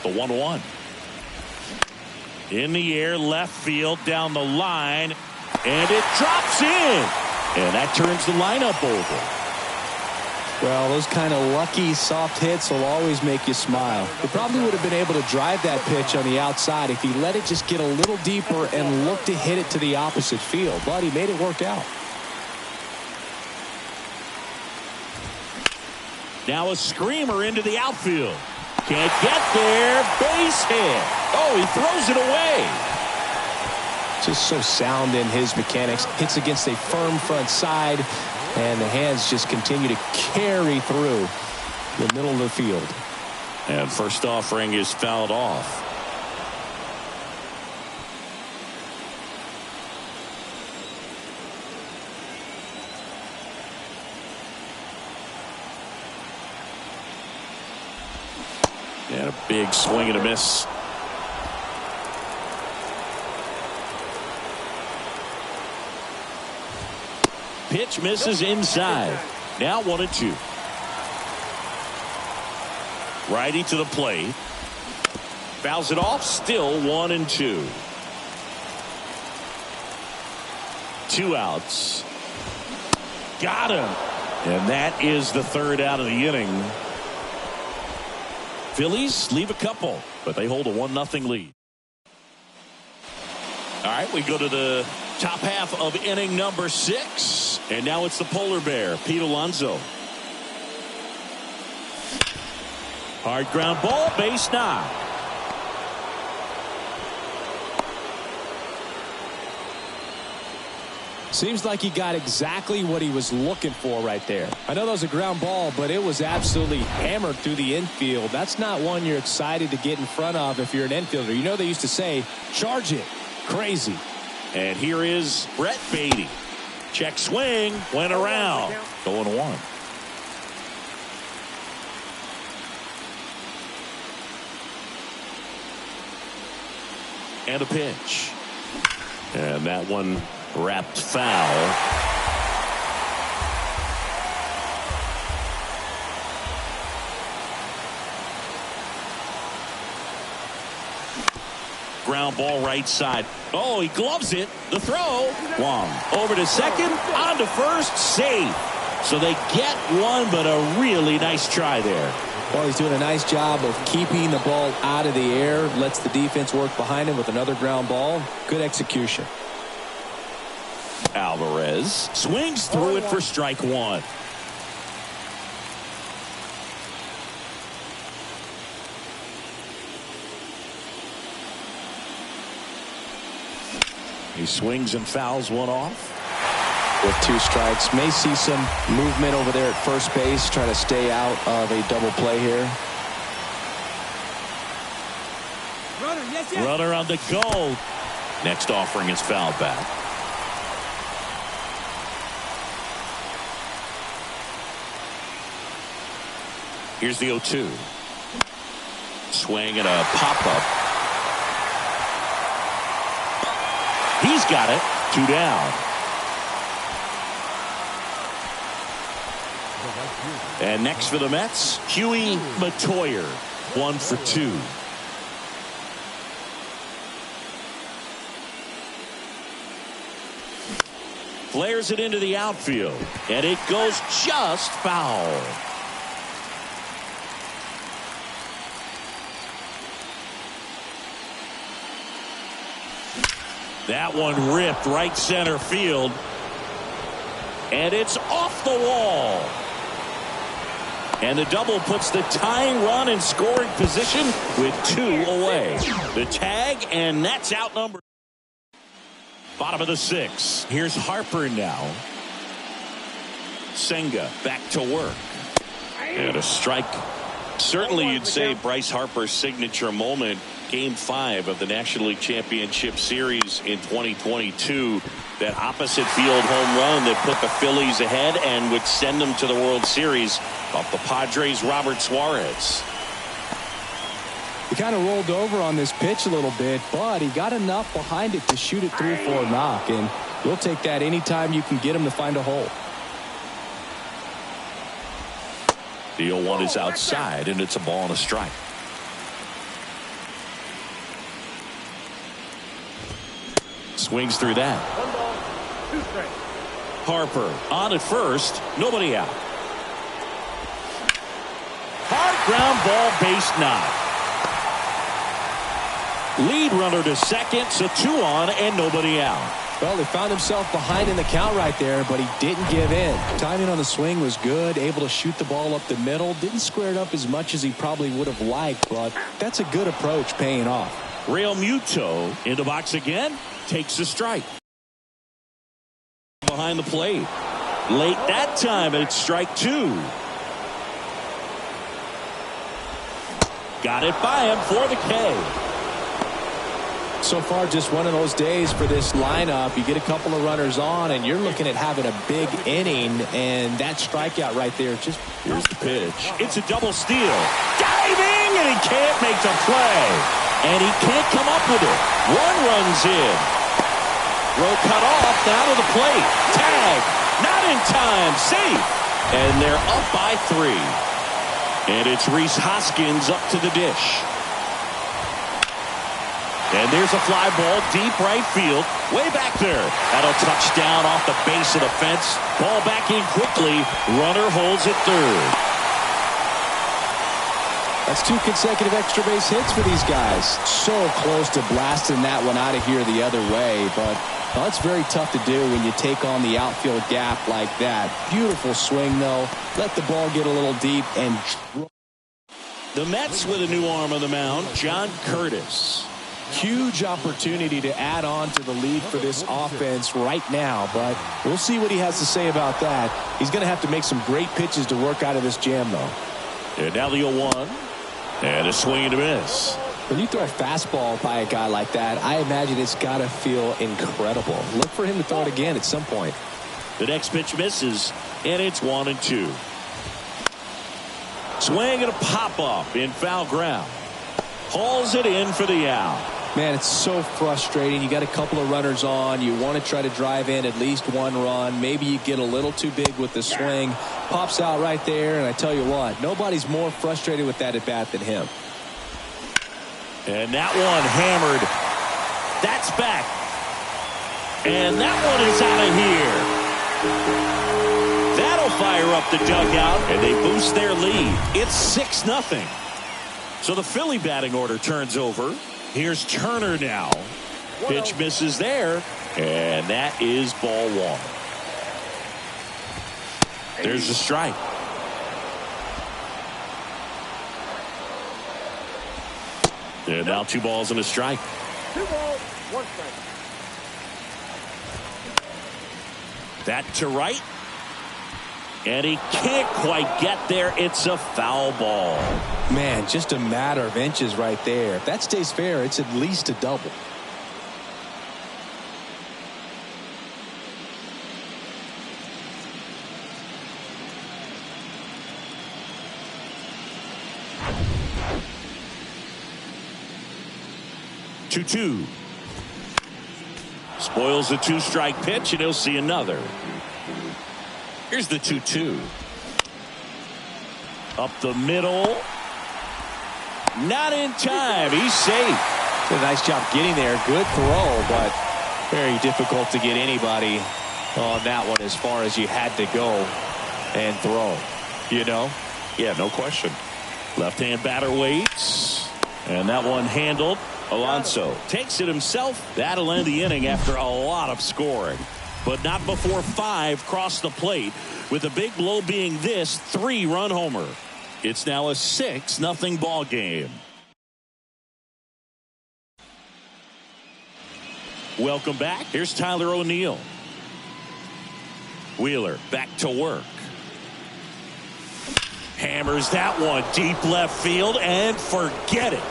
The 1-1. In the air, left field, down the line, and it drops in. And that turns the lineup over. Well, those kind of lucky soft hits will always make you smile. He probably would have been able to drive that pitch on the outside if he let it just get a little deeper and look to hit it to the opposite field. But he made it work out. Now a screamer into the outfield. Can't get there. Base hit. Oh, he throws it away. Just so sound in his mechanics. Hits against a firm front side. And the hands just continue to carry through the middle of the field. And first offering is fouled off. And a big swing and a miss. Pitch misses inside. Now 1-2. Righty to the plate. Fouls it off. Still 1-2. 2 outs. Got him. And that is the third out of the inning. Phillies leave a couple, but they hold a 1-0 lead. All right, we go to the top half of inning number 6. And now it's the polar bear, Pete Alonso. Hard ground ball, base knock. Seems like he got exactly what he was looking for right there. I know that was a ground ball, but it was absolutely hammered through the infield. That's not one you're excited to get in front of if you're an infielder. You know they used to say, charge it. Crazy. And here is Brett Beatty. Check swing, went around. 0-1. And a pitch. And that one wrapped foul. Ground ball right side. Oh, he gloves it. The throw. Wong over to second. On to first. Safe. So they get one, but a really nice try there. Well, he's doing a nice job of keeping the ball out of the air. Lets the defense work behind him with another ground ball. Good execution. Alvarez swings through it for strike one. He swings and fouls one off. With 2 strikes. May see some movement over there at first base. Try to stay out of a double play here. Runner on the go. Next offering is fouled back. Here's the 0-2. Swing and a pop-up. He's got it. 2 down. And next for the Mets, Huey Matoyer. 1 for 2. Flares it into the outfield. And it goes just foul. That one ripped right center field. And it's off the wall. And the double puts the tying run in scoring position with 2 away. The tag, and that's out number. Bottom of the 6th. Here's Harper now. Senga back to work. And a strike. Certainly you'd say Bryce Harper's signature moment, Game 5 of the National League Championship Series in 2022. That opposite field home run that put the Phillies ahead and would send them to the World Series off the Padres' Robert Suarez. He kind of rolled over on this pitch a little bit, but he got enough behind it to shoot it through for a knock, and you'll take that anytime you can get him to find a hole. The 0-1 is outside, and it's a ball and a strike. Swings through that. 1 ball, 2 strikes. Harper on at first, nobody out. Hard ground ball, base knock. Lead runner to second, so 2 on and nobody out. Well, he found himself behind in the count right there, but he didn't give in. Timing on the swing was good, able to shoot the ball up the middle. Didn't square it up as much as he probably would have liked, but that's a good approach paying off. Real Muto in the box again, takes a strike. Behind the plate. Late that time, and it's strike 2. Got it by him for the K. So far, just one of those days for this lineup. You get a couple of runners on, and you're looking at having a big inning, and that strikeout right there, just here's the pitch. It's a double steal. Diving, and he can't make the play. And he can't come up with it. 1 runs in. Throw cut off, down to the plate. Tag, not in time, safe. And they're up by 3. And it's Rhys Hoskins up to the dish. And there's a fly ball deep right field, way back there. That'll touch down off the base of the fence. Ball back in quickly. Runner holds at third. That's 2 consecutive extra base hits for these guys. So close to blasting that one out of here the other way, but well, it's very tough to do when you take on the outfield gap like that. Beautiful swing, though. Let the ball get a little deep and. The Mets with a new arm on the mound, John Curtis. Huge opportunity to add on to the lead for this offense right now, but we'll see what he has to say about that. He's going to have to make some great pitches to work out of this jam, though. And now the 0-1. And a swing and a miss. When you throw a fastball by a guy like that, I imagine it's got to feel incredible. Look for him to throw it again at some point. The next pitch misses, and it's 1-2. Swing and a pop-up in foul ground. Hauls it in for the out. Man, it's so frustrating. You got a couple of runners on. You want to try to drive in at least 1 run. Maybe you get a little too big with the swing. Pops out right there, and I tell you what, nobody's more frustrated with that at bat than him. And that one hammered. That's back. And that one is out of here. That'll fire up the dugout, and they boost their lead. It's 6-0. So the Philly batting order turns over. Here's Turner now. Pitch misses there, and that is ball 1. There's the strike. And now 2 balls and a strike. 2 balls, 1 strike. That to right. And he can't quite get there. It's a foul ball. Man, just a matter of inches right there. If that stays fair, it's at least a double. Two. Spoils the 2-strike pitch, and he'll see another. Here's the 2-2. Up the middle. Not in time. He's safe. Did a nice job getting there. Good throw, but very difficult to get anybody on that one as far as you had to go and throw. You know? Yeah, no question. Left-hand batter waits. And that one handled. Alonso takes it himself. That'll end the inning after a lot of scoring. But not before 5 cross the plate, with a big blow being this 3-run homer. It's now a 6-0 ball game. Welcome back. Here's Tyler O'Neill. Wheeler back to work. Hammers that one deep left field and forget it.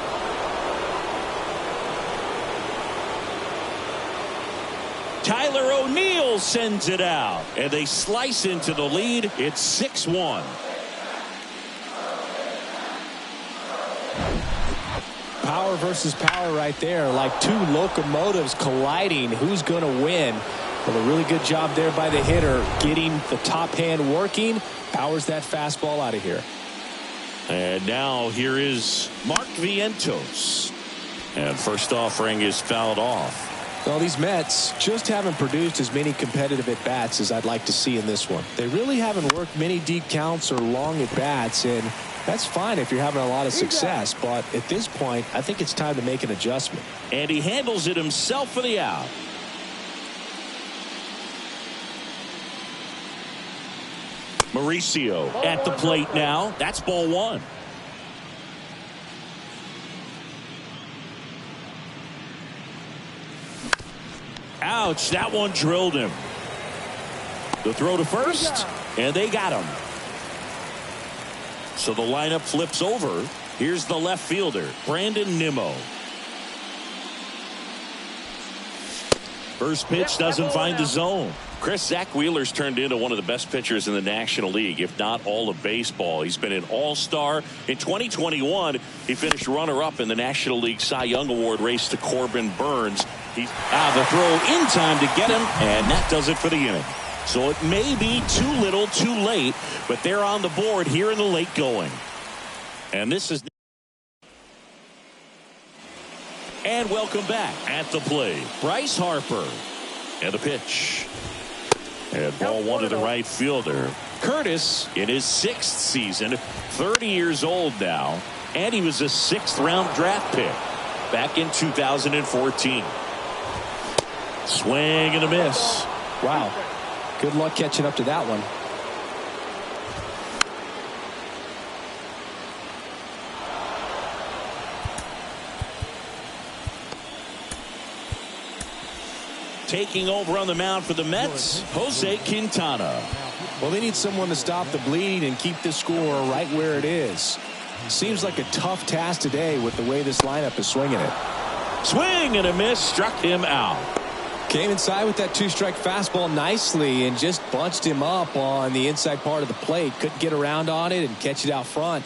Tyler O'Neill sends it out, and they slice into the lead. It's 6-1. Power versus power right there, like two locomotives colliding. Who's going to win? Well, a really good job there by the hitter, getting the top hand working. Powers that fastball out of here. And now here is Mark Vientos. And first offering is fouled off. Well, these Mets just haven't produced as many competitive at-bats as I'd like to see in this one. They really haven't worked many deep counts or long at-bats, and that's fine if you're having a lot of success. But at this point, I think it's time to make an adjustment. And he handles it himself for the out. Mauricio at the plate now. That's ball one. Ouch, that one drilled him. The throw to first, and they got him. So the lineup flips over. Here's the left fielder, Brandon Nimmo. First pitch doesn't find the zone. Chris, Zach Wheeler's turned into one of the best pitchers in the National League, if not all of baseball. He's been an all-star. In 2021, he finished runner-up in the National League Cy Young Award race to Corbin Burns. He's the throw in time to get him, and that does it for the inning. So it may be too little, too late, but they're on the board here in the late going. And this is... And welcome back at the plate, Bryce Harper. And the pitch. And ball one to the right fielder. Curtis in his 6th season, 30 years old now, and he was a 6th-round draft pick back in 2014. Swing and a miss. Wow. Good luck catching up to that one. Taking over on the mound for the Mets, Jose Quintana. Well, they need someone to stop the bleeding and keep the score right where it is. Seems like a tough task today with the way this lineup is swinging it. Swing and a miss, struck him out. Came inside with that 2-strike fastball nicely and just bunched him up on the inside part of the plate. Couldn't get around on it and catch it out front.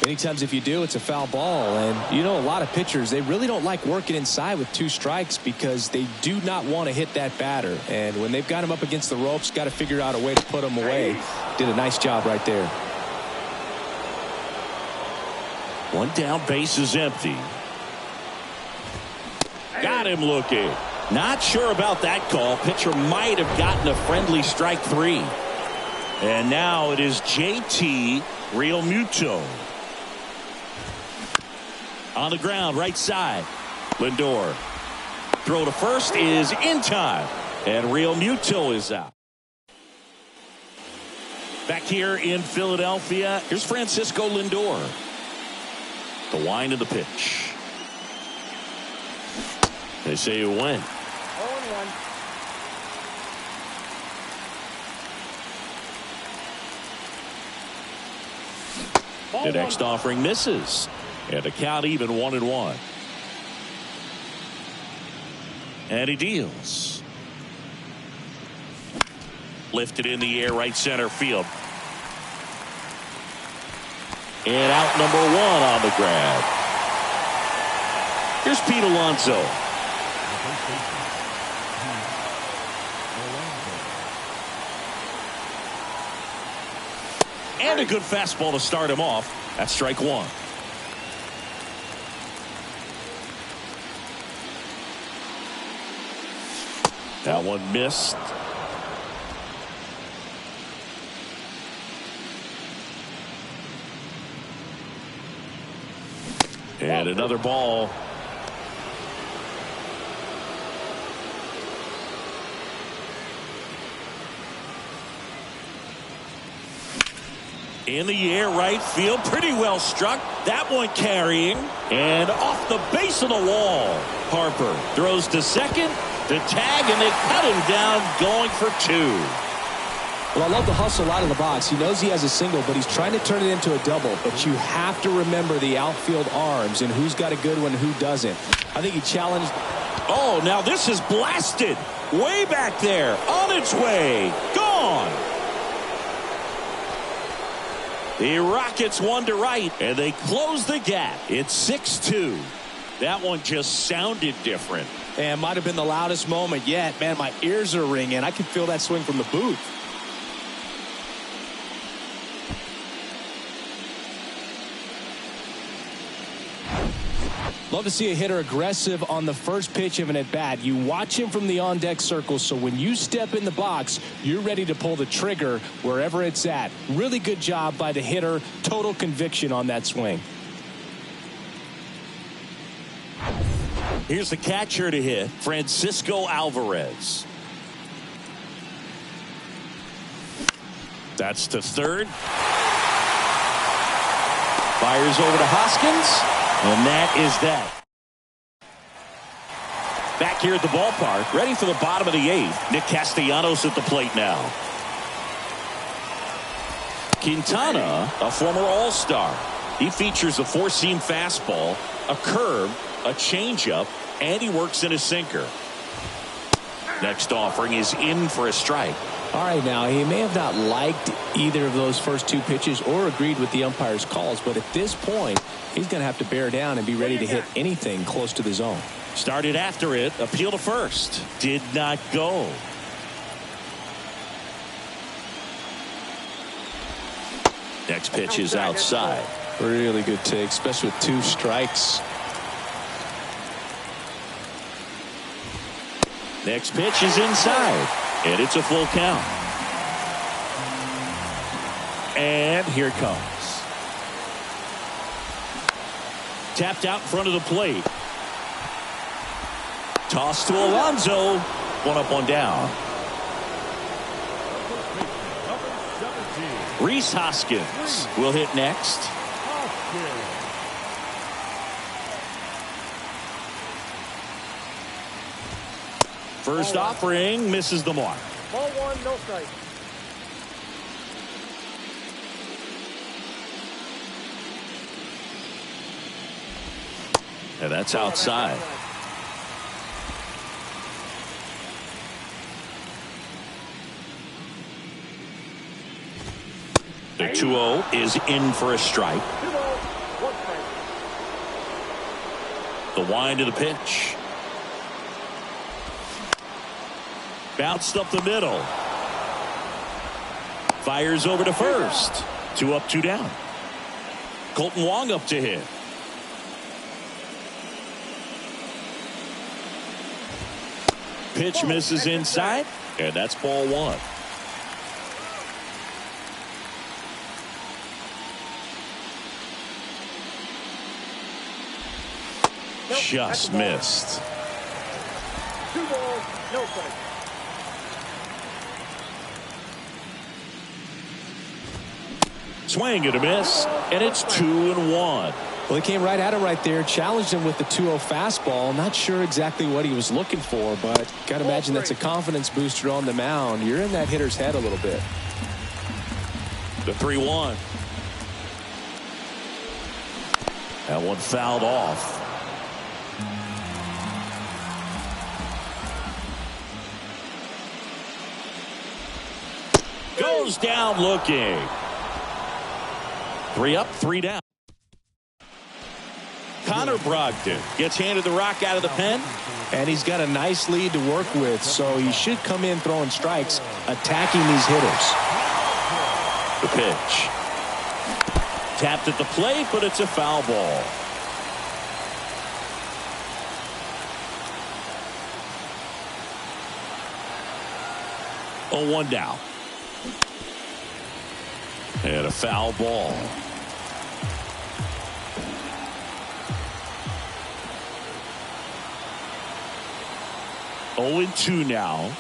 Many times if you do, it's a foul ball. And you know, a lot of pitchers, they really don't like working inside with 2 strikes because they do not want to hit that batter. And when they've got him up against the ropes, got to figure out a way to put him away. Did a nice job right there. One down, base is empty. Got him looking. Not sure about that call. Pitcher might have gotten a friendly strike 3. And now it is JT Realmuto. On the ground, right side. Lindor. Throw to first is in time. And Realmuto is out. Back here in Philadelphia, here's Francisco Lindor. The wind of the pitch. They say it went. 0-1. The next offering misses. And the count even 1-1. And he deals. Lifted in the air, right center field. And out number 1 on the grab. Here's Pete Alonso. And a good fastball to start him off. That's strike 1. That one missed. And another ball. In the air, right field, pretty well struck. That one carrying, and off the base of the wall. Harper throws to second, The tag, and they cut him down, going for 2. Well, I love the hustle out of the box. He knows he has a single, but he's trying to turn it into a double. But you have to remember the outfield arms and who's got a good one, who doesn't. I think he challenged. Oh, now this is blasted. Way back there. On its way. Gone. The Rockets 1 to right, and they close the gap. It's 6-2. That one just sounded different. And might have been the loudest moment yet. Man, my ears are ringing. I can feel that swing from the booth. Love to see a hitter aggressive on the first pitch of an at-bat. You watch him from the on-deck circle, so when you step in the box, you're ready to pull the trigger wherever it's at. Really good job by the hitter. Total conviction on that swing. Here's the catcher to hit, Francisco Alvarez. That's to third. Fires over to Hoskins. And that is that. Back here at the ballpark, ready for the bottom of the 8th. Nick Castellanos at the plate now. Quintana, a former All-Star. He features a 4-seam fastball, a curve, a changeup, and he works in a sinker. Next offering is in for a strike. All right, now, he may have not liked either of those first 2 pitches or agreed with the umpire's calls, but at this point, he's going to have to bear down and be ready to hit anything close to the zone. Started after it, appeal to first. Did not go. Next pitch is outside. Really good take, especially with 2 strikes. Next pitch is inside, and it's a full count. And here it comes. Tapped out in front of the plate. Toss to Alonso. 1 up, 1 down. Rhys Hoskins will hit next. First offering misses the mark. Ball 1, no strike. And that's outside. The 2-0 is in for a strike. 2 balls, 1 strike. The wind of the pitch. Bounced up the middle. Fires over to first. 2 up, 2 down. Colton Wong up to hit. Pitch misses inside, and that's ball 1. Just missed. 2 balls, no strike. Swing and a miss, and it's 2-1. Well, he came right at him right there, challenged him with the 2-0 fastball. Not sure exactly what he was looking for, but got to imagine that's a confidence booster on the mound. You're in that hitter's head a little bit. The 3-1. That one fouled off. Goes down looking. 3 up, 3 down. Connor Brogdon gets handed the rock out of the pen. And he's got a nice lead to work with, so he should come in throwing strikes, attacking these hitters. The pitch. Tapped at the plate, but it's a foul ball. Oh, 1 down. And a foul ball. Oh, 2 now.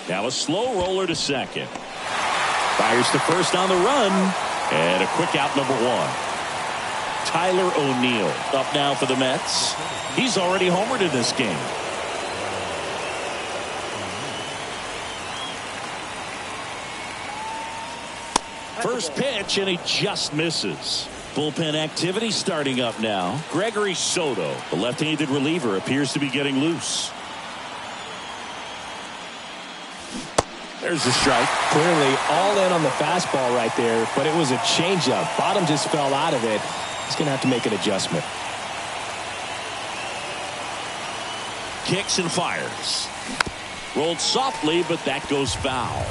Now a slow roller to second. Fires to first on the run. And a quick out, number 1. Tyler O'Neill up now for the Mets. He's already homered in this game. First pitch, and he just misses. Bullpen activity starting up now. Gregory Soto, the left-handed reliever, appears to be getting loose. There's the strike. Clearly all in on the fastball right there, but it was a changeup. Bottom just fell out of it. He's going to have to make an adjustment. Kicks and fires. Rolled softly, but that goes foul.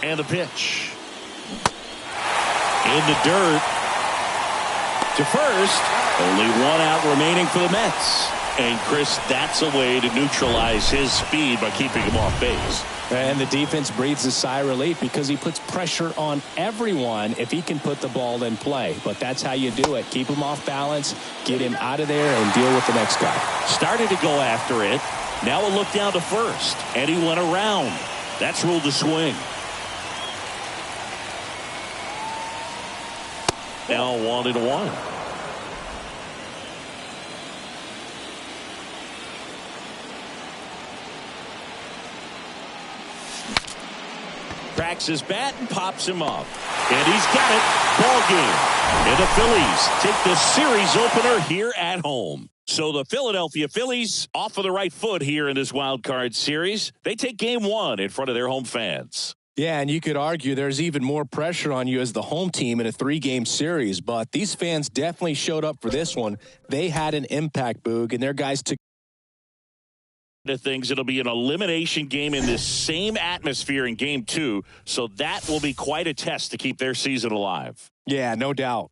And the pitch. In the dirt. To first. Only one out remaining for the Mets. And Chris, that's a way to neutralize his speed by keeping him off base. And the defense breathes a sigh of relief because he puts pressure on everyone if he can put the ball in play. But that's how you do it. Keep him off balance, get him out of there, and deal with the next guy. Started to go after it. Now a look down to first. And he went around. That's ruled a swing. Now 1-1. Cracks his bat and pops him up. And he's got it. Ball game. And the Phillies take the series opener here at home. So the Philadelphia Phillies off of the right foot here in this wild card series. They take game one in front of their home fans. Yeah, and you could argue there's even more pressure on you as the home team in a 3-game series. But these fans definitely showed up for this one. They had an impact, Boog, and their guys took to things. It'll be an elimination game in this same atmosphere in game two, so that will be quite a test to keep their season alive. Yeah, no doubt.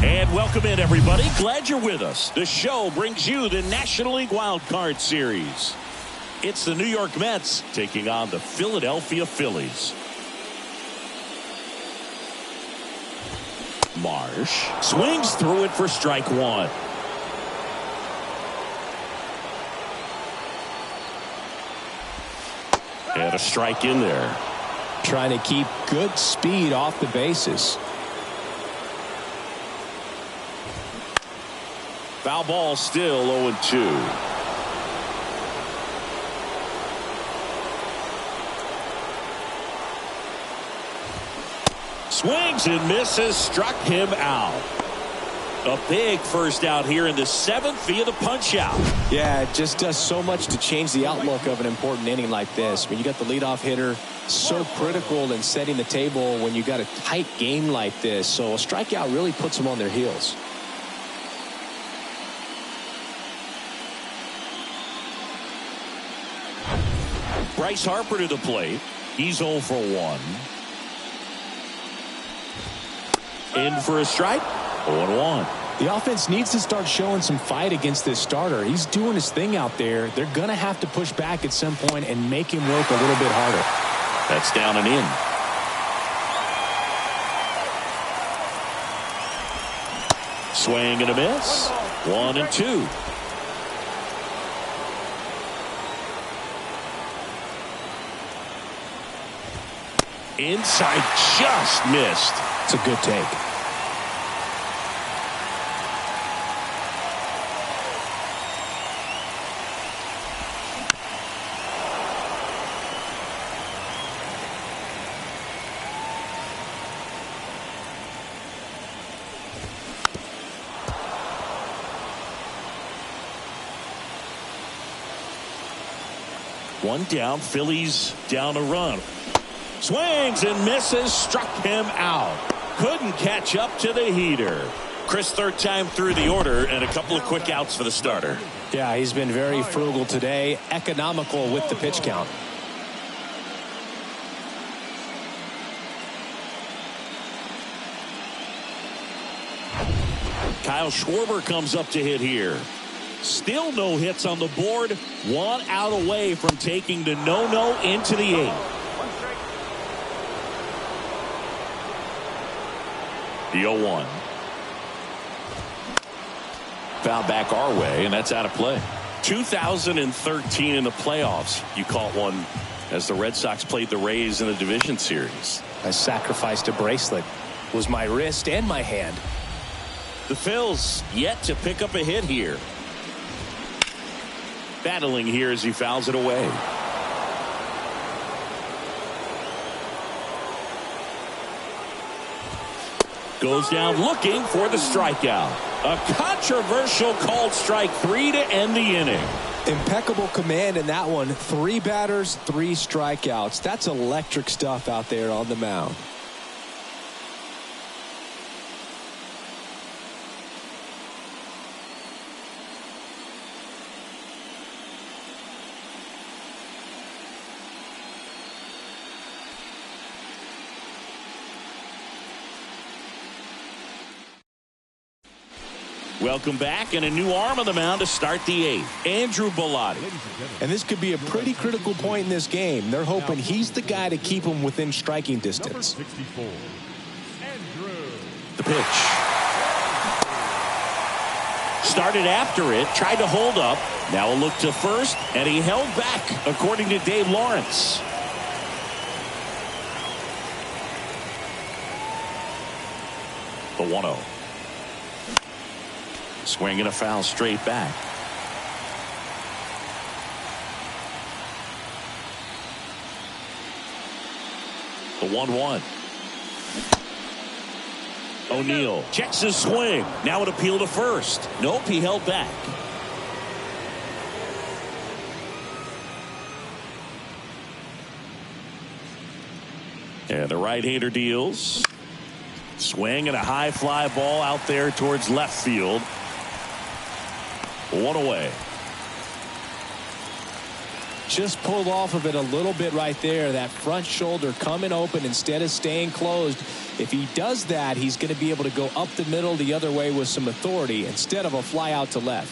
And welcome in, everybody. Glad you're with us. The show brings you the National League Wild Card Series. It's the New York Mets taking on the Philadelphia Phillies. Marsh swings through it for strike one. And a strike in there. Trying to keep good speed off the bases. Foul ball, still 0-2. Swings and misses, struck him out. A big first out here in the seventh via the punch out. Yeah, it just does so much to change the outlook of an important inning like this. When you got the leadoff hitter, so critical in setting the table when you got a tight game like this. So a strikeout really puts them on their heels. Bryce Harper to the plate. He's 0 for 1. In for a strike. 0-1. The offense needs to start showing some fight against this starter. He's doing his thing out there. They're going to have to push back at some point and make him work a little bit harder. That's down and in. Swing and a miss. 1-2. Inside, just missed. It's a good take. One down, Phillies down a run. Swings and misses, struck him out. Couldn't catch up to the heater. Chris, third time through the order and a couple of quick outs for the starter. Yeah, he's been very frugal today, economical with the pitch count. Kyle Schwarber comes up to hit here. Still no hits on the board. One out away from taking the no-no into the eighth. The 0-1. Foul back our way, and that's out of play. 2013 in the playoffs, you caught one as the Red Sox played the Rays in the division series. I sacrificed a bracelet. It was my wrist and my hand. The Phils yet to pick up a hit here. Battling here as he fouls it away. Goes down looking for the strikeout. A controversial called strike 3 to end the inning. Impeccable command in that one. 3 batters, 3 strikeouts. That's electric stuff out there on the mound. Welcome back, and a new arm on the mound to start the 8th. Andrew Bellotti. And this could be a pretty critical point in this game. They're hoping he's the guy to keep them within striking distance. 64. Andrew. The pitch. Started after it, tried to hold up. Now a look to first, and he held back, according to Dave Lawrence. The 1-0. Swing and a foul straight back. The 1-1. O'Neill checks his swing. Now an appeal to first. Nope, he held back. And the right-hander deals. Swing and a high fly ball out there towards left field. 1 away. Just pulled off of it a little bit right there. That front shoulder coming open instead of staying closed. If he does that, he's going to be able to go up the middle the other way with some authority instead of a fly out to left.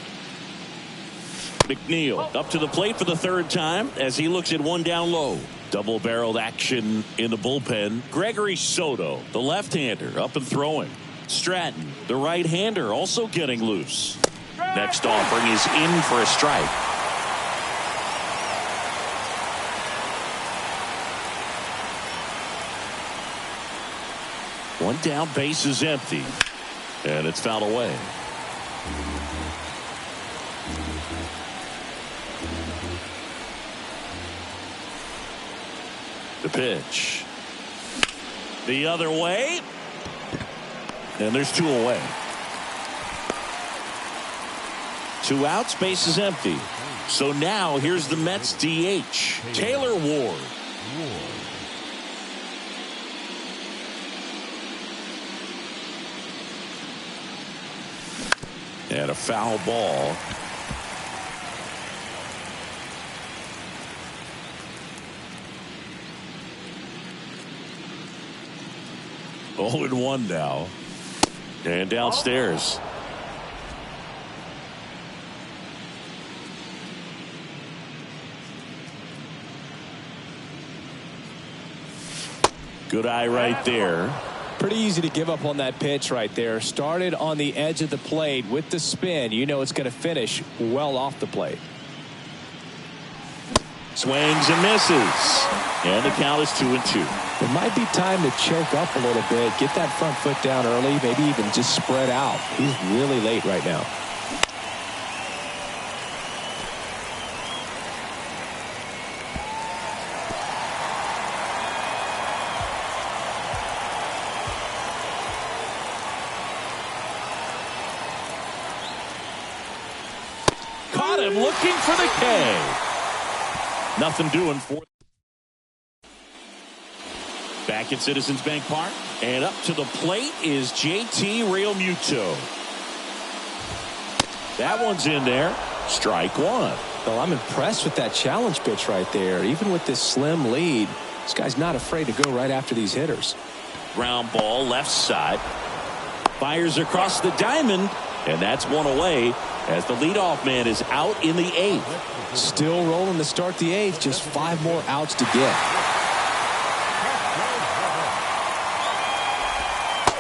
McNeil up to the plate for the third time as he looks at one down low. Double-barreled action in the bullpen. Gregory Soto, the left-hander, up and throwing. Stratton, the right-hander, also getting loose. Next offering is in for a strike. One down, base is empty. And it's fouled away. The pitch. The other way. And there's 2 away. 2 outs, base is empty. So now here's the Mets DH, Taylor Ward. And a foul ball. Oh, and 1 now. And downstairs. Good eye right there. Pretty easy to give up on that pitch right there. Started on the edge of the plate with the spin. You know it's going to finish well off the plate. Swings and misses. And the count is 2-2. It might be time to choke up a little bit. Get that front foot down early. Maybe even just spread out. He's really late right now. Caught him looking for the K. Nothing doing for. Back at Citizens Bank Park. And up to the plate is JT Realmuto. That one's in there. Strike one. Well, I'm impressed with that challenge pitch right there. Even with this slim lead, this guy's not afraid to go right after these hitters. Ground ball left side. Fires across the diamond. And that's one away as the leadoff man is out in the eighth. Still rolling to start the eighth. Just 5 more outs to get.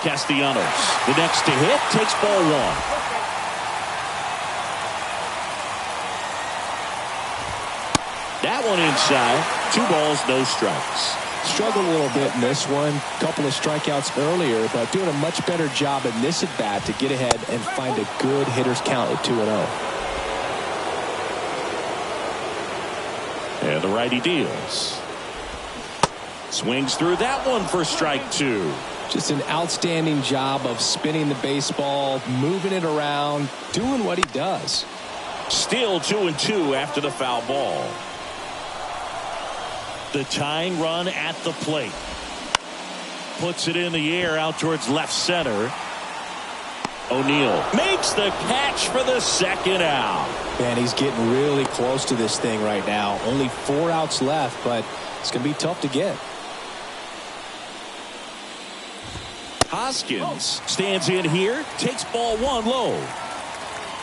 Castellanos, the next to hit, takes ball one. That one inside. 2 balls, no strikes. Struggled a little bit in this one. Couple of strikeouts earlier, but doing a much better job in this at bat to get ahead and find a good hitter's count at 2-0. And the righty deals. Swings through that one for strike 2. Just an outstanding job of spinning the baseball, moving it around, doing what he does. Still 2-2 after the foul ball. The tying run at the plate. Puts it in the air out towards left center. O'Neill makes the catch for the second out. Man, he's getting really close to this thing right now. Only 4 outs left, but it's going to be tough to get. Hoskins stands in here, takes ball 1 low.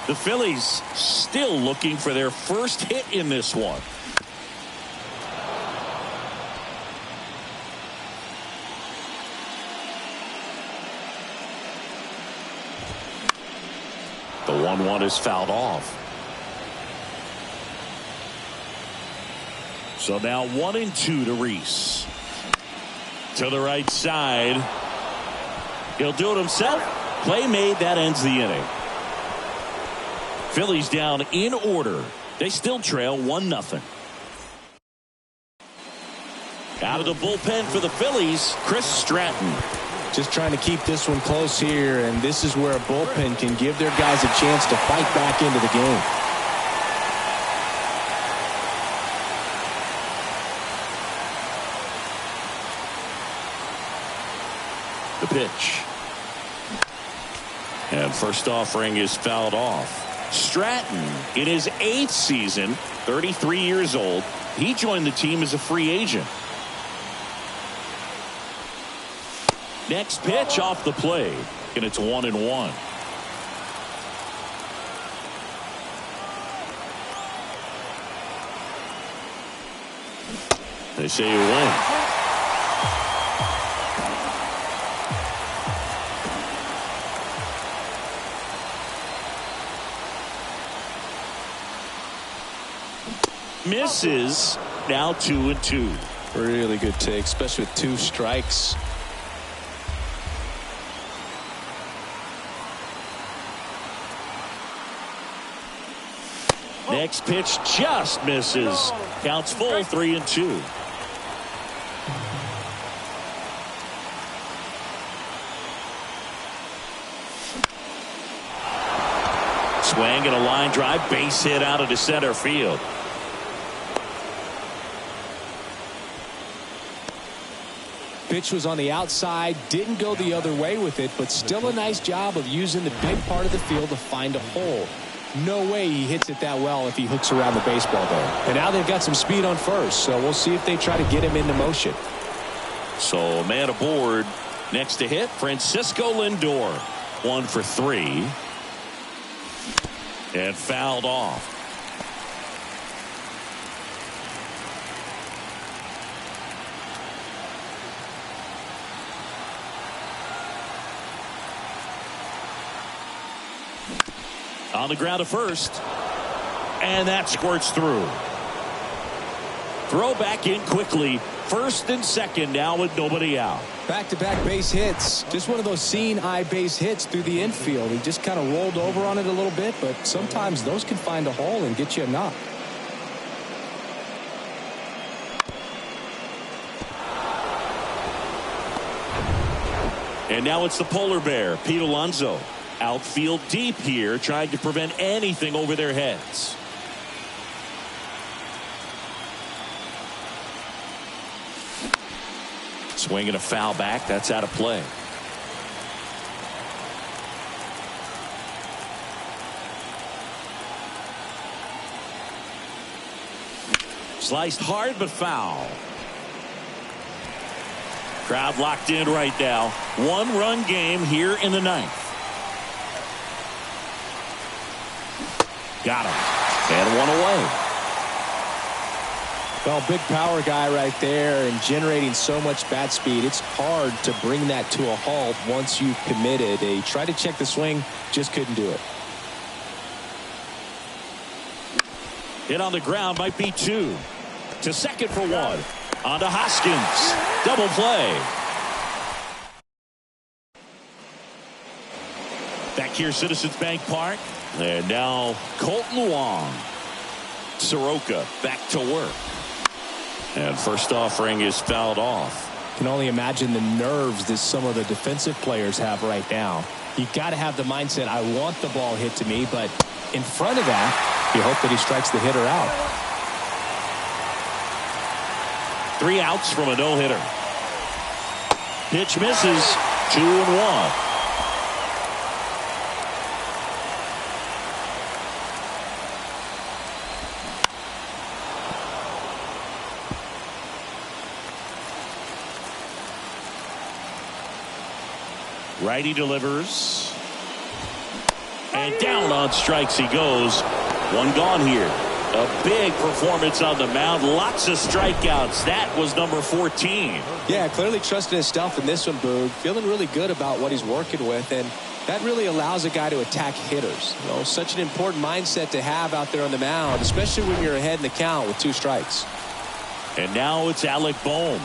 The Phillies still looking for their first hit in this one. The 1-1 is fouled off. So now 1-2 to Reese. To the right side. He'll do it himself. Play made. That ends the inning. Phillies down in order. They still trail 1-0. Out of the bullpen for the Phillies, Chris Stratton. Just trying to keep this one close here, and this is where a bullpen can give their guys a chance to fight back into the game. The pitch. And first offering is fouled off. Stratton, in his 8th season, 33 years old, he joined the team as a free agent. Next pitch off the plate, and it's 1-1. They say you win. Misses. Now 2-2. Really good take, especially with 2 strikes. Next pitch just misses. Counts full, 3-2. Swing and a line drive, base hit out into center field. Pitch was on the outside, didn't go the other way with it, but still a nice job of using the big part of the field to find a hole. No way he hits it that well if he hooks around the baseball there. And now they've got some speed on first, so we'll see if they try to get him into motion. So a man aboard. Next to hit, Francisco Lindor. 1 for 3. And fouled off. On the ground to first. And that squirts through. Throw back in quickly. First and second now with nobody out. Back-to-back base hits. Just one of those seeing-eye base hits through the infield. He just kind of rolled over on it a little bit, but sometimes those can find a hole and get you a knock. And now it's the polar bear, Pete Alonso. Outfield deep here, trying to prevent anything over their heads. Swinging a foul back. That's out of play. Sliced hard but foul. Crowd locked in right now. One-run game here in the ninth. Got him. And one away. Well, big power guy right there and generating so much bat speed. It's hard to bring that to a halt once you've committed. They tried to check the swing, just couldn't do it. Hit on the ground, might be two. To second for one. On to Hoskins. Double play. Back here, Citizens Bank Park. And now Colton Wong. Soroka back to work. And first offering is fouled off. Can only imagine the nerves that some of the defensive players have right now. You got to have the mindset, I want the ball hit to me, but in front of that, you hope that he strikes the hitter out. 3 outs from a no-hitter. Pitch misses. 2-1. Righty delivers. And down on strikes he goes. One gone here. A big performance on the mound. Lots of strikeouts. That was number 14. Yeah, clearly trusting his stuff in this one, Boog. Feeling really good about what he's working with, and that really allows a guy to attack hitters. You know, such an important mindset to have out there on the mound, especially when you're ahead in the count with 2 strikes. And now it's Alec Bohm.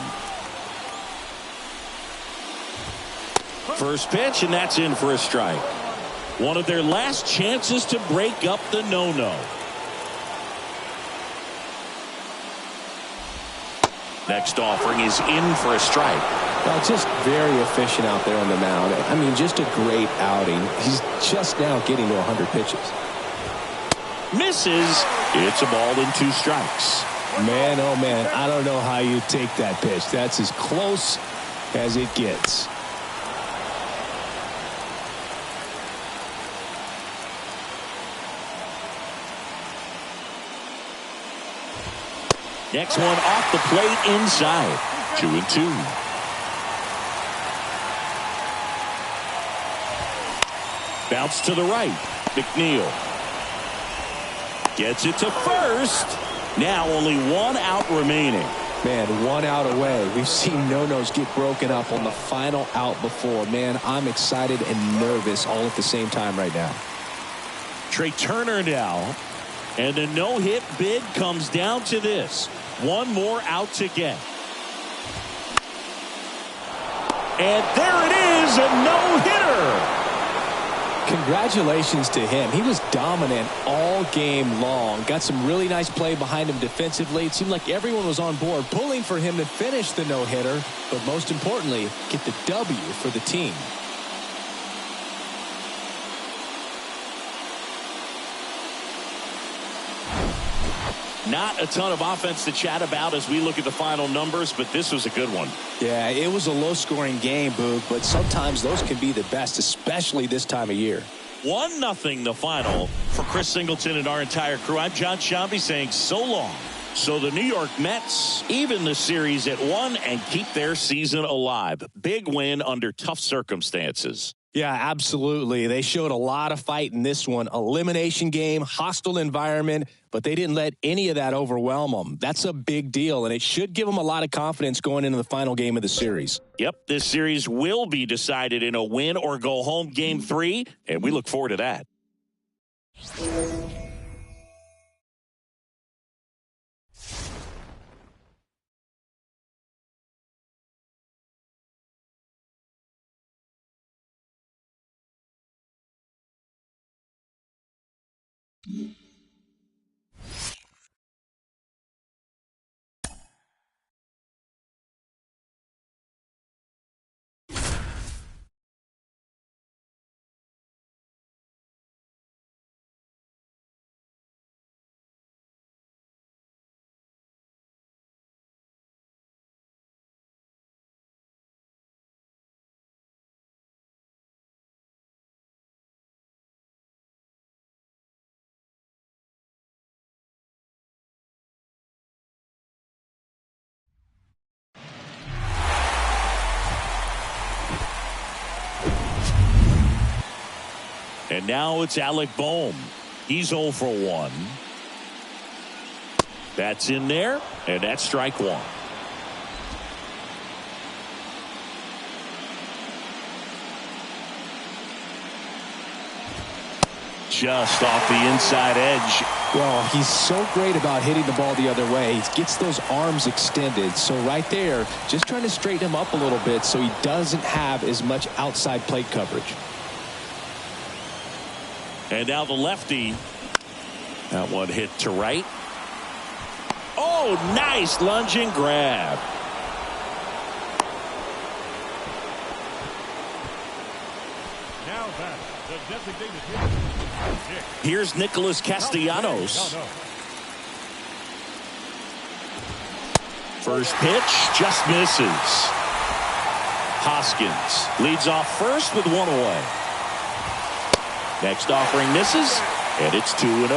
First pitch, and that's in for a strike. One of their last chances to break up the no-no. Next offering is in for a strike. Well, just very efficient out there on the mound. I mean, just a great outing. He's just now getting to 100 pitches. Misses. It's a ball and 2 strikes. Man, oh man, I don't know how you take that pitch. That's as close as it gets. Next one off the plate inside. 2-2. Bounce to the right. McNeil gets it to first. Now only 1 out remaining. Man, 1 out away. We've seen no-nos get broken up on the final out before. Man, I'm excited and nervous all at the same time right now. Trey Turner now. And the no-hit bid comes down to this. 1 more out to get. And there it is, a no-hitter. Congratulations to him. He was dominant all game long. Got some really nice play behind him defensively. It seemed like everyone was on board pulling for him to finish the no-hitter, but most importantly, get the W for the team. Not a ton of offense to chat about as we look at the final numbers, but this was a good one. Yeah, it was a low-scoring game, Boog, but sometimes those can be the best, especially this time of year. 1-0 the final for Chris Singleton and our entire crew. I'm John Shambi saying so long. So the New York Mets even the series at 1 and keep their season alive. Big win under tough circumstances. Yeah, absolutely. They showed a lot of fight in this one. Elimination game, hostile environment, but they didn't let any of that overwhelm them. That's a big deal, and it should give them a lot of confidence going into the final game of the series. Yep, this series will be decided in a win or go home game 3, and we look forward to that. And now it's Alec Boehm. He's 0 for 1. That's in there, and that's strike one. Just off the inside edge. Well, he's so great about hitting the ball the other way. He gets those arms extended. So right there, just trying to straighten him up a little bit so he doesn't have as much outside plate coverage. And now the lefty. That one hit to right. Oh, nice lunging grab. Now that the designated hitter. Here's Nicholas Castellanos. First pitch just misses. Hoskins leads off first with one away. Next offering misses, and it's 2-0.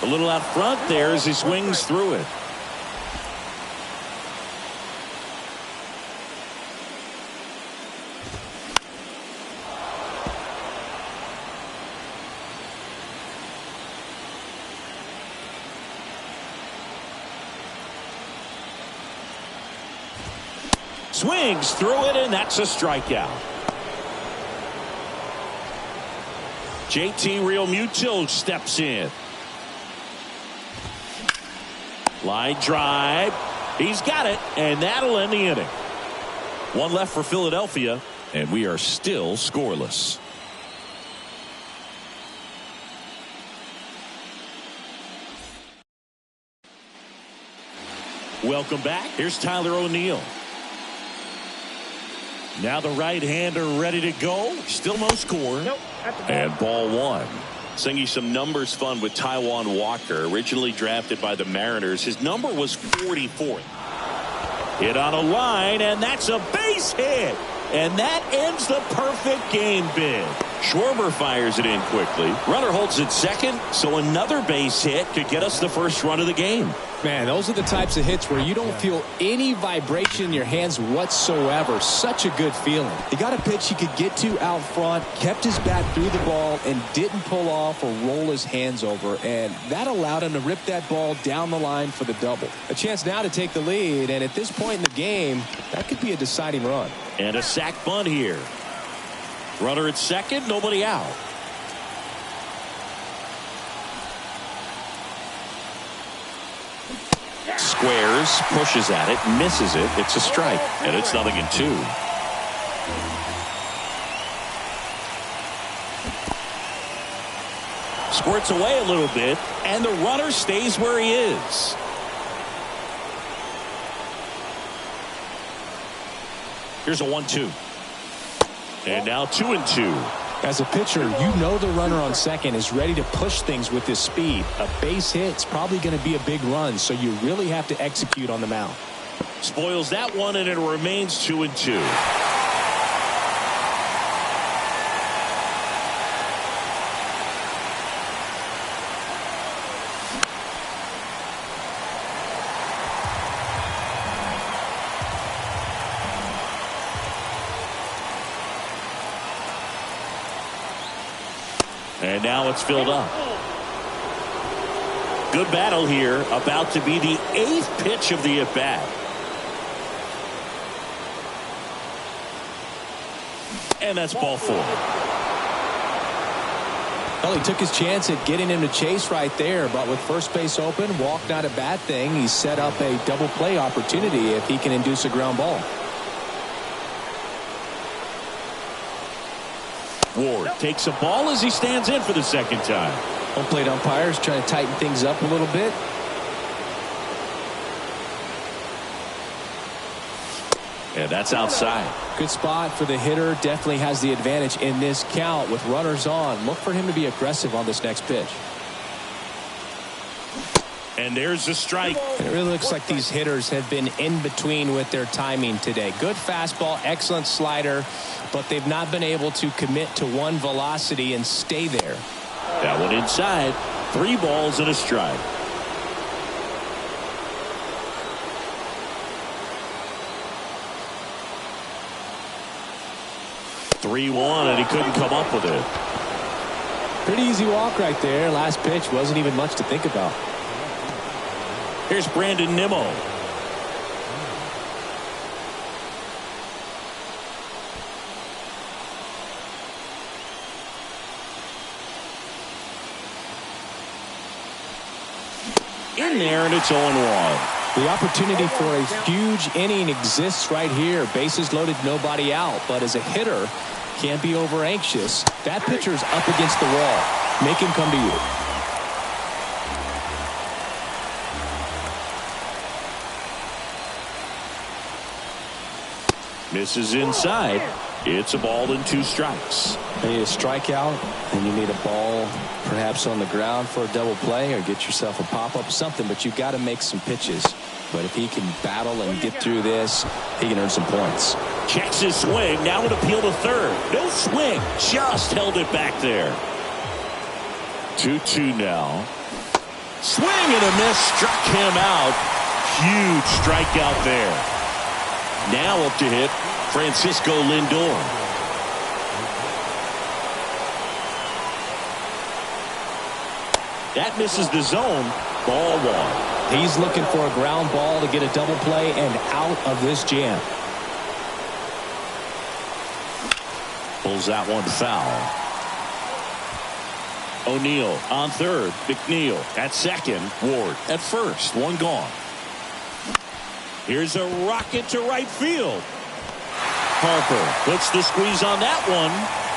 A little out front there as he swings through it. Swings through it, and that's a strikeout. JT Realmuto steps in. Line drive. He's got it, and that'll end the inning. One left for Philadelphia, and we are still scoreless. Welcome back. Here's Tyler O'Neill. Now the right-hander ready to go. Still no score. Nope, and ball one. Singing some numbers fun with Taijuan Walker, originally drafted by the Mariners. His number was 44th. Hit on a line, and that's a base hit. And that ends the perfect game bid. Schwarber fires it in quickly. Runner holds it second, so another base hit could get us the first run of the game. Man, those are the types of hits where you don't feel any vibration in your hands whatsoever. Such a good feeling. He got a pitch he could get to out front, kept his bat through the ball, and didn't pull off or roll his hands over. And that allowed him to rip that ball down the line for the double. A chance now to take the lead, and at this point in the game, that could be a deciding run. And a sac bunt here. Runner at second, nobody out. Squares, pushes at it, misses it. It's a strike, and it's 0-2. Squirts away a little bit, and the runner stays where he is. Here's a 1-2. And now 2-2. As a pitcher, you know the runner on second is ready to push things with his speed. A base hit's probably going to be a big run, so you really have to execute on the mound. Spoils that one, and it remains 2-2. And now it's filled up. Good battle here. About to be the 8th pitch of the at-bat. And that's ball 4. Well, he took his chance at getting him to chase right there, but with first base open, walk not a bad thing. He set up a double play opportunity if he can induce a ground ball. Ward takes a ball as he stands in for the second time. Home plate umpires trying to tighten things up a little bit. And that's outside. Good spot for the hitter. Definitely has the advantage in this count with runners on. Look for him to be aggressive on this next pitch. And there's the strike. It really looks like these hitters have been in between with their timing today. Good fastball, excellent slider, but they've not been able to commit to one velocity and stay there. That one inside. 3 balls and a strike. (3-1) and he couldn't come up with it. Pretty easy walk right there. Last pitch wasn't even much to think about. Here's Brandon Nimmo. In there, and it's 0-1. The opportunity for a huge inning exists right here. Bases loaded, nobody out. But as a hitter, can't be over anxious. That pitcher's up against the wall. Make him come to you. Misses inside. It's a ball and 2 strikes. You need a strikeout, and you need a ball perhaps on the ground for a double play or get yourself a pop-up, something, but you've got to make some pitches. But if he can battle and get through this, he can earn some points. Checks his swing. Now an appeal to third. No swing. Just held it back there. 2-2 now. Swing and a miss. Struck him out. Huge strikeout there. Now up to hit Francisco Lindor. That misses the zone. Ball 1. He's looking for a ground ball to get a double play and out of this jam. Pulls that one foul. O'Neill on third. McNeil at second. Ward at first. 1 gone. Here's a rocket to right field. Harper puts the squeeze on that one.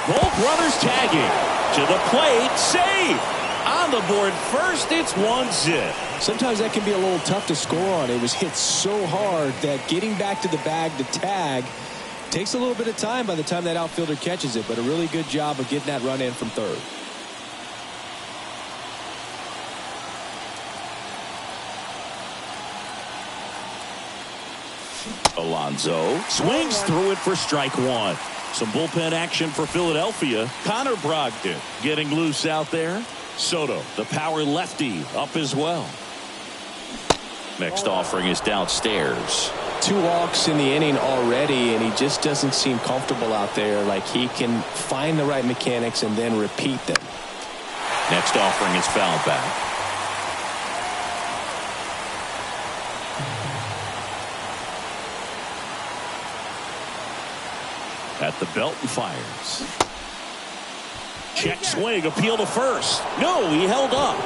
Both runners tagging. To the plate. Save. On the board first. It's 1-zip. Sometimes that can be a little tough to score on. It was hit so hard that getting back to the bag to tag takes a little bit of time by the time that outfielder catches it. But a really good job of getting that run in from third. Alonso swings through it for strike 1. Some bullpen action for Philadelphia. Connor Brogdon getting loose out there. Soto, the power lefty, up as well. Next offering is downstairs. 2 walks in the inning already, and he just doesn't seem comfortable out there. Like he can find the right mechanics and then repeat them. Next offering is fouled back. At the belt and fires. Check swing, appeal to first. No, he held up.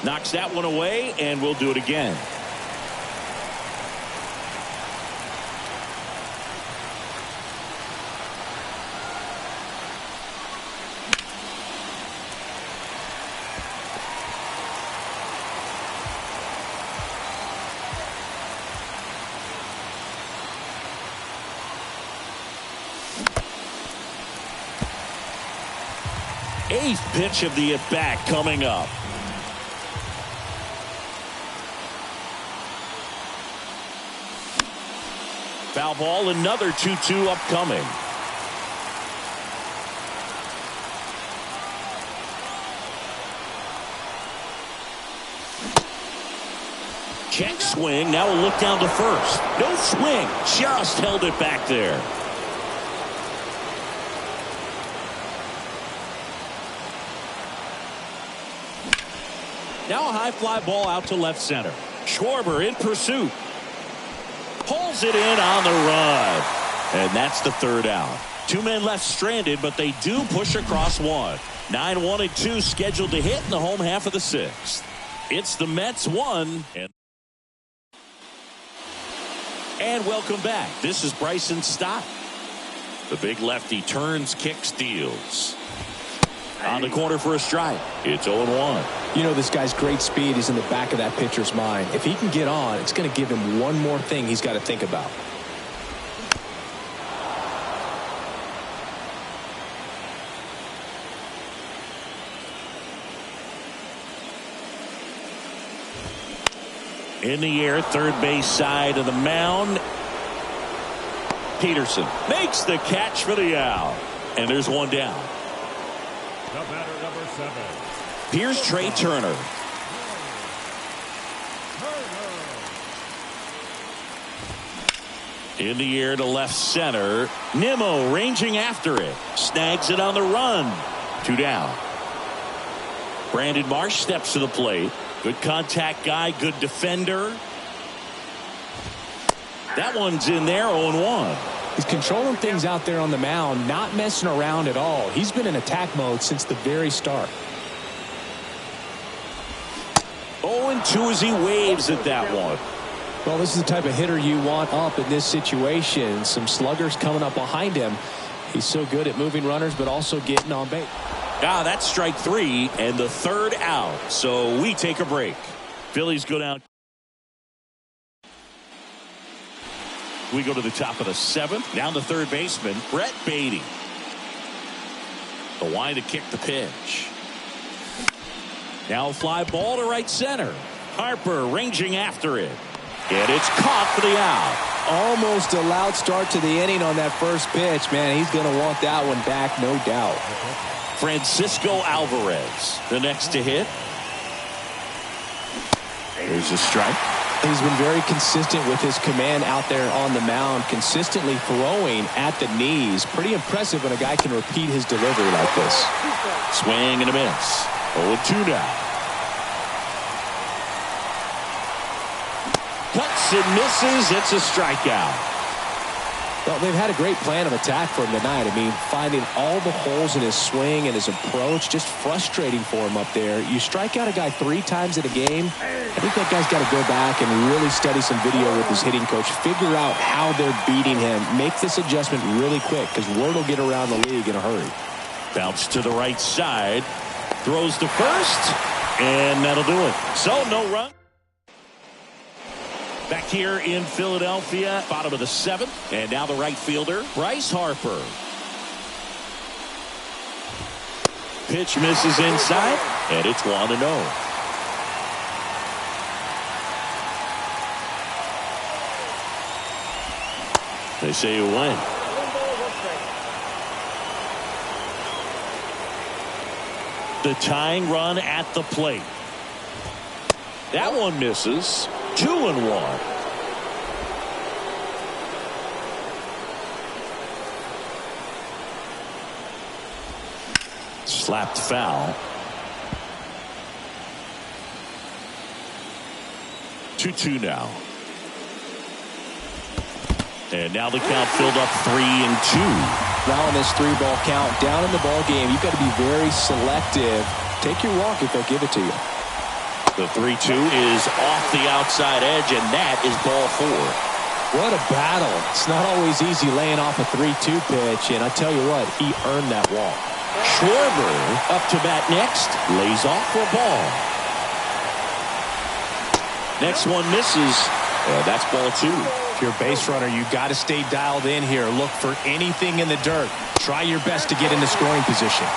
Knocks that one away, and we'll do it again. Eighth pitch of the at-bat coming up. Foul ball, another 2-2 upcoming. Check swing, now a look down to first. No swing, just held it back there. Now a high fly ball out to left center. Schwarber in pursuit. Pulls it in on the run. And that's the third out. 2 men left stranded, but they do push across 1. 9-1-2 scheduled to hit in the home half of the sixth. It's the Mets 1. And welcome back. This is Bryson Stott. The big lefty turns, kicks, deals. On the corner for a strike. It's 0-1. You know, this guy's great speed is in the back of that pitcher's mind. If he can get on, it's going to give him one more thing he's got to think about. In the air, third base side of the mound. Peterson makes the catch for the out. And there's one down. The batter, number 7. Here's Trey Turner. In the air to left center. Nimmo ranging after it. Snags it on the run. 2 down. Brandon Marsh steps to the plate. Good contact guy, good defender. That one's in there, 0-1. He's controlling things out there on the mound, not messing around at all. He's been in attack mode since the very start. 0-2 as he waves at that one. Well, this is the type of hitter you want up in this situation. Some sluggers coming up behind him. He's so good at moving runners, but also getting on base. That's strike 3 and the third out. So we take a break. Phillies go down. We go to the top of the 7th. Down to third baseman, Brett Beatty. The line to kick the pitch. Now a fly ball to right center. Harper ranging after it. And it's caught for the out. Almost a loud start to the inning on that first pitch. Man, he's going to want that one back, no doubt. Francisco Alvarez, the next to hit. There's a strike. He's been very consistent with his command out there on the mound, consistently throwing at the knees. Pretty impressive when a guy can repeat his delivery like this. Swing and a miss. 0-2 now. Cuts and misses. It's a strikeout. Well, they've had a great plan of attack for him tonight. I mean, finding all the holes in his swing and his approach, just frustrating for him up there. You strike out a guy 3 times in a game, I think that guy's got to go back and really study some video with his hitting coach, figure out how they're beating him, make this adjustment really quick because word will get around the league in a hurry. Bounce to the right side, throws to first, and that'll do it. So no run. Back here in Philadelphia, bottom of the 7th. And now the right fielder, Bryce Harper. Pitch misses inside, and it's 1-0. They say you win. The tying run at the plate. That one misses. 2-1. Slapped foul. 2-2 now. And now the count filled up 3-2. Now in this 3-ball count, down in the ball game, you've got to be very selective. Take your walk if they'll give it to you. The 3-2 is off the outside edge, and that is ball 4. What a battle. It's not always easy laying off a 3-2 pitch, and I tell you what, he earned that walk. Schwarber up to bat next, lays off for a ball. Next one misses, and that's ball 2. If you're a base runner, you got to stay dialed in here. Look for anything in the dirt. Try your best to get into scoring position.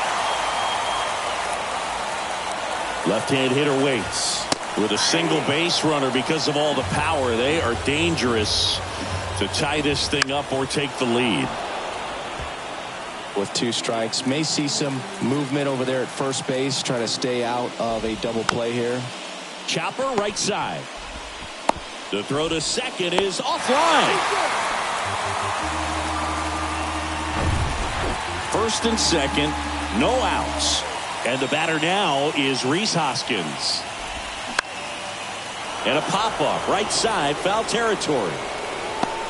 Left-hand hitter waits with a single base runner because of all the power. They are dangerous to tie this thing up or take the lead. With 2 strikes, may see some movement over there at first base, trying to stay out of a double play here. Chopper right side. The throw to second is offline. First and second, no outs. And the batter now is Rhys Hoskins. And a pop-up right side, foul territory.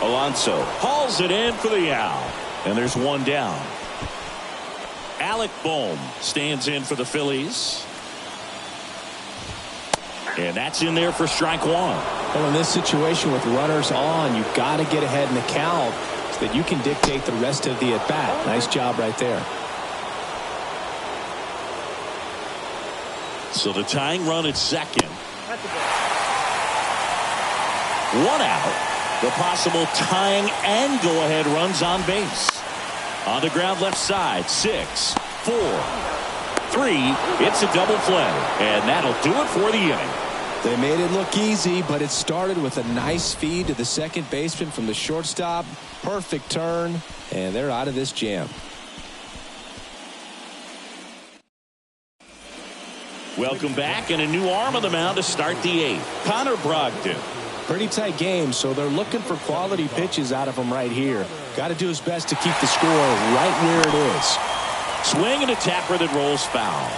Alonso hauls it in for the out. And there's one down. Alec Bohm stands in for the Phillies. And that's in there for strike one. Well, in this situation with runners on, you've got to get ahead in the count so that you can dictate the rest of the at-bat. Nice job right there. So the tying run at second. One out. The possible tying and go-ahead runs on base. On the ground left side, 6, 4, 3. It's a double play. And that'll do it for the inning. They made it look easy, but it started with a nice feed to the second baseman from the shortstop. Perfect turn, and they're out of this jam. Welcome back, and a new arm on the mound to start the 8th. Connor Brogdon. Pretty tight game, so they're looking for quality pitches out of him right here. Got to do his best to keep the score right where it is. Swing and a tapper that rolls foul.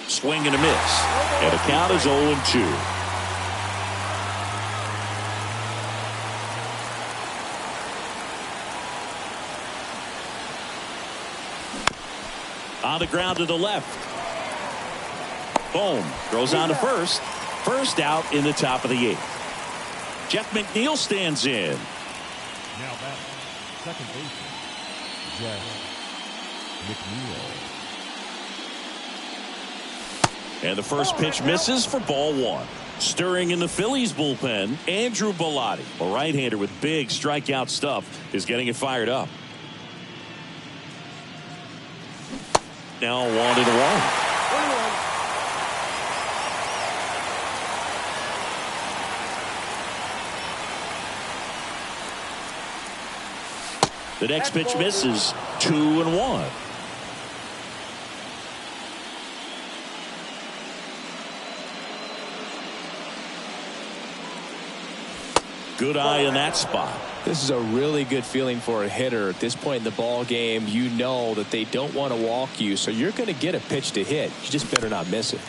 Swing and a miss. And the count is 0-2. On the ground to the left. Boom. Throws on to first. First out in the top of the 8th. Jeff McNeil stands in. Now back, second baseman, Jeff McNeil. And the first pitch misses for ball 1. Stirring in the Phillies bullpen, Andrew Bellotti, a right-hander with big strikeout stuff, is getting it fired up. Now 1-1. The next pitch misses. 2-1. Good eye in that spot. This is a really good feeling for a hitter at this point in the ball game. You know that they don't want to walk you, so you're going to get a pitch to hit. You just better not miss it.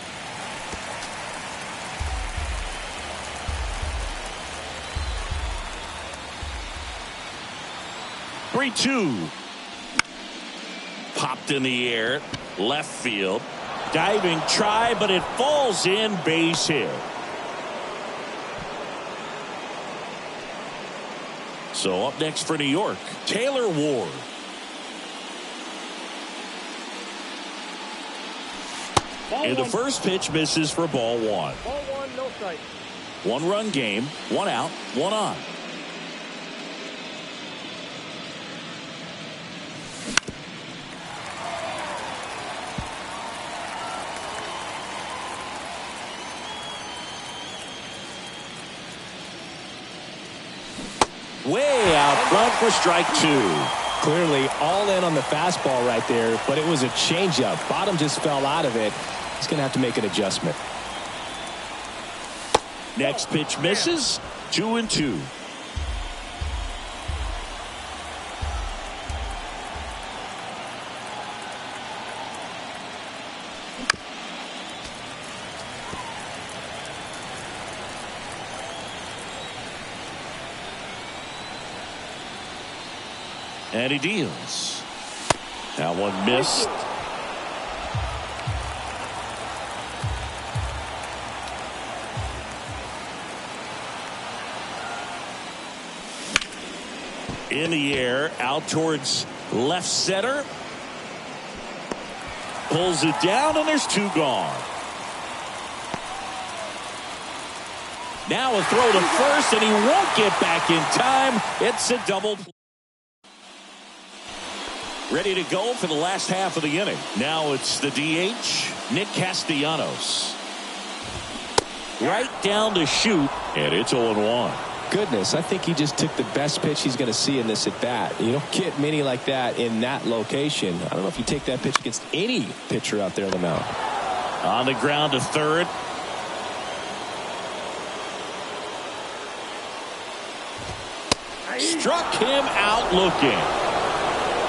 Three-2. Popped in the air. Left field. Diving try, but it falls in. Base hit. So up next for New York, Taylor Ward. And the first pitch misses for ball 1. Ball 1, no strike. 1-run game, 1 out, 1 on. Way out front for strike 2. Clearly all in on the fastball right there, but it was a changeup. Bottom just fell out of it. He's going to have to make an adjustment. Next pitch misses. 2-2. And he deals. That one missed. In the air, out towards left center. Pulls it down, and there's 2 gone. Now a throw to first, and he won't get back in time. It's a double play. Ready to go for the last half of the inning. Now it's the DH, Nick Castellanos. Right down to shoot, and it's 0-1. Goodness, I think he just took the best pitch he's going to see in this at bat. You don't get many like that in that location. I don't know if you take that pitch against any pitcher out there on the mound. On the ground to third. Struck him out looking.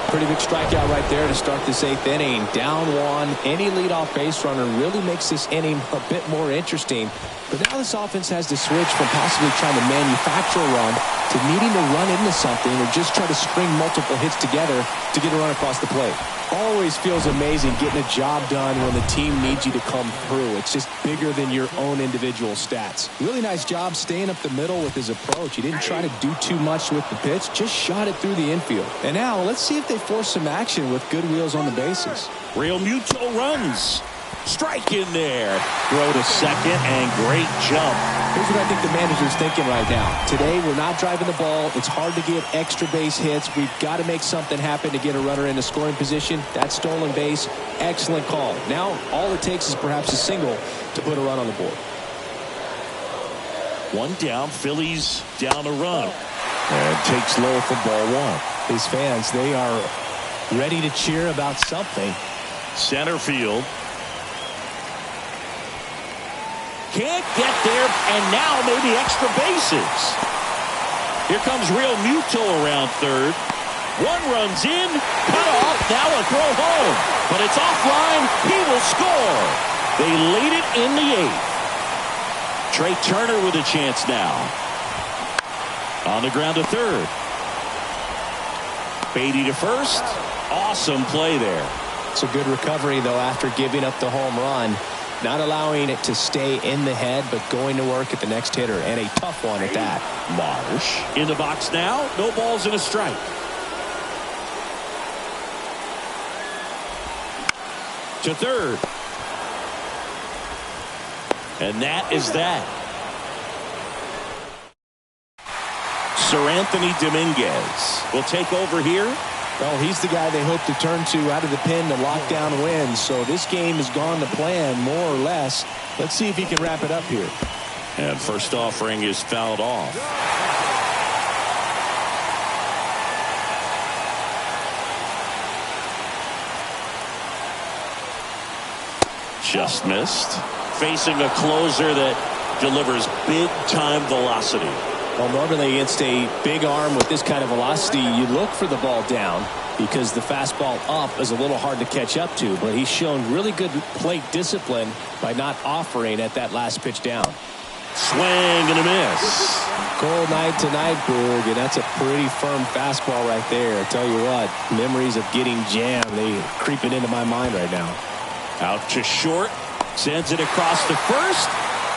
Pretty big strikeout right there to start this 8th inning. Down one. Any leadoff base runner really makes this inning a bit more interesting. But now this offense has to switch from possibly trying to manufacture a run to needing to run into something or just try to string multiple hits together to get a run across the plate. Always feels amazing getting a job done when the team needs you to come through. It's just bigger than your own individual stats. Really nice job staying up the middle with his approach. He didn't try to do too much with the pitch, just shot it through the infield. And now let's see if they force some action with good wheels on the bases. Real Muto runs. Strike in there. Throw to second and great jump. Here's what I think the manager's thinking right now. Today, we're not driving the ball. It's hard to get extra base hits. We've got to make something happen to get a runner in a scoring position. That stolen base, excellent call. Now, all it takes is perhaps a single to put a run on the board. One down, Phillies down a run. And takes low for ball one. These fans, they are ready to cheer about something. Center field. Can't get there, and now maybe extra bases. Here comes Real Muto around third. One runs in, cut off, now a throw home. But it's offline, he will score. They lead it in the 8th. Trey Turner with a chance now. On the ground to third. Beatty to first. Awesome play there. It's a good recovery, though, after giving up the home run. Not allowing it to stay in the head, but going to work at the next hitter, and a tough one at that. Marsh in the box now. No balls and a strike. To third. And that is that. Sir Anthony Dominguez will take over here. Well, he's the guy they hope to turn to out of the pen to lock down wins. So this game has gone to plan, more or less. Let's see if he can wrap it up here. And first offering is fouled off. Just missed. Facing a closer that delivers big-time velocity. Well, normally against a big arm with this kind of velocity, you look for the ball down because the fastball up is a little hard to catch up to. But he's shown really good plate discipline by not offering at that last pitch down. Swing and a miss. Cold night tonight, Boog, and that's a pretty firm fastball right there. I tell you what, memories of getting jammed, they creeping into my mind right now. Out to short, sends it across to first.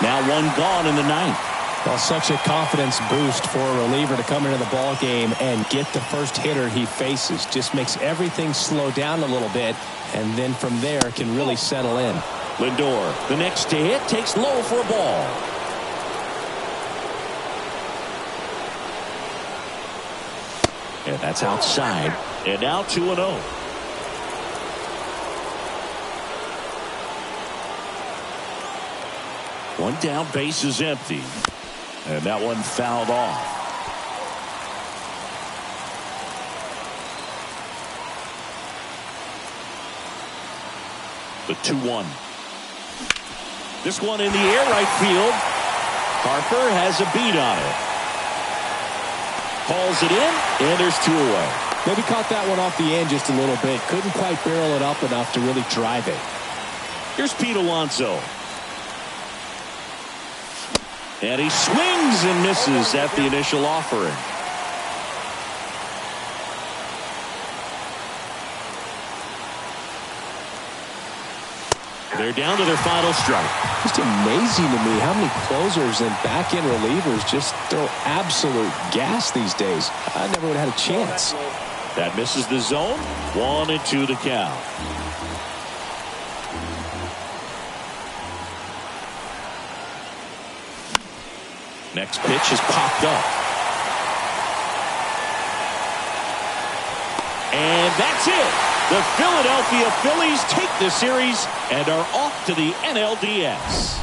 Now one gone in the 9th. Well, such a confidence boost for a reliever to come into the ball game and get the first hitter he faces. Just makes everything slow down a little bit, and then from there can really settle in. Lindor, the next to hit, takes low for a ball. And that's outside. And now 2-0. One down, base is empty. And that one fouled off. The 2-1. This one in the air right field. Harper has a beat on it. Hauls it in, and there's 2 away. Maybe caught that one off the end just a little bit. Couldn't quite barrel it up enough to really drive it. Here's Pete Alonso. And he swings and misses at the initial offering. They're down to their final strike. Just amazing to me how many closers and back-end relievers just throw absolute gas these days. I never would have had a chance. That misses the zone. 1-2 the count. Next pitch is popped up. And that's it. The Philadelphia Phillies take the series and are off to the NLDS.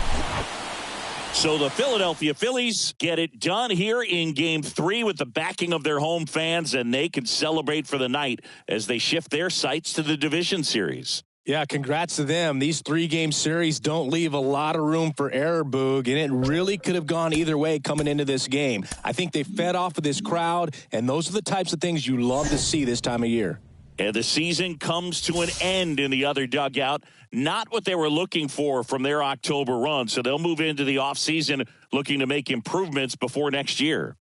So the Philadelphia Phillies get it done here in Game 3 with the backing of their home fans, and they can celebrate for the night as they shift their sights to the division series. Yeah, congrats to them. These 3-game series don't leave a lot of room for error, Boog, and it really could have gone either way coming into this game. I think they fed off of this crowd, and those are the types of things you love to see this time of year. And the season comes to an end in the other dugout. Not what they were looking for from their October run, so they'll move into the offseason looking to make improvements before next year.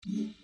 Mm-hmm.